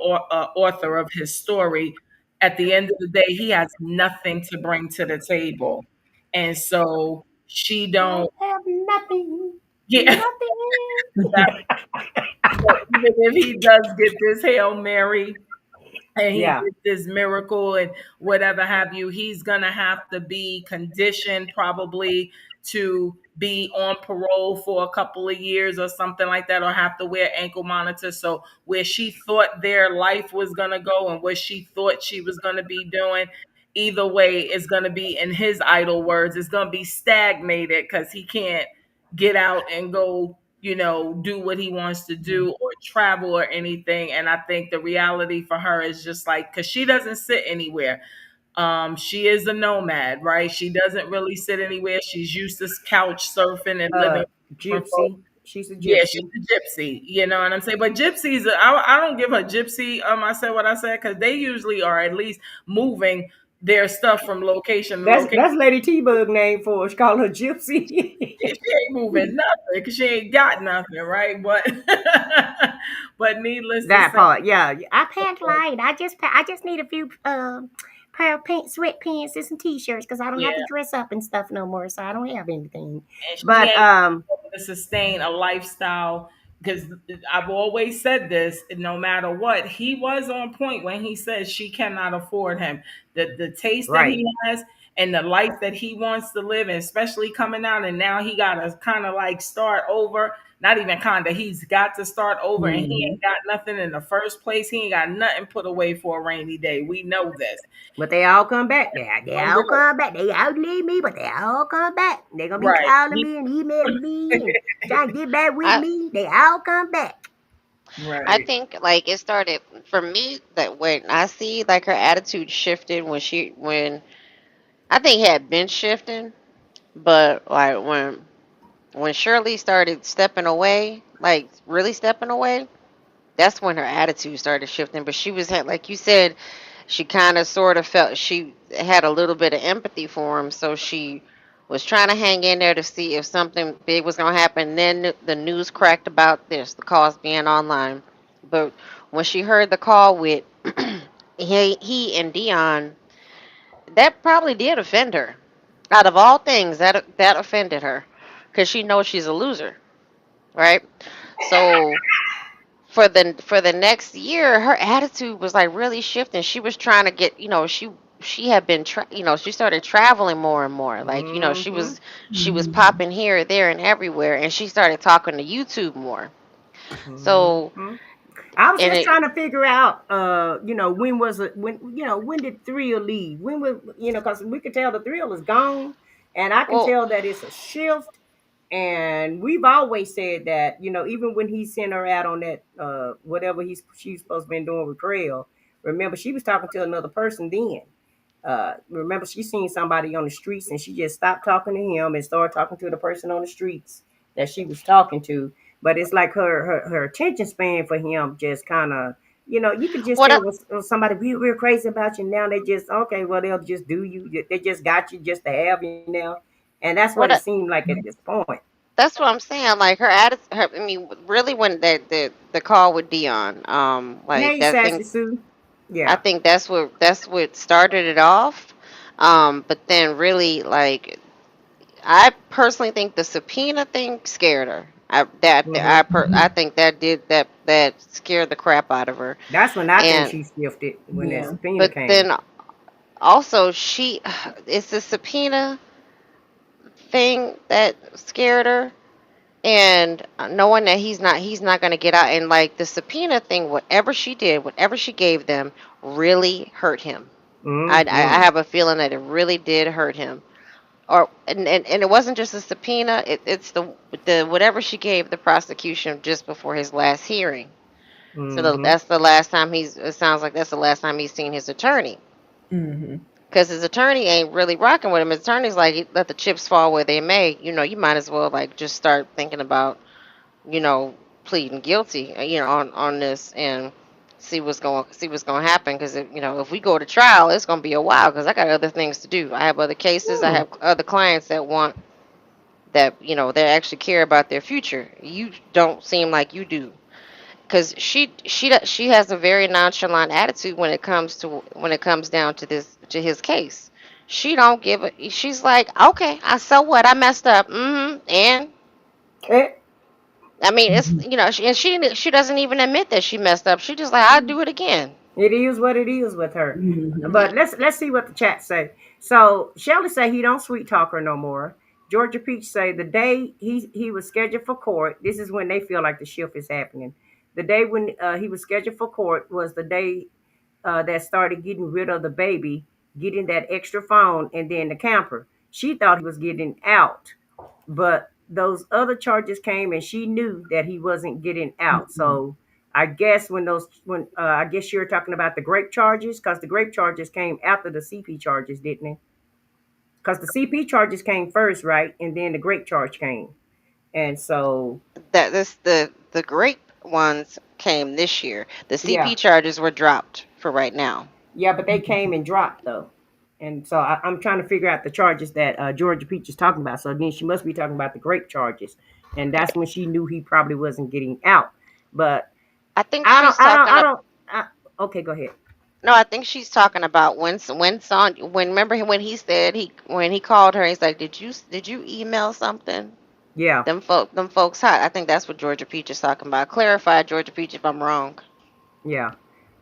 author of his story. At the end of the day, he has nothing to bring to the table, and so she I don't. have nothing. Yeah, Nothing. so even if he does get this Hail Mary and he Yeah. gets this miracle and whatever have you, he's gonna have to be conditioned probably to be on parole for a couple of years or something like that, or have to wear ankle monitors. So where she thought their life was gonna go and what she thought she was gonna be doing, either way, it's gonna be, in his idle words, it's gonna be stagnated because he can't get out and go, do what he wants to do or travel or anything. And I think the reality for her is just like, because she doesn't sit anywhere. She is a nomad, right? She doesn't really sit anywhere. She's used to couch surfing and living with different folks. Gypsy. She's a Yeah, she's gypsy. a gypsy. You know what I'm saying? But gypsies, I don't give her gypsy. I said what I said because they usually are at least moving their stuff from location to location. That's Lady T-Bug name for her. She call her Gypsy. She ain't moving nothing because she ain't got nothing, right? But but needless to That say, part, yeah. I pack light. I just need a few pair of sweatpants and some t-shirts because I don't have to yeah, dress up and stuff no more, so I don't have anything. and she But ain't able to sustain a lifestyle because I've always said this. No matter what, he was on point when he says she cannot afford him. The taste that right. he has and the life that he wants to live, and especially coming out, and now he got to kind of like start over. Not even kind of, he's got to start over, and he Mhm. ain't got nothing in the first place. He ain't got nothing put away for a rainy day. We know this. But they all come back. They One all real, come back. They outlive me, but they all come back. They're gonna be right. calling me and emailing me and trying to get back with I me. They all come back. I Right. think like it started for me that when I see like her attitude shifted when I think it had been shifting, but like when Shirley started stepping away, like really stepping away, that's when her attitude started shifting. But she was like you said, she kind of sort of felt she had a little bit of empathy for him, so she was trying to hang in there to see if something big was going to happen. Then the news cracked about this, the calls being online. But when she heard the call with he and Dion, that probably did offend her. Out of all things, that offended her because she knows she's a loser, right? So for the next year, her attitude was like really shifting. She was trying to get, she had been, she started traveling more and more. Like, Mm-hmm. she was popping here, there, and everywhere, and she started talking to YouTube more. So, Mm-hmm. I was and just it, trying to figure out, when was it? When did Thrill leave? When was, because we could tell the Thrill is gone, and I can well, tell that it's a shift. And we've always said that, even when he sent her out on that, whatever she's supposed to been doing with Trail, remember she was talking to another person then. Remember she seen somebody on the streets and she just stopped talking to him and started talking to the person on the streets that she was talking to. But it's like her attention span for him just kind of, you could just what tell I, when somebody real crazy about you now. They just, okay, well, they'll just do you. They just got you just to have you now. And that's what what it I, seemed like at this point. that's what I'm saying. Like her attitude, I mean, really, when the call with Dion, like Hey, that Sassy thing, Sue. I Yeah. think that's what started it off. But then really, like, I personally think the subpoena thing scared her. I think that scared the crap out of her. That's when I think And she shifted when that Yeah. subpoena but came. then also it's the subpoena thing that scared her. and knowing that he's not going to get out, and like the subpoena thing, whatever she did, whatever she gave them, really hurt him. I Mm-hmm. have a feeling that it really did hurt him. Or and it wasn't just a subpoena. It's the whatever she gave the prosecution just before his last hearing. So Mm-hmm. that's the last time it sounds like that's the last time he's seen his attorney. Mm-hmm. Because his attorney ain't really rocking with him. His attorney's like, let the chips fall where they may. You might as well like just start thinking about, you know, pleading guilty, on this and see what's going to happen. Because if we go to trial, it's going to be a while. Because I got other things to do. I have other cases. I Hmm. have other clients that they actually care about their future. You don't seem like you do. Because she has a very nonchalant attitude when it comes down to his case. She don't give a. She's like, okay, I so what? I messed up. And Eh, I mean, she doesn't even admit that she messed up. She just like, I'll do it again. it is what it is with her. Mm-hmm. But let's see what the chat say. So Shelly say he don't sweet talk her no more. Georgia Peach say the day he was scheduled for court. This is when they feel like the shift is happening. The day when he was scheduled for court was the day that started getting rid of the baby, getting that extra phone, and then the camper. She thought he was getting out, but those other charges came, and she knew that he wasn't getting out. So I guess when I guess you're talking about the grape charges, because the grape charges came after the CP charges, didn't they? Because the CP charges came first, right, and then the grape charge came, and so The grape ones came this year. The yeah, CP charges were dropped for right now. yeah, but they came and dropped though. And so I'm trying to figure out the charges that Georgia Peach is talking about. So then she must be talking about the grape charges, and that's when she knew he probably wasn't getting out. But I think I don't, she's I don't, talking. I don't. Okay, go ahead. No, I think she's talking about when Son when remember when he said when he called her, he's like, did you email something? Yeah, Them folks hot. I think that's what Georgia Peach is talking about. Clarify, Georgia Peach, if I'm wrong. yeah.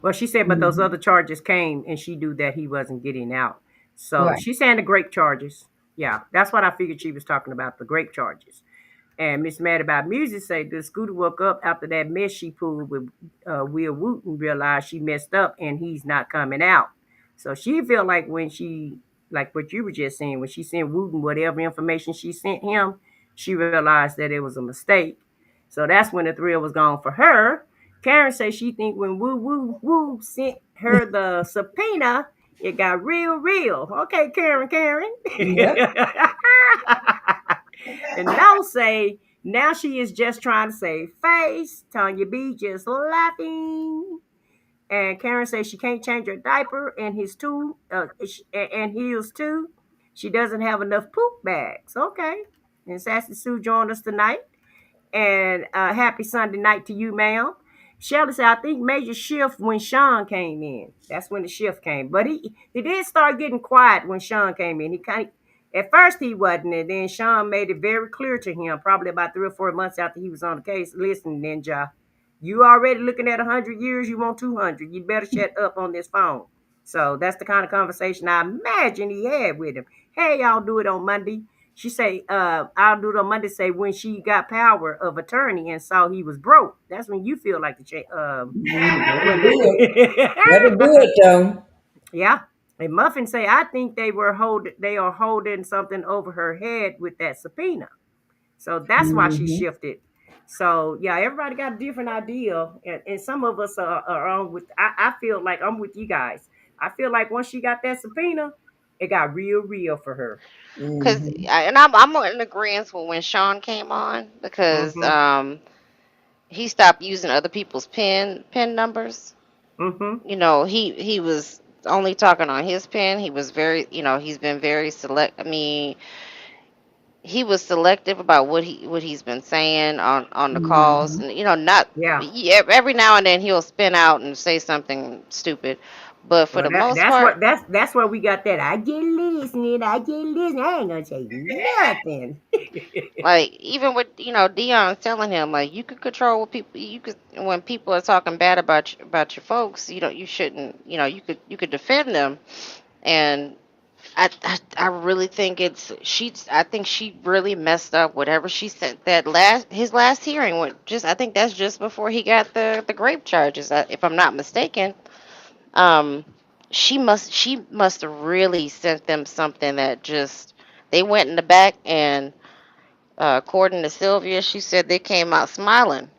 Well, she said, but those Mm-hmm. other charges came, and she knew that he wasn't getting out. So Right. she's saying the grape charges. Yeah, that's what I figured she was talking about, the grape charges. And Miss Mad About Music say the Scooter woke up after that mess she pulled with Will Wooten, realized she messed up and he's not coming out. So she felt like like what you were just saying, when she sent Wooten whatever information she sent him, she realized that it was a mistake. So that's when the thrill was gone for her. Karen says she think when Woo sent her the subpoena, it got real. Okay, Karen. Yep. And now say, now she is just trying to save face. Tanya B just laughing. And Karen says she can't change her diaper and his too, and heels too. She doesn't have enough poop bags. Okay. And Sassy Sue joined us tonight. And happy Sunday night to you, ma'am. Shelly said, I think major shift when Sean came in. That's when the shift came. But he did start getting quiet when Sean came in. He kind of, at first he wasn't, and then Sean made it very clear to him, probably about 3 or 4 months after he was on the case. Listen, Ninja, you already looking at 100 years. You want 200. You better shut up on this phone. So that's the kind of conversation I imagine he had with him. Hey, y'all do it on Monday. She say, I'll do it on Monday. Say when she got power of attorney and saw he was broke. That's when you feel like the That'll when do it. the That'll do it, though. yeah. And Muffin say, I think they are holding something over her head with that subpoena. So that's why she Mm-hmm. shifted. So yeah, everybody got a different idea, and some of us are on with. I feel like I'm with you guys. I feel like once she got that subpoena, it got real for her. Cause Mm-hmm. and I'm in agreement with when Sean came on because Mm-hmm. he stopped using other people's pin numbers. Mm-hmm. He was only talking on his pin. He was he's been very select. I mean, he was selective about what he's been saying on the calls, Mm-hmm. and not Yeah. every now and then he'll spin out and say something stupid, but for Well, the most that's part, what that's where we got that. I get listening. I get listening. I ain't gonna say nothing. like even with Dion telling him like you could control what people you could when people are talking bad about your folks, you shouldn't, you could defend them. And I really think I think she really messed up whatever she sent that last hearing with just I think that's just before he got the grape charges, if I'm not mistaken. um she must have really sent them something that just they went in the back, and according to Sylvia, she said they came out smiling.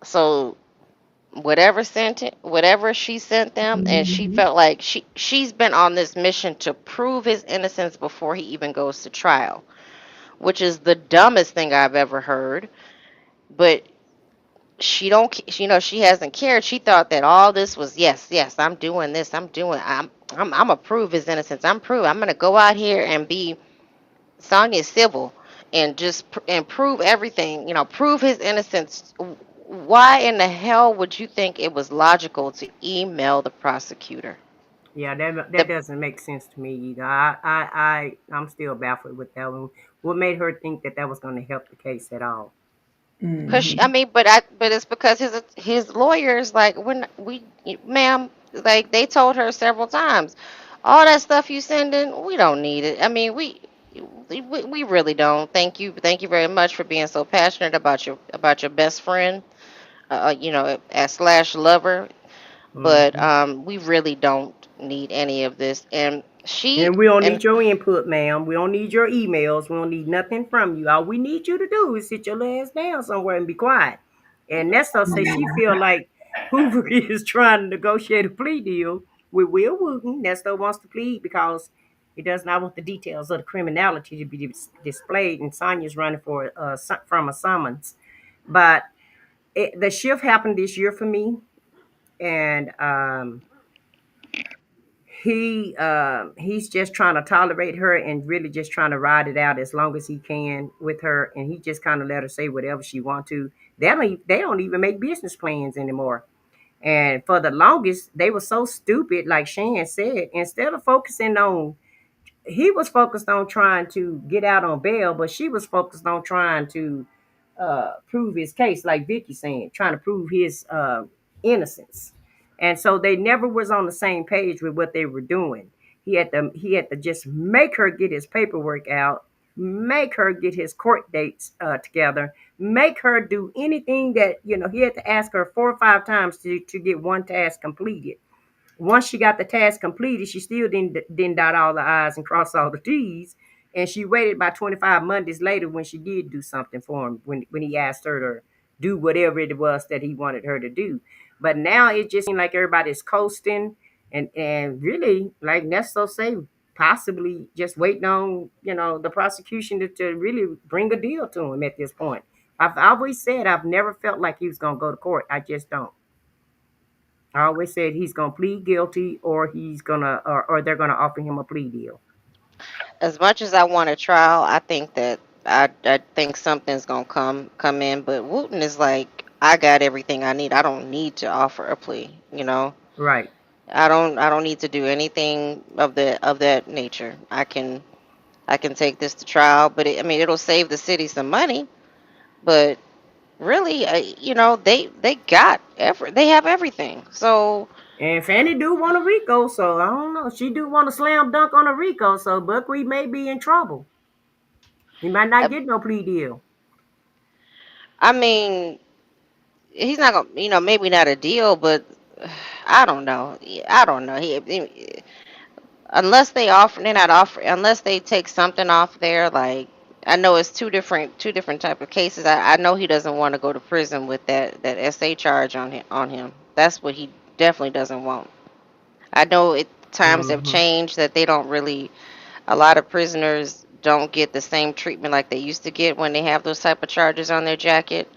So whatever she sent them, and she Mm-hmm. felt like she's been on this mission to prove his innocence before he even goes to trial, which is the dumbest thing I've ever heard. But she don't she hasn't cared. She thought that all this was, yes, I'm doing this, I'm gonna prove his innocence. I'm gonna go out here and be Sonya Civil and just and prove everything, prove his innocence. Why in the hell would you think it was logical to email the prosecutor? Yeah, that The doesn't make sense to me either. I'm still baffled with that one. What made her think that that was going to help the case at all? Cause I Mm-hmm. mean, but it's because his lawyers like when we, ma'am, like they told her several times, all that stuff you sending, we don't need it. I mean, we really don't. Thank you very much for being so passionate about your best friend, as slash lover. But Hmm. we really don't need any of this. And she And we don't and need your input, ma'am. We don't need your emails. We don't need nothing from you. All we need you to do is sit your ass down somewhere and be quiet. And Nesto says she feel like Hoover is trying to negotiate a plea deal with Will Wooten. Nesto wants to plead because he does not want the details of the criminality to be displayed. And Sonya's running for from a summons. But the shift happened this year for me, and he's just trying to tolerate her and really just trying to ride it out as long as he can with her, and he just kind of let her say whatever she want to. They don't even make business plans anymore. And for the longest, they were so stupid, like Shan said. Instead of focusing on, he was focused on trying to get out on bail, but she was focused on trying to prove his case, like Vicky saying, trying to prove his innocence. And so they never was on the same page with what they were doing. He had to just make her get his paperwork out, make her get his court dates together, make her do anything that he had to ask her 4 or 5 times to get one task completed. Once she got the task completed, she still didn't dot all the I's and cross all the T's. And she waited about 25 Mondays later when she did do something for him, when he asked her to do whatever it was that he wanted her to do. But now it just seems like everybody's coasting and really, like Nesto say, possibly just waiting on, the prosecution to really bring a deal to him at this point. I've always said I've never felt like he was going to go to court. I just don't. I always said he's gonna plead guilty, or or they're gonna offer him a plea deal. as much as I want a trial, I think that I think something's gonna come in. But Wooten is like, I got everything I need. I don't need to offer a plea. Right. I don't need to do anything of that nature. I can take this to trial, but I mean it'll save the city some money. But really, they have everything. So And Fanny do want a Rico, so I don't know. She do want a slam dunk on a Rico, so Buckwheat may be in trouble. He might uh, not get no plea deal. I mean, he's not gonna, maybe not a deal, but I don't know. I don't know. They're not offering unless they take something off there. Like, I know it's two different type of cases. I know he doesn't want to go to prison with that SA charge on him. That's what he definitely doesn't want. I know times have Hmm. changed that they don't really. A lot of prisoners don't get the same treatment like they used to get when they have those type of charges on their jacket.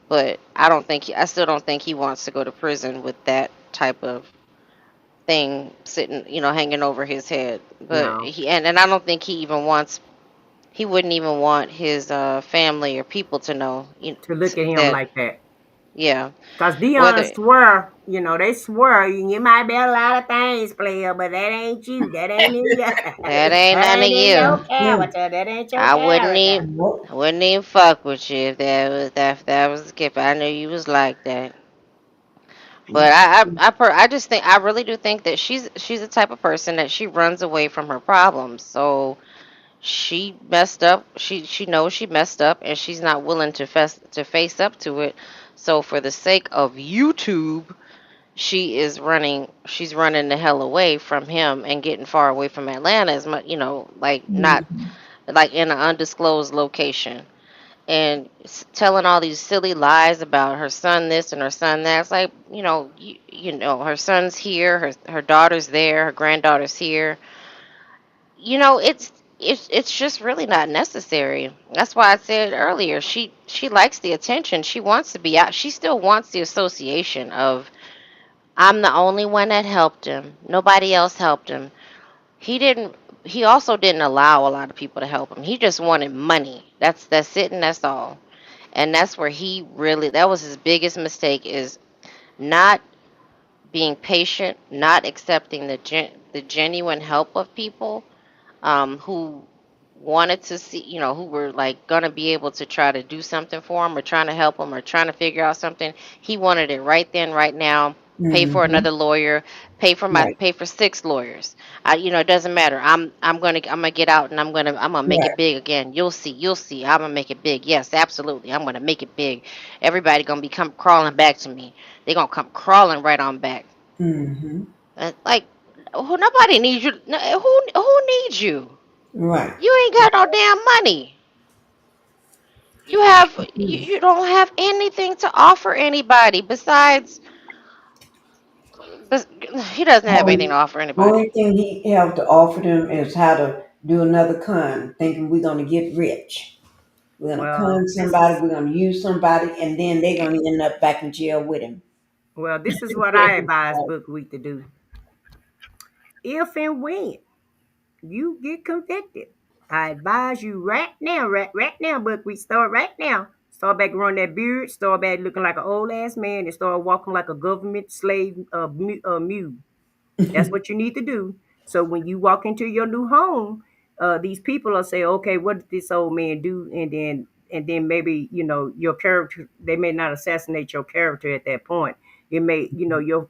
But I still don't think he wants to go to prison with that type of thing sitting, hanging over his head. But No. and I don't think he wouldn't even want his family or people to know, To look at him that, like that. yeah, Cause Dion whether swear, they swear you might be a lot of things, player, but that ain't you. That ain't in your that ain't that none of ain't in your you. Mm-hmm. character. That ain't your I wouldn't character. even Nope. I wouldn't even fuck with you if that was the case. I knew you was like that. But I just think I really do think that she's the type of person that she runs away from her problems. So she messed up. She knows she messed up, and she's not willing to face up to it. So for the sake of YouTube, she's running the hell away from him and getting far away from Atlanta as much, like not Mhm. like in an undisclosed location and telling all these silly lies about her son this and her son that. It's like, her son's here, her daughter's there, her granddaughter's here. It's just really not necessary. That's why I said earlier, she likes the attention. She wants to be out. She still wants the association of I'm the only one that helped him. Nobody else helped him. He didn't he also didn't allow a lot of people to help him. He just wanted money. That's it and that's all. And that's where that was his biggest mistake, is not being patient, not accepting the genuine help of people, who wanted to see, who were like gonna be able to try to do something for him or trying to help him or trying to figure out something. He wanted it right then, right now. Pay for Mhm. another lawyer, Right. pay for six lawyers. It doesn't matter. I'm gonna get out and I'm gonna make it Right. big again. You'll see. I'm gonna make it big. Yes, absolutely. I'm gonna make it big. Everybody gonna be come crawling back to me. They gonna come crawling right on back. Mhm. Like, nobody needs you. Who needs you? Right. You ain't got no damn money. You don't have anything to offer anybody besides, bes- he doesn't have anything to Only, offer anybody. only thing he have to offer them is how to do another con, thinking we're gonna get rich. We're gonna Well, con this somebody, is we're gonna use somebody, and then they're gonna end up back in jail with him. what I advise Buckwheat to do. If and when you get convicted, I advise you right now, Buckwheat, start right now. Start back growing that beard, start back looking like an old ass man, and start walking like a government slave mule. That's what you need to do. So when you walk into your new home, these people will say, "Okay, what did this old man do?" And then maybe your character. They may not assassinate your character at that point. It may your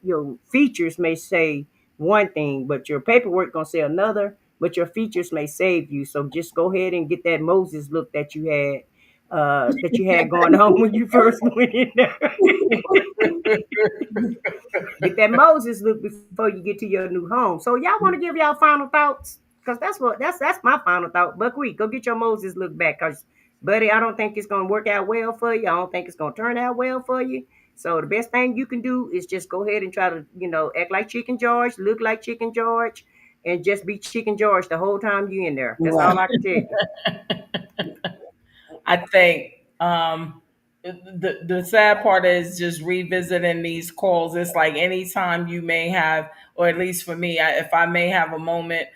features may say one thing, but your paperwork gonna say another. But your features may save you. So just go ahead and get that Moses look that you had going on when you first went in there. Get that Moses look before you get to your new home. So y'all want to give y'all final thoughts? Cause that's my final thought. Buckwheat, go get your Moses look back. Cause buddy, I don't think it's gonna work out well for you. I don't think it's gonna turn out well for you. So the best thing you can do is just go ahead and try to, act like Chicken George, look like Chicken George, and just be Chicken George the whole time you in there. That's all Right. I can tell you. I think the sad part is just revisiting these calls. It's like anytime you may have, or at least for me, if I may have a moment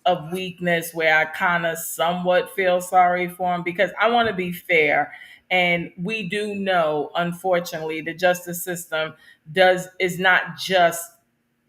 of weakness where I kind of somewhat feel sorry for him, because I want to be fair. And we do know, unfortunately, the justice system does is not just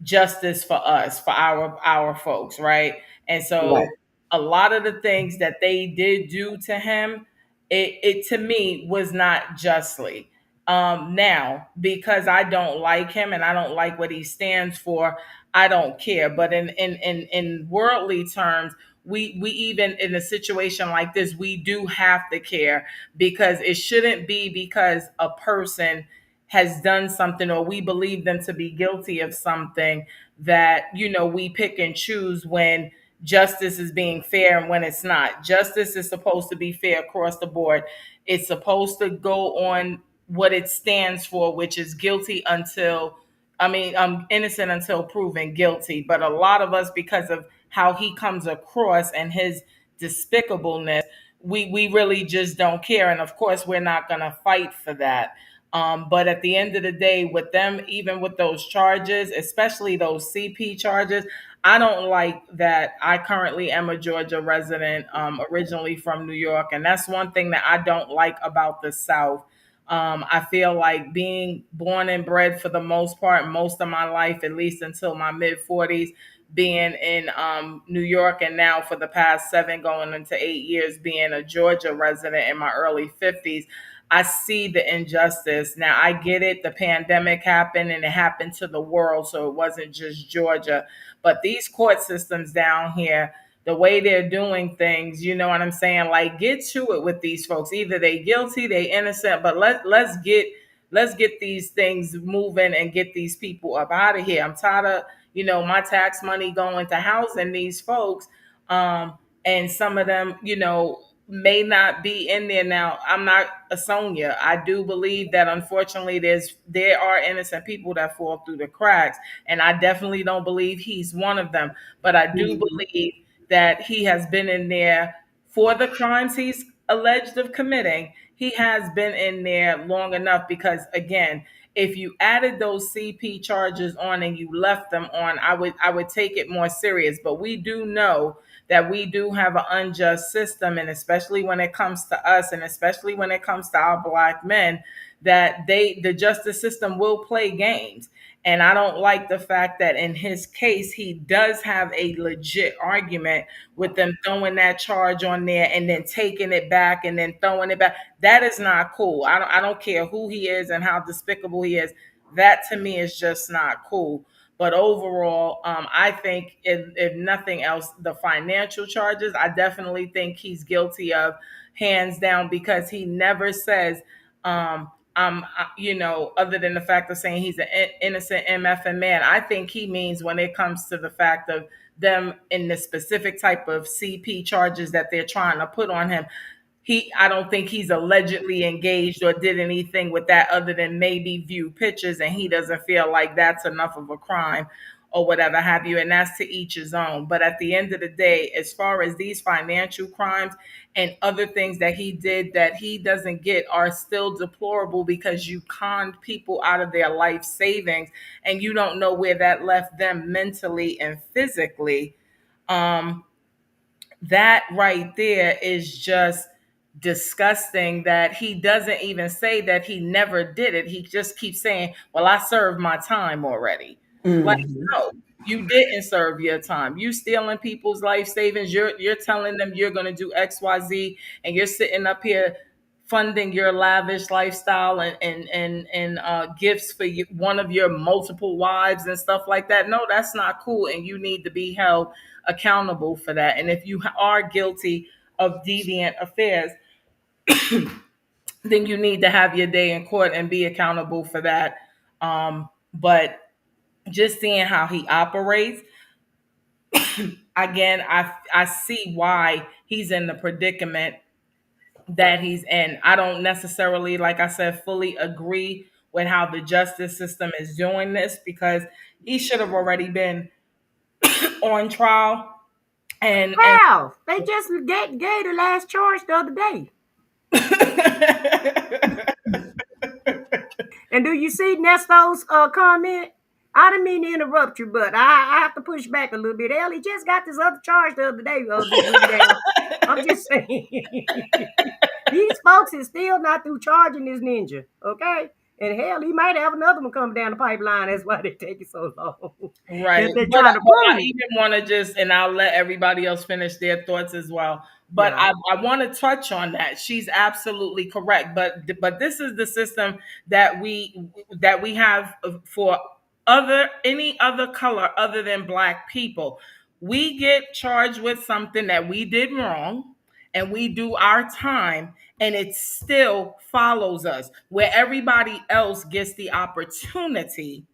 justice for us, for our folks, right? And Right. so a lot of the things that they did do to him, it to me was not justly. Now, because I don't like him and I don't like what he stands for, I don't care. But in worldly terms, we even in a situation like this, we do have to care, because it shouldn't be because a person has done something or we believe them to be guilty of something that we pick and choose when justice is being fair and when it's not. Justice is supposed to be fair across the board. It's supposed to go on what it stands for, which is guilty until, innocent until proven guilty. But a lot of us, because of how he comes across and his despicableness, we really just don't care. And of course, we're not going to fight for that. But at the end of the day, with them, even with those charges, especially those CP charges, I don't like that. I currently am a Georgia resident, originally from New York. And that's one thing that I don't like about the South. I feel like being born and bred for the most part, most of my life, at least until my mid 40s, being in New York, and now for the past 7 going into 8 years being a Georgia resident in my early 50s. I see the injustice. Now, I get it. The pandemic happened and it happened to the world. So it wasn't just Georgia. But these court systems down here, the way they're doing things, you know what I'm saying? Like, get to it with these folks. Either they guilty, they innocent, but let's get these things moving and get these people up out of here. I'm tired of, my tax money going to housing these folks. And some of them, may not be in there now. I'm not a Sonya. I do believe that unfortunately there are innocent people that fall through the cracks. And I definitely don't believe he's one of them. But I do believe that he has been in there for the crimes he's alleged of committing. He has been in there long enough because, again, if you added those CP charges on and you left them on, I would take it more serious. But we do know that we do have an unjust system, and especially when it comes to us, and especially when it comes to our Black men, that the justice system will play games. And I don't like the fact that in his case, he does have a legit argument with them throwing that charge on there and then taking it back and then throwing it back. That is not cool. I don't care who he is and how despicable he is. That to me is just not cool. But overall, I think if nothing else, the financial charges, I definitely think he's guilty of, hands down, because he never says, other than the fact of saying he's an innocent MF man. I think he means when it comes to the fact of them in the specific type of CP charges that they're trying to put on him. I don't think he's allegedly engaged or did anything with that other than maybe view pictures, and he doesn't feel like that's enough of a crime or whatever have you. And that's to each his own. But at the end of the day, as far as these financial crimes and other things that he did that he doesn't get are still deplorable, because you conned people out of their life savings and you don't know where that left them mentally and physically. That right there is just disgusting, that he doesn't even say that he never did it. He just keeps saying, well, I served my time already. Like, no, you didn't serve your time. You stealing people's life savings. You're telling them you're going to do XYZ, and you're sitting up here funding your lavish lifestyle and gifts for one of your multiple wives and stuff like that. No, that's not cool, and you need to be held accountable for that. And if you are guilty of deviant affairs, then you need to have your day in court and be accountable for that. But just seeing how he operates, again, I see why he's in the predicament that he's in. I don't necessarily, like I said, fully agree with how the justice system is doing this, because he should have already been on trial. And they just gave the last charge the other day. And do you see Nesto's comment? I didn't mean to interrupt you, but I have to push back a little bit. He just got this other charge the other day. I'm just saying. These folks is still not through charging this ninja, okay? And hell, he might have another one coming down the pipeline. That's why they take it so long. Right. But I even want to just, and I'll let everybody else finish their thoughts as well. But yeah. I want to touch on that. She's absolutely correct. But this is the system that we have for any other color other than Black people. We get charged with something that we did wrong, and we do our time, and it still follows us, where everybody else gets the opportunity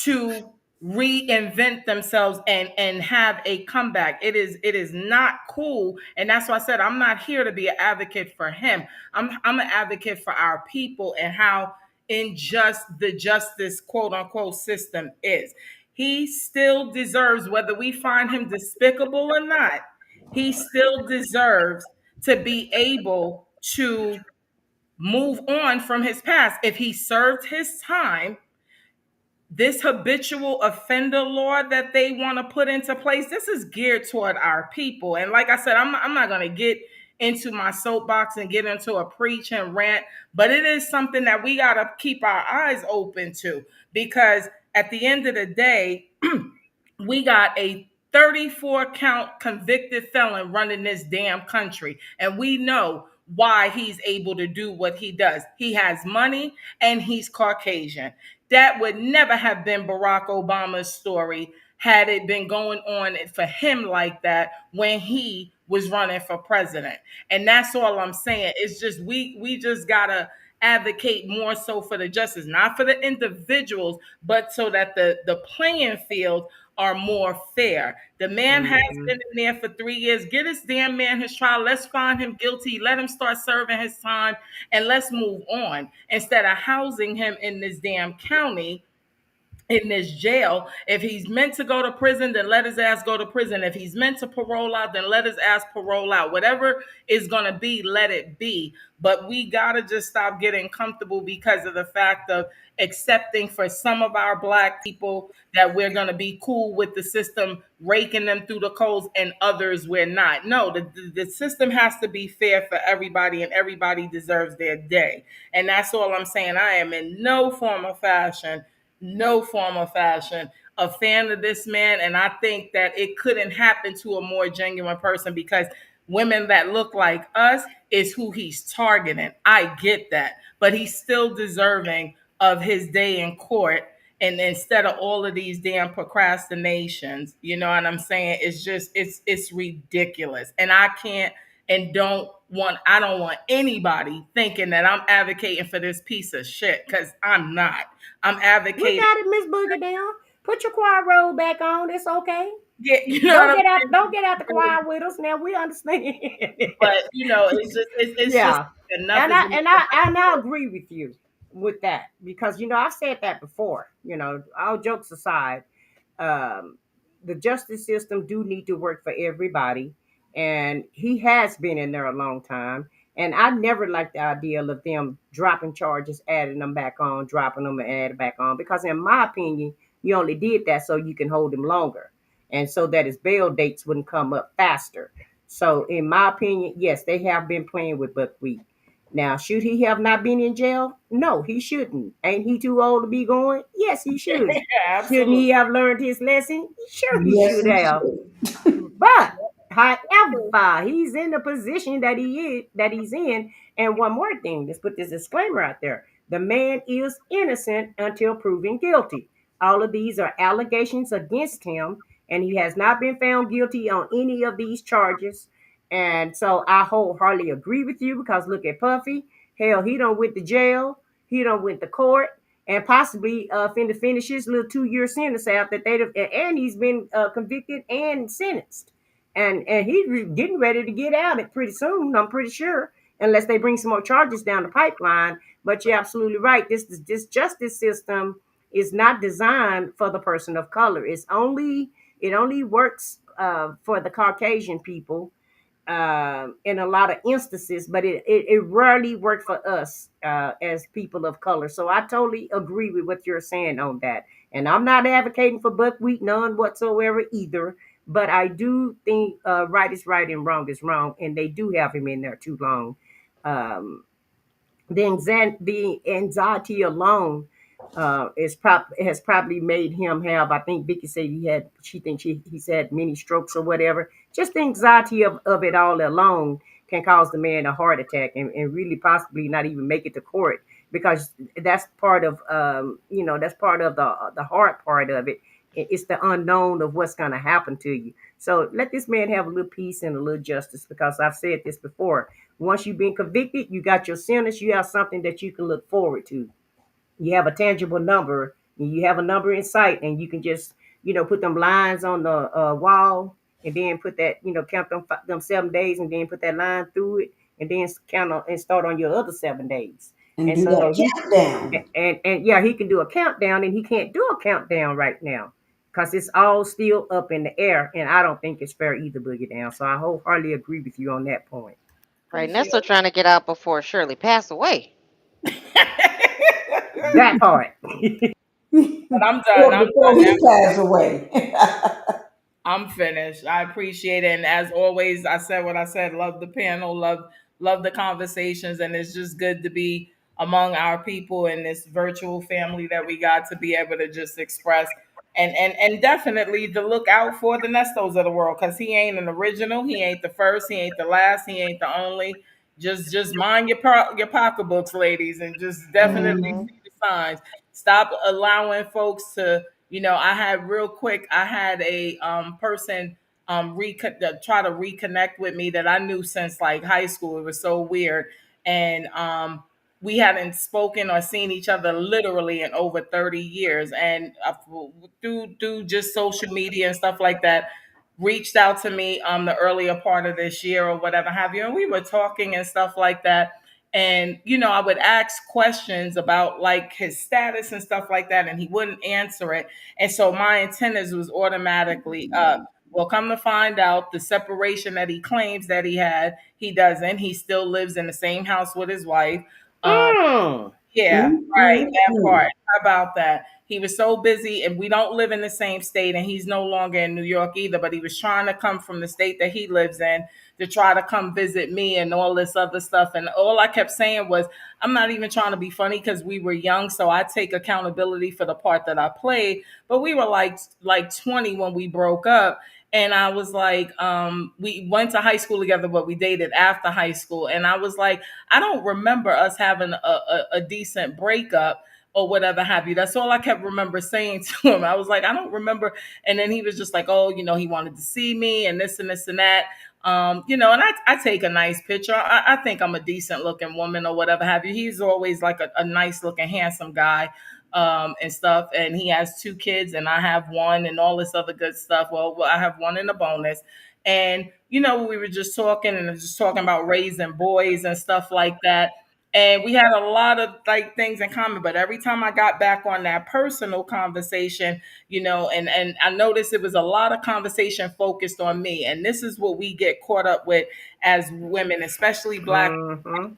to reinvent themselves and have a comeback. It is not cool. And that's why I said I'm not here to be an advocate for him. I'm an advocate for our people and how unjust the justice quote unquote system is. He still deserves, whether we find him despicable or not, he still deserves to be able to move on from his past. If he served his time, this habitual offender law that they want to put into place, this is geared toward our people. And like I said, I'm not going to get into my soapbox and get into a preach and rant, but it is something that we got to keep our eyes open to, because at the end of the day, we got a 34 count convicted felon running this damn country. And we know why he's able to do what he does. He has money and he's Caucasian. That would never have been Barack Obama's story had it been going on for him like that when he was running for president. And that's all I'm saying. It's just we just gotta advocate more so for the justice, not for the individuals, but so that the playing field are more fair. The man has Mhm. been in there for 3 years. Get this damn man his trial. Let's find him guilty. Let him start serving his time and let's move on instead of housing him in this damn county, in this jail. If he's meant to go to prison, then let his ass go to prison. If he's meant to parole out, then let his ass parole out. Whatever is going to be, let it be. But we got to just stop getting comfortable because of the fact of accepting for some of our black people that we're going to be cool with the system, raking them through the coals, and others we're not. No, the system has to be fair for everybody, and everybody deserves their day. And that's all I'm saying. I am in no form or fashion a fan of this man. And I think that it couldn't happen to a more genuine person because women that look like us is who he's targeting. I get that, but he's still deserving of his day in court. And instead of all of these damn procrastinations, you know what I'm saying? It's just it's ridiculous. And I don't want anybody thinking that I'm advocating for this piece of shit, because I'm not. I'm We advocating. got it, Miss Boogie down. Put your choir robe back on. It's okay. Yeah, you know what Don't I'm get out. Don't get out the saying? choir with us. Now we understand. But it's just Yeah, enough is enough. and I agree with you with that because I've said that before. All jokes aside, um, the justice system do need to work for everybody, and he has been in there a long time. And I never liked the idea of them dropping charges, adding them back on, dropping them and adding back on, because in my opinion, you only did that so you can hold him longer, and so that his bail dates wouldn't come up faster. So, in my opinion, yes, they have been playing with buckwheat. Now, should he have not been in jail? No, he shouldn't. Ain't he too old to be going? Yes, he should. Shouldn't Absolutely. he have learned his lesson? Sure, he Yes, should he have. should. But however, he's in the position that he's in. And one more thing, let's put this disclaimer out there. The man is innocent until proven guilty. All of these are allegations against him, and he has not been found guilty on any of these charges. And so I wholeheartedly agree with you because look at Puffy. Hell, he done went to jail. He done went to court and possibly finna finish his little 2 year sentence out that and he's been convicted and sentenced, and he's getting ready to get out it pretty soon. I'm pretty sure, unless they bring some more charges down the pipeline. But you're absolutely right. This justice system is not designed for the person of color. It only works for the Caucasian people in a lot of instances, but it rarely worked for us as people of color. So I totally agree with what you're saying on that. And I'm not advocating for buckwheat, none whatsoever either. But I do think right is right and wrong is wrong. And they do have him in there too long. Um, the anxiety alone has probably made him have. I think Vicky said she thinks he's had many strokes or whatever. Just the anxiety of it all alone can cause the man a heart attack and really possibly not even make it to court, because that's part of that's part of the hard part of it. It's the unknown of what's going to happen to you. So let this man have a little peace and a little justice, because I've said this before. Once you've been convicted, you got your sentence, you have something that you can look forward to. You have a tangible number, and you have a number in sight, and you can just, put them lines on the wall, and then put that, count them 7 days, and then put that line through it, and then count on and start on your other 7 days. And And do so that countdown. and yeah, he can do a countdown, and he can't do a countdown right now because it's all still up in the air, and I don't think it's fair either, Boogie Down. So I wholeheartedly agree with you on that point. Appreciate Right, Nesto it. trying to get out before Shirley passed away. That part. But I'm done. Well, I'm before done. he passed away. I'm finished. I appreciate it. And as always, I said what I said. Love the panel, love the conversations, and it's just good to be among our people in this virtual family that we got to be able to just express and definitely to look out for the Nestos of the world, because he ain't an original, he ain't the first, he ain't the last, he ain't the only. Just mind your pocketbooks, ladies, and just definitely Mm-hmm. see the signs. Stop allowing folks to, I had real quick, I had a person try to reconnect with me that I knew since like high school. It was so weird. And we hadn't spoken or seen each other literally in over 30 years. And through just social media and stuff like that, reached out to me the earlier part of this year or whatever have you. And we were talking and stuff like that. And, I would ask questions about like his status and stuff like that, and he wouldn't answer it. And so my antennas was automatically up. Well, come to find out, the separation that he claims that he had, he doesn't. He still lives in the same house with his wife. Um, Mm. yeah, right. That Mm-mm. part. How about that? He was so busy, and we don't live in the same state, and he's no longer in New York either. But he was trying to come from the state that he lives in to try to come visit me and all this other stuff. And all I kept saying was, I'm not even trying to be funny because we were young, so I take accountability for the part that I played. But we were like 20 when we broke up. And I was like, we went to high school together, but we dated after high school. And I was like, I don't remember us having a decent breakup or whatever have you. That's all I kept remember saying to him. I was like, I don't remember. And then he was just like, oh, he wanted to see me and this and this and that. And I take a nice picture. I think I'm a decent looking woman or whatever have you. He's always like a nice looking, handsome guy and stuff. And he has 2 kids and I have one and all this other good stuff. Well, I have one in a bonus. And, we were just talking and just talking about raising boys and stuff like that. And we had a lot of like things in common, but every time I got back on that personal conversation, and I noticed it was a lot of conversation focused on me. And this is what we get caught up with as women, especially Black. Mm-hmm.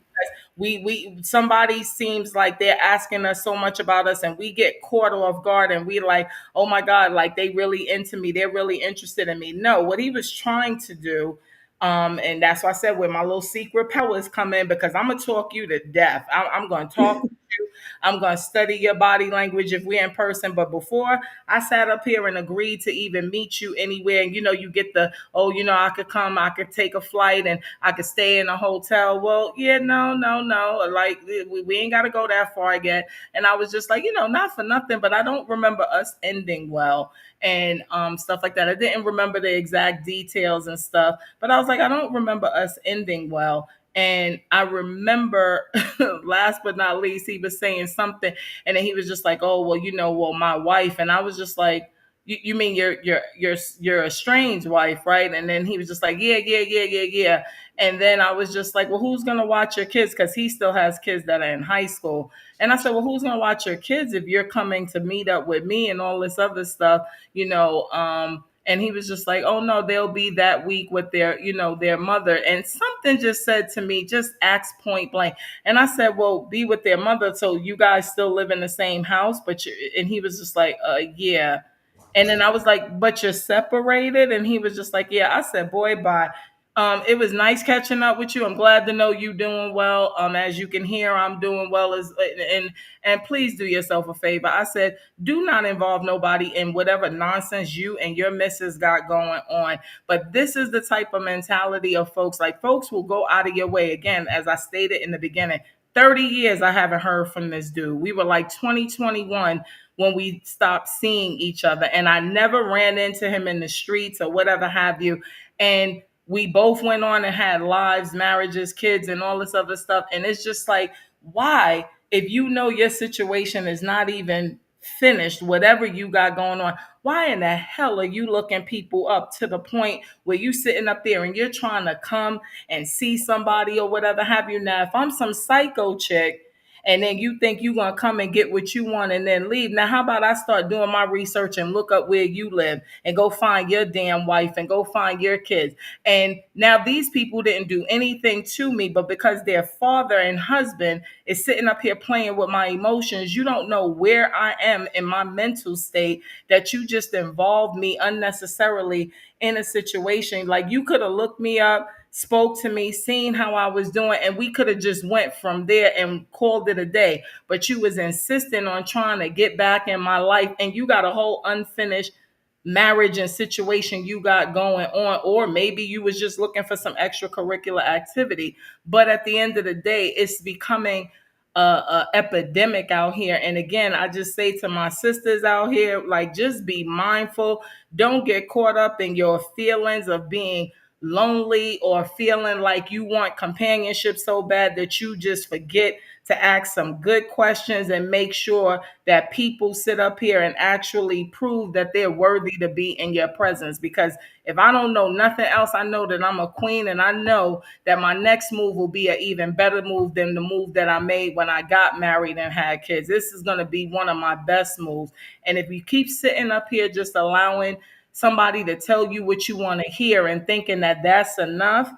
We somebody seems like they're asking us so much about us, and we get caught off guard, and we like, oh my God, like they really into me, they're really interested in me. No, what he was trying to do, and that's why I said where my little secret powers come in, because I'm gonna talk you to death. I'm gonna talk to you. I'm gonna study your body language if we're in person. But before I sat up here and agreed to even meet you anywhere, and you get the, oh, I could come, I could take a flight, and I could stay in a hotel. Well, yeah, no, no, no. Like we ain't got to go that far yet. And I was just like, not for nothing, but I don't remember us ending well and stuff like that. I didn't remember the exact details and stuff, but I was like, I don't remember us ending well. And I remember, last but not least, he was saying something, and then he was just like, "Oh, well, well, my wife," and I was just like, "You mean your estranged wife, right?" And then he was just like, "Yeah, yeah, yeah, yeah, yeah." And then I was just like, "Well, who's gonna watch your kids?" Because he still has kids that are in high school. And I said, "Well, who's gonna watch your kids if you're coming to meet up with me and all this other stuff?" And he was just like, oh no, they'll be that week with their mother. And something just said to me, just ask point blank. And I said, well, be with their mother. So you guys still live in the same house, and he was just like, yeah. And then I was like, but you're separated? And he was just like, yeah. I said, boy, bye. It was nice catching up with you. I'm glad to know you doing well. As you can hear, I'm doing well and please do yourself a favor. I said, do not involve nobody in whatever nonsense you and your missus got going on. But this is the type of mentality of folks. Like folks will go out of your way. Again, as I stated in the beginning, 30 years I haven't heard from this dude. We were like 2021 when we stopped seeing each other. And I never ran into him in the streets or whatever have you. And we both went on and had lives, marriages, kids, and all this other stuff. And it's just like, why, if you know your situation is not even finished, whatever you got going on, why in the hell are you looking people up to the point where you sitting up there and you're trying to come and see somebody or whatever have you? Now, if I'm some psycho chick and then you think you're going to come and get what you want and then leave. Now, how about I start doing my research and look up where you live and go find your damn wife and go find your kids? And now these people didn't do anything to me, but because their father and husband is sitting up here playing with my emotions, you don't know where I am in my mental state, that you just involved me unnecessarily in a situation. Like you could have looked me up, spoke to me, seen how I was doing, and we could have just went from there and called it a day. But you was insisting on trying to get back in my life, and you got a whole unfinished marriage and situation you got going on, or maybe you was just looking for some extracurricular activity. But at the end of the day, it's becoming a epidemic out here. And again, I just say to my sisters out here, like, just be mindful. Don't get caught up in your feelings of being lonely or feeling like you want companionship so bad that you just forget to ask some good questions and make sure that people sit up here and actually prove that they're worthy to be in your presence. Because if I don't know nothing else, I know that I'm a queen, and I know that my next move will be an even better move than the move that I made when I got married and had kids. This is going to be one of my best moves. And if you keep sitting up here just allowing somebody to tell you what you want to hear and thinking that that's enough,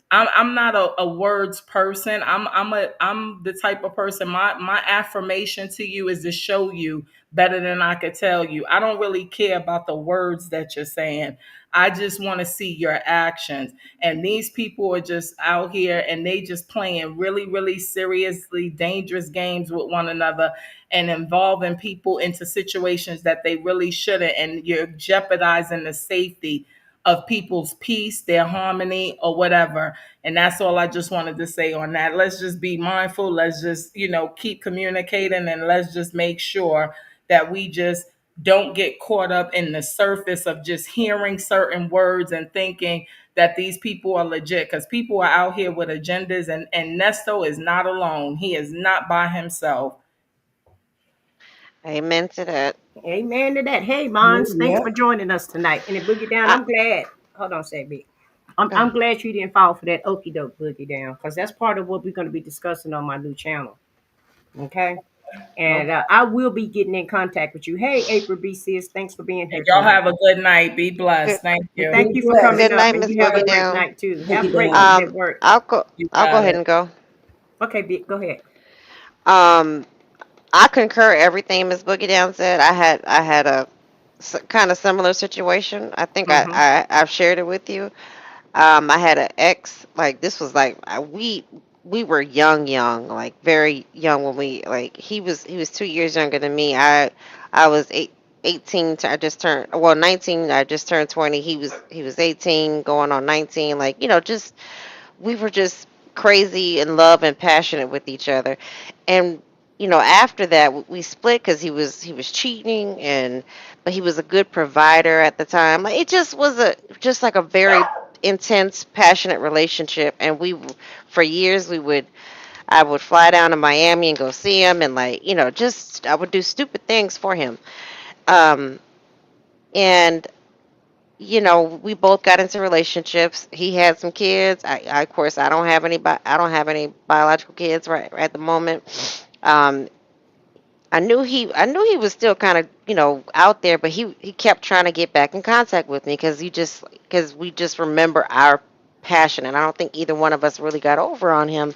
I'm not a words person. I'm the type of person. My affirmation to you is to show you better than I could tell you. I don't really care about the words that you're saying. I just want to see your actions. And these people are just out here and they just playing really, really seriously dangerous games with one another and involving people into situations that they really shouldn't. And you're jeopardizing the safety of people's peace, their harmony, or whatever. And that's all I just wanted to say on that. Let's just be mindful. Let's just, keep communicating, and let's just make sure that we just don't get caught up in the surface of just hearing certain words and thinking that these people are legit, because people are out here with agendas, and Nesto is not alone. He is not by himself. Amen to that. Amen to that. Hey, Mons, thanks for Yep. joining us tonight. And it boogie down, I, I'm glad. Hold on a second, Vic. I'm glad you didn't fall for that okie doke boogie down, because that's part of what we're going to be discussing on my new channel. Okay. And I will be getting in contact with you. Hey, April B. Sis, thanks for being here Y'all tonight. have a good night. Be good, blessed. Thank And you. thank Be you for blessed. coming good up. night, And Miss you have a Boogie great Down. night too. Take Have it a great week down. at work. You I'll go got ahead it. and go. Okay, Vic, go ahead. Um, I concur everything Miss Boogie Down said. I had a kind of similar situation. I think Mm-hmm. I've shared it with you. I had an ex, like, this was like, we were young, like very young when we, like, he was 2 years younger than me. I was 18. I just turned, well, 19. I just turned 20. He was 18, going on 19. Like, just we were just crazy in love and passionate with each other. And after that, we split because he was cheating, and but he was a good provider at the time. Like, it just was just like a very intense, passionate relationship. And for years, I would fly down to Miami and go see him, and, like, just I would do stupid things for him. Um, and we both got into relationships. He had some kids. Of course, I don't have any biological kids right at the moment. Um, I knew he was still kind of, out there, but he kept trying to get back in contact with me because we just remember our passion, and I don't think either one of us really got over on him.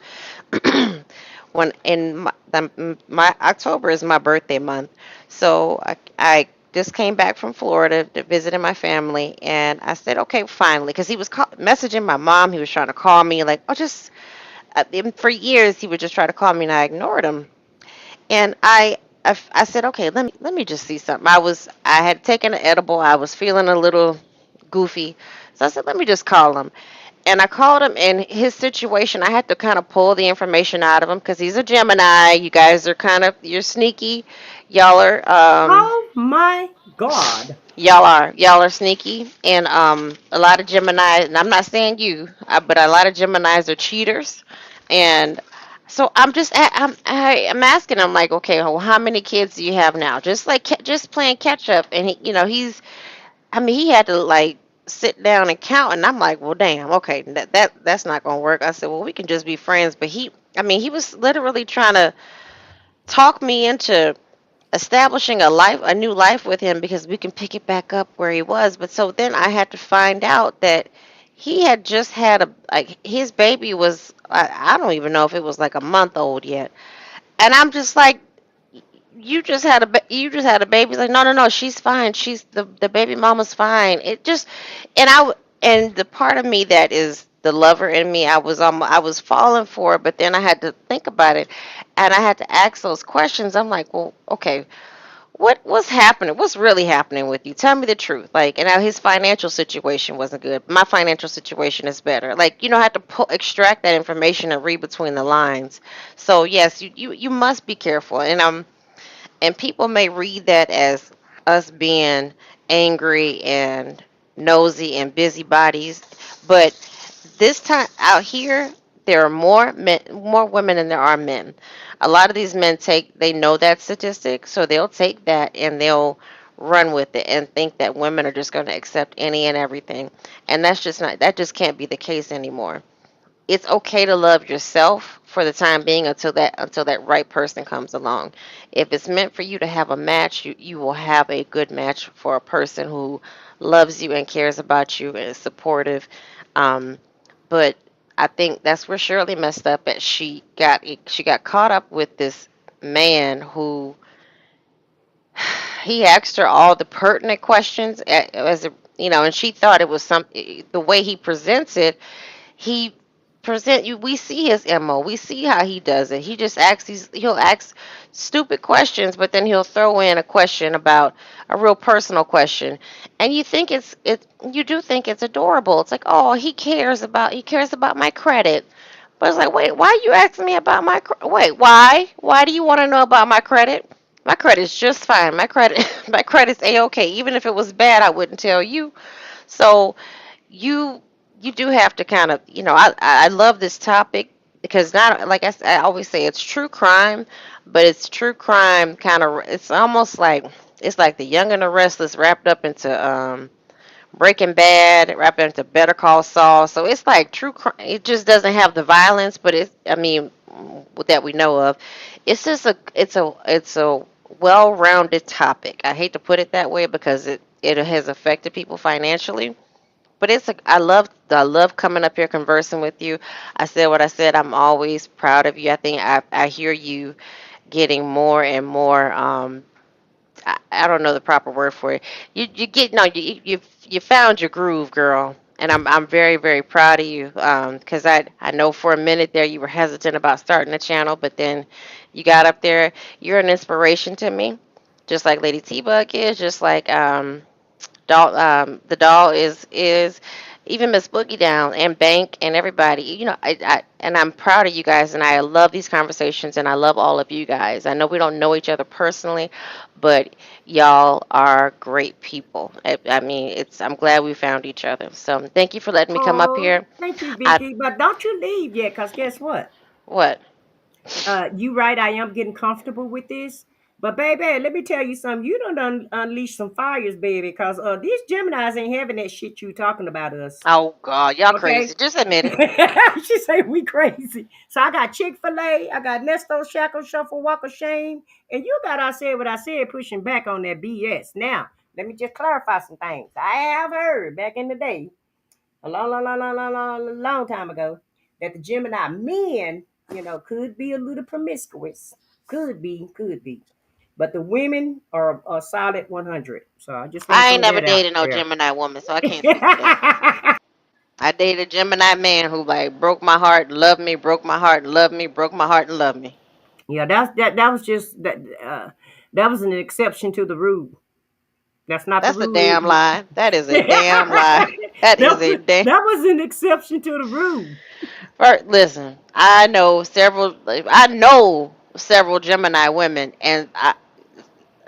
When in my October is my birthday month, so I just came back from Florida to visit my family, and I said, okay, finally, because he was messaging my mom. He was trying to call me, like, oh, just for years he would just try to call me, and I ignored him. And I said, okay, let me just see something. I had taken an edible. I was feeling a little goofy, so I said, let me just call him. And I called him, and his situation, I had to kind of pull the information out of him because he's a Gemini. You guys are you're sneaky. Y'all are, Oh my God. y'all are sneaky, and a lot of Gemini. And I'm not saying you, but a lot of Geminis are cheaters, and so I'm asking him, like, okay, well, how many kids do you have now? Just like just playing catch up, and he had to, like, sit down and count, and I'm like, well, damn, okay, that's not gonna work. I said, well, we can just be friends, but he was literally trying to talk me into establishing a new life with him because we can pick it back up where he was. But so then I had to find out that he had just had his baby was, I don't even know if it was like a month old yet, and I'm just like, you just had a baby. He's like, no, no, no, she's fine. She's the baby mama's fine. It just, and the part of me that is the lover in me, I was falling for it, but then I had to think about it, and I had to ask those questions. I'm like, well, okay, what's happening? What's really happening with you? Tell me the truth. Like, and now his financial situation wasn't good. My financial situation is better. Like, you know, I have to extract that information and read between the lines. So yes, you must be careful. And people may read that as us being angry and nosy and busybodies, but this time out here, there are more women than there are men. A lot of these men they know that statistic, so they'll take that and they'll run with it and think that women are just going to accept any and everything. And that just can't be the case anymore. It's okay to love yourself for the time being until that right person comes along. If it's meant for you to have a match, you will have a good match for a person who loves you and cares about you and is supportive. Um, but I think that's where Shirley messed up. At she got caught up with this man who he asked her all the pertinent questions as a, and she thought it was the way he presents it. He present you We see his MO. We see how he does it. He just asks he'll ask stupid questions, but then he'll throw in a question about a real personal question. And you do think it's adorable. It's like, "Oh, he cares about my credit." But it's like, "Wait, why are you asking me about wait, why? Why do you want to know about my credit? My credit's just fine. My credit my credit's A-okay. Even if it was bad, I wouldn't tell you." So you you do have to kind of, I love this topic because, not like I always say, it's true crime, but it's true crime kind of, it's almost like it's like The Young and the Restless wrapped up into Breaking Bad, wrapped into Better Call Saul. So it's like true crime. It just doesn't have the violence, but I mean, that we know of. It's a well-rounded topic. I hate to put it that way because it has affected people financially, but I love coming up here conversing with you. I said what I said. I'm always proud of you. I think I hear you getting more and more. I don't know the proper word for it. You get no you found your groove, girl. And I'm very, very proud of you. Because I know for a minute there you were hesitant about starting a channel, but then you got up there. You're an inspiration to me, just like Lady T Bug is, just like the doll is even Miss Boogie Down and Bank and everybody. And I'm proud of you guys, and I love these conversations, and I love all of you guys. I know we don't know each other personally, but y'all are great people. I mean, I'm glad we found each other. So thank you for letting me come up Oh, here. thank you, I Vicky. But don't you leave yet, because guess what? What? You right, I am getting comfortable with this. But baby, let me tell you something. You don't unleash some fires, baby, because these Geminis ain't having that shit you talking about us. Oh God, y'all Okay? crazy. Just admit it. She say we crazy. So I got Chick-fil-A, I got Nesto, Shackle, Shuffle, Walk of Shame, and you got I said what I said, pushing back on that BS. Now, let me just clarify some things. I have heard back in the day, a long time ago, that the Gemini men, could be a little promiscuous. Could be. But the women are a solid 100. So I just want to I ain't throw never that out dated no there. Gemini woman, so I can't speak to that. I dated a Gemini man who like broke my heart, loved me, broke my heart, loved me, broke my heart, and loved me. Yeah, that was just that that was an exception to the rule. That's not the That's a rule. damn lie. That is a damn lie. that, That is a was, damn. that was an exception to the rule. Listen, I know several Gemini women, and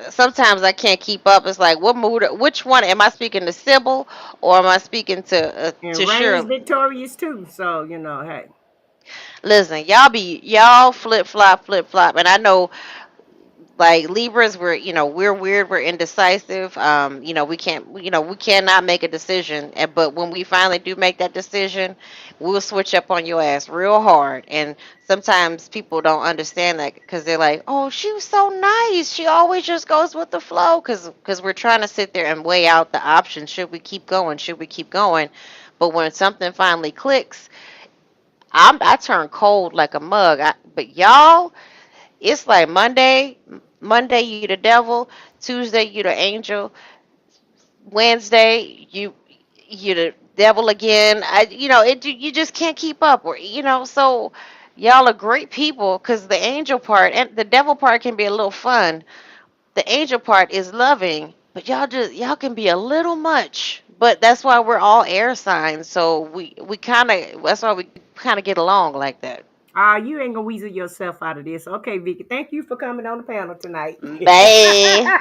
sometimes I can't keep up. It's like, which one am I speaking to, Sybil, or am I speaking And to Rain's Shirley? victorious too. So, hey. Listen, y'all flip flop, and I know, like Libras, we're weird, we're indecisive. We cannot make a decision. But when we finally do make that decision, we'll switch up on your ass real hard. And sometimes people don't understand that because they're like, "Oh, she was so nice. She always just goes with the flow." Because we're trying to sit there and weigh out the options. Should we keep going? Should we keep going? But when something finally clicks, I turn cold like a mug. But y'all, it's like Monday you the devil, Tuesday you the angel, Wednesday you the devil again. You just can't keep up. So y'all are great people because the angel part and the devil part can be a little fun, the angel part is loving, but y'all can be a little much. But that's why we're all air signs, so we kind of that's why we kind of get along like that. You ain't gonna weasel yourself out of this. Okay, Vicky, thank you for coming on the panel tonight. Bye.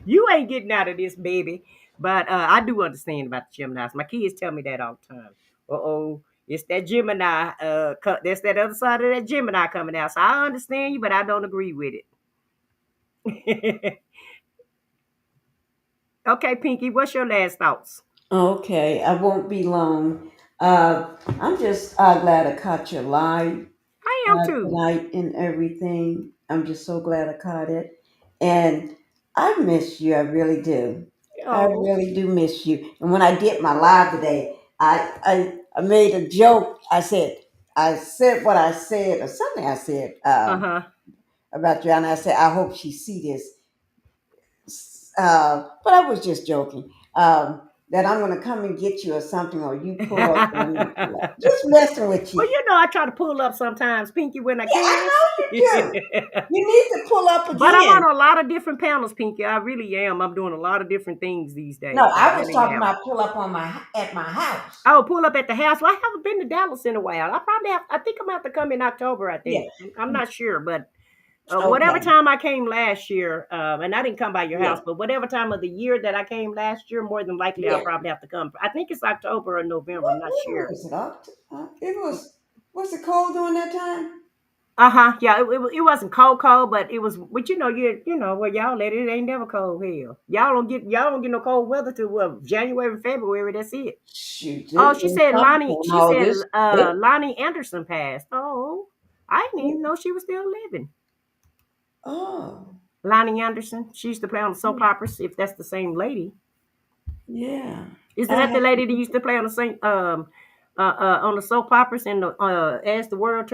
You ain't getting out of this, baby. But I do understand about the Geminis. My kids tell me that all the time. Uh-oh, it's that Gemini. That's that other side of that Gemini coming out. So I understand you, but I don't agree with it. Okay, Pinky, what's your last thoughts? Okay, I won't be long. I'm just glad I caught your live I am too. tonight and everything. I'm just so glad I caught it. And I miss you. I really do. I Oh, really do miss you. And when I did my live today, I made a joke. I said what I said, or something I said uh-huh. about you. And I said, I hope she see this. But I was just joking. That I'm going to come and get you or something, or you pull up and you pull up. Just messing with Well, you. you know, I try to pull up sometimes, Pinky, when I Yeah, I can. know you do. You need to pull up But I'm again. on a lot of different panels, Pinky. I really am. I'm doing a lot of different things these No, days. I I was really talking am. about pull up on my at my house. Oh, pull up at the house. Well, I haven't been to Dallas in a while. I probably have. I think I'm going to have to come in October. I Yeah. think. I'm not sure, but whatever Okay. time I came last year, and I didn't come by your Yeah. house, but whatever time of the year that I came last year, more than likely I'll Yeah. probably have to come. I think it's October or November. I'm not When sure. was it? It was it cold during that time? Uh-huh. Yeah, it wasn't cold, but it was. But you know where y'all at, it ain't never cold. Hell, y'all don't get no cold weather till January and February. That's it. Shoot, Oh, it's she been said Lonnie. summertime She all said this. It, Lonnie Anderson passed. Oh, I didn't even know she was still living. oh, Lonnie Anderson. She used to play on the soap operas. If that's the same lady, yeah. isn't I that the have to lady that look used to play on the same on the soap operas and the As the World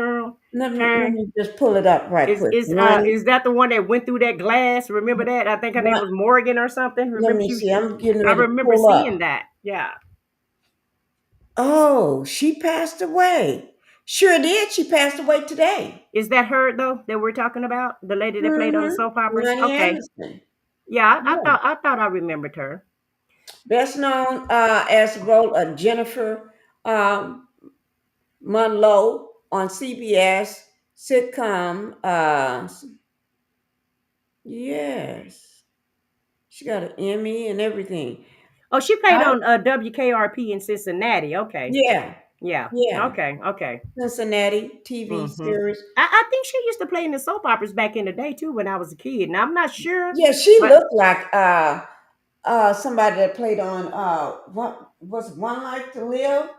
let Turn? me just pull it up right Is quick. is uh Lonnie, is that the one that went through that glass? Remember that? I think her name what? was Morgan or something. Let Remember me she? see. I'm getting I ready to remember pull seeing up. that. Yeah. Oh, she passed away. Sure did. She passed away today. Is that her though that we're talking about? The lady that played on the Mm-hmm. soap operas? Lonnie Okay. Anderson. Yeah, I Yeah. thought I remembered her. Best known as the role of Jennifer um, Monroe on CBS sitcom. Yes, she got an Emmy and everything. Oh, she played I, on WKRP in Cincinnati. Okay. yeah, Yeah. yeah. Okay. Okay. Cincinnati TV Mm-hmm. series. I think she used to play in the soap operas back in the day too when I was a kid. Now I'm not sure, Yeah, she but looked like somebody that played on what was One Life to Live.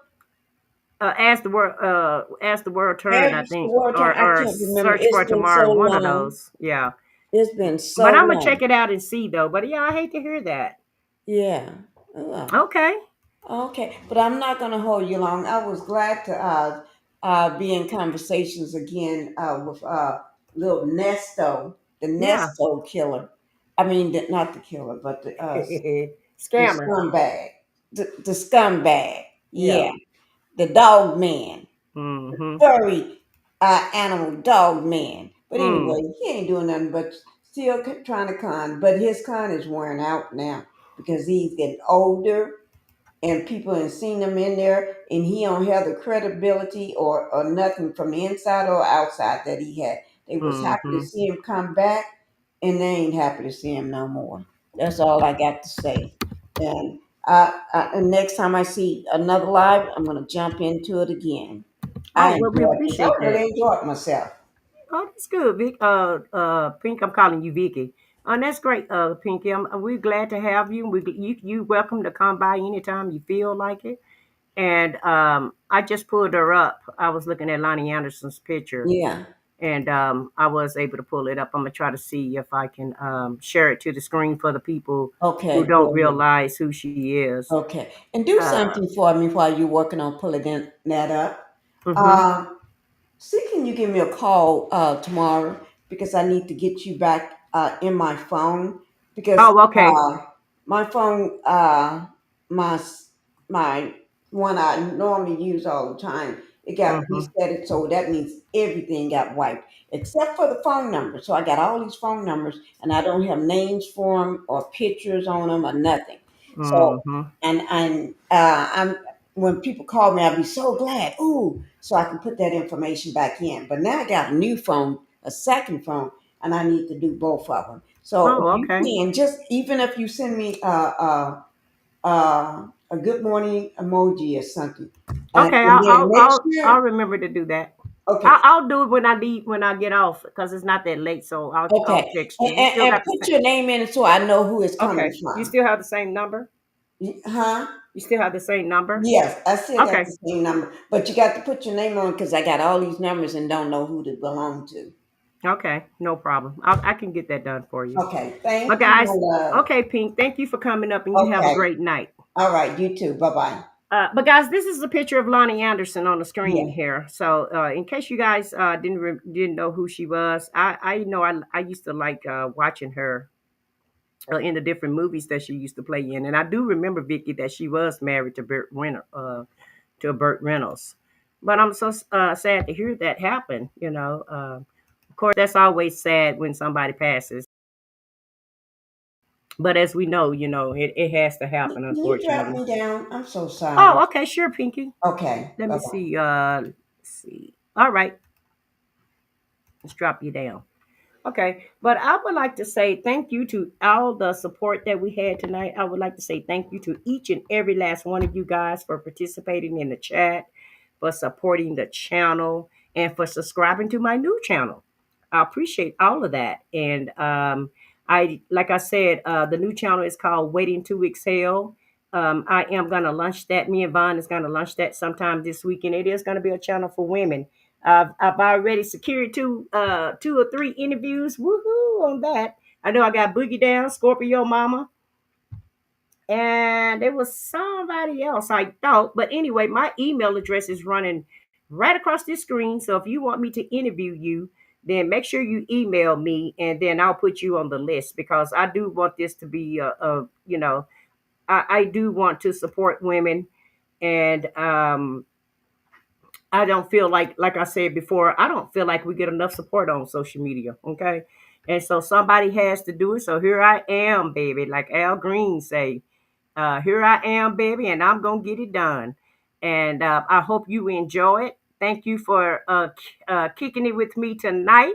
As the World Turn, I As the think, world turn, I or can't remember. Search for It's been so Tomorrow. One of long. those. Yeah. It's been so But I'm gonna long. check it out and see though. But yeah, I hate to hear that. Yeah. Ugh. Okay. Okay, but I'm not going to hold you long. I was glad to be in conversations again with little Nesto, the Yeah. Nesto killer. I mean, not the killer, but the Scammer. scumbag, the scumbag. Yeah. Yeah, the dog man, the Mm-hmm. furry animal dog man. But Mm. anyway, he ain't doing nothing but still trying to con. But his con is wearing out now because he's getting older and people have seen him in there and he don't have the credibility or nothing from the inside or outside that he had. They was happy to Mm-hmm. see him come back and they ain't happy to see him no more. That's all I got to say. And and next time I see another live, I'm gonna jump into it again. I Oh well, we enjoyed this. I appreciate that. really enjoyed myself. Oh, that's good, Vic. Pink, I'm calling you Vicky. That's great, Pinky. We're glad to have you. You welcome to come by anytime you feel like it. And I just pulled her up. I was looking at Lonnie Anderson's picture, Yeah. and I was able to pull it up. I'm gonna try to see if I can share it to the screen for the people who Okay. don't Will do. realize who she is. Okay. And do Uh, something for me while you're working on pulling that up. mhm. Um, See, can you give me a call tomorrow because I need to get you back in my phone because Oh, okay. my phone, my my one I normally use all the time It got Mm-hmm. reset, so that means everything got wiped except for the phone number. So I got all these phone numbers, and I don't have names for them or pictures on them or nothing. So Mm-hmm. and I'm when people call me, I'll be so glad. Ooh, so I can put that information back in. But now I got a new phone, a second phone, and I need to do both of them. So if Oh, you okay. can, just even if you send me a good morning emoji or something, Okay, and then make I'll sure. remember to do that. Okay, I'll do it when I get off because it's not that late. So I'll okay, text you. and, You and, still and got the put same. your name in it so I know who it's coming Okay, you from. still have the same number. Huh? You still have the same number. Yes, I still got Okay. the same number, but you got to put your name on because I got all these numbers and don't know who to belong to. Okay, no problem. I can get that done for you. Okay, But thank you, my guys, love. okay, Pink, thank you for coming up and you have a Okay, great night. all right, you too. Bye bye. But guys, this is a picture of Lonnie Anderson on the screen Yeah. here. So in case you guys didn't know who she was, I know I used to like watching her in the different movies that she used to play in, and I do remember Vicky that she was married to Burt Reynolds. But I'm so sad to hear that happen. Of course, that's always sad when somebody passes. But as we know, it has to happen, Can you drop unfortunately. me down? I'm so sorry. Oh, okay, sure, Pinky. Okay, Let bye me bye. see. Let's see. All right, let's drop you down. Okay, but I would like to say thank you to all the support that we had tonight. I would like to say thank you to each and every last one of you guys for participating in the chat, for supporting the channel, and for subscribing to my new channel. I appreciate all of that. And like I said, the new channel is called Waiting to Exhale. I am gonna launch that. Me and Vaughn is gonna launch that sometime this week, and it is gonna be a channel for women. I've already secured two or three interviews. Woohoo on that! I know I got Boogie Down, Scorpio Mama, and there was somebody else I thought. But anyway, my email address is running right across this screen. So if you want me to interview you, then make sure you email me, and then I'll put you on the list because I do want this to be I do want to support women, and I don't feel like I said before, I don't feel like we get enough support on social media. Okay. And so somebody has to do it. So here I am, baby. Like Al Green say, here I am, baby, and I'm gonna get it done. And I hope you enjoy it. Thank you for kicking it with me tonight.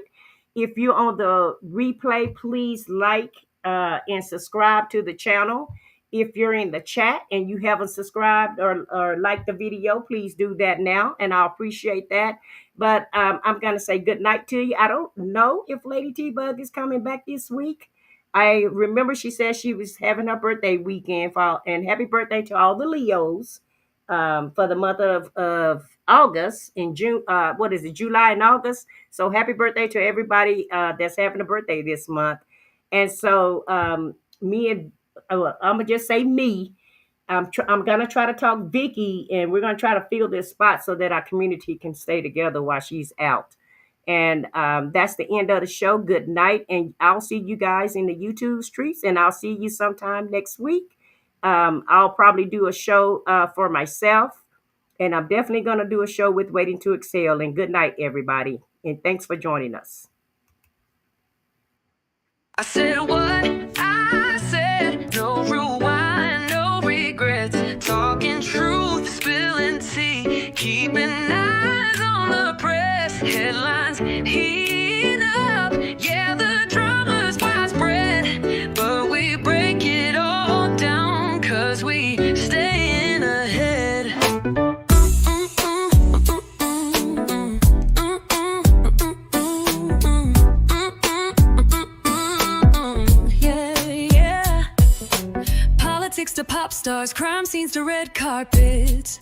If you're on the replay, please like and subscribe to the channel. If you're in the chat and you haven't subscribed or liked the video, please do that now, and I appreciate that. But I'm gonna say good night to you. I don't know if Lady T Bug is coming back this week. I remember she said she was having her birthday weekend, and happy birthday to all the Leos for the month of August in June. What is it, July and August? So happy birthday to everybody that's having a birthday this month. And so me and I'm gonna just say me. I'm gonna try to talk Vicky, and we're gonna try to fill this spot so that our community can stay together while she's out. And that's the end of the show. Good night, and I'll see you guys in the YouTube streets, and I'll see you sometime next week. I'll probably do a show for myself, and I'm definitely gonna do a show with Waiting to Exhale. And good night, everybody, and thanks for joining us. I said what I said, no rewind, no regrets. Talking truth, spilling tea, keeping eyes on the press. Headlines heating up, yeah, the drama's widespread. But we break it all down, cause we staying ahead. To pop stars, crime scenes to red carpets.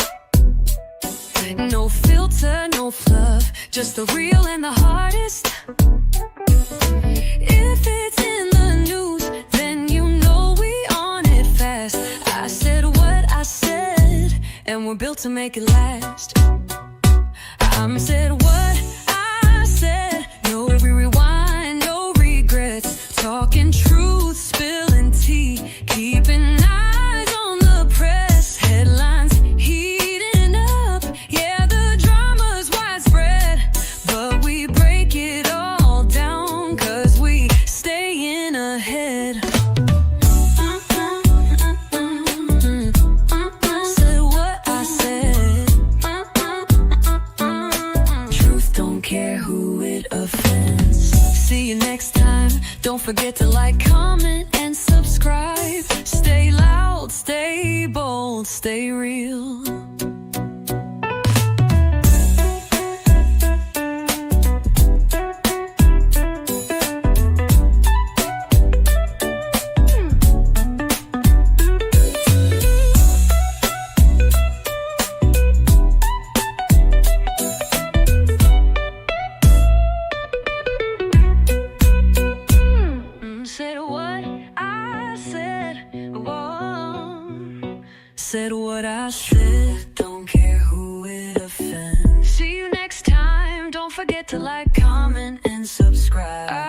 No filter, no fluff, just the real and the hardest. If it's in the news, then you know we on it fast. I said what I said, and we're built to make it last. I said what I said, no rewind, no regrets. Talking truth, spilling tea, keeping eyes on the press. Headlines heating up, yeah, the drama Don't forget to like, comment, and subscribe. Stay loud, stay bold, stay real. Said what I said, don't care who it offends. See you next time, don't forget to like, comment, and subscribe.